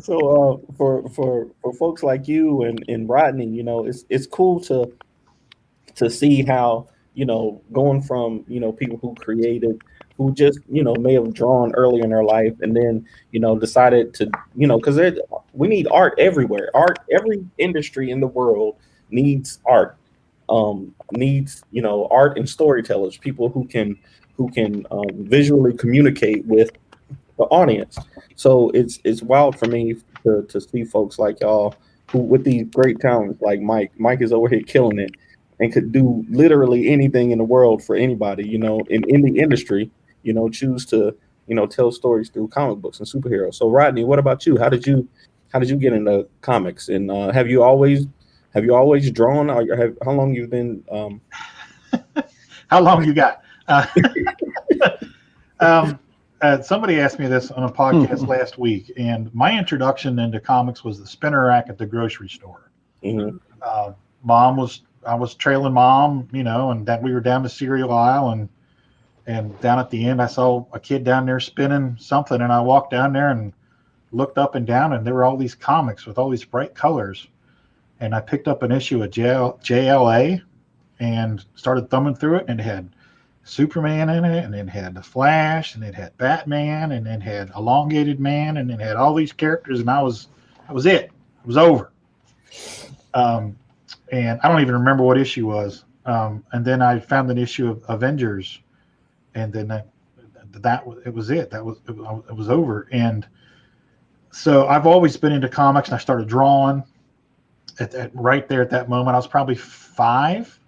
So for folks like you and Rodney, it's cool to see how, going from, people who created, who just, may have drawn early in their life, and then, decided to, because we need art everywhere. Art, every industry in the world needs art, needs, art and storytellers, people who can visually communicate with the audience. So it's wild for me to see folks like y'all who with these great talents like Mike. Mike is over here killing it and could do literally anything in the world for anybody, in the industry, choose to, tell stories through comic books and superheroes. So Rodney, what about you? How did you get into comics? And have you always drawn, or how long you've been How long you got? Somebody asked me this on a podcast last week, and my introduction into comics was the spinner rack at the grocery store. Mm-hmm. I was trailing mom, and then we were down the cereal aisle, and down at the end, I saw a kid down there spinning something, and I walked down there and looked up and down, and there were all these comics with all these bright colors, and I picked up an issue of JLA and started thumbing through it, and it had Superman in it, and it had the Flash, and it had Batman, and it had Elongated Man, and it had all these characters, and that was it. It was over. And I don't even remember what issue was. And then I found an issue of Avengers, and then it was it. It was over. And so I've always been into comics, and I started drawing right there at that moment. I was probably 5.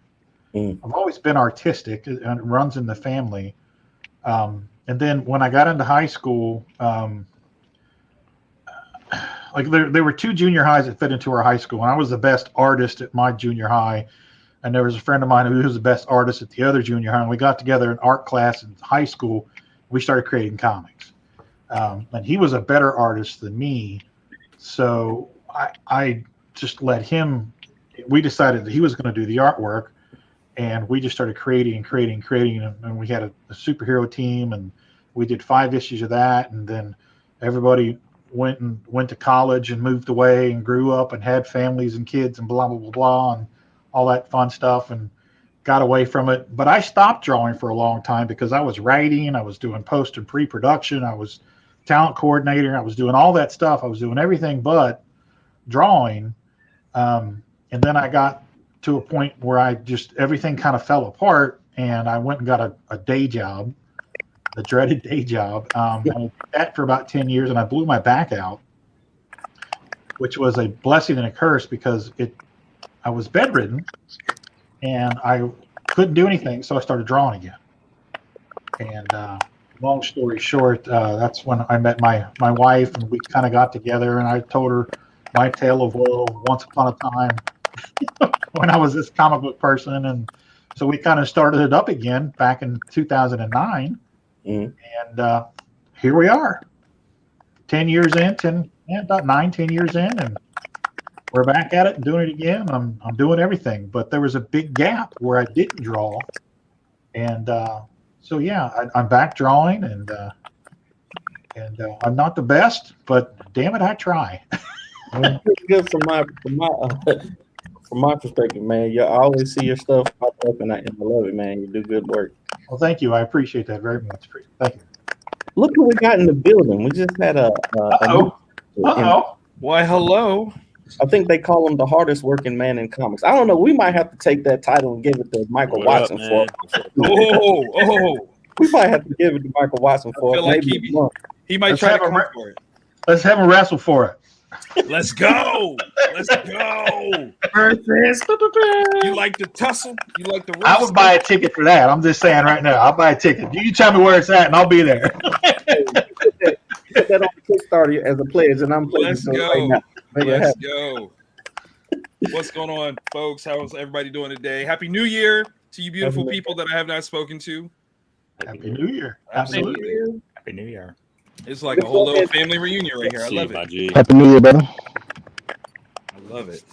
I've always been artistic, and it runs in the family. And then when I got into high school, like there were 2 junior highs that fit into our high school, and I was the best artist at my junior high. And there was a friend of mine who was the best artist at the other junior high, and we got together in art class in high school. We started creating comics. And he was a better artist than me, so I just let him. We decided that he was going to do the artwork, and we just started creating, and we had a superhero team, and we did 5 issues of that, and then everybody went to college and moved away and grew up and had families and kids and blah blah blah blah and all that fun stuff, and got away from it. But I stopped drawing for a long time because I was writing, I was doing post and pre-production, I was talent coordinator, I was doing all that stuff. I was doing everything but drawing. And then I got to a point where everything kind of fell apart, and I went and got a day job, the dreaded day job. And I did that for about 10 years, and I blew my back out, which was a blessing and a curse because I was bedridden and I couldn't do anything, so I started drawing again. And long story short, that's when I met my wife, and we kind of got together, and I told her my tale of woe once upon a time when I was this comic book person. And so we kind of started it up again back in 2009. And here we are, 10 years in, about 9-10 years in, and we're back at it and doing it again. I'm doing everything, but there was a big gap where I didn't draw, and so yeah, I'm back drawing, and I'm not the best, but damn it, I try. Good from my perspective, man. I always see your stuff pop up, and I love it, man. You do good work. Well, thank you. I appreciate that very much. Thank you. Look who we got in the building. We just had Why, hello. I think they call him the hardest working man in comics. I don't know. We might have to take that title and give it to Michael Watson for. We might have to give it to Michael Watson for. I feel like he might try to come for it. Let's have him wrestle for it. Let's go. Let's go. You like the tussle? You like the wrestle? I would buy a ticket for that. I'm just saying right now. I'll buy a ticket. You tell me where it's at, and I'll be there. Put that on the Kickstarter as a pledge, and I'm pledging. Let's go. Right now. Let's go. What's going on, folks? How's everybody doing today? Happy New Year to you beautiful people that I have not spoken to. Happy New Year. Absolutely. Happy New Year. It's like a whole little family reunion right here. I love it. Happy New Year, brother. I love it.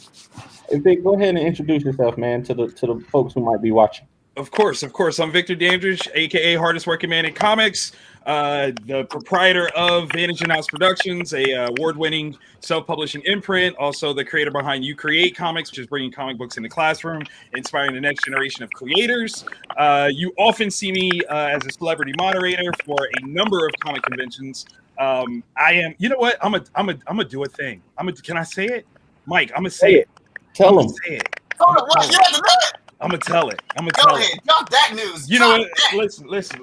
Hey, Vic, go ahead and introduce yourself, man, to the folks who might be watching. Of course. I'm Victor Dandridge, aka Hardest Working Man in Comics, the proprietor of Vantage and House Productions, a award-winning self-publishing imprint, also the creator behind You Create Comics, which is bringing comic books in the classroom, inspiring the next generation of creators. You often see me as a celebrity moderator for a number of comic conventions. I am. You know what? I'm a do a thing. Can I say it, Mike? I'm gonna say it. Tell him. Say it. Hold on, what? You have to do it? I'm gonna tell it. Go ahead, drop that news. You know what? Listen.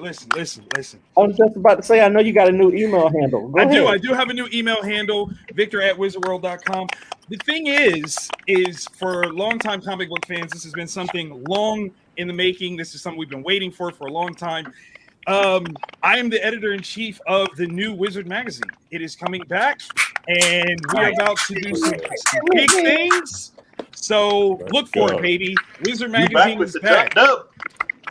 I was just about to say, I know you got a new email handle. Go ahead. I do have a new email handle, victor@wizardworld.com. The thing is for longtime comic book fans, this has been something long in the making. This is something we've been waiting for a long time. I am the editor-in-chief of the new Wizard magazine. It is coming back, and we're about to do some big things. So look for it, baby. Wizard magazine is back.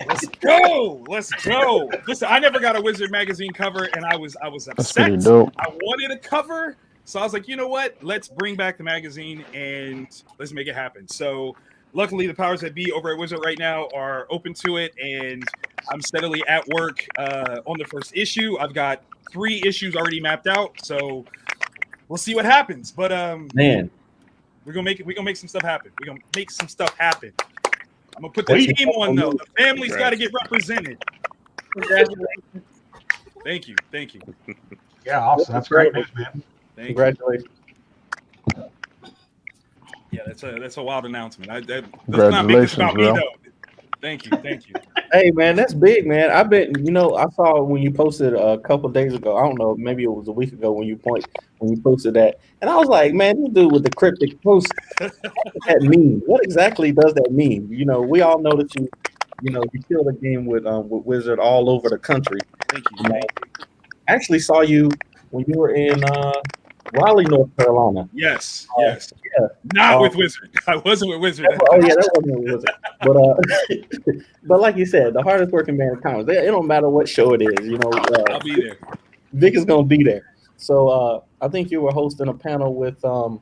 Let's go. Listen, I never got a Wizard magazine cover, and I was upset. That's pretty dope. I wanted a cover, so I was like, you know what? Let's bring back the magazine and let's make it happen. So luckily, the powers that be over at Wizard right now are open to it, and I'm steadily at work on the first issue. I've got 3 issues already mapped out, so we'll see what happens. But man, we're gonna make some stuff happen. I'm gonna put the team on though. The family's got to get represented. Congratulations. Thank you. Yeah, awesome. That's great news, man. Congratulations. Yeah, that's a wild announcement. Let's not make this about me though. Thank you. Hey, man, that's big, man. I bet I saw when you posted a couple of days ago. I don't know, maybe it was a week ago when you posted that, and I was like, man, this dude with the cryptic post. What does that mean? What exactly does that mean? We all know that you killed a game with Wizard all over the country. Thank you. I actually saw you when you were in Raleigh, North Carolina. Yes. Yeah. Not with Wizard. I wasn't with Wizard. That wasn't with Wizard. But like you said, the hardest working man in comics. It don't matter what show it is. I'll be there. Vic is gonna be there. So I think you were hosting a panel with dang,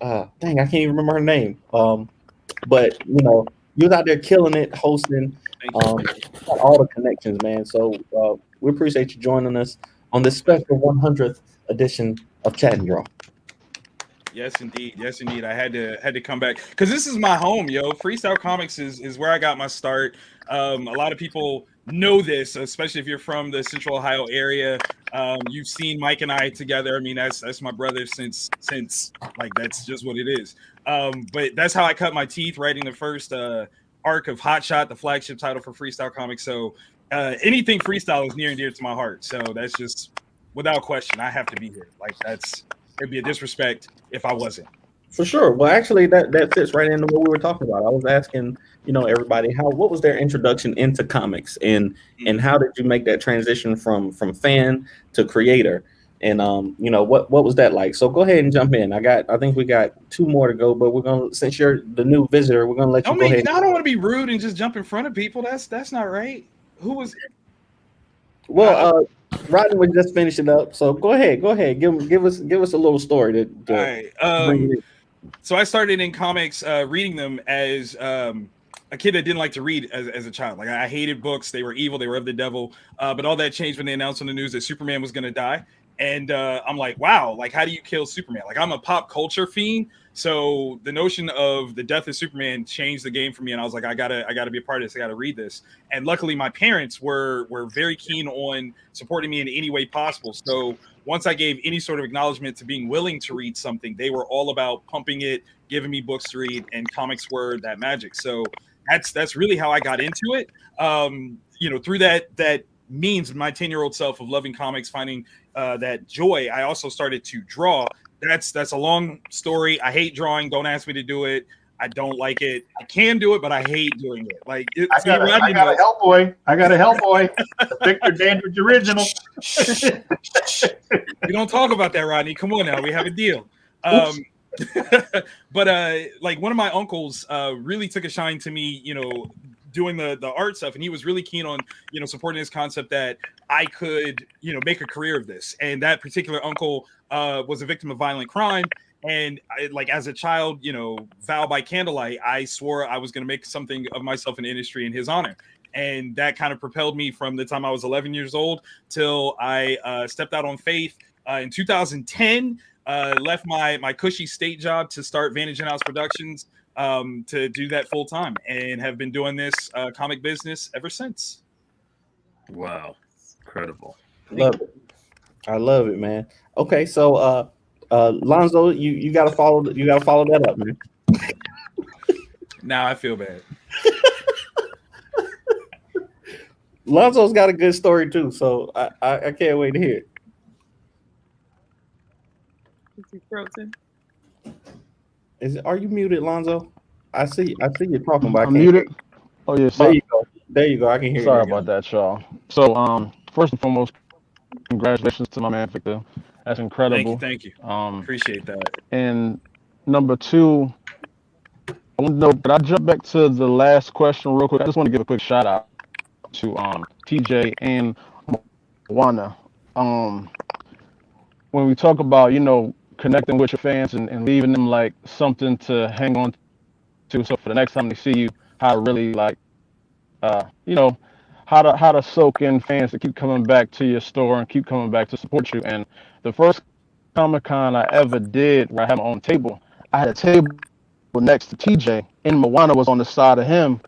I can't even remember her name. But you was out there killing it, hosting. Got all the connections, man. So we appreciate you joining us on this special 100th edition of Chat and Draw. Yes, indeed. Yes, indeed. I had to come back because this is my home, yo. Freestyle Comics is where I got my start. A lot of people know this, especially if you're from the Central Ohio area. You've seen Mike and I together. I mean, that's my brother since like that's just what it is. But that's how I cut my teeth writing the first arc of Hot Shot, the flagship title for Freestyle Comics. So anything freestyle is near and dear to my heart. So that's just without question. I have to be here. Like it'd be a disrespect if I wasn't. For sure. Well, actually, that fits right into what we were talking about. I was asking, everybody what was their introduction into comics, and how did you make that transition from fan to creator, and what was that like? So go ahead and jump in. I think we got 2 more to go, but we're gonna, since you're the new visitor, we're gonna let you go ahead. I don't want to be rude and just jump in front of people. That's not right. Who was? Well, Rodney was just finishing up, so go ahead. Give us a little story All right. So I started in comics, reading them as a kid that didn't like to read as a child. Like I hated books; they were evil, they were of the devil. But all that changed when they announced on the news that Superman was going to die, and I'm like, wow! Like, how do you kill Superman? Like, I'm a pop culture fiend, so the notion of the death of Superman changed the game for me. And I was like, I gotta be a part of this. I gotta read this. And luckily, my parents were very keen on supporting me in any way possible. So once I gave any sort of acknowledgement to being willing to read something, they were all about pumping it, giving me books to read, and comics were that magic. So that's really how I got into it. Through that means my 10-year-old self of loving comics, finding that joy, I also started to draw. That's a long story. I hate drawing. Don't ask me to do it. I don't like it. I can do it, but I hate doing it. Like I got a Hellboy. I got a Hellboy. The Victor Dandridge original. We don't talk about that, Rodney. Come on now. We have a deal. But like one of my uncles really took a shine to me, doing the art stuff, and he was really keen on supporting this concept that I could make a career of this. And that particular uncle was a victim of violent crime. And as a child, vow by candlelight, I swore I was going to make something of myself in the industry in his honor. And that kind of propelled me from the time I was 11 years old till I stepped out on faith in 2010, left my cushy state job to start Vantage In-House Productions to do that full time, and have been doing this comic business ever since. Wow. Incredible. Love it. I love it, man. Okay, so Lonzo, you gotta follow that up, man. Now I feel bad. Lonzo's got a good story too, so I can't wait to hear it. Is he frozen? Are you muted, Lonzo? I see you talking, but I I'm can't muted. Oh yeah, there you go. There you go. I can hear you. Sorry about that, y'all. So first and foremost, congratulations to my man Victor. That's incredible. Thank you. Appreciate that. And number 2, I want to know, could I jump back to the last question real quick? I just want to give a quick shout out to TJ and Moana. When we talk about, connecting with your fans and leaving them like something to hang on to, so for the next time they see you, how to really how to soak in fans to keep coming back to your store and keep coming back to support you. And the first Comic-Con I ever did where I had my own table, I had a table next to TJ, and Moana was on the side of him.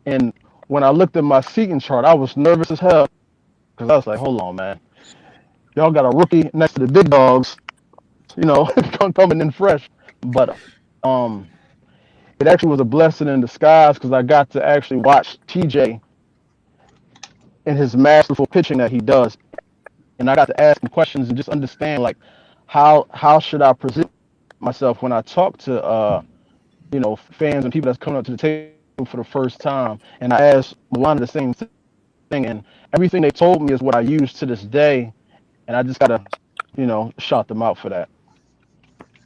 And when I looked at my seating chart, I was nervous as hell because I was like, hold on, man. Y'all got a rookie next to the big dogs, coming in fresh. But it actually was a blessing in disguise because I got to actually watch TJ and his masterful pitching that he does. And I got to ask him questions and just understand, like, how should I present myself when I talk to, fans and people that's coming up to the table for the first time. And I asked Moana the same thing. And everything they told me is what I use to this day. And I just got to, shout them out for that.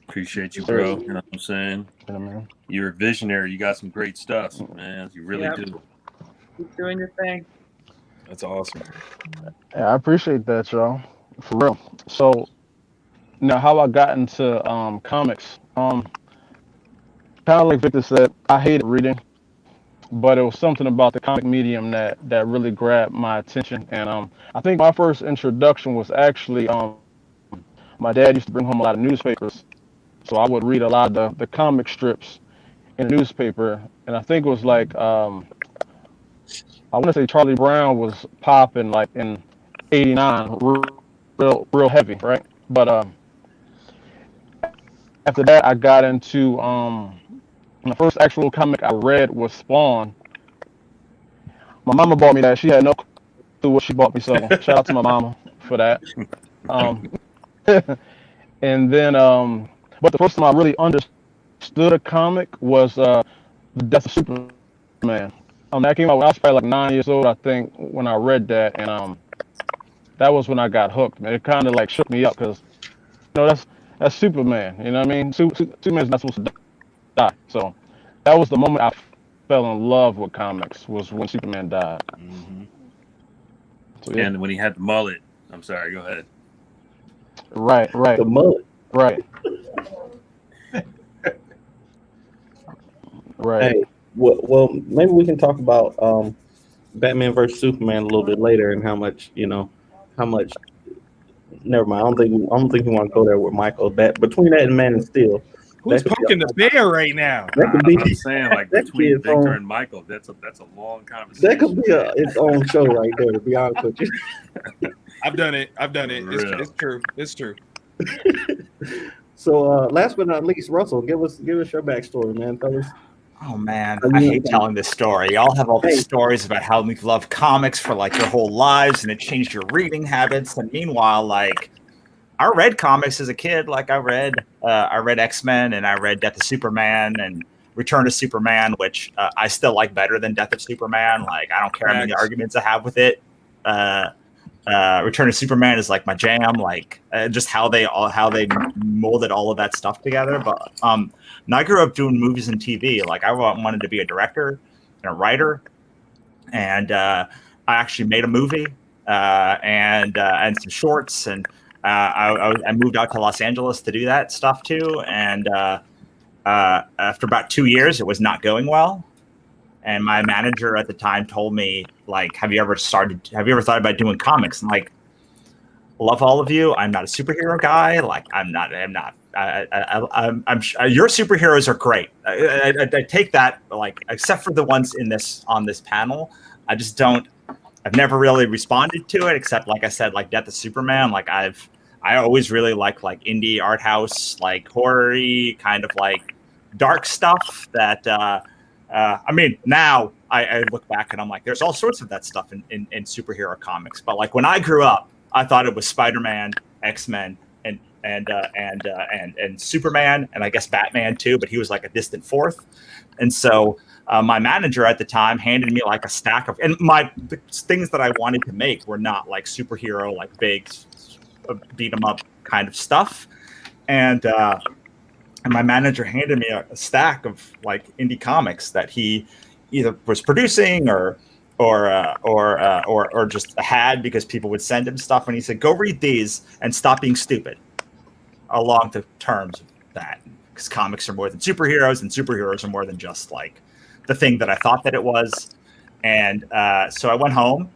Appreciate you, bro. You know what I'm saying? Yeah, man. You're a visionary. You got some great stuff, man. You really do. Keep doing your thing. That's awesome. Yeah, I appreciate that, y'all. For real. So now how I got into comics. Kind of like Victor said, I hated reading, but it was something about the comic medium that really grabbed my attention. And I think my first introduction was actually my dad used to bring home a lot of newspapers. so I would read a lot of the comic strips in the newspaper, and I think it was like I want to say Charlie Brown was popping like in '89, real heavy, right? But after that, I got into my first actual comic I read was Spawn. My mama bought me that. She had no clue what she bought me, so shout out to my mama for that. Um, and then, but the first time I really understood a comic was The Death of Superman. That came out when I was probably like 9 years old, I think, when I read that, and that was when I got hooked. Man, it kind of like shook me up because that's Superman. You know what I mean? Superman's not supposed to die. So that was the moment I fell in love with comics, was when Superman died. Mm-hmm. So, yeah. And when he had the mullet, I'm sorry, go ahead. Right. The mullet. Right. Right. Hey, well, maybe we can talk about Batman versus Superman a little bit later, and how much. Never mind. I don't think we want to go there with Michael. That between that and Man of Steel. Who's poking the bear right now? That could be. I'm saying, like, between Victor and Michael, that's a long conversation. That could be its own show right there. To be honest with you. I've done it. It's true. So last but not least, Russell, give us your backstory, man. Tell us. Oh man, I hate telling this story. Y'all have all these stories about how you've loved comics for like your whole lives and it changed your reading habits. And meanwhile, like, I read comics as a kid. Like I read X-Men and I read Death of Superman and Return of Superman, which I still like better than Death of Superman. Like I don't care how many arguments I have with it. Return of Superman is like my jam. Like just how they molded all of that stuff together. But and I grew up doing movies and TV. Like I wanted to be a director and a writer, and I actually made a movie and some shorts. And I moved out to Los Angeles to do that stuff too. And after about 2 years, it was not going well. And my manager at the time told me, like, have you ever thought about doing comics? And like, love all of you. I'm not a superhero guy. Like, I'm not. Your superheroes are great. I take that, like, except for the ones on this panel. I just don't. I've never really responded to it, except, like I said, like Death of Superman. Like I always really like indie art house, like horror-y, kind of like dark stuff that. I mean, now I look back and I'm like, there's all sorts of that stuff in superhero comics. But like when I grew up, I thought it was Spider-Man, X-Men, and Superman, and I guess Batman too. But he was like a distant fourth. And so my manager at the time handed me like a stack of, and the things that I wanted to make were not like superhero, like big beat 'em up kind of stuff. And my manager handed me a stack of like indie comics that he either was producing or just had because people would send him stuff. And he said, "Go read these and stop being stupid." Along the terms of that, because comics are more than superheroes, and superheroes are more than just like the thing that I thought that it was. And so I went home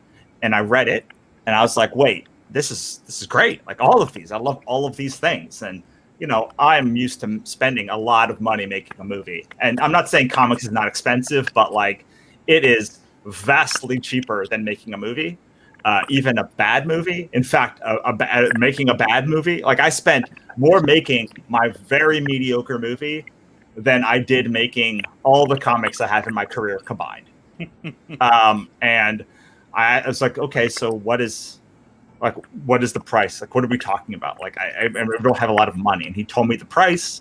and I read it, and I was like, "Wait, this is great! Like all of these, I love all of these things." And you know, I'm used to spending a lot of money making a movie. And I'm not saying comics is not expensive, but like it is vastly cheaper than making a movie, even a bad movie. In fact, making a bad movie, like I spent more making my very mediocre movie than I did making all the comics I have in my career combined. And I was like, okay, so what is the price? Like, what are we talking about? Like, I don't have a lot of money. And he told me the price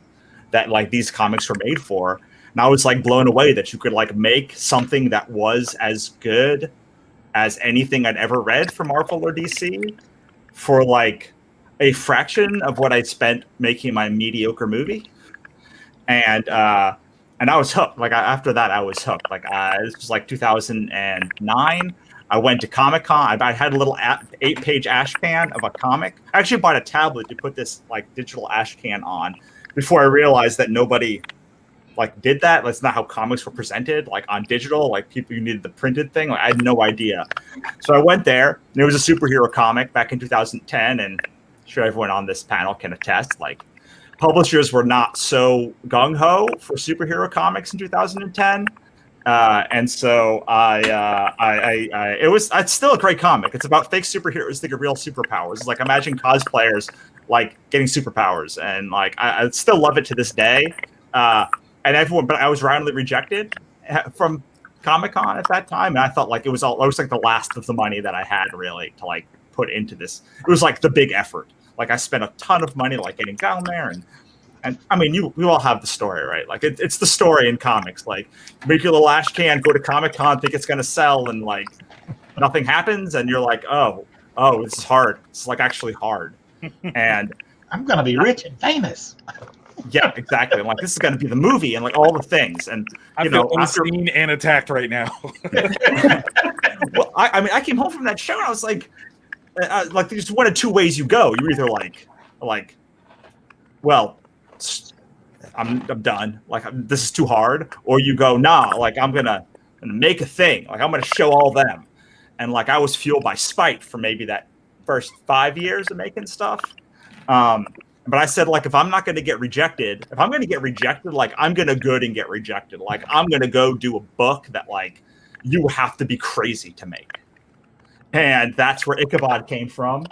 that like these comics were made for. And I was like blown away that you could like make something that was as good as anything I'd ever read from Marvel or DC for like a fraction of what I spent making my mediocre movie. And I was hooked. Like after that, I was hooked. Like this was like 2009. I went to Comic-Con. I had a little 8-page ash can of a comic. I actually bought a tablet to put this like digital ash can on before I realized that nobody like did that. That's not how comics were presented, like on digital. Like people, you needed the printed thing. Like I had no idea. So I went there, and it was a superhero comic back in 2010. And I'm sure everyone on this panel can attest. Like publishers were not so gung ho for superhero comics in 2010. And so it's still a great comic. It's about fake superheroes that get real superpowers. It's like imagine cosplayers like getting superpowers, and like I still love it to this day. But I was roundly rejected from Comic-Con at that time, and I felt like it was like the last of the money that I had really to like put into this. It was like the big effort. Like I spent a ton of money like getting down there, and I mean, we all have the story, right? Like it's the story in comics. Like make your little ash can, go to Comic-Con, think it's gonna sell, and like nothing happens, and you're like, oh, this is hard. It's like actually hard, and I'm gonna be rich and famous. Yeah, exactly. I'm like, this is gonna be the movie, and like all the things, and I feel unseen and attacked right now. Well, I mean, I came home from that show, and I was like there's one of two ways you go. You're either like, well, I'm done. Like this is too hard, or you go, nah. Like I'm gonna make a thing. Like I'm gonna show all them, and like I was fueled by spite for maybe that first 5 years of making stuff. But I said, like, if I'm not going to get rejected, like I'm going to go and get rejected. Like I'm going to go do a book that like you have to be crazy to make. And that's where Ichabod came from.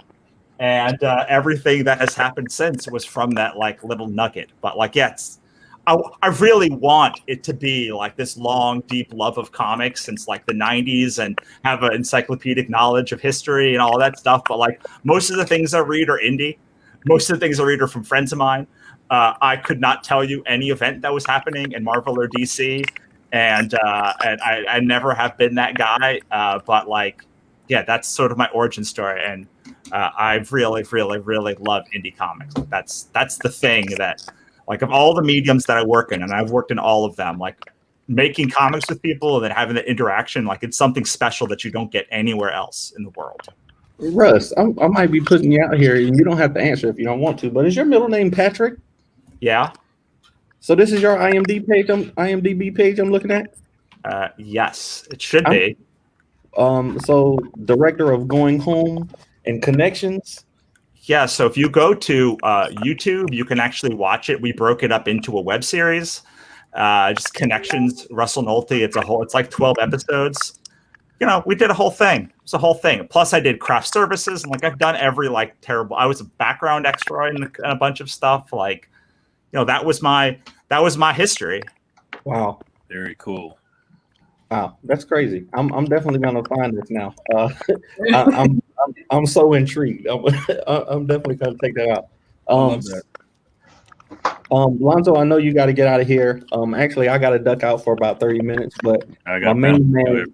And everything that has happened since was from that like little nugget. But like, yes, I really want it to be like this long, deep love of comics since like the 90s and have an encyclopedic knowledge of history and all that stuff. But like most of the things I read are indie. Most of the things I read are from friends of mine. I could not tell you any event that was happening in Marvel or DC. And I never have been that guy. But like, yeah, that's sort of my origin story. And I've really, really, really loved indie comics. Like that's the thing that, like, of all the mediums that I work in, and I've worked in all of them, like making comics with people and then having the interaction, like it's something special that you don't get anywhere else in the world. Russ, I might be putting you out here, and you don't have to answer if you don't want to. But is your middle name Patrick? Yeah. So this is your IMDb page I'm looking at. Yes, it should be. So director of Going Home and Connections. Yeah. So if you go to YouTube, you can actually watch it. We broke it up into a web series. Just Connections. Russell Nolte. It's like 12 episodes. You know, we did a whole thing. It's a whole thing. Plus, I did craft services, and like I've done every like terrible. I was a background extra in a bunch of stuff. Like, you know, that was my history. Wow, very cool. Wow, that's crazy. I'm definitely gonna find this now. I'm so intrigued. I'm definitely gonna take that out. I love that. Lonzo, I know you got to get out of here. Actually, I got to duck out for about 30 minutes, but I got my main man.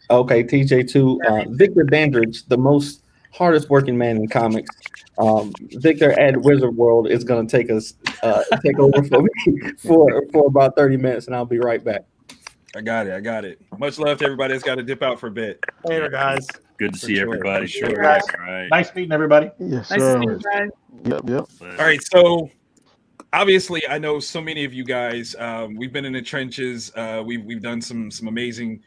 Okay, TJ too. Victor Dandridge, the most hardest working man in comics. Victor at Wizard World is going to take over for me for about 30 minutes, and I'll be right back. I got it. Much love to everybody that's got to dip out for a bit. Later, guys. Good to see everybody. Sure. Guys. All right. Nice meeting everybody. Yes, Nice sir. to see you guys. Yep. All right, so obviously, I know so many of you guys. We've been in the trenches. We've done some amazing,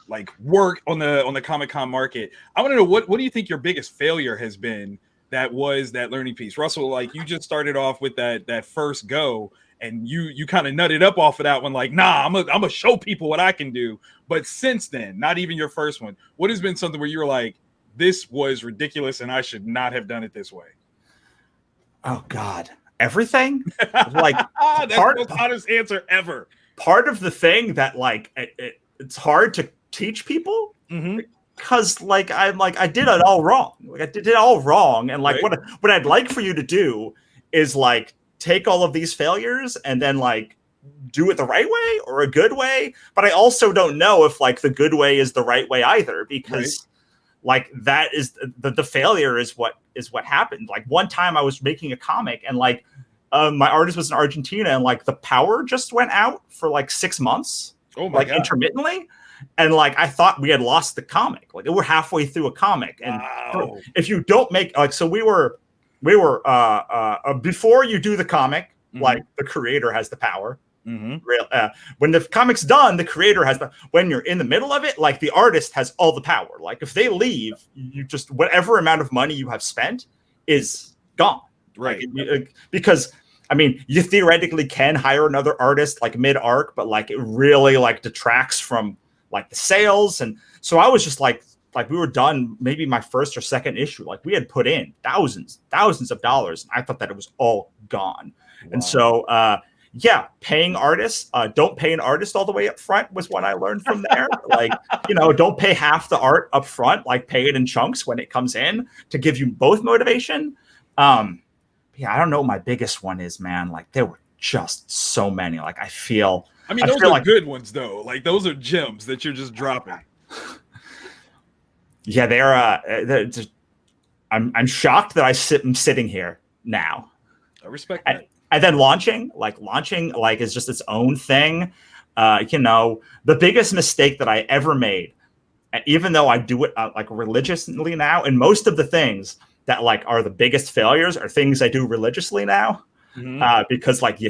like work on the Comic-Con market. I want to know what do you think your biggest failure has been? That was that learning piece, Russell. Like you just started off with that first go, and you kind of nutted up off of that one. Like, nah, I'm gonna show people what I can do. But since then, not even your first one. What has been something where you were like, this was ridiculous, and I should not have done it this way? Oh God, everything. Like that's the most honest answer ever. Part of the thing that like it's hard to teach people because like I did it all wrong. Like I did it all wrong, and like what I'd like for you to do is like take all of these failures and then like do it the right way or a good way. But I also don't know if like the good way is the right way either, because like that is the failure is what happened. Like one time I was making a comic and like my artist was in Argentina and like the power just went out for like 6 months. Oh my God. Intermittently. And like I thought we had lost the comic. Like we're halfway through a comic. And if you don't make like so we were before you do the comic, like the creator has the power. When the comic's done, the creator has when you're in the middle of it, like the artist has all the power. Like if they leave, you just whatever amount of money you have spent is gone. Right. Because I mean, you theoretically can hire another artist like mid arc, but like it really like detracts from like the sales. And so I was just like we were done maybe my first or second issue. Like we had put in thousands of dollars. And I thought that it was all gone. Wow. And so, yeah, paying artists, don't pay an artist all the way up front was what I learned from there. Like, you know, don't pay half the art up front, like pay it in chunks when it comes in to give you both motivation. Yeah, I don't know what my biggest one is, man. Like there were just so many. Like I mean, those are like good ones though. Like those are gems that you're just dropping. Yeah, they're just, I'm shocked that I'm sitting here now. I respect that. And then launching is just its own thing. You know, the biggest mistake that I ever made, even though I do it like religiously now, and most of the things that like are the biggest failures are things I do religiously now, because like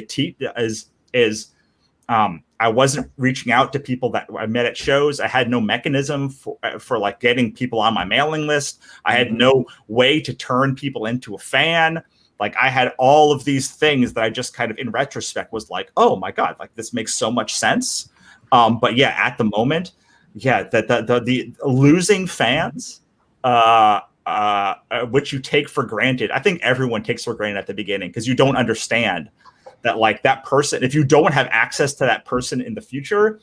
I wasn't reaching out to people that I met at shows. I had no mechanism for like getting people on my mailing list. I had no way to turn people into a fan. Like I had all of these things that I just kind of in retrospect was like, oh my God, like this makes so much sense. But yeah, at the moment, yeah, the losing fans, which you take for granted. I think everyone takes for granted at the beginning because you don't understand that like that person, if you don't have access to that person in the future,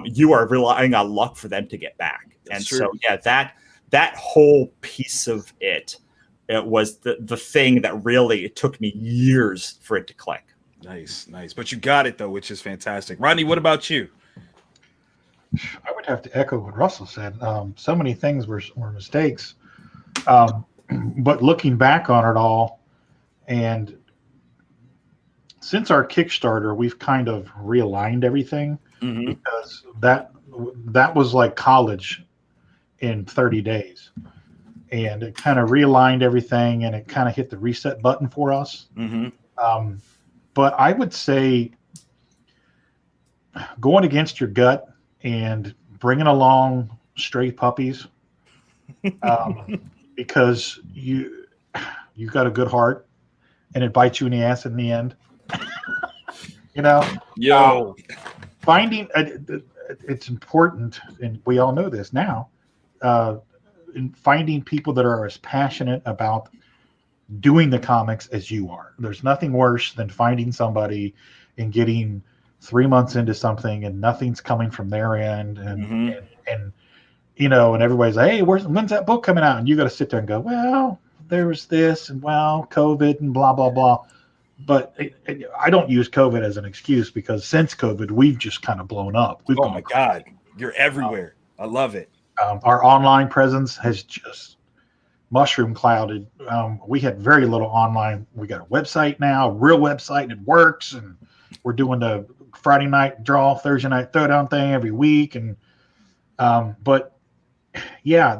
you are relying on luck for them to get back. That's true. So yeah, that whole piece of it was the thing that really, it took me years for it to click. Nice. But you got it though, which is fantastic. Rodney, what about you? I would have to echo what Russell said. So many things were mistakes. But looking back on it all, and since our Kickstarter, we've kind of realigned everything because that was like college in 30 days. And it kind of realigned everything and it kind of hit the reset button for us. But I would say going against your gut and bringing along stray puppies, because you got a good heart and it bites you in the ass in the end. You know, finding it's important, and we all know this now. In finding people that are as passionate about doing the comics as you are. There's nothing worse than finding somebody and getting 3 months into something and nothing's coming from their end, and you know, and everybody's like, hey, when's that book coming out? And you got to sit there and go, well, there was this, and well, COVID and blah blah blah. But I don't use COVID as an excuse, because since COVID, we've just kind of blown up. Oh my God, you're everywhere. I love it. Our online presence has just mushroom clouded. We had very little online. We got a website now, a real website, and it works. And we're doing the Friday night draw, Thursday night throwdown thing every week. And but yeah,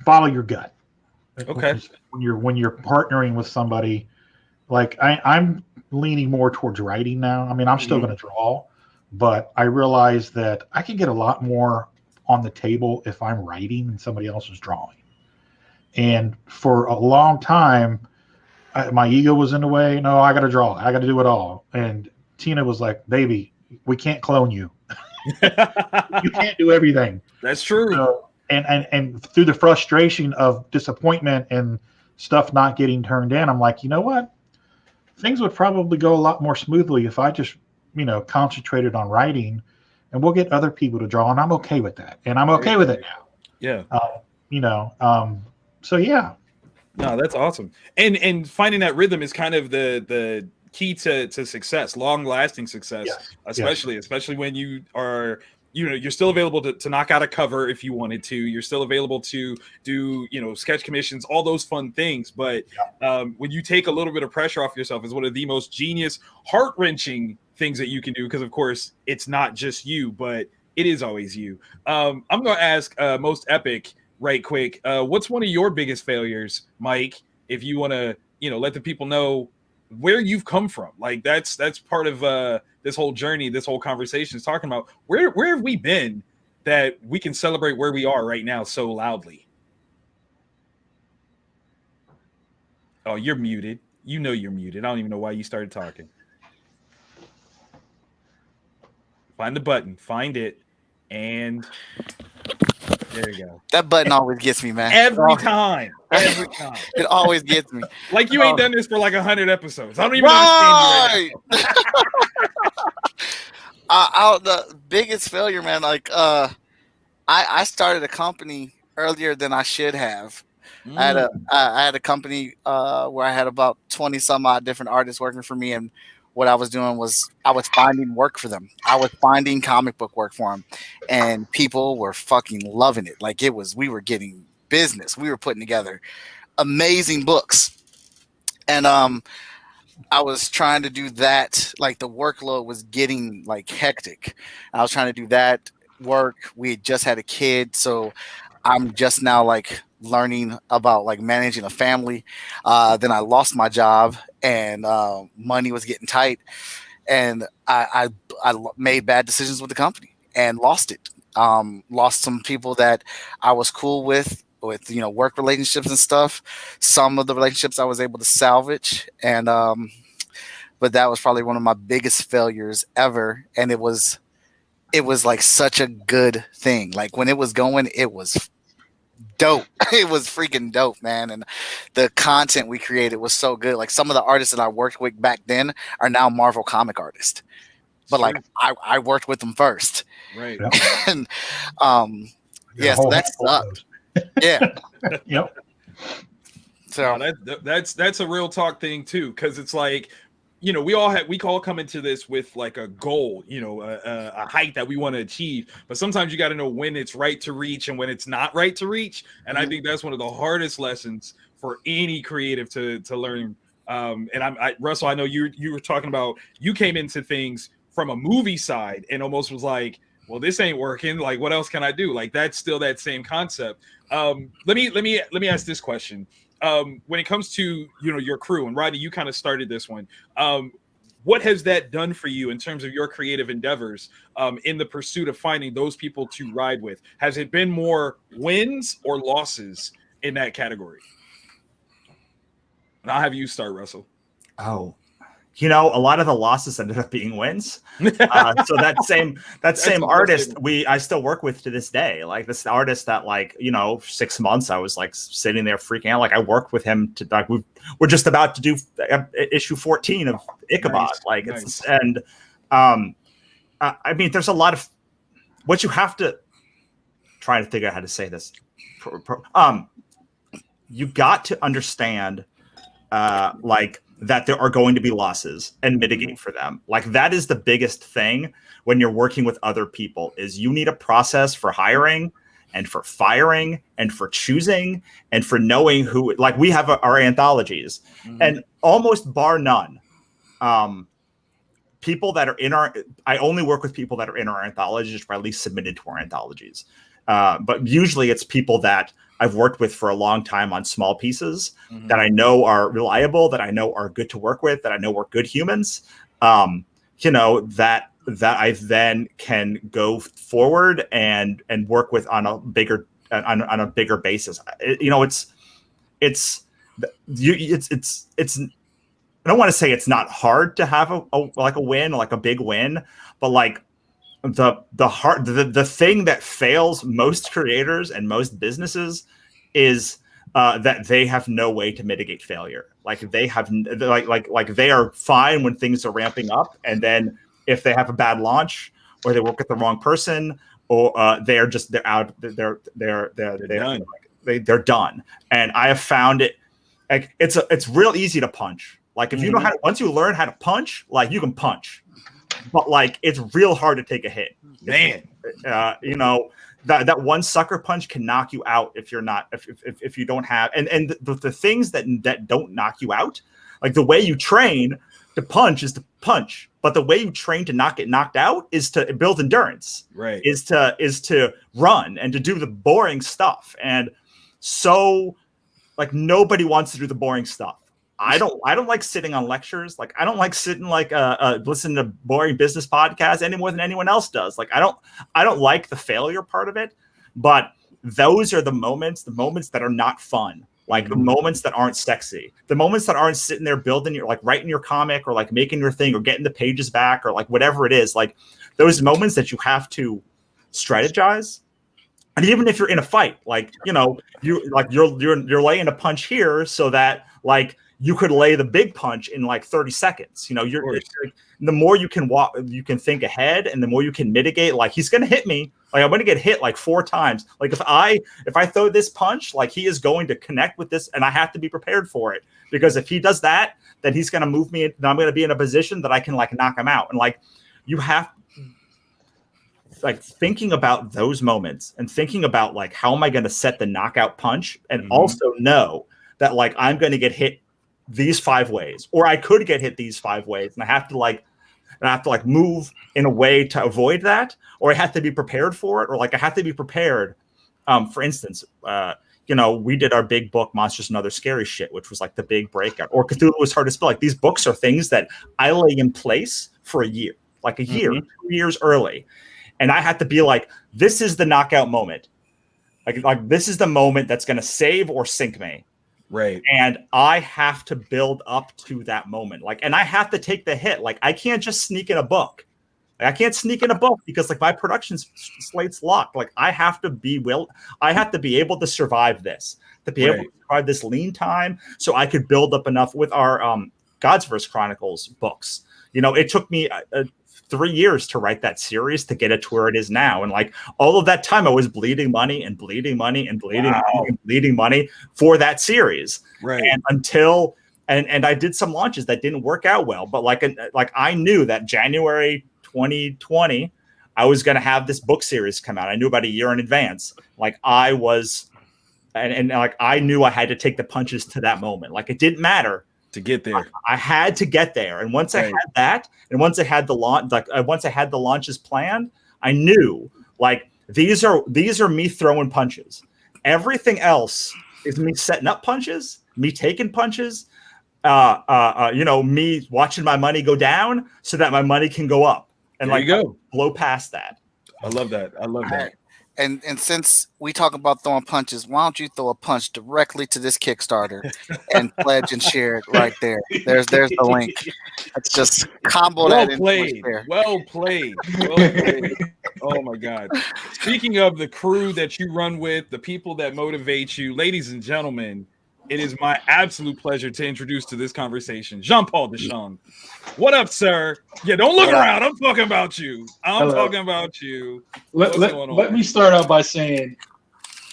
follow your gut. Okay. When you're partnering with somebody, like I'm leaning more towards writing now. I mean, I'm still going to draw, but I realize that I can get a lot more on the table if I'm writing and somebody else is drawing. And for a long time, my ego was in the way. No, I got to draw. I got to do it all. And Tina was like, baby, we can't clone you. You can't do everything. That's true. So, and through the frustration of disappointment and stuff not getting turned in, I'm like, you know what? Things would probably go a lot more smoothly if I just, concentrated on writing, and we'll get other people to draw, and I'm okay with that. And I'm okay with it now. Yeah. So yeah. No, that's awesome. And finding that rhythm is kind of the key to success, long-lasting success, especially when you are, you're still available to knock out a cover if you wanted to. You're still available to do, sketch commissions, all those fun things. But when you take a little bit of pressure off yourself, is one of the most genius, heart-wrenching things that you can do. Because of course it's not just you, but it is always you. I'm going to ask Most Epic right quick. What's one of your biggest failures, Mike? If you want to, let the people know where you've come from. Like that's part of this whole journey, this whole conversation is talking about where have we been that we can celebrate where we are right now so loudly. Oh, you're muted. You know you're muted. I don't even know why you started talking. Find the button. Find it. And there you go. That button always gets me, man. Every time. Every time. It always gets me. Like you ain't done this for like 100 episodes. I don't even understand you right now. The biggest failure, man. Like, I started a company earlier than I should have. I had a company where I had about 20 some odd different artists working for me, and what I was doing was I was finding work for them. I was finding comic book work for them, and people were fucking loving it. Like we were getting business. We were putting together amazing books, and I was trying to do that. Like the workload was getting like hectic. I was trying to do that work. We had just had a kid, so I'm just now like learning about like managing a family. Then I lost my job, and money was getting tight, and I made bad decisions with the company and lost it. Lost some people that I was cool with work relationships and stuff. Some of the relationships I was able to salvage, and but that was probably one of my biggest failures ever. And it was like such a good thing. Like when it was going, it was dope. It was freaking dope, man. And the content we created was so good. Like some of the artists that I worked with back then are now Marvel comic artists, but like I worked with them first, right? And yeah, so that sucked. Yeah. Yep. So that's a real talk thing too, because it's like, we all come into this with like a goal, a height that we want to achieve, but sometimes you got to know when it's right to reach and when it's not right to reach. And I think that's one of the hardest lessons for any creative to learn. And Russell, I know you were talking about, you came into things from a movie side and almost was like, well, this ain't working. Like, what else can I do? Like, that's still that same concept. Let me ask this question. When it comes to your crew, and Rodney, you kind of started this one. What has that done for you in terms of your creative endeavors in the pursuit of finding those people to ride with? Has it been more wins or losses in that category? And I'll have you start, Russell. Oh, a lot of the losses ended up being wins. So that same artist I still work with to this day. Like this artist that 6 months I was like sitting there freaking out. Like I worked with him to like we're just about to do issue 14 of Ichabod. Nice. I mean, there's a lot of what you have to try to figure out how to say this. You got to understand that there are going to be losses and mitigate for them. Like that is the biggest thing when you're working with other people is you need a process for hiring and for firing and for choosing and for knowing who, like we have our anthologies and almost bar none. People that are I only work with people that are in our anthologies or at least submitted to our anthologies. But usually it's people that I've worked with for a long time on small pieces that I know are reliable, that I know are good to work with, that I know are good humans, that I then can go forward and work with on a bigger on a bigger basis. It's I don't want to say it's not hard to have a win, like a big win, but like the thing that fails most creators and most businesses is that they have no way to mitigate failure. Like they have like they are fine when things are ramping up, and then if they have a bad launch or they work with the wrong person or they're done. And I have found it like it's real easy to punch. Like if you know once you learn how to punch, like you can punch. But like it's real hard to take a hit, man. That one sucker punch can knock you out if you're not if you don't have and the things that don't knock you out, like the way you train to punch is to punch, but the way you train to not get knocked out is to build endurance, right? Is to run and to do the boring stuff. And so like nobody wants to do the boring stuff. I don't like sitting on lectures. Like I don't like sitting listening to boring business podcasts any more than anyone else does. Like I don't like the failure part of it, but those are the moments that are not fun. Like the moments that aren't sexy, the moments that aren't sitting there building your, like writing your comic or like making your thing or getting the pages back or like whatever it is, like those moments that you have to strategize. And even if you're in a fight, like, you know, you're laying a punch here so that like you could lay the big punch in like 30 seconds. You know, the more you can walk, you can think ahead, and the more you can mitigate. Like, he's going to hit me. Like, I'm going to get hit like 4 times. Like, if I throw this punch, like he is going to connect with this, and I have to be prepared for it, because if he does that, then he's going to move me, and I'm going to be in a position that I can like knock him out. And like, you have like thinking about those moments and thinking about like, how am I going to set the knockout punch, and also know that like I'm going to get hit these 5 ways, or I could get hit these 5 ways, and I have to like move in a way to avoid that, or I have to be prepared for it, or like I have to be prepared. For instance, you know, we did our big book, Monsters and Other Scary Shit, which was like the big breakout, or Cthulhu Was Hard to Spell. Like, these books are things that I lay in place for a year, like a year, 2 years early. And I had to be like, this is the knockout moment. Like this is the moment that's going to save or sink me. Right. And I have to build up to that moment. Like, and I have to take the hit. Like, I can't just sneak in a book. Like, I can't sneak in a book because like my production slate's locked. Like, I have to be able to survive this, to be able to survive this lean time, so I could build up enough with our God's Verse Chronicles books. You know, it took me 3 years to write that series to get it to where it is now. And like all of that time I was bleeding money and bleeding money and bleeding money and bleeding money for that series. Right. And until, and I did some launches that didn't work out well, but like I knew that January 2020, I was going to have this book series come out. I knew about a year in advance. Like I was, and like, I knew I had to take the punches to that moment. Like, it didn't matter to get there. I had to get there. And once I had that, and once I had the launch, like once I had the launches planned, I knew like these are me throwing punches. Everything else is me setting up punches, me taking punches, you know, me watching my money go down so that my money can go up. And there like, you go. Blow past that. I love that. I love that. And since we talk about throwing punches, why don't you throw a punch directly to this Kickstarter and pledge and share it right there? There's the link. Let's just combo that in. Well played. Well played. Oh my God. Speaking of the crew that you run with, the people that motivate you, ladies and gentlemen, it is my absolute pleasure to introduce to this conversation Jean-Paul Deschamps. What up, sir? Yeah, don't look around. I'm talking about you. Talking about you. Let me start out by saying,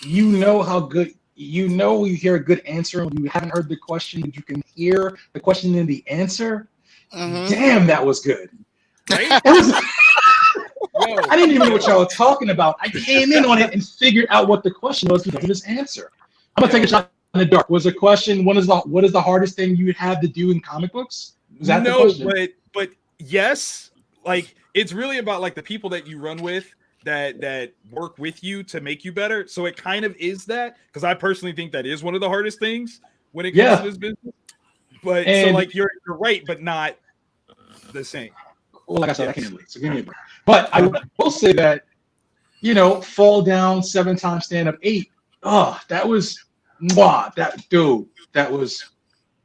you know how good, you hear a good answer when you haven't heard the question, but you can hear the question and the answer. Damn, that was good. Right? I didn't even know what y'all were talking about. I came in on it and figured out what the question was because of his answer. I'm gonna take a shot in the dark. Was the question, what is the hardest thing you would have to do in comic books? Is that the question? but yes, like it's really about like the people that you run with that work with you to make you better. So it kind of is that, because I personally think that is one of the hardest things when it comes to this business. But so like you're right, but not the same. Well, like I said, I can't relate. So give me a break. But I will say that, you know, fall down 7 times, stand up 8. Oh, that was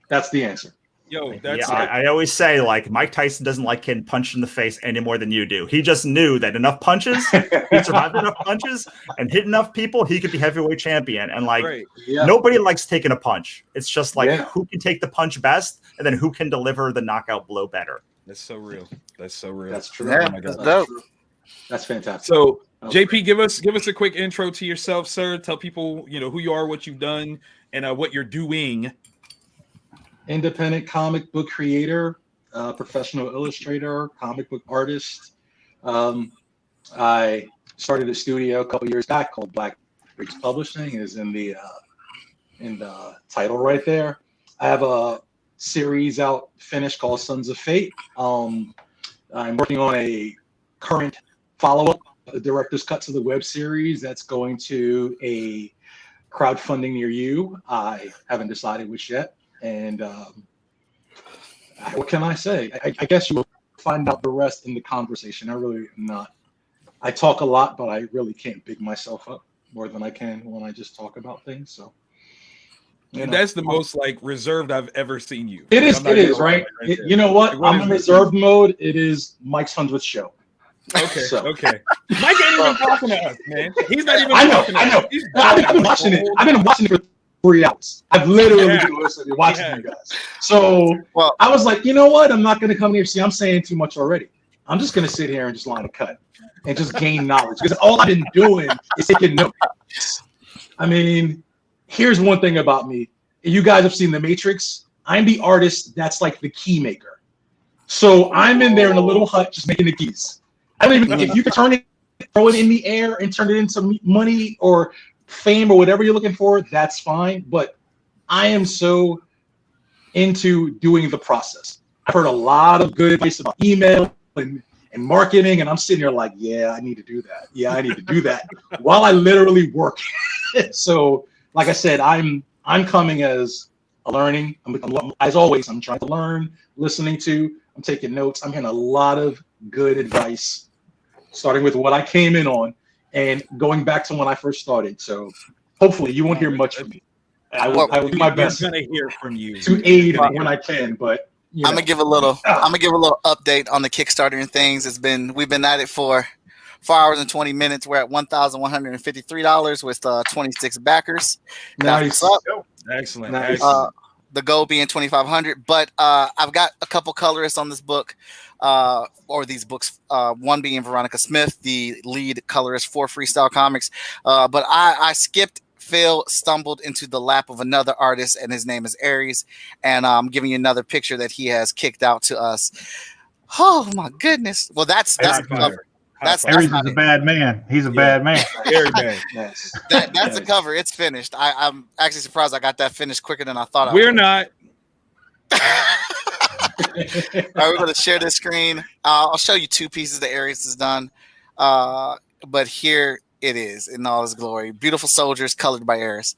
that's the answer. Yo, that's I always say like Mike Tyson doesn't like getting punched in the face any more than you do. He just knew that enough punches, he survived enough punches and hit enough people, he could be heavyweight champion. And like nobody likes taking a punch. It's just like who can take the punch best, and then who can deliver the knockout blow better. That's so real. That's so real. That's true. Yeah, oh my God. that's dope. That's fantastic. So JP, give us a quick intro to yourself, sir. Tell people, you know, who you are, what you've done, and what you're doing. Independent comic book creator, professional illustrator, comic book artist. I started a studio a couple years back called Black Bricks Publishing. It is in the title right there. I have a series out finished called Sons of Fate. I'm working on a current follow-up, a director's cut to the web series that's going to a crowdfunding near you. I haven't decided which yet. And what can I say? I guess you will find out the rest in the conversation. I really am not. I talk a lot, but I really can't big myself up more than I can when I just talk about things. So You know? That's the most like reserved I've ever seen you. It Like, is. I'm not It gonna is lie right. there. You know what? Like, I'm in reserve mode. It is Mike's Hundredth show. Okay, So. okay. Mike ain't even talking to us, man. He's not even I know. talking to I know. us. He's I've been watching it. I've been watching it for 3 hours. I've literally Yeah. been listening, watching you guys. So I was like, you know what? I'm not going to come here. See, I'm saying too much already. I'm just going to sit here and just line a cut and just gain knowledge because all I've been doing is taking notes. I mean, here's one thing about me. You guys have seen The Matrix. I'm the artist that's like the key maker. So I'm in there in a little hut just making the keys. I don't even if you can turn it, throw it in the air and turn it into money or fame or whatever you're looking for, that's fine. But I am so into doing the process. I've heard a lot of good advice about email and marketing, and I'm sitting here like, yeah, I need to do that. Yeah, I need to do that while I literally work. So, like I said, I'm coming as a learning. As always, I'm trying to learn, listening to. I'm taking notes. I'm hearing a lot of good advice, starting with what I came in on and going back to when I first started. So hopefully you won't hear much from me. I will do my best We're gonna hear from you to aid when I can, but I'm gonna give a little update on the Kickstarter and things. We've been at it for 4 hours and 20 minutes. We're at $1,153 with 26 backers. Nice. That's what's up. Excellent. Nice. The goal being 2,500, but I've got a couple colorists on this book, or these books. One being Veronica Smith, the lead colorist for Freestyle Comics. But I skipped, failed, stumbled into the lap of another artist, and his name is Aries. And I'm giving you another picture that he has kicked out to us. Oh my goodness! Well, that's the cover. Aries is a bad man. He's a bad man. Very bad. That's the cover. It's finished. I'm actually surprised I got that finished quicker than I thought. We're not. All right, we're going to share this screen. I'll show you two pieces that Aries has done. But here it is in all its glory. Beautiful soldiers colored by Aries.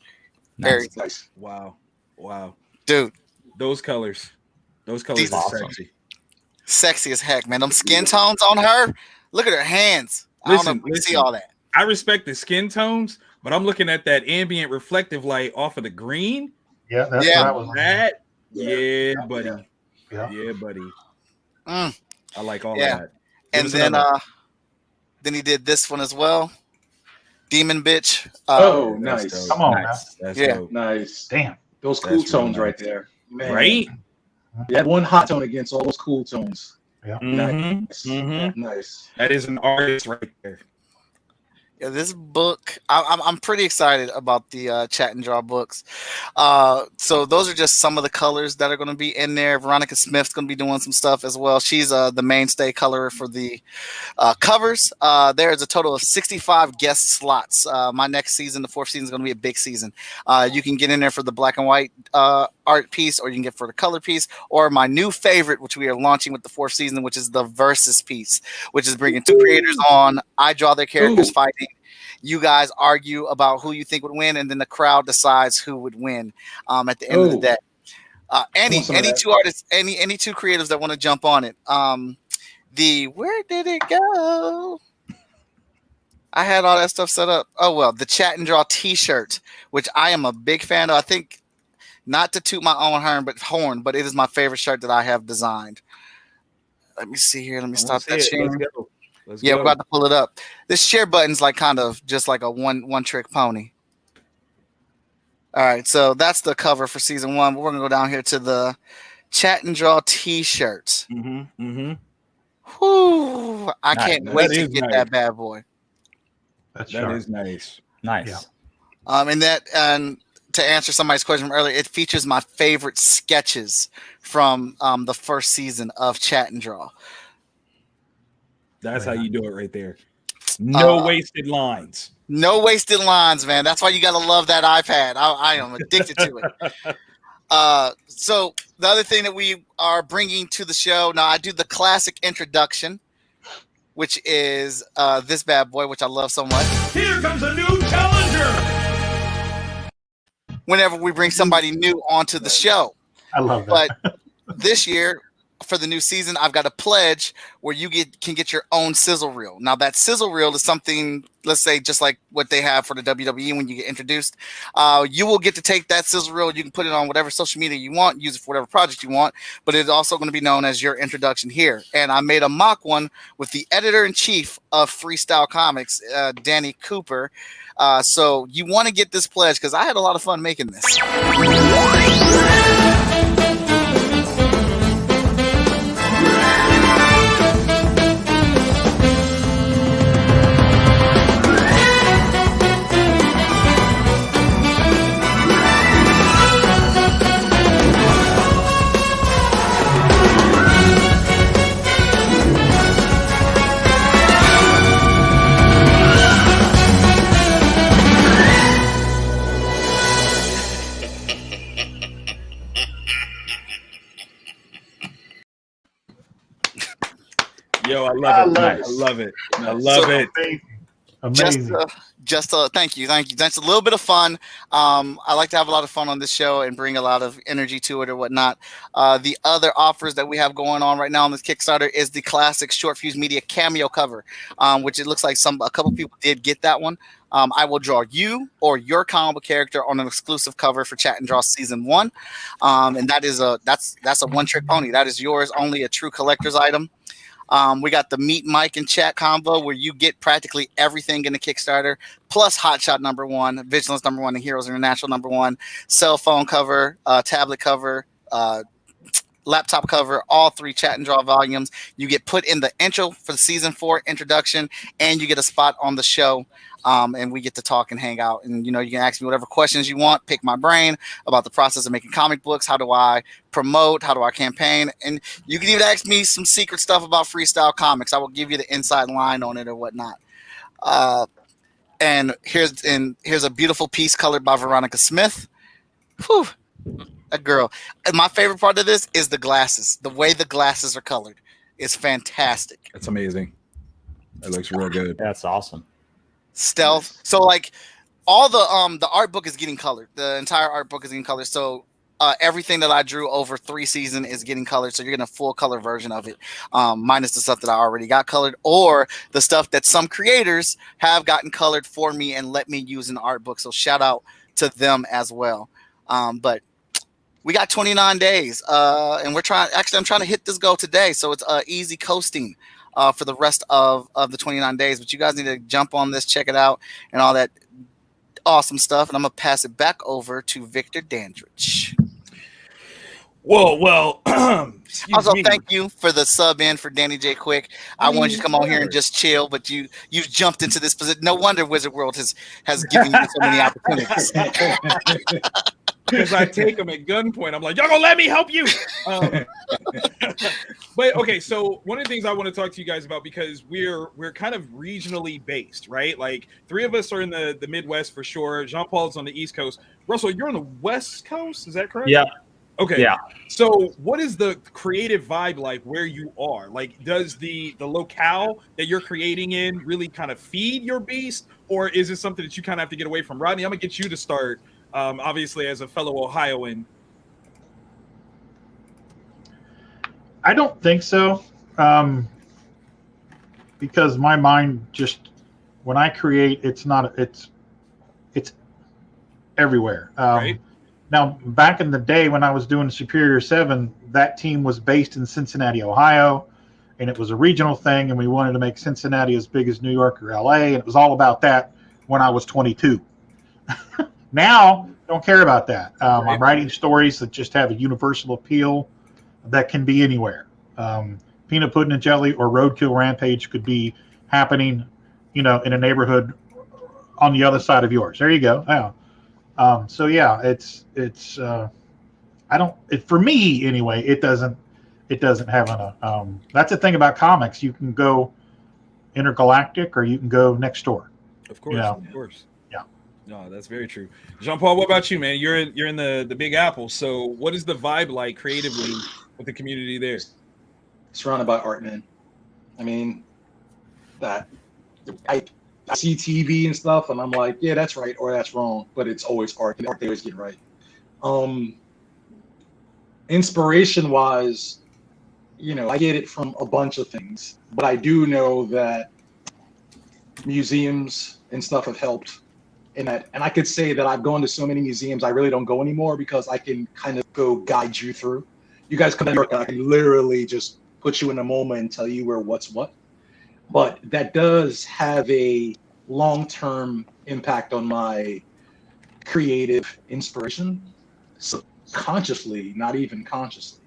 Aries. Nice. Wow. Dude. Those colors are sexy. Sexy as heck, man. Them skin tones on her. Look at her hands. I don't know if you can see all that. I respect the skin tones, but I'm looking at that ambient reflective light off of the green. Yeah, that's what I was. Yeah, buddy. Yeah, buddy. Mm. I like all Yeah. that. And then he did this one as well. Demon Bitch. Oh, nice. Come on, That's yeah. dope. Nice. Damn. Those cool That's tones really right there. Man. Right? You had one hot tone against all those cool tones. Yeah. Nice. Mhm. Nice. That is an artist right there. Yeah, this book, I'm pretty excited about the Chat and Draw books. So those are just some of the colors that are going to be in there. Veronica Smith's going to be doing some stuff as well. She's the mainstay colorer for the covers. There's a total of 65 guest slots. My next season, the 4th season, is going to be a big season. You can get in there for the black and white art piece, or you can get for the color piece, or my new favorite, which we are launching with the 4th season, which is the versus piece, which is bringing 2 creators on. I draw their characters fighting. You guys argue about who you think would win, and then the crowd decides who would win at the end of the day. Any 2 artists, any 2 creatives that want to jump on it. Where did it go? I had all that stuff set up. Oh well, the Chat and Draw T-shirt, which I am a big fan of. I think, not to toot my own horn, but it is my favorite shirt that I have designed. Let me see here. Let me stop that sharing. Let's Yeah, go. we're about to pull it up. This share button's like kind of just like a one trick pony. All right, so that's the cover for season 1. We're gonna go down here to the Chat and Draw T-shirts. Whew, I can't wait to get that bad boy. That's That is nice. Nice. And to answer somebody's question from earlier, it features my favorite sketches from the 1st season of Chat and Draw. That's how you do it right there. No wasted lines. No wasted lines, man. That's why you gotta love that iPad. I am addicted to it. So the other thing that we are bringing to the show now, I do the classic introduction, which is this bad boy, which I love so much. Here comes a new challenger. Whenever we bring somebody new onto the show, I love that. but this year for the new season, I've got a pledge where you can get your own sizzle reel. Now that sizzle reel is something, let's say, just like what they have for the WWE when you get introduced. You will get to take that sizzle reel. You can put it on whatever social media you want, use it for whatever project you want, but it's also going to be known as your introduction here. And I made a mock one with the editor-in-chief of Freestyle Comics, Danny Cooper. So you want to get this pledge because I had a lot of fun making this. Yo, I love it. I love it. I love it. Amazing. Thank you. That's a little bit of fun. I like to have a lot of fun on this show and bring a lot of energy to it or whatnot. The other offers that we have going on right now on this Kickstarter is the classic Short Fuse Media cameo cover, which it looks like a couple people did get that one. I will draw you or your comic book character on an exclusive cover for Chat and Draw Season 1, and that's a one-trick pony. That is yours, only a true collector's item. We got the Meet Mike and Chat combo where you get practically everything in the Kickstarter, plus Hotshot #1, Vigilance #1, and Heroes International #1, cell phone cover, tablet cover, laptop cover, all 3 Chat and Draw volumes. You get put in the intro for the Season 4 introduction, and you get a spot on the show. And we get to talk and hang out. And, you can ask me whatever questions you want, pick my brain about the process of making comic books. How do I promote? How do I campaign? And you can even ask me some secret stuff about Freestyle Comics. I will give you the inside line on it or whatnot. And here's a beautiful piece colored by Veronica Smith. Whew, a girl. And my favorite part of this is the glasses. The way the glasses are colored is fantastic. That's amazing. That looks real good. That's awesome. Stealth. So like all the art book is getting colored. The entire art book is getting colored. So everything that I drew over 3 seasons is getting colored. So you're getting a full color version of it, minus the stuff that I already got colored or the stuff that some creators have gotten colored for me and let me use in the art book. So shout out to them as well. But we got 29 days and I'm trying to hit this goal today. So it's easy coasting for the rest of the 29 days. But you guys need to jump on this, check it out, and all that awesome stuff. And I'm going to pass it back over to Victor Dandridge. Well. Also, thank you for the sub in for Danny J. Quick. I wanted you to come on here and just chill, but you jumped into this position. No wonder Wizard World has given you so many opportunities. Because I take them at gunpoint. I'm like, y'all gonna let me help you. But okay, so one of the things I want to talk to you guys about, because we're kind of regionally based, right? Like 3 of us are in the Midwest for sure. Jean-Paul's on the East Coast. Russell, you're on the West Coast, is that correct? Yeah. Okay. Yeah. So what is the creative vibe like where you are? Like, does the locale that you're creating in really kind of feed your beast, or is it something that you kind of have to get away from? Rodney, I'm gonna get you to start. Obviously, as a fellow Ohioan. I don't think so, because my mind just, when I create, it's everywhere. Right. Now, back in the day when I was doing Superior 7, that team was based in Cincinnati, Ohio, and it was a regional thing, and we wanted to make Cincinnati as big as New York or LA, and it was all about that when I was 22. Now, don't care about that. Right. I'm writing stories that just have a universal appeal that can be anywhere. Peanut Pudding and Jelly or Roadkill Rampage could be happening, in a neighborhood on the other side of yours. There you go. Yeah. So yeah, it's for me anyway, it doesn't have that's the thing about comics. You can go intergalactic or you can go next door. Of course, of course. Yeah. No, that's very true. Jean-Paul, what about you, man? You're in the Big Apple. So what is the vibe like creatively with the community there? Surrounded by art, man. I mean, that I see TV and stuff, and I'm like, yeah, that's right or that's wrong, but it's always art. And art they always get right. Inspiration wise, I get it from a bunch of things, but I do know that museums and stuff have helped in that. And I could say that I've gone to so many museums, I really don't go anymore because I can kind of go guide you through. You guys come to New York, I can literally just put you in a moment and tell you where what's what. But that does have a long-term impact on my creative inspiration, subconsciously, not even consciously,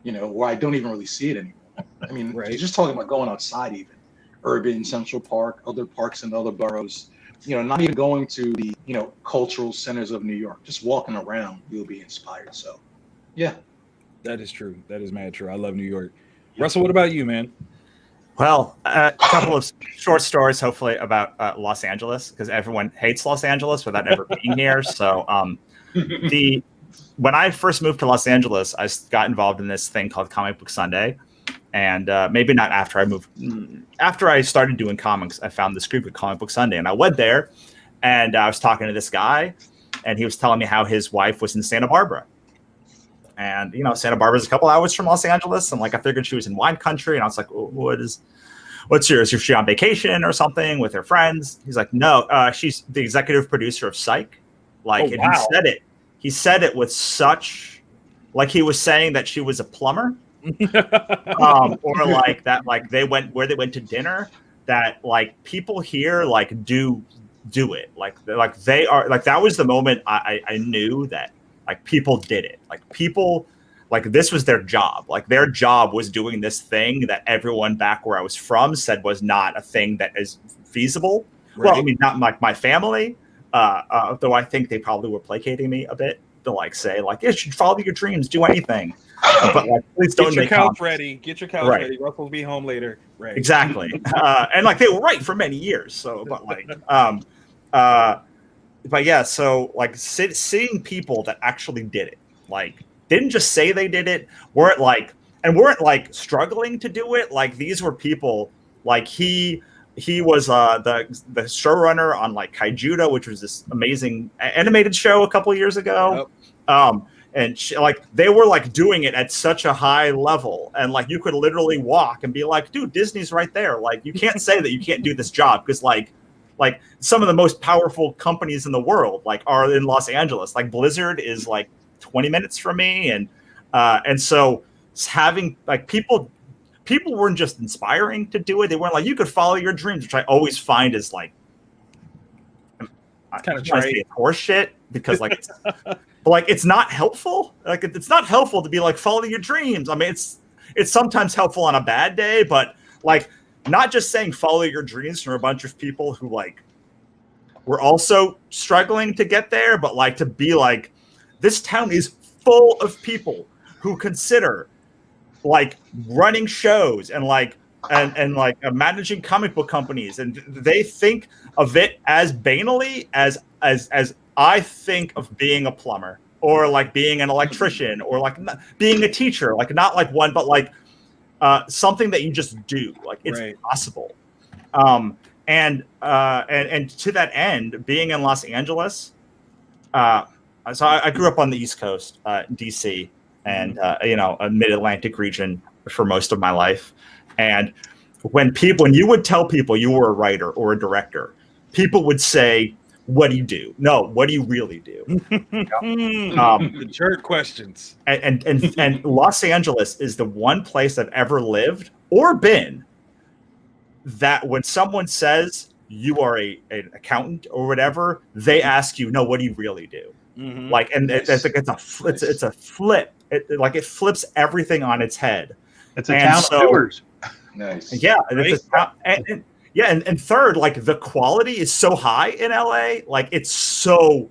where I don't even really see it anymore. I mean, Right. Just talking about going outside even, urban, Central Park, other parks in other boroughs, not even going to the, cultural centers of New York, just walking around, you'll be inspired. So, yeah. That is true. That is mad true. I love New York. Russell, what about you, man? Well, a couple of short stories, hopefully, about Los Angeles, because everyone hates Los Angeles without ever being here. So, when I first moved to Los Angeles, I got involved in this thing called Comic Book Sunday, and maybe not after I moved. After I started doing comics, I found this group at Comic Book Sunday, and I went there, and I was talking to this guy, and he was telling me how his wife was in Santa Barbara. And, Santa Barbara's a couple hours from Los Angeles. And I figured she was in wine country. And I was like, what's yours? Is she on vacation or something with her friends? He's like, no, she's the executive producer of Psych. And wow. He said it with such, he was saying that she was a plumber. Or that, they went to dinner, that people here, do it. They are, that was the moment I knew that, people did it. This was their job. Their job was doing this thing that everyone back where I was from said was not a thing that is feasible. Right. Well, I mean, not my family, though I think they probably were placating me a bit to say you should follow your dreams, do anything. But please don't get your make couch ready. Get your couch right. ready. Russell will be home later. Right. Exactly. And they were right for many years. So, but yeah, so seeing people that actually did it, didn't just say they did it, weren't struggling to do it. These were people he was the showrunner on Kaijuda, which was this amazing animated show a couple of years ago. Yep. And they were doing it at such a high level, and you could literally walk and be like, dude, Disney's right there. You can't say that you can't do this job because some of the most powerful companies in the world are in Los Angeles. Blizzard is 20 minutes from me, and so having people weren't just inspiring to do it. They weren't you could follow your dreams, which I always find is kind of horse shit because it's, but it's not helpful. It's not helpful to be follow your dreams. I mean, it's sometimes helpful on a bad day, but not just saying follow your dreams from a bunch of people who were also struggling to get there, but to be this town is full of people who consider running shows and managing comic book companies, and they think of it as banally as I think of being a plumber or being an electrician or being a teacher, not one, but something that you just do. It's right. Possible. And to that end, being in Los Angeles, so I grew up on the East Coast, DC, and a mid-Atlantic region for most of my life. And when you would tell people you were a writer or a director, people would say, what do you do? No, what do you really do? The jerk questions. And Los Angeles is the one place I've ever lived or been that when someone says you are an accountant or whatever, they ask you, no, what do you really do? Mm-hmm. It's a flip. It flips everything on its head. It's a town of doers. Nice. Yeah, and third, the quality is so high in LA. It's so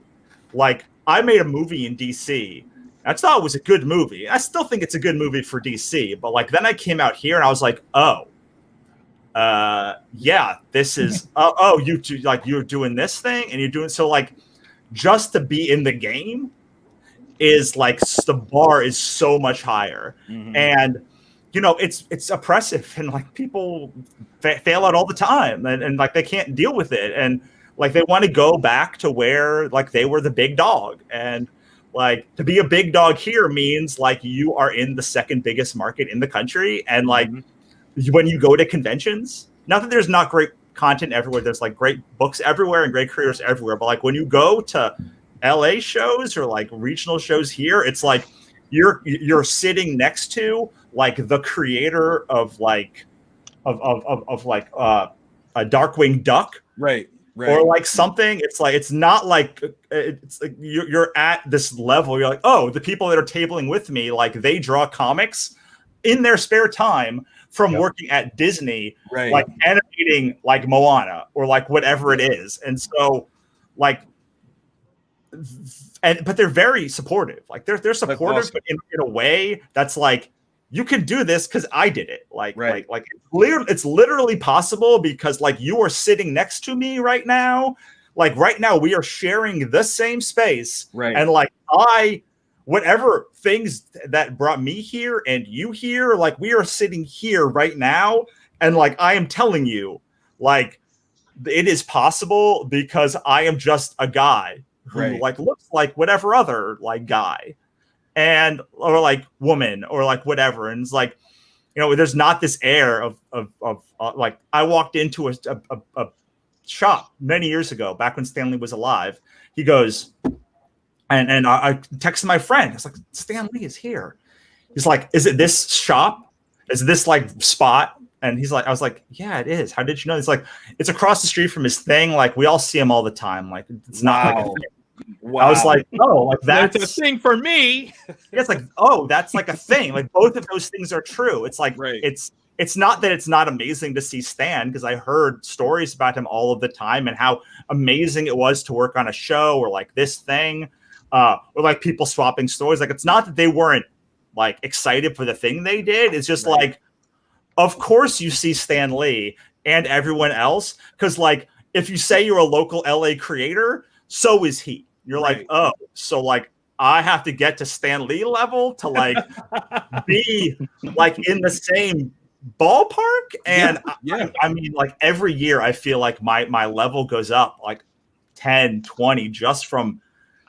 I made a movie in DC. I thought it was a good movie. I still think it's a good movie for DC. But then I came out here and I was like, oh, yeah, this is you do, you're doing this thing and you're doing so just to be in the game is the bar is so much higher. Mm-hmm. And it's oppressive and people fail out all the time and they can't deal with it. And they want to go back to where they were the big dog. And Like to be a big dog here means like you are in the second biggest market in the country, and like when you go to conventions, not that there's not great content everywhere, there's like great books everywhere and great creators everywhere, but like when you go to LA shows or like regional shows here, it's like you're sitting next to like the creator of like of like a Darkwing Duck, right. or like something. It's like it's not like it's like you're at this level. You're like, oh, the people that are tabling with me, like they draw comics in their spare time from working at Disney, Right. like animating like Moana or like whatever it is. And so like but they're very supportive. Like they're supportive, awesome. but in a way that's like, you can do this because I did it. Like it's literally possible because like you are sitting next to me right now. Like right now we are sharing the same space. Right. And like whatever things that brought me here and you here, like we are sitting here right now. And like, I am telling you, like it is possible because I am just a guy who like looks like whatever other like guy. And or like woman or like whatever, and it's like, you know, there's not this air of like I walked into a shop many years ago, back when Stan Lee was alive. He goes, and I texted my friend. I was like, Stan Lee is here. He's like, is it this shop? Is this like spot? And he's like, I was like, yeah, it is. How did you know? He's like, it's across the street from his thing. Like we all see him all the time. Like it's not like a thing. I was like, oh, like that's a thing for me. It's like, oh, that's like a thing. Like both of those things are true. It's like it's not that it's not amazing to see Stan, because I heard stories about him all of the time and how amazing it was to work on a show or like this thing, or like people swapping stories. Like it's not that they weren't like excited for the thing they did. It's just like, of course you see Stan Lee and everyone else, because like if you say you're a local LA creator, so is he. You're like, oh, so like I have to get to Stan Lee level to like be like in the same ballpark. And I mean, like every year I feel like my level goes up like 10, 20 just from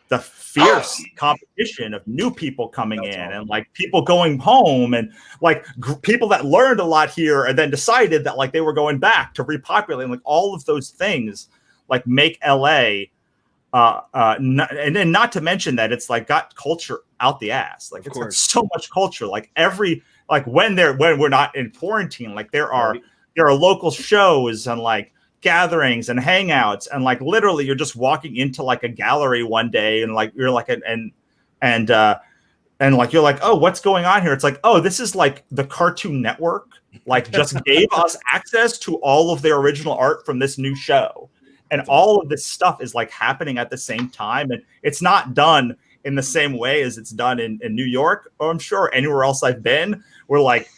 the fierce competition of new people coming in and like people going home and like people that learned a lot here and then decided that like they were going back to repopulate, and like all of those things like make LA and then not to mention that it's like got culture out the ass. Like it's got so much culture. Like every like when we're not in quarantine, like there are local shows and like gatherings and hangouts, and like literally you're just walking into like a gallery one day and like you're like and like you're like, oh, what's going on here? It's like, oh, this is like the Cartoon Network like just gave us access to all of their original art from this new show. And all of this stuff is like happening at the same time. And it's not done in the same way as it's done in New York, or I'm sure anywhere else I've been, where like,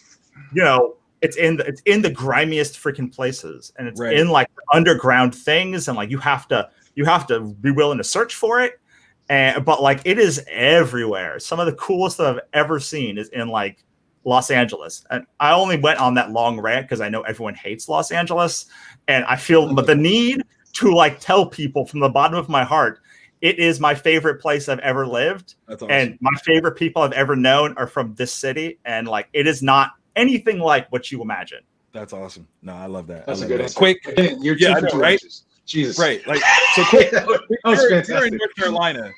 you know, it's in the grimiest freaking places, and it's in like underground things. And like, you have to be willing to search for it. But like, it is everywhere. Some of the coolest that I've ever seen is in like Los Angeles. And I only went on that long rant because I know everyone hates Los Angeles. And I feel the need to like tell people from the bottom of my heart, it is my favorite place I've ever lived. That's awesome. And my favorite people I've ever known are from this city. And like, it is not anything like what you imagine. That's awesome. No, I love that. That's a good answer. Quick. You're I know, right? Jesus. Right. Like, so quick. You're in North Carolina.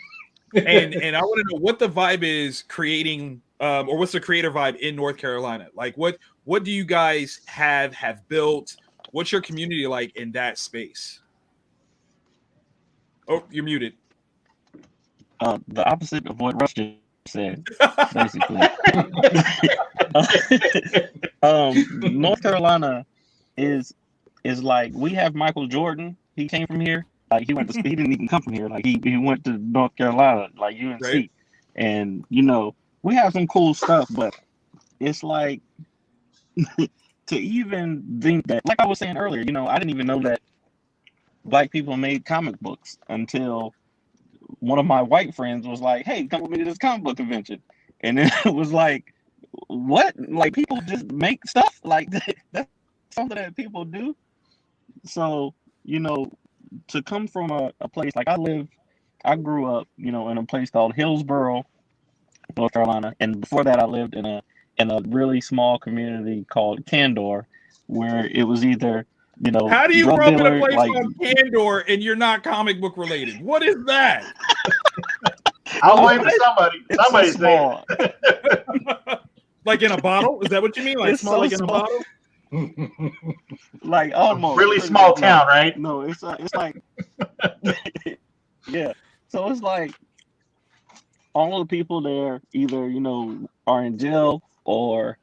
And I want to know what the vibe is creating, or what's the creator vibe in North Carolina? Like what do you guys have built? What's your community like in that space? Oh, you're muted. The opposite of what Rush just said, basically. North Carolina is like, we have Michael Jordan. He came from here. Like he didn't even come from here. Like he went to North Carolina, like UNC. Right. And you know, we have some cool stuff, but it's like to even think that, like I was saying earlier, you know, I didn't even know that Black people made comic books until one of my white friends was like, hey, come with me to this comic book convention. And then it was like, what? Like people just make stuff? Like that's something that people do. So, you know, to come from a place like I live I grew up, you know, in a place called Hillsboro, North Carolina, and before that, I lived in a really small community called Candor, where it was either, you know, How do you drug grow up in a dealer, place like called Candor and you're not comic book related? What is that? I'll blame somebody. it's so Somebody's small. Like in a bottle? Is that what you mean? Like It's small, so like in a small. bottle? Like almost really pretty small much, no. town, right? No, it's like yeah. So it's like all the people there either, you know, are in jail or,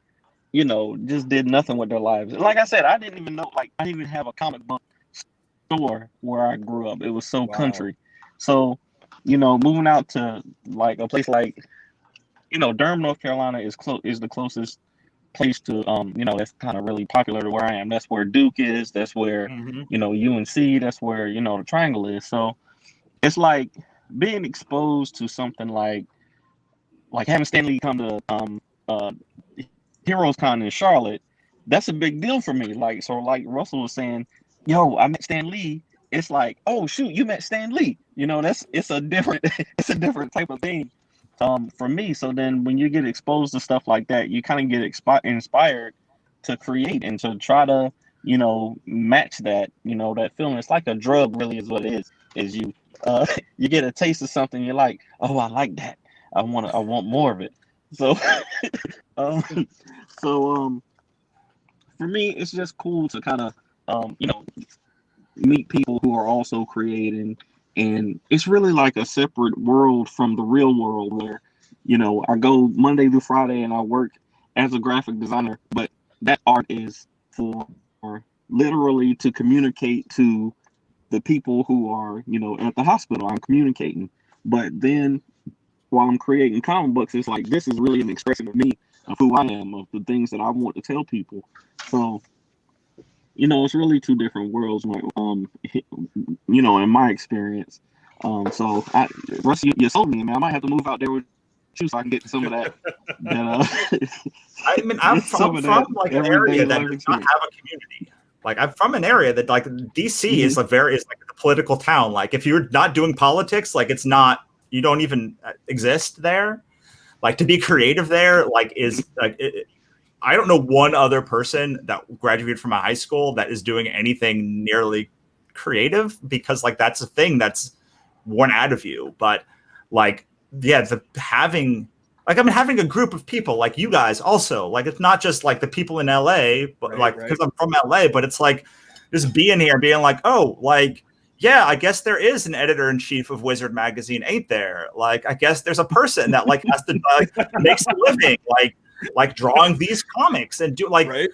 you know, just did nothing with their lives. Like I said, I didn't even know, like I didn't even have a comic book store where I grew up. It was so country. So, you know, moving out to like a place like, you know, Durham, North Carolina is the closest place to you know, that's kind of really popular to where I am. That's where Duke is, that's where, you know, UNC, that's where, you know, the Triangle is. So it's like being exposed to something like having Stan Lee come to Heroes Con in Charlotte. That's a big deal for me. Like, so like Russell was saying, yo, I met Stan Lee. It's like, oh shoot, you met Stan Lee. You know, it's a different it's a different type of thing for me. So then when you get exposed to stuff like that, you kind of get inspired to create and to try to, you know, match that, you know, that feeling. It's like a drug, really, is what it is you you get a taste of something, you're like, oh, I like that, I want more of it. So for me, it's just cool to kind of you know, meet people who are also creating, and it's really like a separate world from the real world where, you know, I go Monday through Friday and I work as a graphic designer, but that art is for literally to communicate to the people who are, you know, at the hospital. I'm communicating, but then while I'm creating comic books, it's like this is really an expression of me, of who I am, of the things that I want to tell people. So, you know, it's really two different worlds. You know, in my experience. So, Russ, you sold me, man. I might have to move out there with you so I can get some of that. I mean, I'm from like an area that does not have a community. Like, I'm from an area that, like, DC is like a political town. Like, if you're not doing politics, like, it's not, you don't even exist there. Like, to be creative there, like, is like. I don't know one other person that graduated from a high school that is doing anything nearly creative, because like that's a thing that's worn out of you. But like, yeah, having a group of people like you guys also, like, it's not just like the people in LA, but because I'm from LA, but it's like just being here, being like, oh, like, yeah, I guess there is an editor-in-chief of Wizard magazine, ain't there? Like, I guess there's a person that like has to like makes a living, like drawing these comics and do and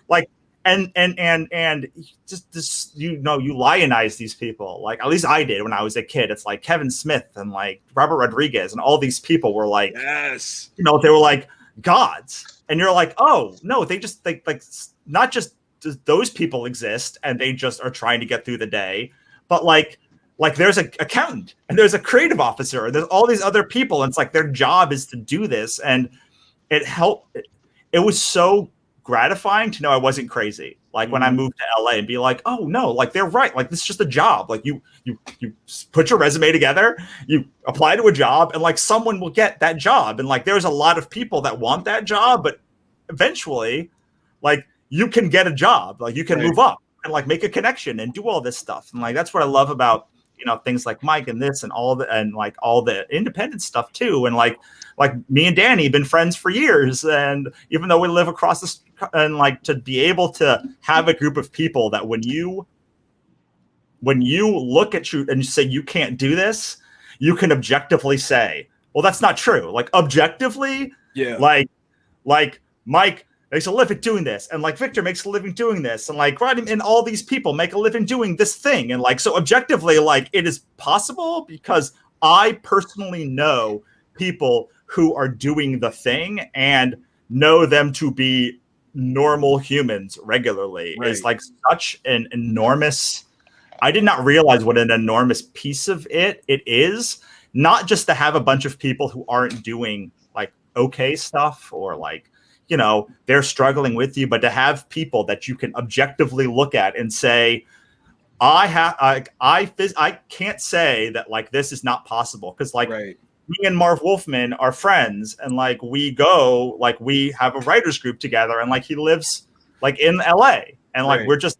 just this, you know, you lionize these people. Like, at least I did when I was a kid. It's like Kevin Smith and like Robert Rodriguez and all these people were like, yes, you know, they were like gods. And you're like, oh no, they just like not just those people exist and they just are trying to get through the day, but like there's an accountant and there's a creative officer and there's all these other people. And it's like their job is to do this. And it helped. It was so gratifying to know I wasn't crazy. Like when I moved to LA and be like, oh no, like they're right. Like this is just a job. Like you put your resume together, you apply to a job, and like someone will get that job. And like there's a lot of people that want that job, but eventually, like you can get a job. Like you can move up and like make a connection and do all this stuff. And like that's what I love about, you know, things like Mike and this and all the independent stuff too. And like me and Danny have been friends for years. And even though we live across the and like to be able to have a group of people that when you look at you and you say you can't do this, you can objectively say, well, that's not true. Like objectively, like Mike makes a living doing this, and like Victor makes a living doing this, and like Rodney and all these people make a living doing this thing. And like so objectively, like it is possible because I personally know people who are doing the thing and know them to be normal humans regularly. Is like such an enormous, I did not realize what an enormous piece of it is, not just to have a bunch of people who aren't doing like okay stuff or like, you know, they're struggling with you, but to have people that you can objectively look at and say, I can't say that like this is not possible because like me and Marv Wolfman are friends and like we go like we have a writers group together and like he lives like in LA and like we're just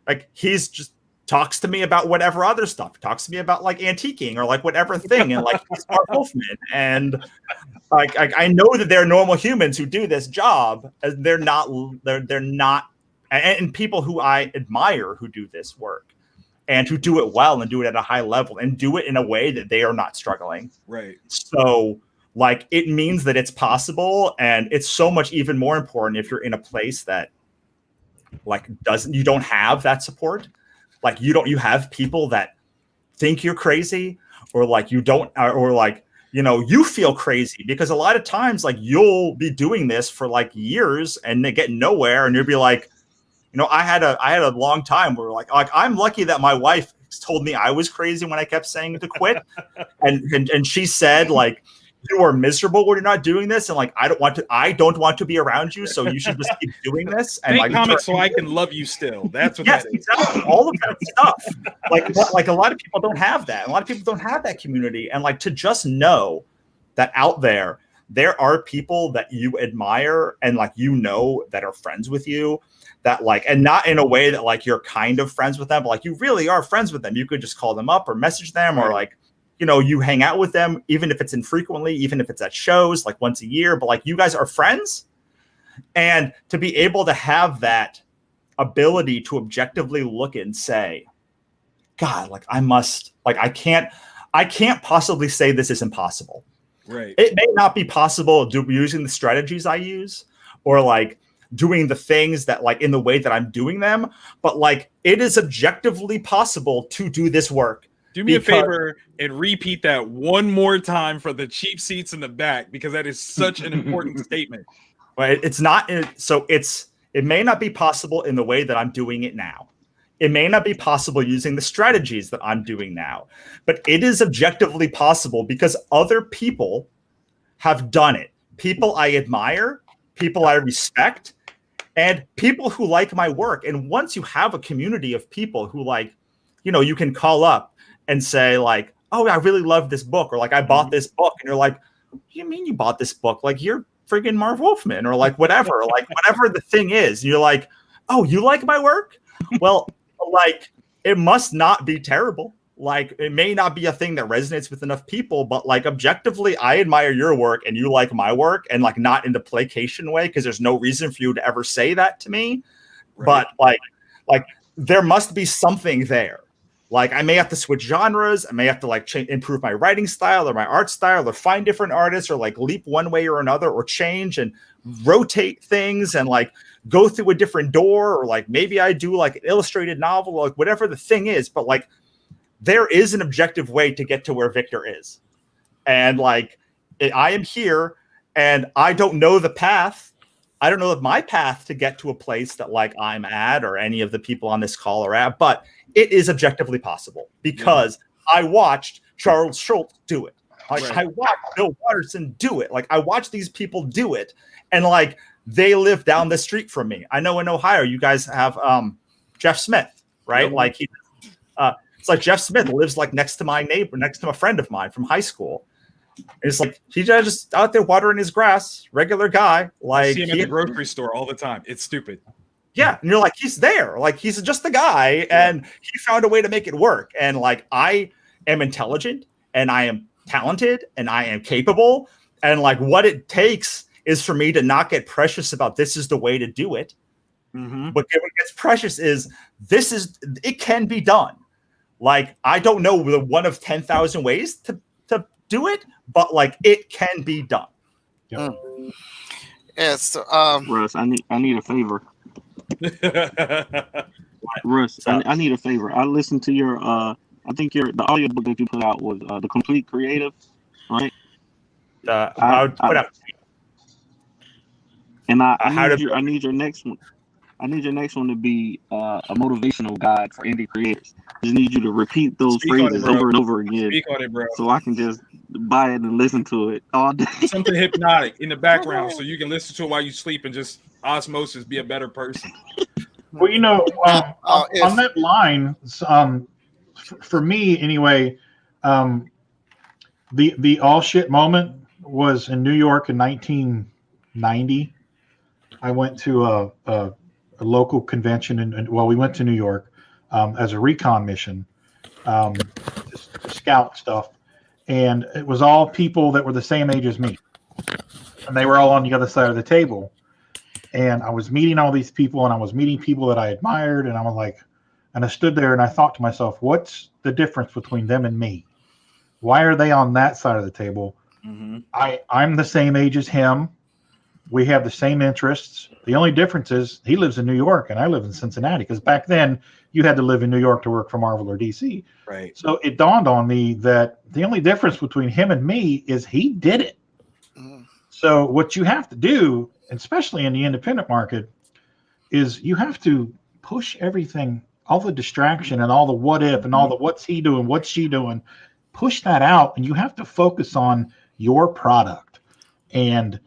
like he's just talks to me about whatever other stuff, talks to me about like antiquing or like whatever thing and like he's Marv Wolfman and like I know that they're normal humans who do this job and they're not and people who I admire who do this work and who do it well and do it at a high level and do it in a way that they are not struggling. Right. So like it means that it's possible, and it's so much even more important if you're in a place that like you don't have that support. Like you have people that think you're crazy or like you don't, or like, you know, you feel crazy because a lot of times like you'll be doing this for like years and they get nowhere and you'll be like, you know, I had a long time where like I'm lucky that my wife told me I was crazy when I kept saying to quit. and she said like, you are miserable when you're not doing this. And like, I don't want to be around you. So you should just keep doing this. And make like, comics so I can love you still. That's what yes, that is. exactly. All of that stuff. Like a lot of people don't have that. A lot of people don't have that community. And like to just know that out there are people that you admire and like, you know, that are friends with you, that like, and not in a way that like you're kind of friends with them, but like you really are friends with them. You could just call them up or message them or like, you know, you hang out with them, even if it's infrequently, even if it's at shows like once a year, but like you guys are friends. And to be able to have that ability to objectively look and say, God, like I can't possibly say this is impossible. Right. It may not be possible using the strategies I use or like doing the things that like in the way that I'm doing them, but like it is objectively possible to do this work. Do me a favor and repeat that one more time for the cheap seats in the back, because that is such an important statement. Right. It's not. So it may not be possible in the way that I'm doing it now. It may not be possible using the strategies that I'm doing now, but it is objectively possible because other people have done it. People I admire, people I respect, and people who like my work. And once you have a community of people who like, you know, you can call up and say like, oh, I really love this book, or like I bought this book, and you're like, what do you mean you bought this book? Like you're friggin' Marv Wolfman, or like whatever, like whatever the thing is. And you're like, oh, you like my work? Well, like it must not be terrible. Like it may not be a thing that resonates with enough people, but like objectively, I admire your work and you like my work, and like not in the placation way, because there's no reason for you to ever say that to me. Right. But like there must be something there. Like I may have to switch genres. I may have to like improve my writing style or my art style, or find different artists, or like leap one way or another, or change and rotate things and like go through a different door, or like maybe I do like an illustrated novel, or like whatever the thing is. But like there is an objective way to get to where Victor is. And like I am here and I don't know the path. I don't know my path to get to a place that like I'm at, or any of the people on this call are at, but it is objectively possible because I watched Charles Schultz do it. Like I watched Bill Watterson do it. Like I watched these people do it, and like they live down the street from me. I know in Ohio, you guys have Jeff Smith, right? Like it's like Jeff Smith lives like next to my neighbor, next to a friend of mine from high school. It's like he's just out there watering his grass, regular guy. Like I see him at the grocery store all the time. It's stupid. Yeah, and you're like, he's there, like he's just a guy, and he found a way to make it work. And like I am intelligent, and I am talented, and I am capable, and like what it takes is for me to not get precious about this is the way to do it. Mm-hmm. But what gets precious is it can be done. Like I don't know the one of 10,000 ways to do it, but like it can be done. Yes. Russ, I need a favor. Russ, I need a favor. I listened to your I think the audiobook that you put out was The Complete Creative, right? I would put out. And I need your next one. I need your next one to be a motivational guide for indie creators. I just need you to repeat those phrases over and over again. Speak on it, bro. So I can just buy it and listen to it all day. Something hypnotic in the background so you can listen to it while you sleep and just osmosis be a better person. Well, you know, on that line, for me anyway, the all shit moment was in New York in 1990. I went to a local convention, and well, we went to New York as a recon mission, to scout stuff, and it was all people that were the same age as me, and they were all on the other side of the table. And I was meeting all these people, and I was meeting people that I admired, and I was like, and I stood there and I thought to myself, what's the difference between them and me? Why are they on that side of the table? Mm-hmm. I'm the same age as him. We have the same interests. The only difference is he lives in New York and I live in Cincinnati, because back then you had to live in New York to work for Marvel or DC. Right. So it dawned on me that the only difference between him and me is he did it. So what you have to do, especially in the independent market, is you have to push everything, all the distraction and all the what if and all the what's he doing, what's she doing, push that out, and you have to focus on your product. And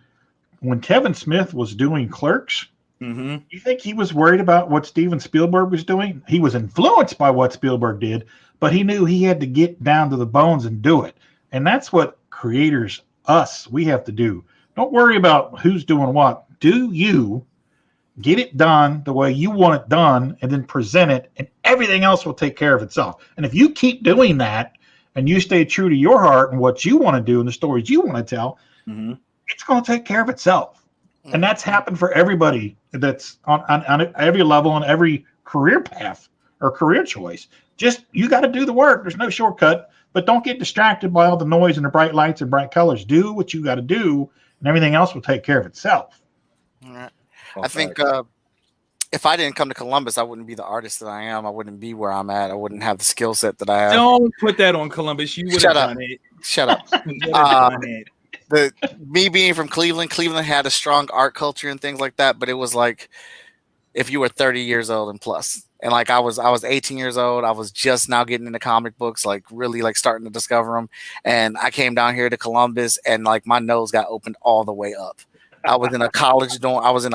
when Kevin Smith was doing Clerks, Mm-hmm. you think he was worried about what Steven Spielberg was doing? He was influenced by what Spielberg did, but he knew he had to get down to the bones and do it. And that's what creators, we have to do. Don't worry about who's doing what. Do you get it done the way you want it done, and then present it, and everything else will take care of itself. And if you keep doing that, and you stay true to your heart and what you want to do and the stories you want to tell, it's going to take care of itself. And that's happened for everybody that's on every level, on every career path or career choice. Just, you got to do the work. There's no shortcut, but don't get distracted by all the noise and the bright lights and bright colors. Do what you got to do, and everything else will take care of itself. All right. I think if I didn't come to Columbus, I wouldn't be the artist that I am. I wouldn't be where I'm at. I wouldn't have the skill set that I have. Don't put that on Columbus. You would have done it. Shut up. You would have done it. Me being from Cleveland had a strong art culture and things like that, but it was like if you were 30 years old and plus. And like I was 18 years old. I was just now getting into comic books, like really like starting to discover them. And I came down here to Columbus, and like my nose got opened all the way up. I was in a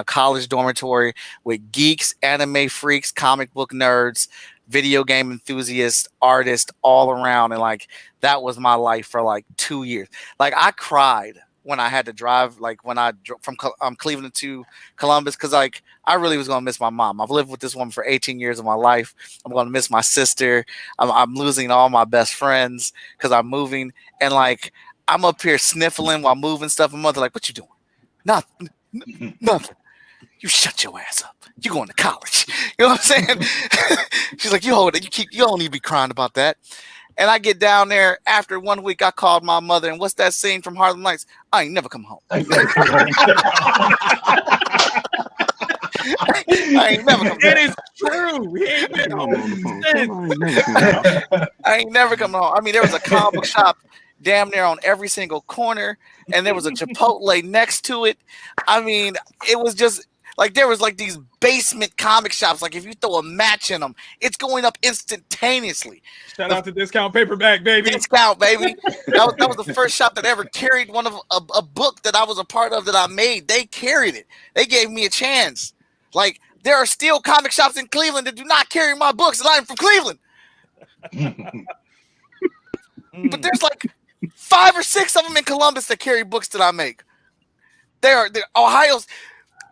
college dormitory with geeks, anime freaks, comic book nerds, video game enthusiasts, artists all around, and like that was my life for like 2 years. Like I cried when I had to drive, like when I from Cleveland to Columbus, because like I really was gonna miss my mom. I've lived with this woman for 18 years of my life. I'm gonna miss my sister. I'm losing all my best friends because I'm moving, and like I'm up here sniffling while moving stuff. And mother like, "What you doing?" Nothing. Nothing. You shut your ass up. You going to college. You know what I'm saying? She's like, you hold it. You don't need to be crying about that. And I get down there after 1 week. I called my mother, and what's that scene from Harlem Nights? I ain't never come home. I ain't never come home. It is true. He ain't been home since. I ain't never come home. I mean, there was a comic book shop damn near on every single corner, and there was a Chipotle next to it. I mean, it was just like there was like these basement comic shops. Like if you throw a match in them, it's going up instantaneously. Shout out to Discount Paperback, baby. Discount, baby. That was the first shop that ever carried one of a book that I was a part of that I made. They carried it. They gave me a chance. Like there are still comic shops in Cleveland that do not carry my books, and I'm from Cleveland. But there's like 5 or 6 of them in Columbus that carry books that I make. They're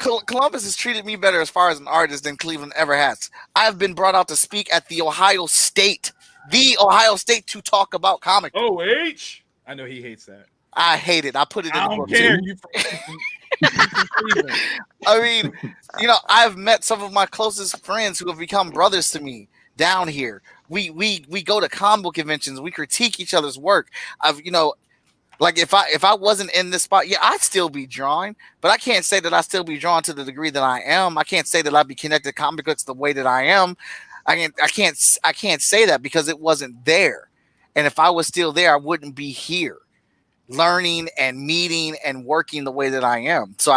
Columbus has treated me better as far as an artist than Cleveland ever has. I've been brought out to speak at the Ohio State to talk about comic. OH. I know he hates that. I hate it. I put it in the book. Care. I mean, you know, I've met some of my closest friends who have become brothers to me down here. We go to comic book conventions. We critique each other's work. Like if I wasn't in this spot, yeah, I'd still be drawing, but I can't say that I still be drawn to the degree that I am. I can't say that I'd be connected to comic books the way that I am. I can't say that because it wasn't there. And if I was still there, I wouldn't be here learning and meeting and working the way that I am. So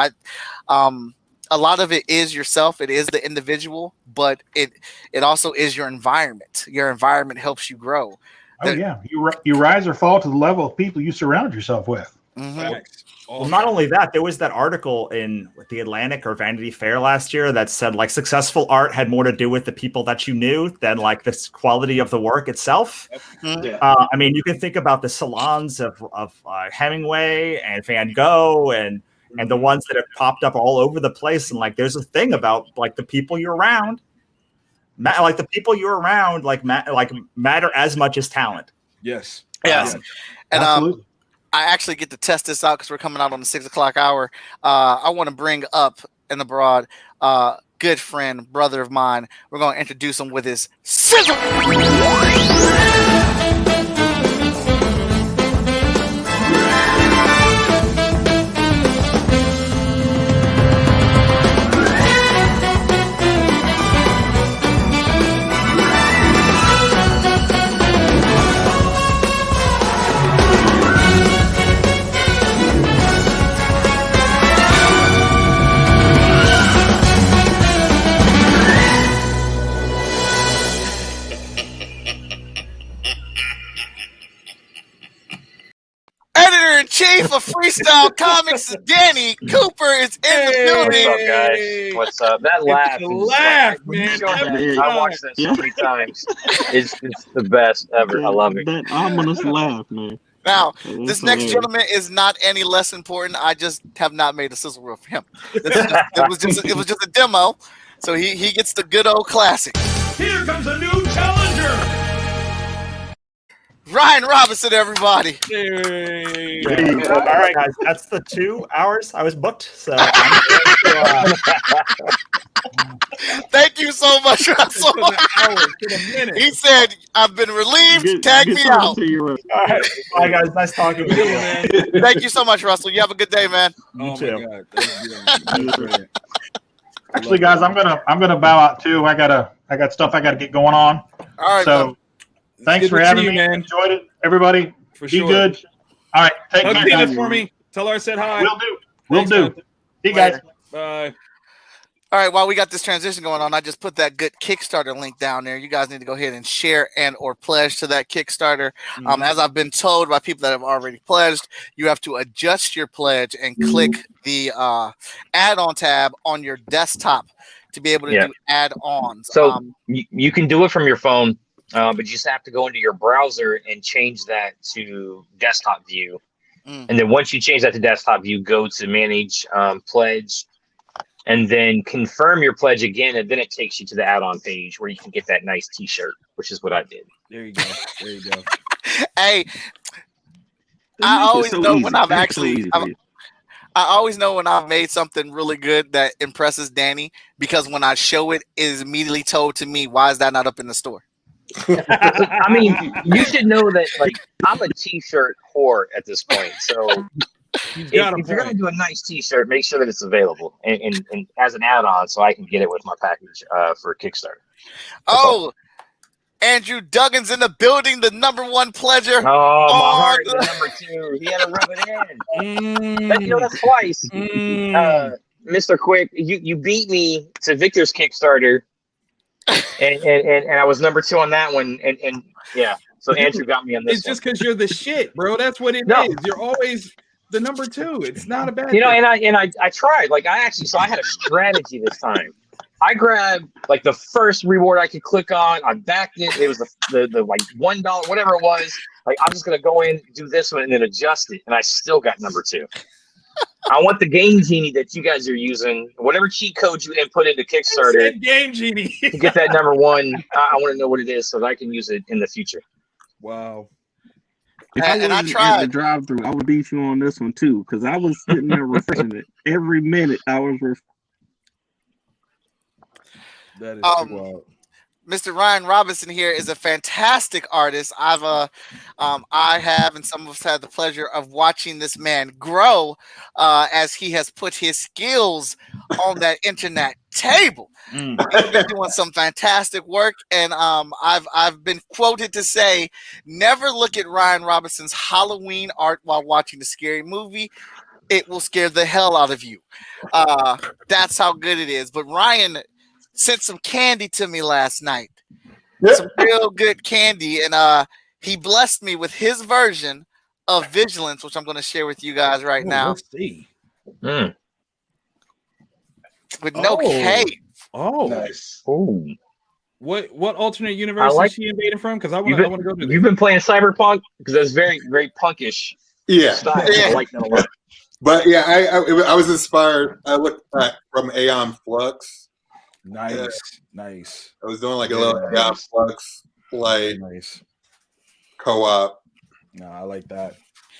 a lot of it is yourself. It is the individual, but it also is your environment. Your environment helps you grow. Oh yeah, you rise or fall to the level of people you surround yourself with. Facts. Well, not only that, there was that article in the Atlantic or Vanity Fair last year that said like successful art had more to do with the people that you knew than like the quality of the work itself. Yeah. I mean, you can think about the salons of Hemingway and Van Gogh and the ones that have popped up all over the place. And like, there's a thing about like the people you're around, like the people you're around, like matter as much as talent. Yes. Yes. And I actually get to test this out because we're coming out on the 6 o'clock hour. I want to bring up in the broad, good friend, brother of mine. We're going to introduce him with his sizzle. Editor-in-chief of Freestyle Comics, Danny Cooper, is in the building. What's up, guys? What's up? That laugh, man. I watched that so many times. It's the best ever. I love it. That ominous laugh, man. Now, this next gentleman is not any less important. I just have not made a sizzle reel for him. It was just a demo, so he gets the good old classic. Here comes a new challenger. Ryan Robinson, everybody. Hey. All right, guys, that's the 2 hours I was booked. So thank you so much, Russell. He said, "I've been relieved. Tag me out." All right, bye, guys. Nice talking with you. Thank you so much, Russell. You have a good day, man. You too. Actually, guys, I'm gonna bow out too. I got stuff I gotta get going on. All right. So thanks for having me. Man. Enjoyed it, everybody. For Be sure. good. All right. Take Hug care. Tina Guys. for me. Tell her I said hi. Will do. Thanks, Will do. man. See you guys. Bye. All right, while we got this transition going on, I just put that good Kickstarter link down there. You guys need to go ahead and share and or pledge to that Kickstarter. As I've been told by people that have already pledged, you have to adjust your pledge and click the add-on tab on your desktop to be able to do add-ons. So you can do it from your phone, but you just have to go into your browser and change that to desktop view. And then once you change that to desktop view, go to manage pledge, and then confirm your pledge again, and then it takes you to the add-on page where you can get that nice T-shirt, which is what I did. There you go. There you go. Hey, I always know when I've actually, I always know when I've made something really good that impresses Danny, because when I show it, it is immediately told to me, why is that not up in the store? I mean, you should know that, like, I'm a T-shirt whore at this point, so if you're going to do a nice T-shirt, make sure that it's available and as an add-on so I can get it with my package for Kickstarter. Andrew Duggan's in the building, the #1 pledger. Oh, my heart, the #2. He had to rub it in. You know, that's twice. Mr. Quick, you beat me to Victor's Kickstarter, and I was #2 on that one, and yeah. So Andrew got me on this. It's just because you're the shit, bro. That's what it is. You're always the #2. It's not a bad thing. And I tried. Like I had a strategy this time. I grabbed like the first reward I could click on. I backed it. It was the like $1, whatever it was. Like I'm just gonna go in, do this one, and then adjust it, and I still got #2. I want the Game Genie that you guys are using, whatever cheat code you input into Kickstarter. Game Genie to get that #1. I want to know what it is so that I can use it in the future. Wow. If I wasn't at the drive-through, I would beat you on this one too, because I was sitting there refreshing it every minute. I was That is wild. Mr. Ryan Robinson here is a fantastic artist. I have, and some of us had the pleasure of watching this man grow as he has put his skills on that internet table. He's been doing some fantastic work, and I've been quoted to say, never look at Ryan Robinson's Halloween art while watching a scary movie. It will scare the hell out of you. That's how good it is. But Ryan sent some candy to me last night. Some real good candy, and he blessed me with his version of Vigilance, which I'm going to share with you guys right now. Let's see. With no K. Oh, nice. Oh, what alternate universe like- is she invading from? Because I you've want to go to been, this. you've been playing Cyberpunk because that's very punkish Yeah. style. I like that a lot. But yeah, I was inspired. I looked at from Aeon Flux. Nice. I was doing like a little Aeon Flux like co-op. No, I like that.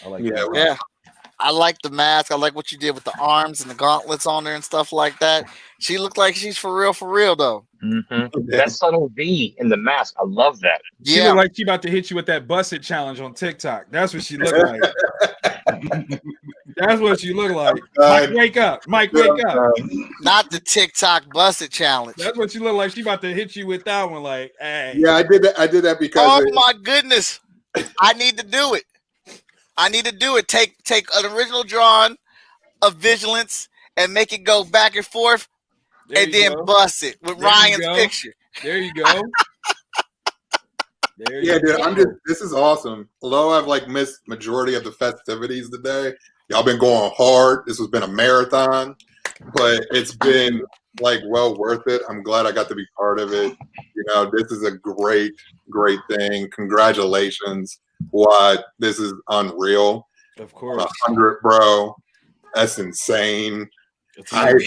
I like Yeah, that. Yeah. I like the mask. I like what you did with the arms and the gauntlets on there and stuff like that. She looked like she's for real though. That subtle V in the mask, I love that. She look like she about to hit you with that busted challenge on TikTok. That's what she look like. That's what she look like. Mike, wake up. Mike, wake up. Not the TikTok busted challenge. That's what she look like. She about to hit you with that one. Like, hey. Yeah, I did that because Oh my goodness. I need to do it. Take an original drawing of Vigilance and make it go back and forth There and you then go. bust it with There you Ryan's go. picture. There you go. Yeah, dude, this is awesome. Although I've like missed majority of the festivities today, y'all been going hard. This has been a marathon, but it's been like well worth it. I'm glad I got to be part of it. You know, this is a great thing. Congratulations. What this is unreal. Of course. 100, bro. That's insane. I've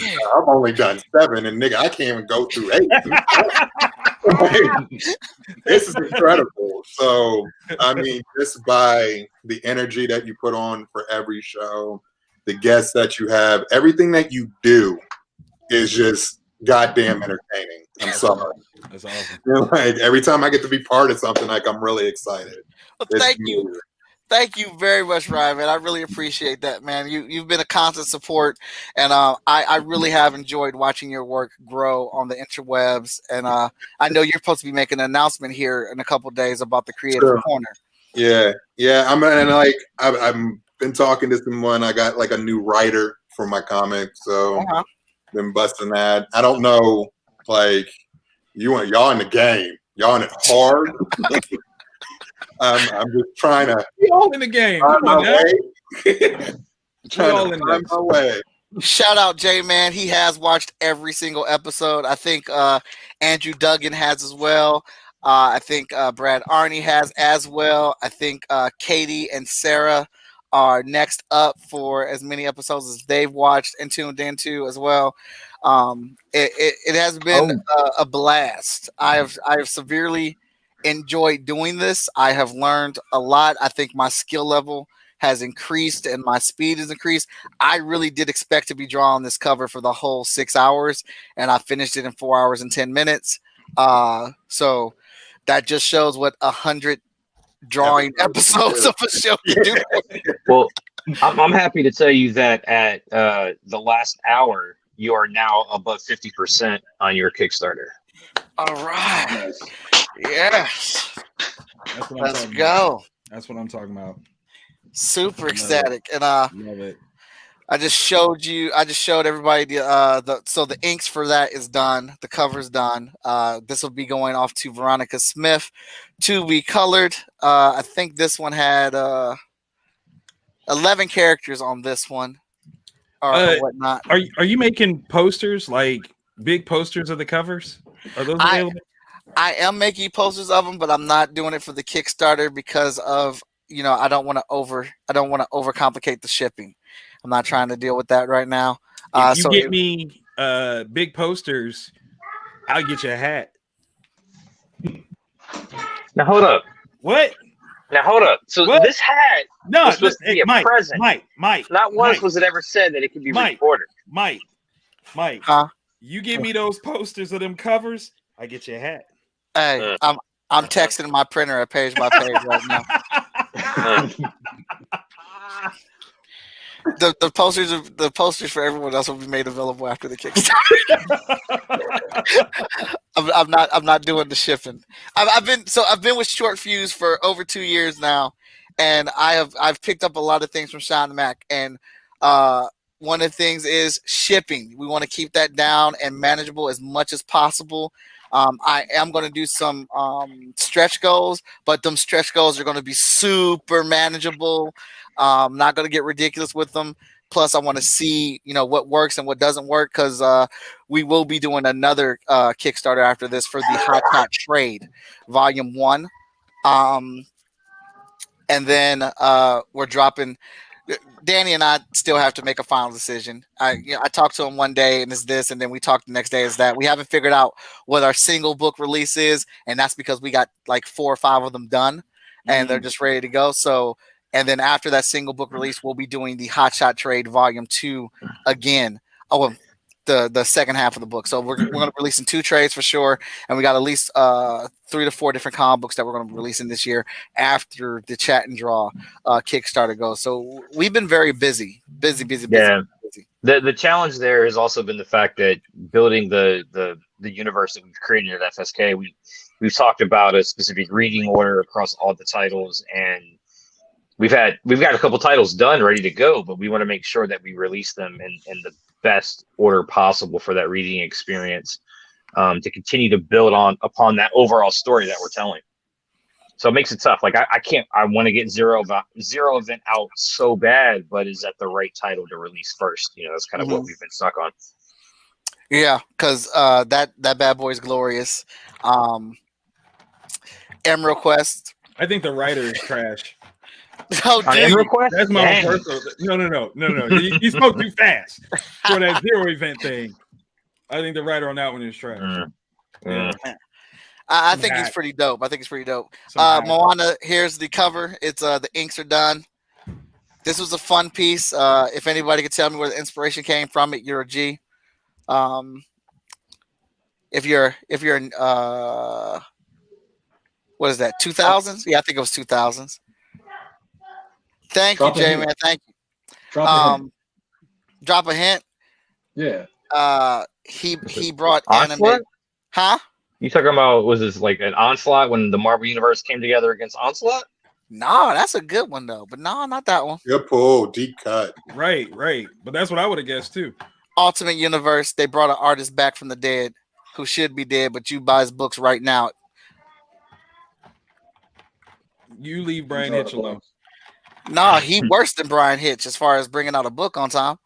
only done 7, and nigga, I can't even go through 8. This is incredible. So, I mean, just by the energy that you put on for every show, the guests that you have, everything that you do is just goddamn entertaining. I'm sorry. That's awesome. Like every time I get to be part of something, like I'm really excited. Well, thank you very much, Ryan, man. I really appreciate that, man. You've been a constant support, and I really have enjoyed watching your work grow on the interwebs. And I know you're supposed to be making an announcement here in a couple of days about the Creative Corner. Yeah. I'm and like I've been talking to someone. I got like a new writer for my comic, so been busting that. I don't know, like y'all in the game, y'all in it hard. I'm just trying to. We all in the game. Come on now. Trying to find my way. Shout out Jay, man. He has watched every single episode. I think Andrew Duggan has as well. I think Brad Arney has as well. I think Katie and Sarah are next up for as many episodes as they've watched and tuned into as well. It has been a blast. I have severely enjoyed doing this. I have learned a lot. I think my skill level has increased and my speed has increased. I really did expect to be drawing this cover for the whole 6 hours, and I finished it in 4 hours and 10 minutes. So that just shows what 100 drawing episodes of a show can do. Well, I'm happy to tell you that at the last hour, you are now above 50% on your Kickstarter. All right. Yes. That's what Let's I'm talking go. About. That's what I'm talking about. Super ecstatic. And Love it. I just showed everybody so the inks for that is done. The cover's done. This will be going off to Veronica Smith to be colored. I think this one had 11 characters on this one or whatnot. Are you making posters, like big posters of the covers? Are those available? I am making posters of them, but I'm not doing it for the Kickstarter because of, I don't want to overcomplicate the shipping. I'm not trying to deal with that right now. If you get me big posters, I'll get you a hat. Now hold up. What? Now hold up. So this hat was supposed to be a present. Mike. Not once was it ever said that it could be reordered. Mike. You give me those posters of them covers, I get you a hat. Hey, I'm texting my printer at page by page right now. The posters for everyone else will be made available after the Kickstarter. I'm not doing the shipping. I've been with Short Fuse for over 2 years now, and I've picked up a lot of things from Sean Mack, and one of the things is shipping. We want to keep that down and manageable as much as possible. I am going to do some stretch goals, but them stretch goals are going to be super manageable. Not going to get ridiculous with them. Plus, I want to see, what works and what doesn't work, because we will be doing another Kickstarter after this for the Hot Shot Trade Volume 1. And then we're dropping. Danny and I still have to make a final decision. I talked to him one day and it's this, and then we talked the next day is that. We haven't figured out what our single book release is, and that's because we got like 4 or 5 of them done, and they're just ready to go. So, and then after that single book release, we'll be doing the Hot Shot Trade Volume 2 again. Oh, the second half of the book. So we're going to be releasing 2 trades for sure, and we got at least 3 to 4 different comic books that we're going to be releasing this year after the Chat and Draw Kickstarter goes. So we've been very busy. Yeah. The challenge there has also been the fact that building the universe that we've created at FSK, we've talked about a specific reading order across all the titles, and we've got a couple titles done, ready to go, but we want to make sure that we release them in the best order possible for that reading experience, to continue to build upon that overall story that we're telling. So it makes it tough. Like I want to get Zero Event out so bad, but is that the right title to release first? That's kind of what we've been stuck on. Yeah, because that bad boy is glorious. Emerald Quest. I think the writer is trash. Oh, dude. That's my own personal. No. You spoke too fast for that Zero Event thing. I think the writer on that one is trash. Yeah. I think he's pretty dope. Moana, here's the cover. It's the inks are done. This was a fun piece. If anybody could tell me where the inspiration came from, you're a G. If you're in what is that, 2000s? Yeah, I think it was 2000s. Thank you, Jay, man. Thank you. Drop a hint. Yeah. He brought Onslaught? anime. Huh? You talking about, was this like an Onslaught when the Marvel Universe came together against Onslaught? No, that's a good one though. But no, not that one. Good pull, deep cut. Right. But that's what I would have guessed too. Ultimate Universe. They brought an artist back from the dead who should be dead, but you buy his books right now. You leave Brian Hitch alone. No, he worse than Brian Hitch as far as bringing out a book on time.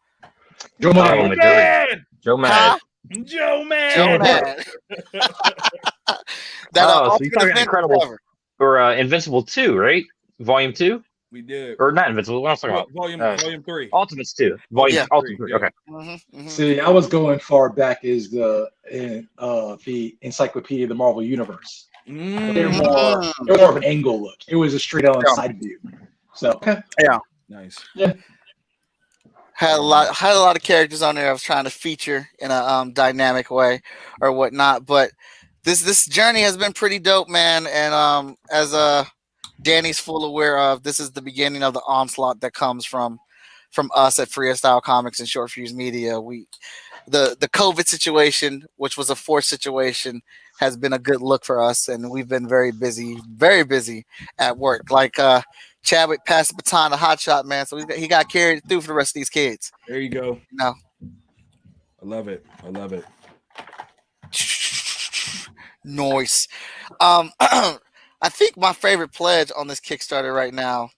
Joe Mad. Joe Mad. So you're talking Incredible or Invincible 2, right? Volume 2? We did. Or not Invincible. What am I talking about? Volume 3. Ultimates 2. Volume 3. Okay. See, I was going far back as the Encyclopedia of the Marvel Universe. They're more of an angle look. It was a straight on side view. So yeah, nice. Yeah, had a lot of characters on there. I was trying to feature in a dynamic way or whatnot. But this journey has been pretty dope, man. And as Danny's full aware of, this is the beginning of the onslaught that comes from us at Freestyle Comics and Short Fuse Media. The COVID situation, which was a forced situation, has been a good look for us, and we've been very busy at work. Like Chadwick passed the baton to Hotshot, man, so he got carried through for the rest of these kids. There you go. No, I love it. Noise. I think my favorite pledge on this Kickstarter right now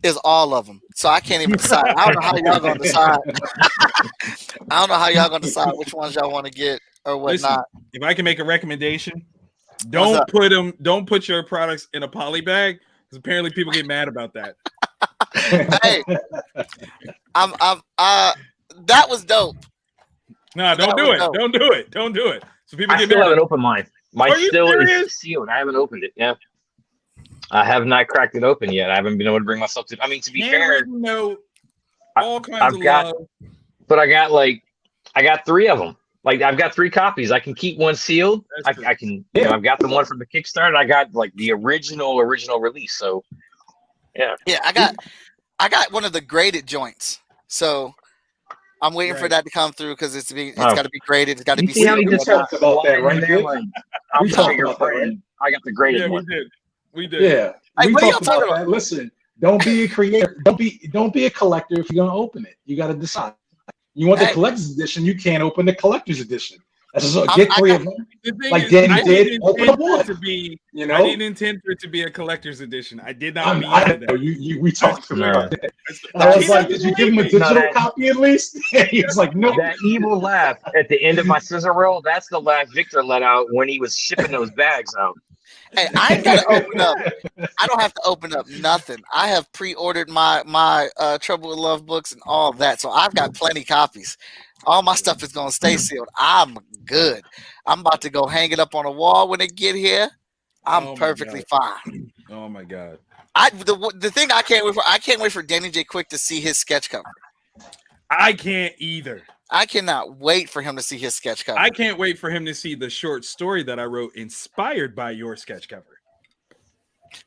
is all of them. So I can't even decide. I don't know how y'all gonna decide. Which ones y'all want to get or whatnot. Listen, if I can make a recommendation, don't put your products in a poly bag, because apparently people get mad about that. Hey, that was dope. No, don't do it. So people I get still mad. have an open mind. Mine still serious? is sealed. I haven't opened it. Yeah. I have not cracked it open yet. I haven't been able to bring myself to. I mean, to be fair, all kinds of love. But I got 3 of them. Like I've got 3 copies. I can keep one sealed. I can. I've got the one from the Kickstarter. I got like the original release. So, yeah. Yeah, I got one of the graded joints. So I'm waiting for that to come through because it's got to be graded. It's got to be. See how he just talked about that right there? We talked about that. I got the graded one. We did. Yeah. Hey, We what are y'all talked talking about that. Listen, don't be a creator. Don't be a collector if you're gonna open it. You got to decide. You want the collector's edition, you can't open the collector's edition. That's just, get 3 of them. The thing Like is, Danny I did. didn't Open intend up for it one. to be. You I know, didn't intend for it to be a collector's edition. I did not I mean know that. we talked No. about that. I was He like, doesn't did you give him a believe me. digital No, that- copy at least? He was like, nope. That evil laugh at the end of my scissor roll, that's the laugh Victor let out when he was shipping those bags out. Hey, I ain't gotta open up. I don't have to open up nothing. I have pre-ordered my Trouble with Love books and all that, so I've got plenty copies. All my stuff is gonna stay sealed. I'm good. I'm about to go hang it up on a wall when they get here. I'm Oh my perfectly God. fine. Oh my God. The thing I can't wait for Danny J. Quick to see his sketch cover. I can't either. I cannot wait for him to see his sketch cover. I can't wait for him to see the short story that I wrote inspired by your sketch cover.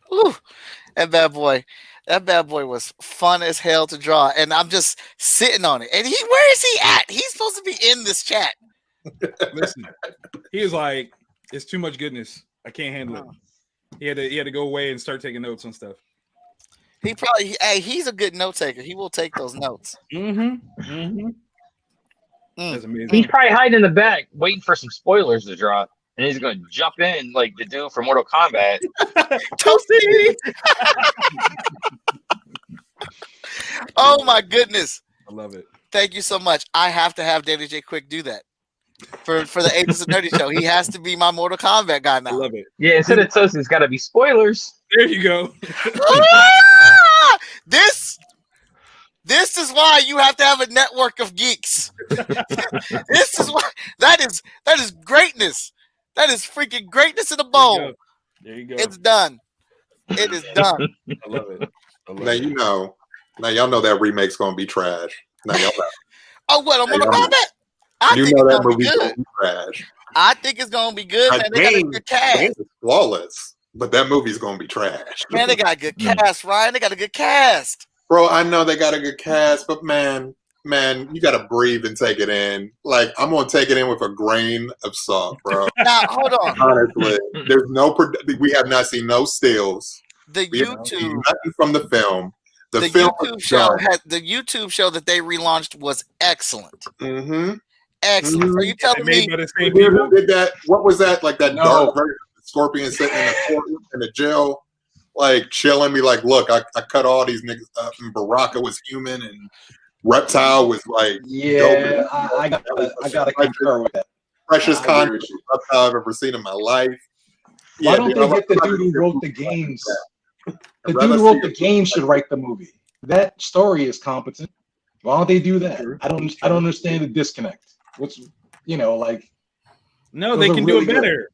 Whew, that bad boy was fun as hell to draw, and I'm just sitting on it. And where is he at? He's supposed to be in this chat. Listen, he was like, "It's too much goodness. I can't handle it." He had to go away and start taking notes on stuff. He's a good note taker. He will take those notes. That's amazing. He's probably hiding in the back, waiting for some spoilers to drop, and he's gonna jump in like the dude from Mortal Kombat. Toasty! Oh my goodness! I love it. Thank you so much. I have to have Danny J. Quick do that for the Agents of Nerdy show. He has to be my Mortal Kombat guy now. I love it. Yeah, instead of toast, it's got to be spoilers. There you go. This is why you have to have a network of geeks. This is why that is greatness. That is freaking greatness in a bowl. There you go. It's done. It is done. I love it. Now y'all know that remake's gonna be trash. Now y'all know. Oh, what? On Mortal Kombat? I You think know it's that gonna be movie's good. gonna be trash. I think it's gonna be good, man. They got a good cast. Game is flawless, but that movie's gonna be trash. Man, they got a good cast, Ryan. They got a good cast. Bro, I know they got a good cast, but man, you gotta breathe and take it in. Like, I'm gonna take it in with a grain of salt, bro. Now, hold on. Honestly, there's we have not seen no stills. The We haven't seen YouTube, nothing from the film. The the film YouTube was show done. had the YouTube show that they relaunched was excellent. Mm-hmm. Excellent. So you telling me Did that? What was that? Like that No. dark version of Scorpion sitting in a court in a jail, like chilling, be like, look, I cut all these niggas up, and Baraka was human, and Reptile was like, Yeah, dope. I gotta concur with that. Precious I agree content with you. Reptile I've ever seen in my life. Why don't dude, they I get the love dude who it. wrote the games? The I'd dude rather who wrote see the game should write the movie. That story is competent. Why don't they do that? I don't understand the disconnect. What's like No, those they are can really do it good. better.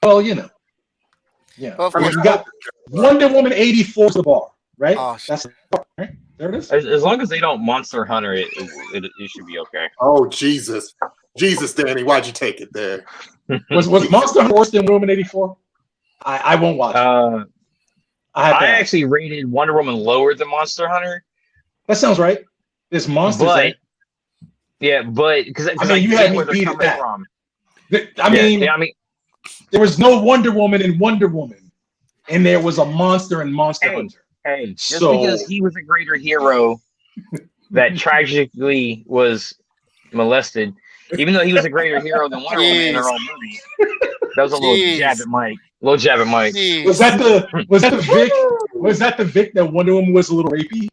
Well, yeah. Well, of I mean, course. you got Wonder Woman 84 is the bar, right? Oh, That's the bar, right? There it is. As long as they don't Monster Hunter it should be okay. Oh Jesus, Danny, why'd you take it there? Was Monster Hunter worse than Wonder Woman 84? I won't watch it. I actually rated Wonder Woman lower than Monster Hunter. That sounds right. There's monsters. But in it. yeah, but because I mean, you had me beat it back. I mean, I mean, there was no Wonder Woman in Wonder Woman, and there was a monster in Monster Hunter. Hey, just because he was a greater hero that tragically was molested, even though he was a greater hero than Wonder Woman in her own movie, that was a little jab at Mike. Was that the Vic that Wonder Woman was a little rapey?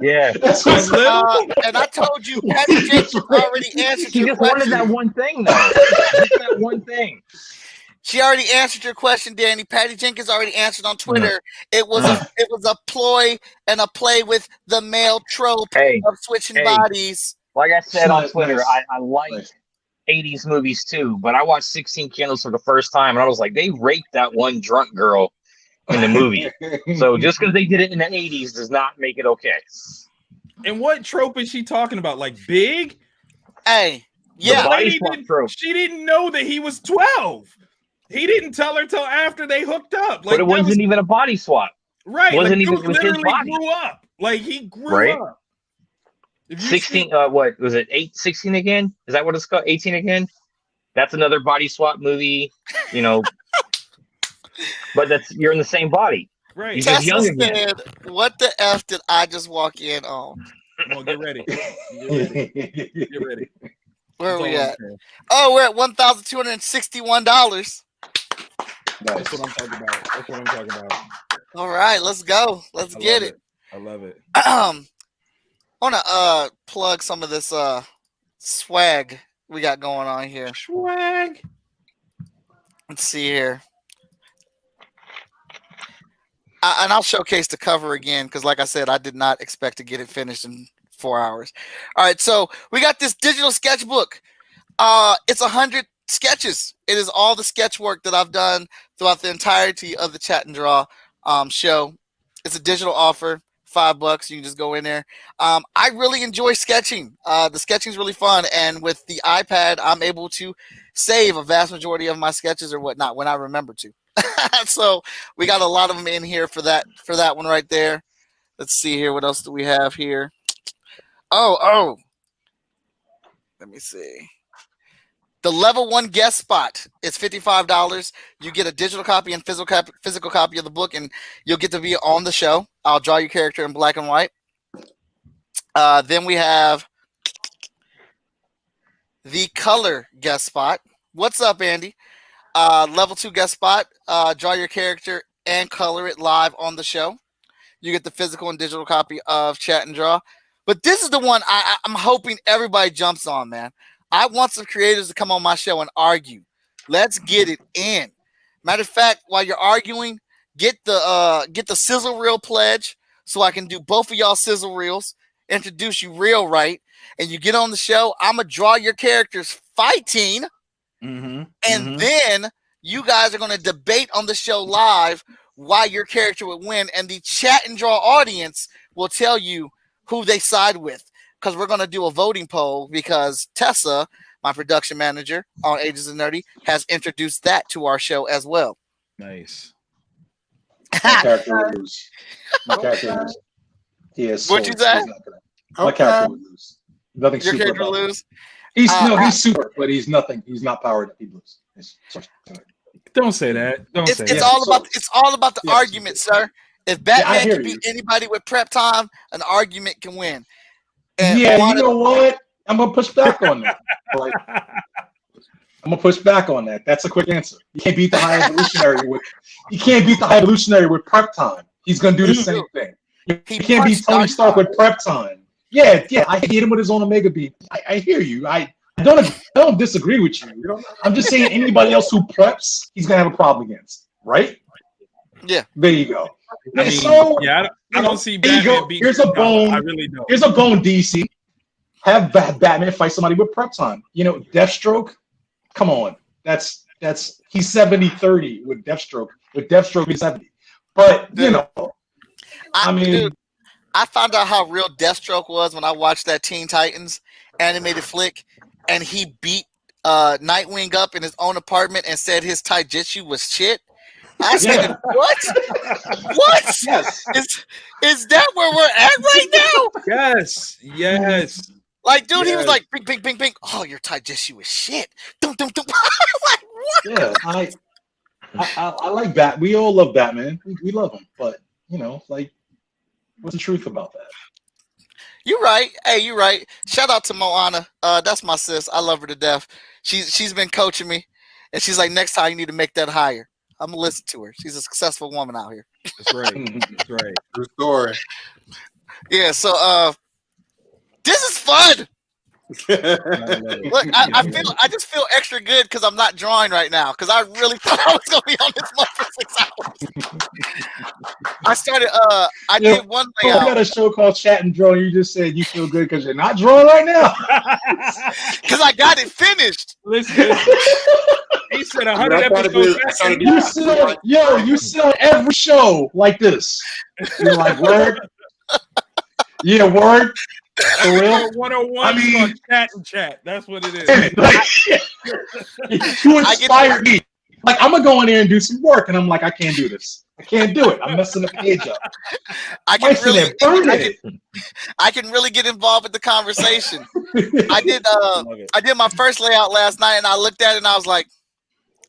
yeah. That's what's and I told you, Patty Jenkins already answered She your just question. wanted that one thing, though. Just that one thing. She already answered your question, Danny. Patty Jenkins already answered on Twitter. It was a ploy and a play with the male trope of switching bodies. Like I said on Twitter, I like 80s movies too, but I watched 16 Candles for the first time, and I was like, they raped that one drunk girl in the movie. So just because they did it in the 80s does not make it okay. And what trope is she talking about? Like Big? Hey, yeah. She didn't know that he was 12. He didn't tell her till after they hooked up. Like, But it wasn't even a body swap. right. Wasn't like, even dude with his literally body. grew up. Like he grew Right. up. If you 16, what was it? 16 again? Is that what it's called? 18 again? That's another body swap movie, but you're in the same body. Right. You're just young Tesla again. said, "What the f did I just walk in on?" Come on, get ready. Get ready. Get ready. Where are That's we all I'm at? saying. Oh, we're at $1,261. That's what I'm talking about. That's what I'm talking about. All right, let's go. Let's I get love it. I love it. I wanna plug some of this swag we got going on here. Swag. Let's see here. And I'll showcase the cover again because, like I said, I did not expect to get it finished in 4 hours. All right, so we got this digital sketchbook. It's 100 sketches. It is all the sketch work that I've done throughout the entirety of the Chat and Draw show. It's a digital offer, $5. You can just go in there. I really enjoy sketching. The sketching is really fun, and with the iPad, I'm able to save a vast majority of my sketches or whatnot when I remember to. So we got a lot of them in here for that one right there. Let's see here. What else do we have here? Oh. Let me see. The level 1 guest spot is $55. You get a digital copy and physical copy of the book, and you'll get to be on the show. I'll draw your character in black and white. Then we have the color guest spot. What's up, Andy? Level 2 guest spot. Draw your character and color it live on the show. You get the physical and digital copy of Chat and Draw. But this is the one I'm hoping everybody jumps on, man. I want some creators to come on my show and argue. Let's get it in. Matter of fact, while you're arguing, get the sizzle reel pledge so I can do both of y'all sizzle reels, introduce you real right, and you get on the show. I'm gonna draw your characters fighting, and then you guys are gonna debate on the show live why your character would win, and the Chat and Draw audience will tell you who they side with. Because we're going to do a voting poll because Tessa, my production manager on Ages of Nerdy, has introduced that to our show as well. Nice. My character would lose. My character would lose. He has What'd you swords. say? He's not gonna- My character would lose. Nothing Your super character about him. lose? He's super, but he's nothing. He's not powered up. He loses. Don't say that. Don't say It's that. all about the argument, sir. If Batman hear can you. beat anybody with prep time, an argument can win. And Yeah, you know what? I'm gonna push back on that. Like, I'm gonna push back on that. That's a quick answer. You can't beat the high evolutionary with prep time. He's gonna do the same thing. You can't beat Tony Stark with prep time. Yeah, I hit him with his own Omega Beam. I hear you. I don't disagree with you. I'm just saying anybody else who preps, he's gonna have a problem against, right? Yeah. There you go. I mean, I don't see Batman beating. Here's a bone. I really don't. Here's a bone, DC. Have Batman fight somebody with prep time. Deathstroke. Come on, that's he's 70-30 with Deathstroke. With Deathstroke, he's 70. But I mean, dude, I found out how real Deathstroke was when I watched that Teen Titans animated flick, and he beat Nightwing up in his own apartment and said his taijutsu was shit. I said, what? What? Yes. Is that where we're at right now? Yes. Like, dude, he was like, ping, ping, ping, ping. Oh, your taijutsu is shit. Dum, dum, dum. Like, what? Yeah, I like Bat. We all love Batman. We love him, but what's the truth about that? You're right. Hey, you're right. Shout out to Moana. That's my sis. I love her to death. She's been coaching me, and she's like, next time you need to make that higher. I'm gonna listen to her. She's a successful woman out here. That's right. That's right. True story. Yeah. So, this is fun. Look, I just feel extra good because I'm not drawing right now because I really thought I was gonna be on this month for 6 hours. I started. I did one layout. You got a show called Chat and Draw. You just said you feel good because you're not drawing right now. Because I got it finished. Listen, he said 100 episodes. You sit on every show like this. You're like, word. Yeah, word. For real? 101 I mean, on chat. That's what it is. You inspired me. Like, I'm gonna go in there and do some work, and I'm like, I can't do this. I can't do it. I'm messing the page up. I can really get involved with the conversation. I did my first layout last night, and I looked at it, and I was like,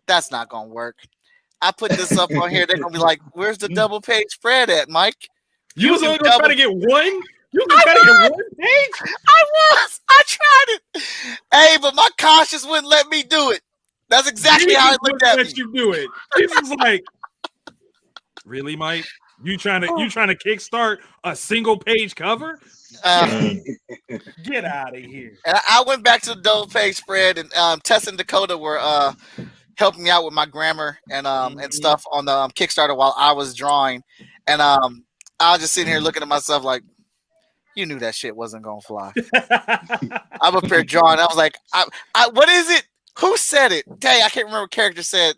that's not gonna work. I put this up on here. They're gonna be like, where's the double page spread at, Mike? You was only gonna try to get one? You can cut it in one page? I tried it. Hey, but my conscience wouldn't let me do it. That's exactly how it looked at me. Let you do it. Jesus was like, really, Mike? You trying to kickstart a single page cover? Get out of here. And I went back to the double page spread, and Tess and Dakota were helping me out with my grammar and stuff on the Kickstarter while I was drawing. And I was just sitting here looking at myself like, you knew that shit wasn't gonna fly. I'm up here drawing. I was like, what is it? Who said it? Dang, I can't remember what character said.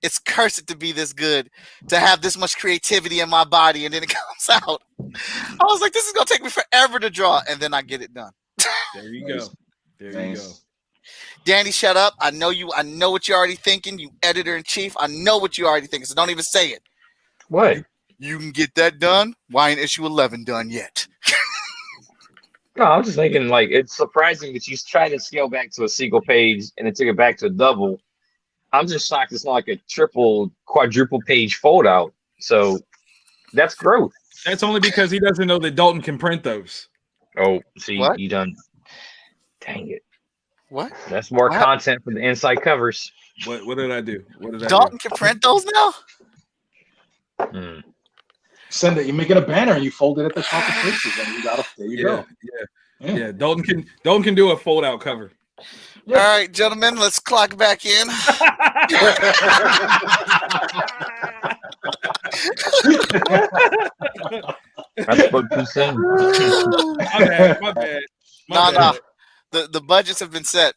It's cursed to be this good, to have this much creativity in my body, and then it comes out. I was like, this is gonna take me forever to draw, and then I get it done. There you go. There you go. Danny, shut up. I know you. I know what you're already thinking. You editor in chief. I know what you already thinking. So don't even say it. What? You can get that done. Why ain't issue 11 done yet? No, I'm just thinking like it's surprising that you tried to scale back to a single page and then took it back to a double. I'm just shocked it's not like a triple, quadruple page fold out. So that's growth. That's only because he doesn't know that Dalton can print those. Oh, see, What? you done. Dang it. What? That's more What? content for the inside covers. What did I do? What did I Dalton can print those now? do? Send it. You make it a banner and you fold it at the top of places, and you got it. There you go. Yeah. Dalton can do a fold out cover. All right, gentlemen, let's clock back in. I spoke too soon. My bad. No. The budgets have been set.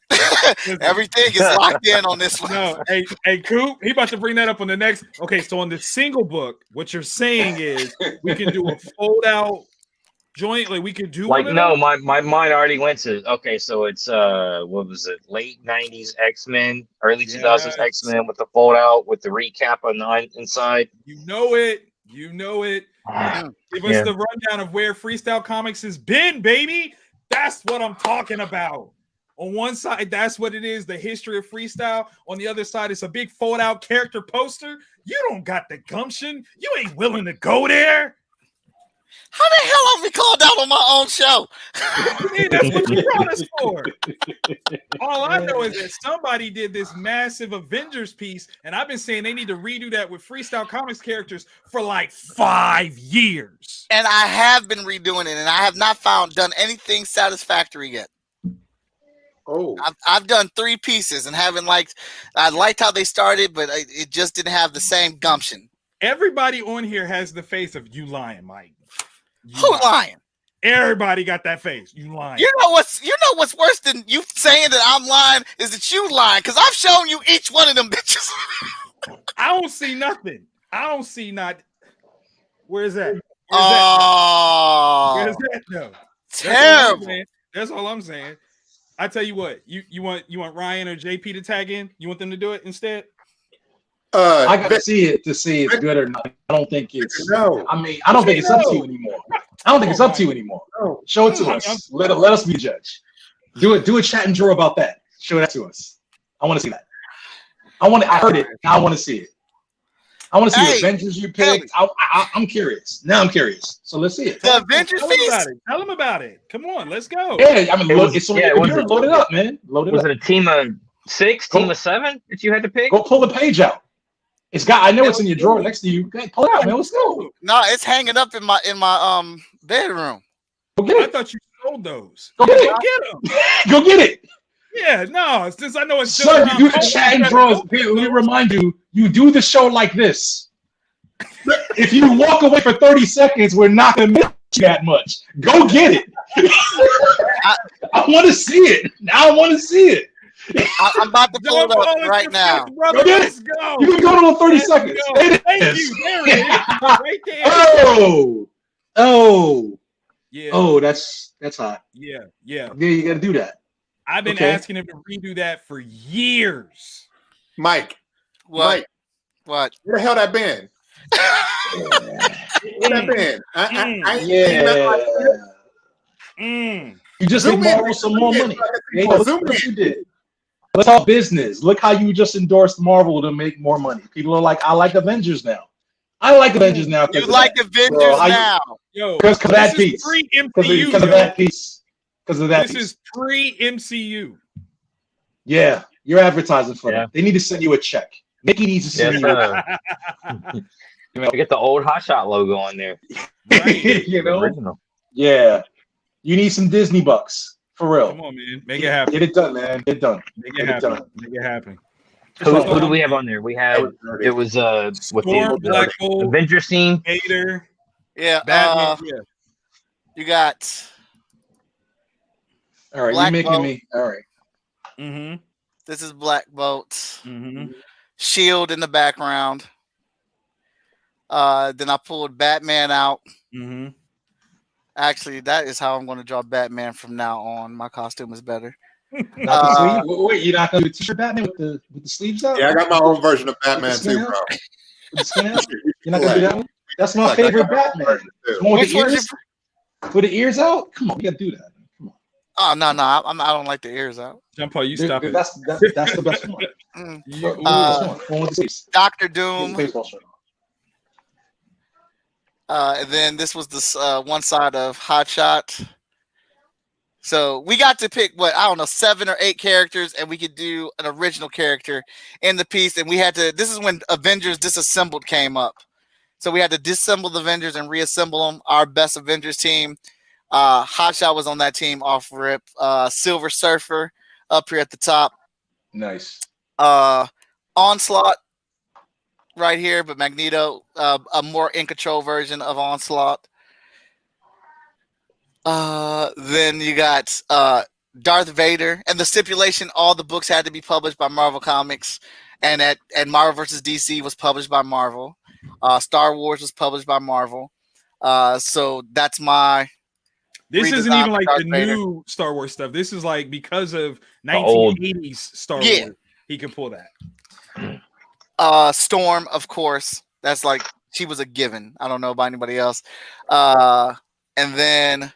Everything is locked in on this one. No, hey, Coop, he about to bring that up on the next. Okay, so on the single book, what you're saying is we can do a fold out joint, like we could do Like, one of no, them? my mind already went to, okay, so it's what was it, late 90s X-Men, early 2000s X-Men with the fold out with the recap on the inside. You know it. Give us the rundown of where Freestyle Comics has been, baby. That's what I'm talking about. On one side, that's what it is, the history of freestyle. On the other side, it's a big fold-out character poster. You don't got the gumption. You ain't willing to go there. How the hell have we called out on my own show? Hey, that's what you brought us for. All I know is that somebody did this massive Avengers piece, and I've been saying they need to redo that with Freestyle Comics characters for like 5 years. And I have been redoing it, and I have not done anything satisfactory yet. Oh, I've done 3 pieces and haven't liked. I liked how they started, but it just didn't have the same gumption. Everybody on here has the face of you lying, Mike. Who lying? Everybody got that face. You lying. You know what's worse than you saying that I'm lying is that you lying, because I've shown you each one of them bitches. I don't see nothing. I don't see not. Where's that? Where's that though? Terrible. That's all I'm saying. I tell you what, you want Ryan or JP to tag in? You want them to do it instead? I gotta see it to see it's good or not. I don't think it's. No. I mean, I don't think it's up to you anymore. I don't think it's up to you anymore. Show it to us. Let us be the judge. Do a chat and draw about that. Show that to us. I want to see that. I heard it. Now I want to see it. I want to see the Avengers you picked. I'm curious. Now I'm curious. So let's see it. The Avengers piece. Tell them about it. Come on, let's go. Yeah, I mean, load it up, man. Load it up. Was it a team of 6, team of 7 that you had to pick? Go pull the page out. It's got. I know it's in your drawer next to you. Go pull it out, man. Let's go. No, it's hanging up in my bedroom. Go get it. I thought you sold those. Go get it. Go get them. Go get it. Yeah, no. Since I know it's still Son, around, you do the chat and draws. Let me remind you. You do the show like this. If you walk away for 30 seconds, we're not gonna miss you that much. Go get it. I want to see it. Now I want to see it. I'm about to pull it up right now. Go get it. You can go to the 30 seconds. Thank you. There it is. Right there. Oh, that's hot. Yeah. Yeah, you got to do that. I've been asking him to redo that for years. Mike. What? Where the hell that been? Where that been? You just need Marvel some more money. Hey, look what you did. Let's talk business. Look how you just endorsed Marvel to make more money. People are like, I like Avengers now. I like Avengers now. You like Avengers now. Yo, Because of that this is piece. pre-MCU. Because of that piece. Because of that This piece. is pre-MCU. Yeah, you're advertising for them. They need to send you a check. Mickey needs to send you a check. You know, get the old Hotshot logo on there. Right. You know? Original. Yeah. You need some Disney bucks. For real. Come on, man. Make it happen. Get it done, man. Get it done. Make Get it it happen. done. Make it happen. Who do we have on there? We had it was with Storm, Black Bolt, Avenger scene. Vader. Yeah. Batman. Yeah. You got. All right, Black you're making Bolt. me. All right. Mm-hmm. This is Black Bolt. Mm-hmm. Shield in the background. Then I pulled Batman out. Mm-hmm. Actually, that is how I'm going to draw Batman from now on. My costume is better. Not the sleeve? Wait, you're not going to do a t-shirt Batman with the sleeves out? Yeah, I got my own version of Batman too, bro. With the skin out? You're not going to do that one? That's my favorite Batman. The one with the ears? With the ears out? Come on, you got to do that. Oh no, I don't like the ears out. Jump on, you stop it. That's the best one. Doctor Doom. And then this was the one side of Hotshot. So we got to pick 7 or 8 characters, and we could do an original character in the piece. And we had to. This is when Avengers Disassembled came up. So we had to disassemble the Avengers and reassemble them. Our best Avengers team. Hotshot was on that team off rip. Silver Surfer up here at the top. Nice. Onslaught right here, but Magneto, a more in control version of Onslaught. Then you got Darth Vader, and the stipulation: all the books had to be published by Marvel Comics, and Marvel vs. DC was published by Marvel. Star Wars was published by Marvel. So that's my. This isn't redesign even for like Darth the Vader. new Star Wars stuff. This is like because of 1980s Star Wars, he can pull that. Storm, of course. That's like she was a given. I don't know about anybody else. And then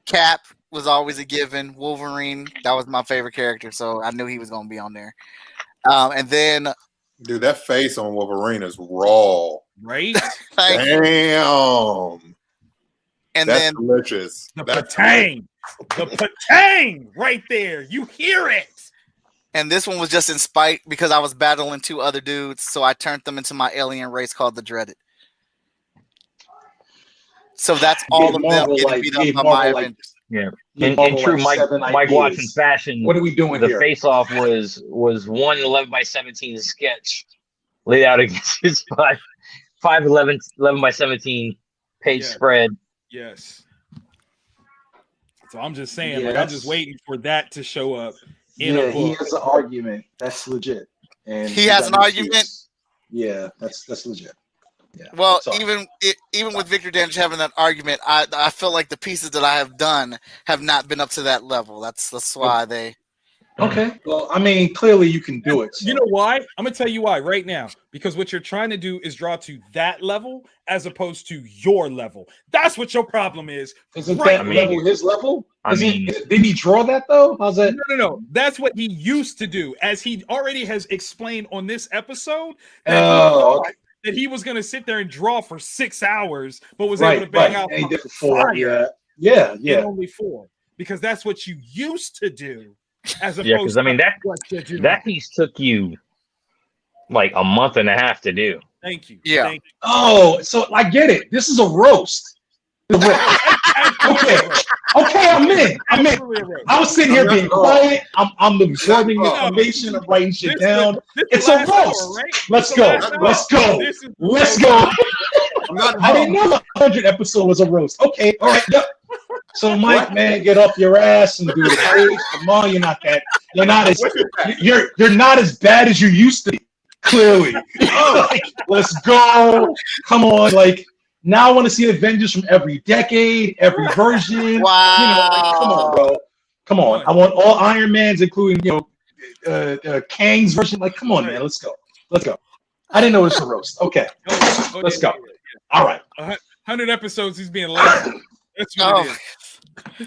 Cap was always a given. Wolverine, that was my favorite character, so I knew he was going to be on there. And then, dude, that face on Wolverine is raw. Right? Damn. And that's then delicious. The That's patang, the patang, right there. You hear it. And this one was just in spite because I was battling 2 other dudes, so I turned them into my alien race called the Dreaded. So that's all of them getting beat up by my Avengers. Yeah. In true Mike Watson fashion, what are we doing the here? face-off was one 11x17 sketch laid out against his 5 11x17 page spread. Yes. So I'm just saying, Yeah, I'm that's- just waiting for that to show up in Yeah, a he book. has an argument. That's legit. And He has an argument? Yeah, that's legit. Yeah. Well, Sorry. even with Victor Dandridge having that argument, I feel like the pieces that I have done have not been up to that level. That's why they. Okay. Well, I mean, clearly you can do it. So. You know why? I'm gonna tell you why right now. Because what you're trying to do is draw to that level as opposed to your level. That's what your problem is. Isn't right that now. level his level? I mean, did he draw that though? How's that? No. That's what he used to do, as he already has explained on this episode. That he was going to sit there and draw for 6 hours, but was able to bang out And he did for 4. fire Yeah. in only 4, because that's what you used to do. As opposed yeah, because I mean to what you do now. that piece took you like a month and a half to do. Thank you. Yeah. Thank you. Oh, so I get it. This is a roast. Okay, I'm in. I was sitting here being quiet. I'm absorbing information. I'm writing shit down. It's a roast. Let's go. Let's go. Let's go. I didn't know 100 episode was a roast. Okay, all right. Yep. So Mike, man, get up your ass and do the page. Come on, you're not as bad as you used to be. Clearly. Like, let's go. Come on, like. Now I want to see Avengers from every decade, every version. Wow. You know, like, come on, bro. Come on. I want all Iron Mans, including, Kang's version. Like, come on, man. Let's go. Let's go. I didn't know it was a roast. Okay. Let's go. All right. 100 episodes, he's being lazy. That's what it is.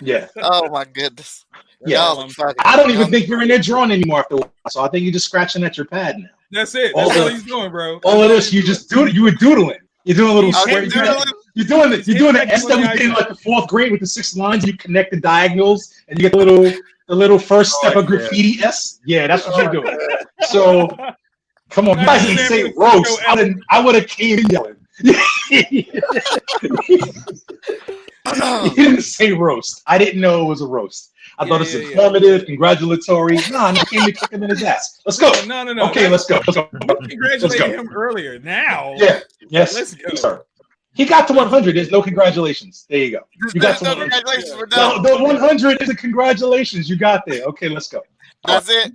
Yeah. Oh my goodness. Yeah. I don't even think you're in there drawing anymore after a while. So I think you're just scratching at your pad now. That's it. That's all he's doing, bro. All of this, you just do it. You were doodling. You're doing a little square. His the head S that we on the did in iPad. like the 4th grade with the 6 lines. You connect the diagonals and you get the little first step of graffiti S. Yeah, that's what you're doing. So come on, you guys didn't say roast. I would have came in yelling. You didn't say roast. I didn't know it was a roast. I thought it's informative, congratulatory. Nah, I came to kick him in his ass. Let's go. No. Okay, let's go. Congratulating him earlier. Now. Yeah. Yes. Let's go. Sorry. He got to 100. There's no congratulations. There you go. You got to no 100. congratulations. We're done. The 100 is a congratulations. You got there. Okay, let's go. That's it.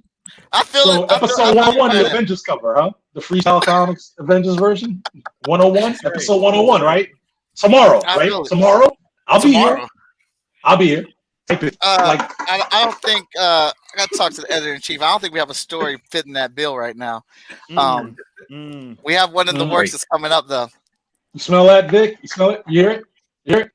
I feel So it. episode 101, the Avengers cover, huh? The Freestyle Comics Avengers version. 101, episode 101, right? Tomorrow, right? Tomorrow. I'll be here. I'll be here. I don't think I got to talk to the editor in chief. I don't think we have a story fitting that bill right now. We have one in the works that's coming up though. You smell that, Vic? You smell it? You hear it? You hear it?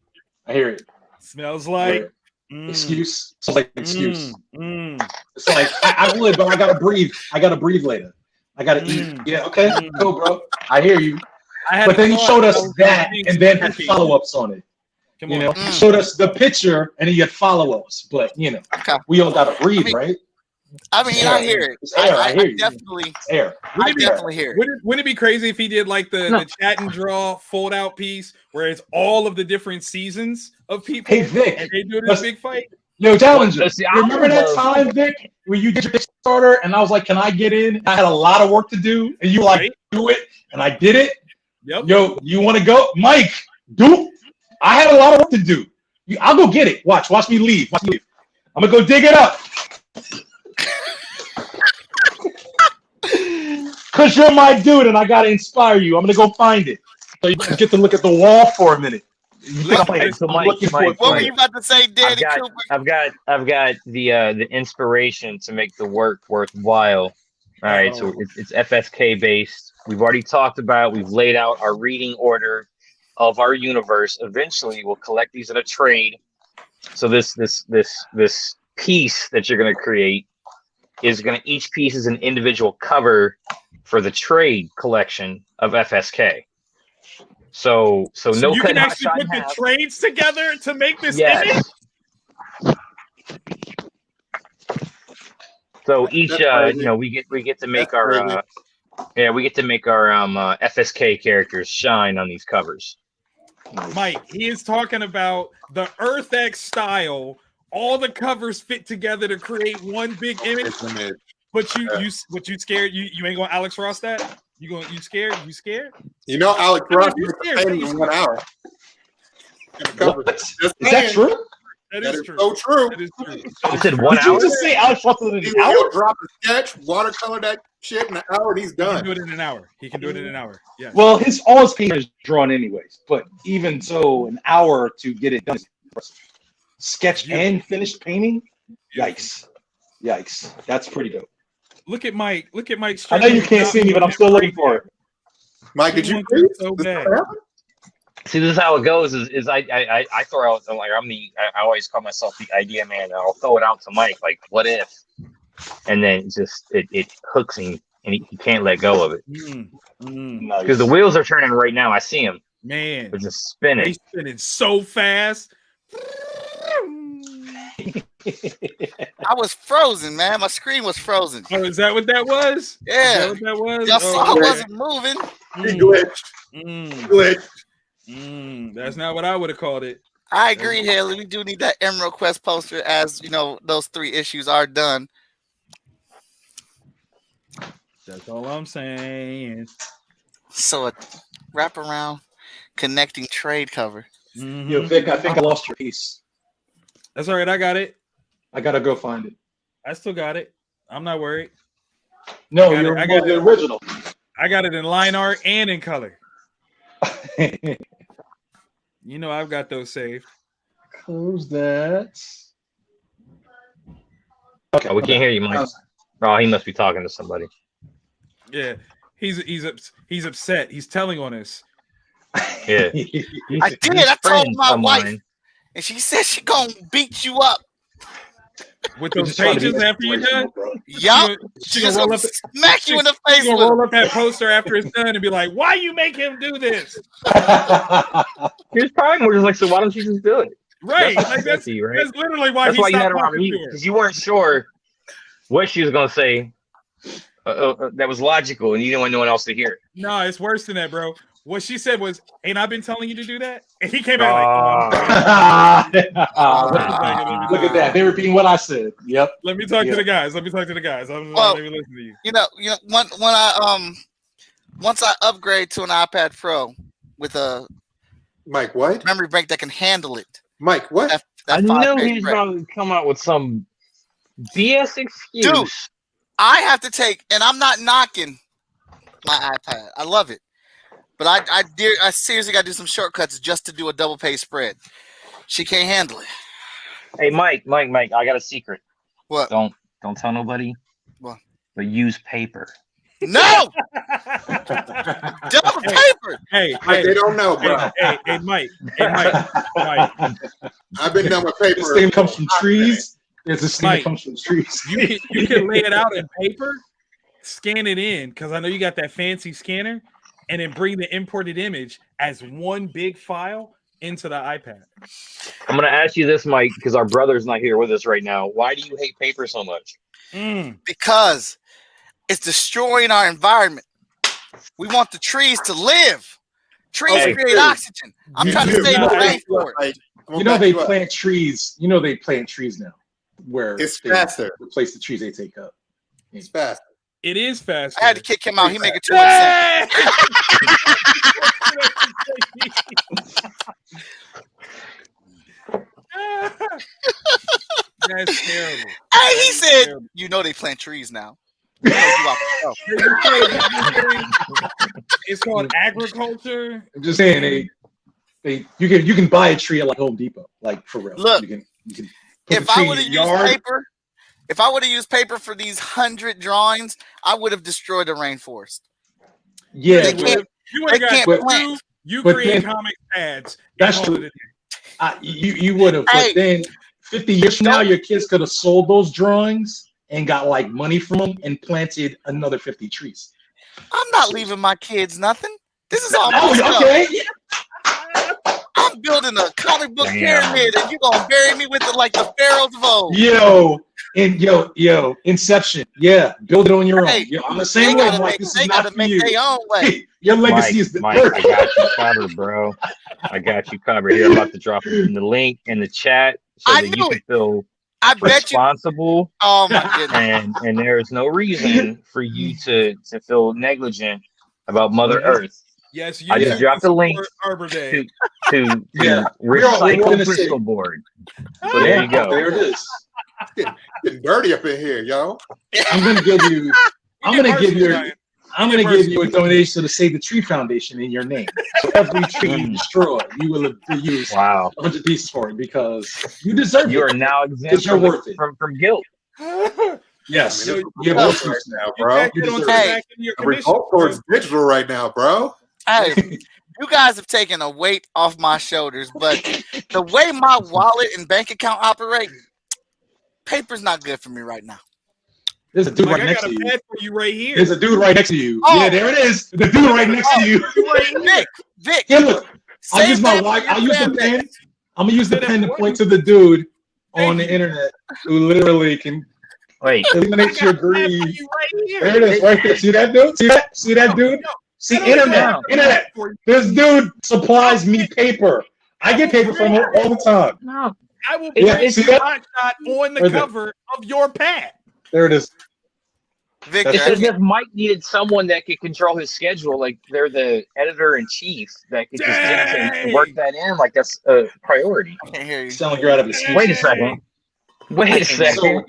I hear it. Smells like excuse. Smells like excuse. It's like I would, but I gotta breathe. I gotta breathe later. I gotta eat. Yeah, okay, cool, bro. I hear you. But then he showed us that, and then had follow-ups on it. You know, he showed us the picture, and he had follow-ups. But you know, we all gotta breathe, right? I mean, I hear it. It's air. I hear you. Definitely. It's air. I definitely hear it. Wouldn't it be crazy if he did like the chat and draw fold out piece where it's all of the different seasons of people? Hey, Vic, and they do this big fight. Yo, Challenger, remember that time, Vic, when you did your Kickstarter and I was like, can I get in? I had a lot of work to do, and you were like, do it, and I did it. Yep. Yo, you want to go? Mike, do. I had a lot of work to do. I'll go get it. Watch me leave. I'm going to go dig it up. Because you're my dude, and I got to inspire you. I'm going to go find it. So you get to look at the wall for a minute. So Mike, What were you about to say, Danny Cooper? I've got the inspiration to make the work worthwhile. All right, so it's FSK based. We've already talked about. We've laid out our reading order of our universe. Eventually, we'll collect these in a trade. So this piece that you're going to create is going to, each piece is an individual cover for the trade collection of FSK. So no you cut can actually put the trades together to make this image. So each we get to make our FSK characters shine on these covers. Mike, he is talking about the Earth X style. All the covers fit together to create one big image. But you scared? You ain't gonna Alex Ross that? You scared? You scared? You know, Alex Ross makes a painting in 1 hour. Is that true? That is true. So true. That is true. You said 1 hour? Did you just say Alex Ross in an hour? He'll drop a sketch, watercolor that shit in an hour, and he's done. He can do it in an hour. He can do it in an hour. Yeah. Well, all his paint is drawn anyways. But even so, an hour to get it done. Sketch and finished painting? Yikes. That's pretty dope. Look at Mike. Look at Mike's. I know you can't see me, but I'm still looking for it. Mike, did you so bad. See, this is how it goes. Is I throw out, like, I always call myself the idea man. And I'll throw it out to Mike, like, what if? And then it hooks him, and he can't let go of it because the wheels are turning right now. I see him. Man, they're just spinning. He's spinning so fast. I was frozen, man. My screen was frozen. Oh, is that what that was? Yeah. Is that what that was? Y'all saw I wasn't moving. He glitched. That's not what I would have called it. I agree, Haley. We do need that Emerald Quest poster, as you know, those 3 issues are done. That's all I'm saying. So a wraparound connecting trade cover. Yo, Vic, I think I lost your piece. That's all right. I got it. I gotta go find it. I still got it. I'm not worried. No, I got the original. I got it in line art and in color. You know I've got those saved. Close that. Okay, we can't hear you, Mike. Oh, he must be talking to somebody. Yeah, he's upset. He's telling on us. Yeah, I did. I told my wife, and she said she gonna beat you up. with You're those just trying to be pages after you're done. inspirational, bro. Yup. She gonna roll up, smack you in the face she gonna with roll it. up that poster after it's done and be like, "Why you make him do this?" He was probably more just like, so why don't you just do it? Right, That's, like that's right? that's literally why That's he why you had stopped her on talking mute to her. because you weren't sure what she was gonna say. That was logical, and you didn't want no one else to hear it. No, it's worse than that, bro. What she said was, "Ain't I been telling you to do that?" And he came back like, "Oh, I'm sorry." Look at that. They were repeating what I said. Yep. Let me talk to Yep. the guys. Let me talk to the guys. I'm Well, not even listening to you. You know, when I once I upgrade to an iPad Pro with a Mike, what? memory bank that can handle it. Mike, what? That I knew 5K he was spread. going to come out with some BS excuse. Dude, I have to take, and I'm not knocking my iPad. I love it, but I seriously got to do some shortcuts just to do a double page spread. She can't handle it. Hey, Mike, I got a secret. What? Don't tell nobody. What? But use paper. No. Double paper. Hey, Mike, they don't know, bro. Hey, Mike. Mike. I've been done with paper. This thing comes from trees. It's a thing that Mike, comes from trees. You can lay it out in paper, scan it in, because I know you got that fancy scanner, and then bring the imported image as one big file into the iPad. I'm going to ask you this, Mike, because our brother's not here with us right now. Why do you hate paper so much? Because it's destroying our environment. We want the trees to live. Trees create oxygen. I'm trying to save the rainforest. You know they plant trees. You know they plant trees now, where it's they faster. replace the trees they take up. It's faster. It is faster. I had to kick him out. He making too much sense. That's terrible. Hey, he said, "You know they plant trees now." You know you out for yourself. It's called agriculture. I'm just saying you can buy a tree at like Home Depot, like for real. Look, you can if I would have used paper, if I would have used paper for these 100 drawings, I would have destroyed the rainforest. Yeah, they can't. You They got can't plant. You But create then- comic ads. That's true. You would have, Hey, but then 50 years from now, your kids could have sold those drawings and got like money from them and planted another 50 trees. I'm not leaving my kids nothing. This is all my Oh, stuff. okay. I'm building a comic book pyramid, and you gonna bury me with it like the pharaohs of old. Yo, Inception. Yeah, build it on your own. Hey, Yo, I'm the they same way. gotta Mike. make, This they is not gotta for make you. their own way. Your legacy is the Mike, I got you covered, bro. I got you covered here. I'm about to drop in the link in the chat so I that knew you can it. feel I bet you. responsible. Oh my goodness. And there is no reason for you to feel negligent about Mother Earth. Yes, I just dropped a link Arbor Day. to Yeah, we're all recycle gonna say- Bristol board. So there you go. There it is. Getting dirty up in here, yo. I'm gonna give you a donation to the Save the Tree Foundation in your name. So every tree you destroy, you will use 100 pieces for it because you deserve it. You are now exempt Because you're worth it. from guilt. Yes, I mean, you have right worth now, bro. You deserve Hey, it. The result towards digital right now, bro. Hey, you guys have taken a weight off my shoulders, but the way my wallet and bank account operate, paper's not good for me right now. There's a dude Like, right I next got to a you. pad for you right here. There's a dude right next to you. Oh. Yeah, there it is. The dude right next to you. Vic. Yeah, look. I'll Save use my that for your I'll use the family. pen. I'm gonna use the pen to point to the dude on the internet who literally can eliminate your greed. There it is, right there. See that dude? See that dude? See internet. This dude supplies me paper. I get paper from him all the time. No. I will Yeah, print see a that? shot on the Right there. cover of your pad. There it is. Victor, It's as if Mike needed someone that could control his schedule, like they're the editor-in-chief that could just dictate, work that in, like that's a priority. I can't hear you. Sound like you're out of excuse. Wait a second. Wait a second.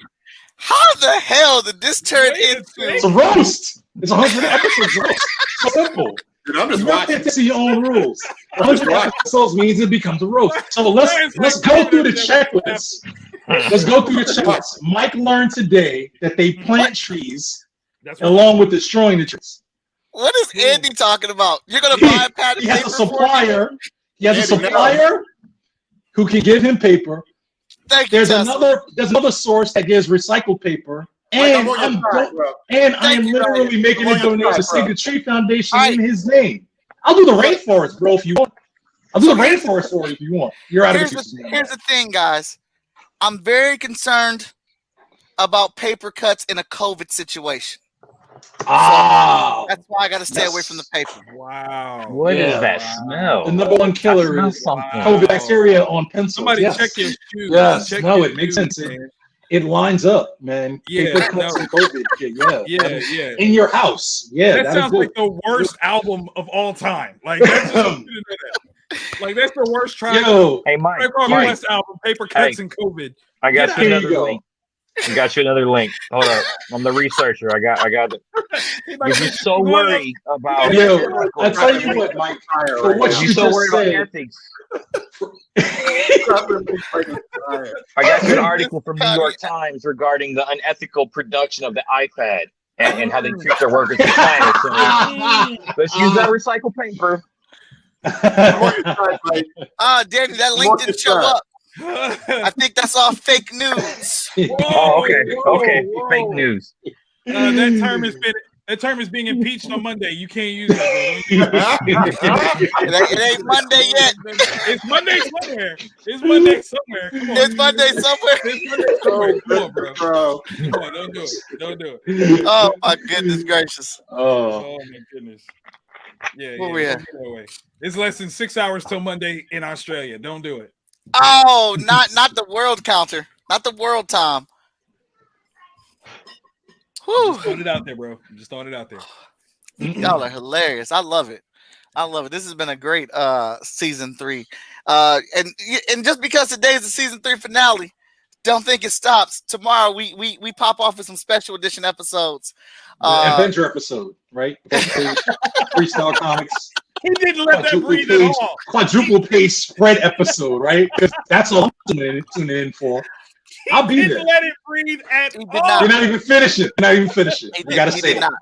How the hell did this turn into? It's a roast. It's 100 episodes roast. So simple. Dude, I'm just You watching. have to see your own rules. 100 episodes means it becomes a roast. So let's go through the checklist. Let's go through the checklist. Mike learned today that they plant trees along with destroying the trees. What is Andy talking about? You're gonna buy a pad of He has paper a supplier. for me? He has a Andy, no. supplier who can give him paper Thank you, there's Tessa. another source that gives recycled paper, and I am literally making a donation to Save the Tree Foundation in his name. I'll do the rainforest, bro, if you want. I'll do the rainforest for you if you want. You're out of Here's the thing, guys. I'm very concerned about paper cuts in a COVID situation. Ah, that's why I got to stay away from the paper. Wow. What is that smell? The number one killer I is smell something. COVID bacteria on pencils. Somebody yes. check your shoes. Yes, Check no, your it makes shoes, sense. man. It lines up, man. Yeah, Paper cuts no. and COVID shit. Yeah, Yeah, yeah. In your house. Yeah, that is sounds good. like the worst album of all time. Like that's just, like that's the worst try. Yo, hey Mike, the best album, Paper Cuts and COVID. I got Get you out of another here. link. I got you another link. Hold up. I'm the researcher. I got it. You're just so worried about I tell you what, Mike, for what you're you so just worried about said. ethics. I got you an article from New York Times regarding the unethical production of the iPad and how they treat their workers in China. So let's use that recycled paper. Danny, that link didn't show up. I think that's all fake news. Oh, okay. Fake news. That term is being impeached on Monday. You can't use that, it ain't Monday yet. It's Monday somewhere. It's Monday somewhere. Come on. It's Monday somewhere. It's Monday somewhere. Come on, bro. Come on, don't do it. Don't do it. Oh my goodness gracious. Oh my goodness. Yeah, Where we at? It's less than 6 hours till Monday in Australia. Don't do it. Oh, not the world counter. Not the world time. Just throwing it out there, bro. Just throwing it out there. Y'all are hilarious. I love it. I love it. This has been a great season 3. And just because today is the season 3 finale, don't think it stops. Tomorrow we pop off with some special edition episodes. The Avenger episode, right? Freestyle Comics. He didn't let that breathe at all. Quadruple page spread episode, right? Because that's all I'm tuning in for. I'll be there. Let it breathe at all. You're not even finish it. You gotta say it. Not.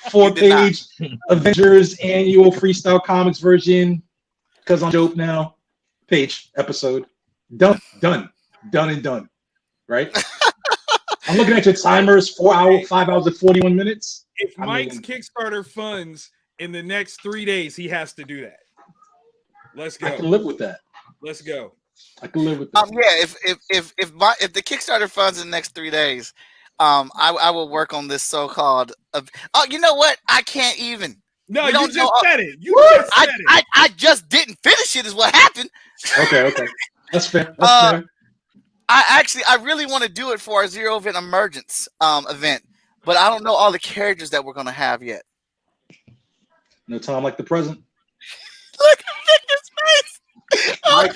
4-page Avengers annual Freestyle Comics version. Because I'm dope now. Page episode. Done. Right? I'm looking at your timers. 5 hours and 41 minutes. If Mike's Kickstarter funds in the next 3 days, he has to do that. Let's go. I can live with that. Let's go. I can live with that. Yeah, if the Kickstarter funds in the next 3 days, I will work on this so-called. Oh, you know what? I can't even. No, you just said it. I just didn't finish it. Is what happened. Okay. That's fair. I really want to do it for our Zero Event Emergence event, but I don't know all the characters that we're gonna have yet. No time like the present. Look at his face. Mike,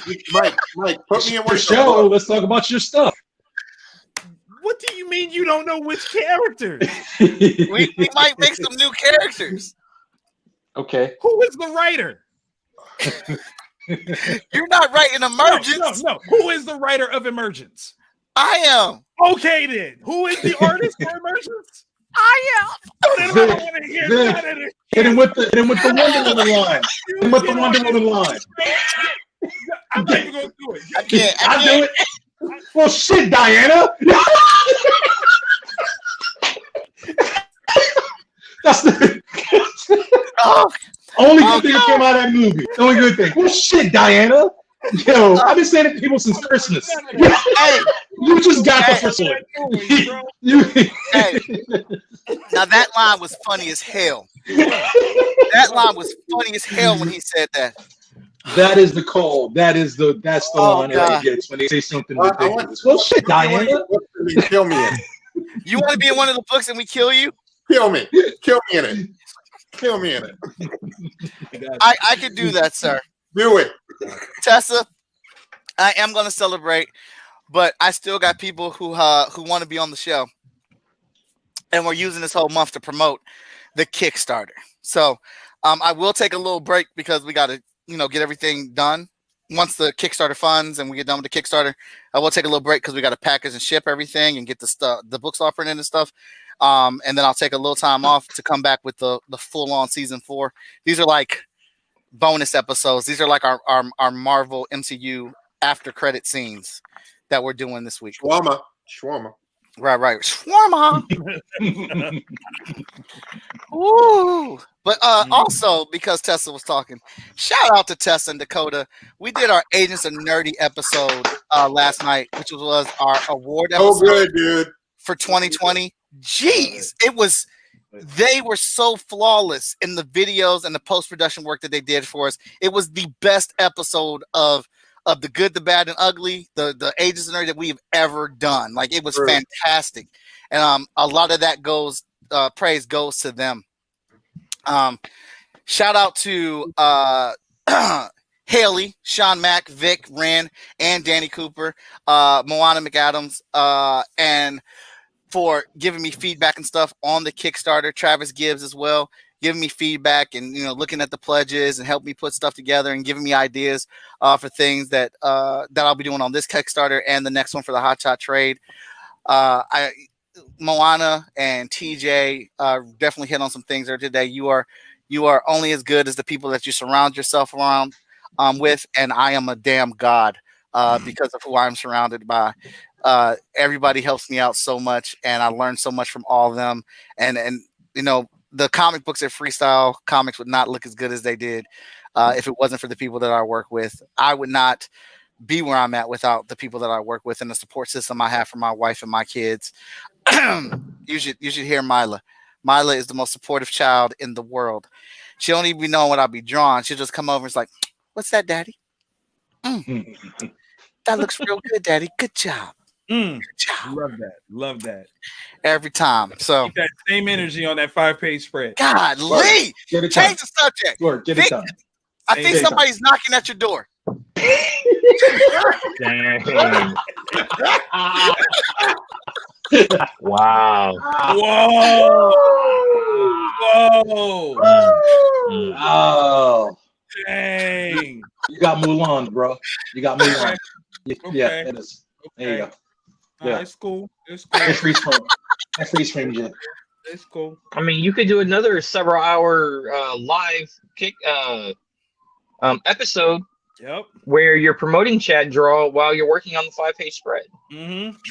put me in one show. Let's talk about your stuff. What do you mean you don't know which characters? we might make some new characters. Okay. Who is the writer? You're not writing Emergence. No. Who is the writer of Emergence? I am. Okay, then. Who is the artist for Emergence? I am. Hit him with the Wonder Woman line. Hit him with the Wonder Woman line. I'm not even gonna do it. I can't. I'll do it. Well, shit, Diana. That's the only good thing that came out of that movie. The only good thing. Well, shit, Diana. Yo, I've been saying it to people since Christmas. Hey, you just got the first one. Now that line was funny as hell. That line was funny as hell when he said that. That is the call. That's the line everybody gets when they say something ridiculous. Well, shit, Diana. Kill me in. You want to be in one of the books and we kill you? Kill me in it. Kill me in it. I could do that, sir. Do it. Tessa, I am going to celebrate, but I still got people who want to be on the show. And we're using this whole month to promote the Kickstarter. So I will take a little break because we got to, get everything done. Once the Kickstarter funds and we get done with the Kickstarter, I will take a little break because we got to package and ship everything and get the books offering in and stuff. And then I'll take a little time off to come back with the full-on season 4. These are like bonus episodes. These are like our Marvel MCU after credit scenes. that we're doing this week. Shawarma. Right. Shawarma. Ooh. But also, because Tessa was talking, shout out to Tessa and Dakota. We did our Agents of Nerdy episode last night, which was our award episode. Oh, good, dude. For 2020. Jeez, they were so flawless in the videos and the post-production work that they did for us. It was the best episode of the good, the bad, and ugly, the Agents of Nerdy that we've ever done. Like, it was fantastic. And a lot of that praise goes to them. Shout out to Haley, Sean Mack, Vic, Ren, and Danny Cooper, Moana McAdams, and for giving me feedback and stuff on the Kickstarter. Travis Gibbs as well, giving me feedback and looking at the pledges and helping me put stuff together and giving me ideas for things that I'll be doing on this Kickstarter and the next one for the Hot Shot Trade. Moana and TJ definitely hit on some things there today. You are only as good as the people that you surround yourself around with, and I am a damn god because of who I'm surrounded by. Everybody helps me out so much, and I learned so much from all of them. And the comic books at Freestyle Comics would not look as good as they did if it wasn't for the people that I work with. I would not be where I'm at without the people that I work with and the support system I have for my wife and my kids. You should hear Mila. Mila is the most supportive child in the world. She don't even be knowing what I'll be drawing. She'll just come over and it's like, "What's that, Daddy? That looks real good, Daddy. Good job." Good job. Love that. Every time. So keep that same energy on that 5-page spread. God, Lee, change the subject. Get it done. I think somebody's knocking at your door. Dang. Wow. Whoa. Oh. Dang. You got Mulan, bro. You got Mulan. Yeah, Okay. it is. There you go. Yeah. Yeah. It's cool. That's free stream. That's free stream, Jim. It's cool. I mean, you could do another several hour live episode. Yep. Where you're promoting Chat Draw while you're working on the 5-page spread.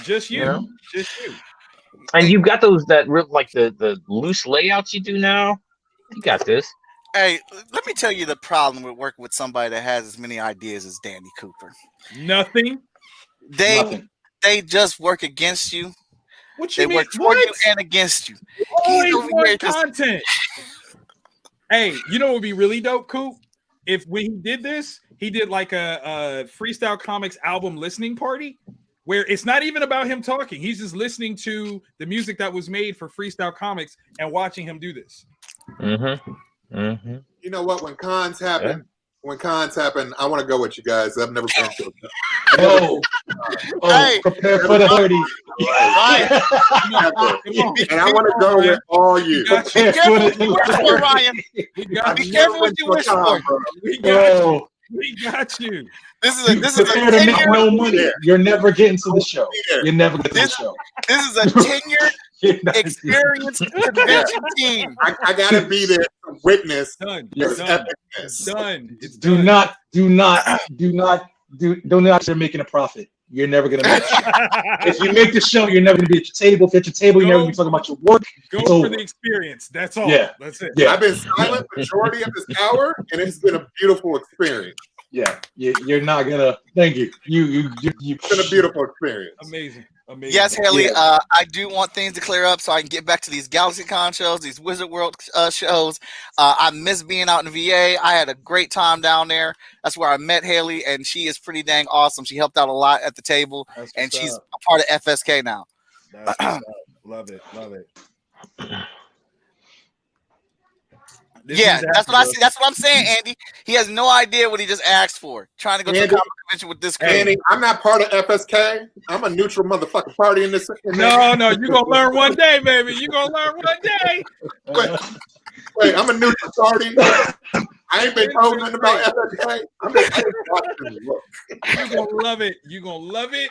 Just you. Yeah. Just you. And you've got those like the loose layouts you do now. You got this. Hey, let me tell you the problem with working with somebody that has as many ideas as Danny Cooper. Nothing. They just work against you. What you they mean? work for you and against you. Always over want here just- content. Hey, you know what would be really dope, Coop? If when he did this, he did like a Freestyle Comics album listening party where it's not even about him talking. He's just listening to the music that was made for Freestyle Comics and watching him do this. You know what? When cons happen, I want to go with you guys. I've never been to it. Prepare for the 30. And I want to go with all you. Be careful what you wish for, Ryan. Be careful what you wish for. We got you. This is a Prepare to make no money. You're never getting to the show. You're never getting to the show. This is a tenured, experienced convention team. I gotta be there to witness Done. this Done. epicness. Done. It's Do done. not. You're making a profit. You're never gonna make it. If you make the show, you're never gonna be at your table. If you're at your table, you're never gonna be talking about your work. Go It's for over. the experience. That's all. Yeah. That's it. Yeah. I've been silent majority of this hour, and it's been a beautiful experience. Yeah. You're not gonna. Thank you. You. It's been a beautiful experience. Amazing. Amazing. Yes, Haley. Yeah. I do want things to clear up so I can get back to these GalaxyCon shows, these Wizard World shows. I miss being out in VA. I had a great time down there. That's where I met Haley, and she is pretty dang awesome. She helped out a lot at the table, and she's a part of FSK now. Love it. Love it. Yeah, that's what I see. That's what I'm saying, Andy. He has no idea what he just asked for. Trying to go to a Andy, comic convention with this crew. Andy, I'm not part of FSK. I'm a neutral motherfucking party in this. No, you're gonna learn one day, baby. You're gonna learn one day. Wait, I'm a neutral party. I ain't been told nothing about FSK. I'm just watching. Look. You're gonna love it. You're gonna love it.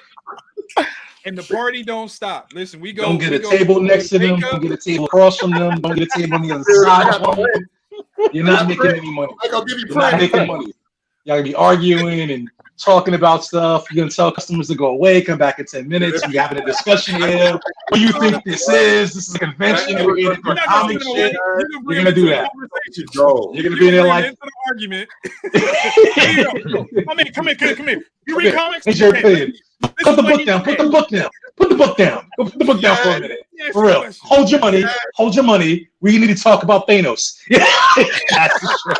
And the party don't stop. Listen, we go. Don't get a table next to them. Don't get a table across from them. Don't get a table on the other side of them. You're not making any money. I gonna give you You're not making money. Y'all gonna be arguing and talking about stuff. You're gonna tell customers to go away, come back in 10 minutes. We're having a discussion here. What do you think this is? This is a convention. You're You're not gonna comic send them shit. away. You're You're gonna do that. You're gonna be in there like into the argument. Here you go. Come here. You read comics? It's your opinion. This Put is the what book you down. do. Put the book down. Put the book down. Go put the book down for a minute. For real. Hold your money. Hold your money. We need to talk about Thanos. Yeah, that's the show.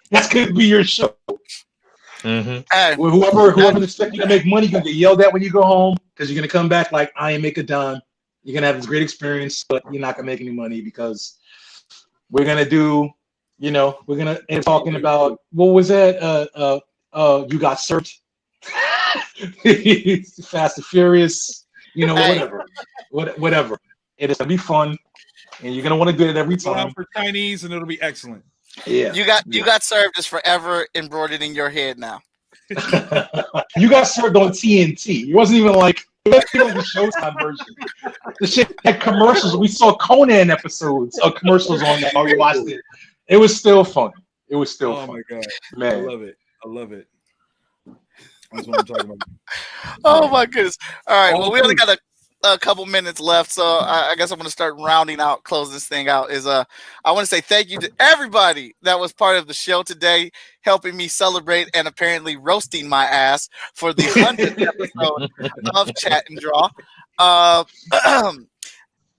That's gonna be your show. Whoever's expecting to make money gonna get yelled at when you go home because you're gonna come back like I ain't make a dime. You're gonna have this great experience, but you're not gonna make any money because we're gonna do. We're gonna end talking about what was that? You got served. Fast and Furious. Whatever. It is gonna be fun, and you're gonna want to do it every Go time. out for Chinese, and it'll be excellent. Yeah. You got served is forever embroidered in your head now. You got served on TNT. It wasn't even like the Showtime version. The shit had commercials. We saw Conan episodes of commercials on that. We watched it. It was still fun. It was still fun. Oh my god, man! I love it. That's what I'm talking about. Oh my goodness! All right, well, we only got a couple minutes left, so I guess I'm going to start rounding out, close this thing out. I want to say thank you to everybody that was part of the show today, helping me celebrate and apparently roasting my ass for the 100th episode of Chat and Draw.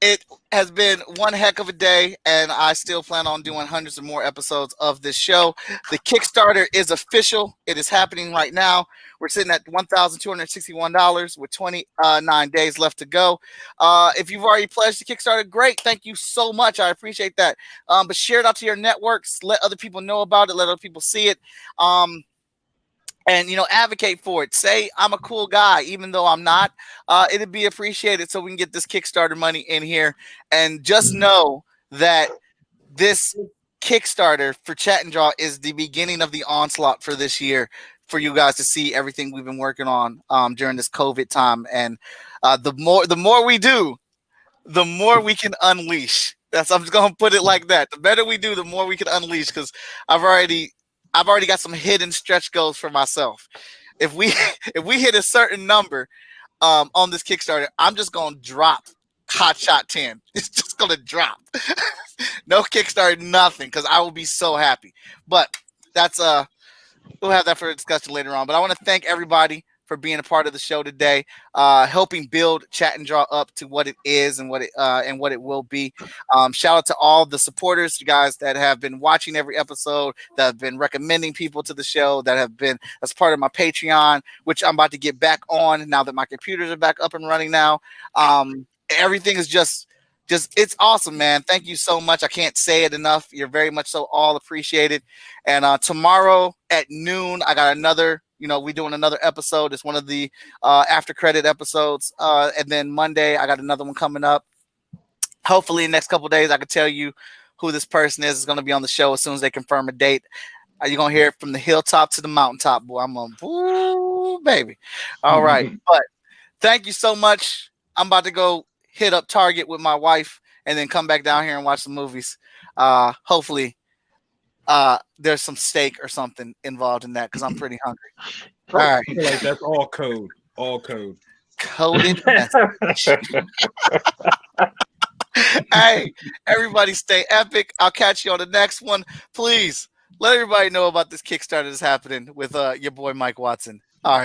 It has been one heck of a day, and I still plan on doing hundreds of more episodes of this show. The Kickstarter is official. It is happening right now. We're sitting at $1,261 with 29 days left to go. If you've already pledged to Kickstarter, great. Thank you so much. I appreciate that. But share it out to your networks. Let other people know about it. Let other people see it. And, advocate for it. Say I'm a cool guy, even though I'm not. It'd be appreciated so we can get this Kickstarter money in here. And just know that this Kickstarter for Chat and Draw is the beginning of the onslaught for this year for you guys to see everything we've been working on during this COVID time. And the more we do, the more we can unleash. I'm just going to put it like that. The better we do, the more we can unleash, because I've already got some hidden stretch goals for myself. If we hit a certain number on this Kickstarter, I'm just gonna drop Hot Shot 10. It's just gonna drop. No Kickstarter, nothing, because I will be so happy. But that's we'll have that for a discussion later on. But I want to thank everybody for being a part of the show today, helping build Chat and Draw up to what it is and what it will be. Shout out to all the supporters, you guys that have been watching every episode, that have been recommending people to the show, that have been as part of my Patreon, which I'm about to get back on now that my computers are back up and running now. Everything is just it's awesome, man. Thank you so much. I can't say it enough. You're very much so all appreciated. And tomorrow at noon, I got another. We're doing another episode. It's one of the after credit episodes. And then Monday, I got another one coming up. Hopefully, in the next couple of days, I can tell you who this person is. It's going to be on the show as soon as they confirm a date. You're going to hear it from the hilltop to the mountaintop, boy. I'm on, ooh, baby. All right. But thank you so much. I'm about to go hit up Target with my wife and then come back down here and watch some movies. Hopefully, there's some steak or something involved in that because I'm pretty hungry. All right. I feel like that's all code. All code. Coded message. Hey, everybody stay epic. I'll catch you on the next one. Please let everybody know about this Kickstarter that's happening with your boy Mike Watson.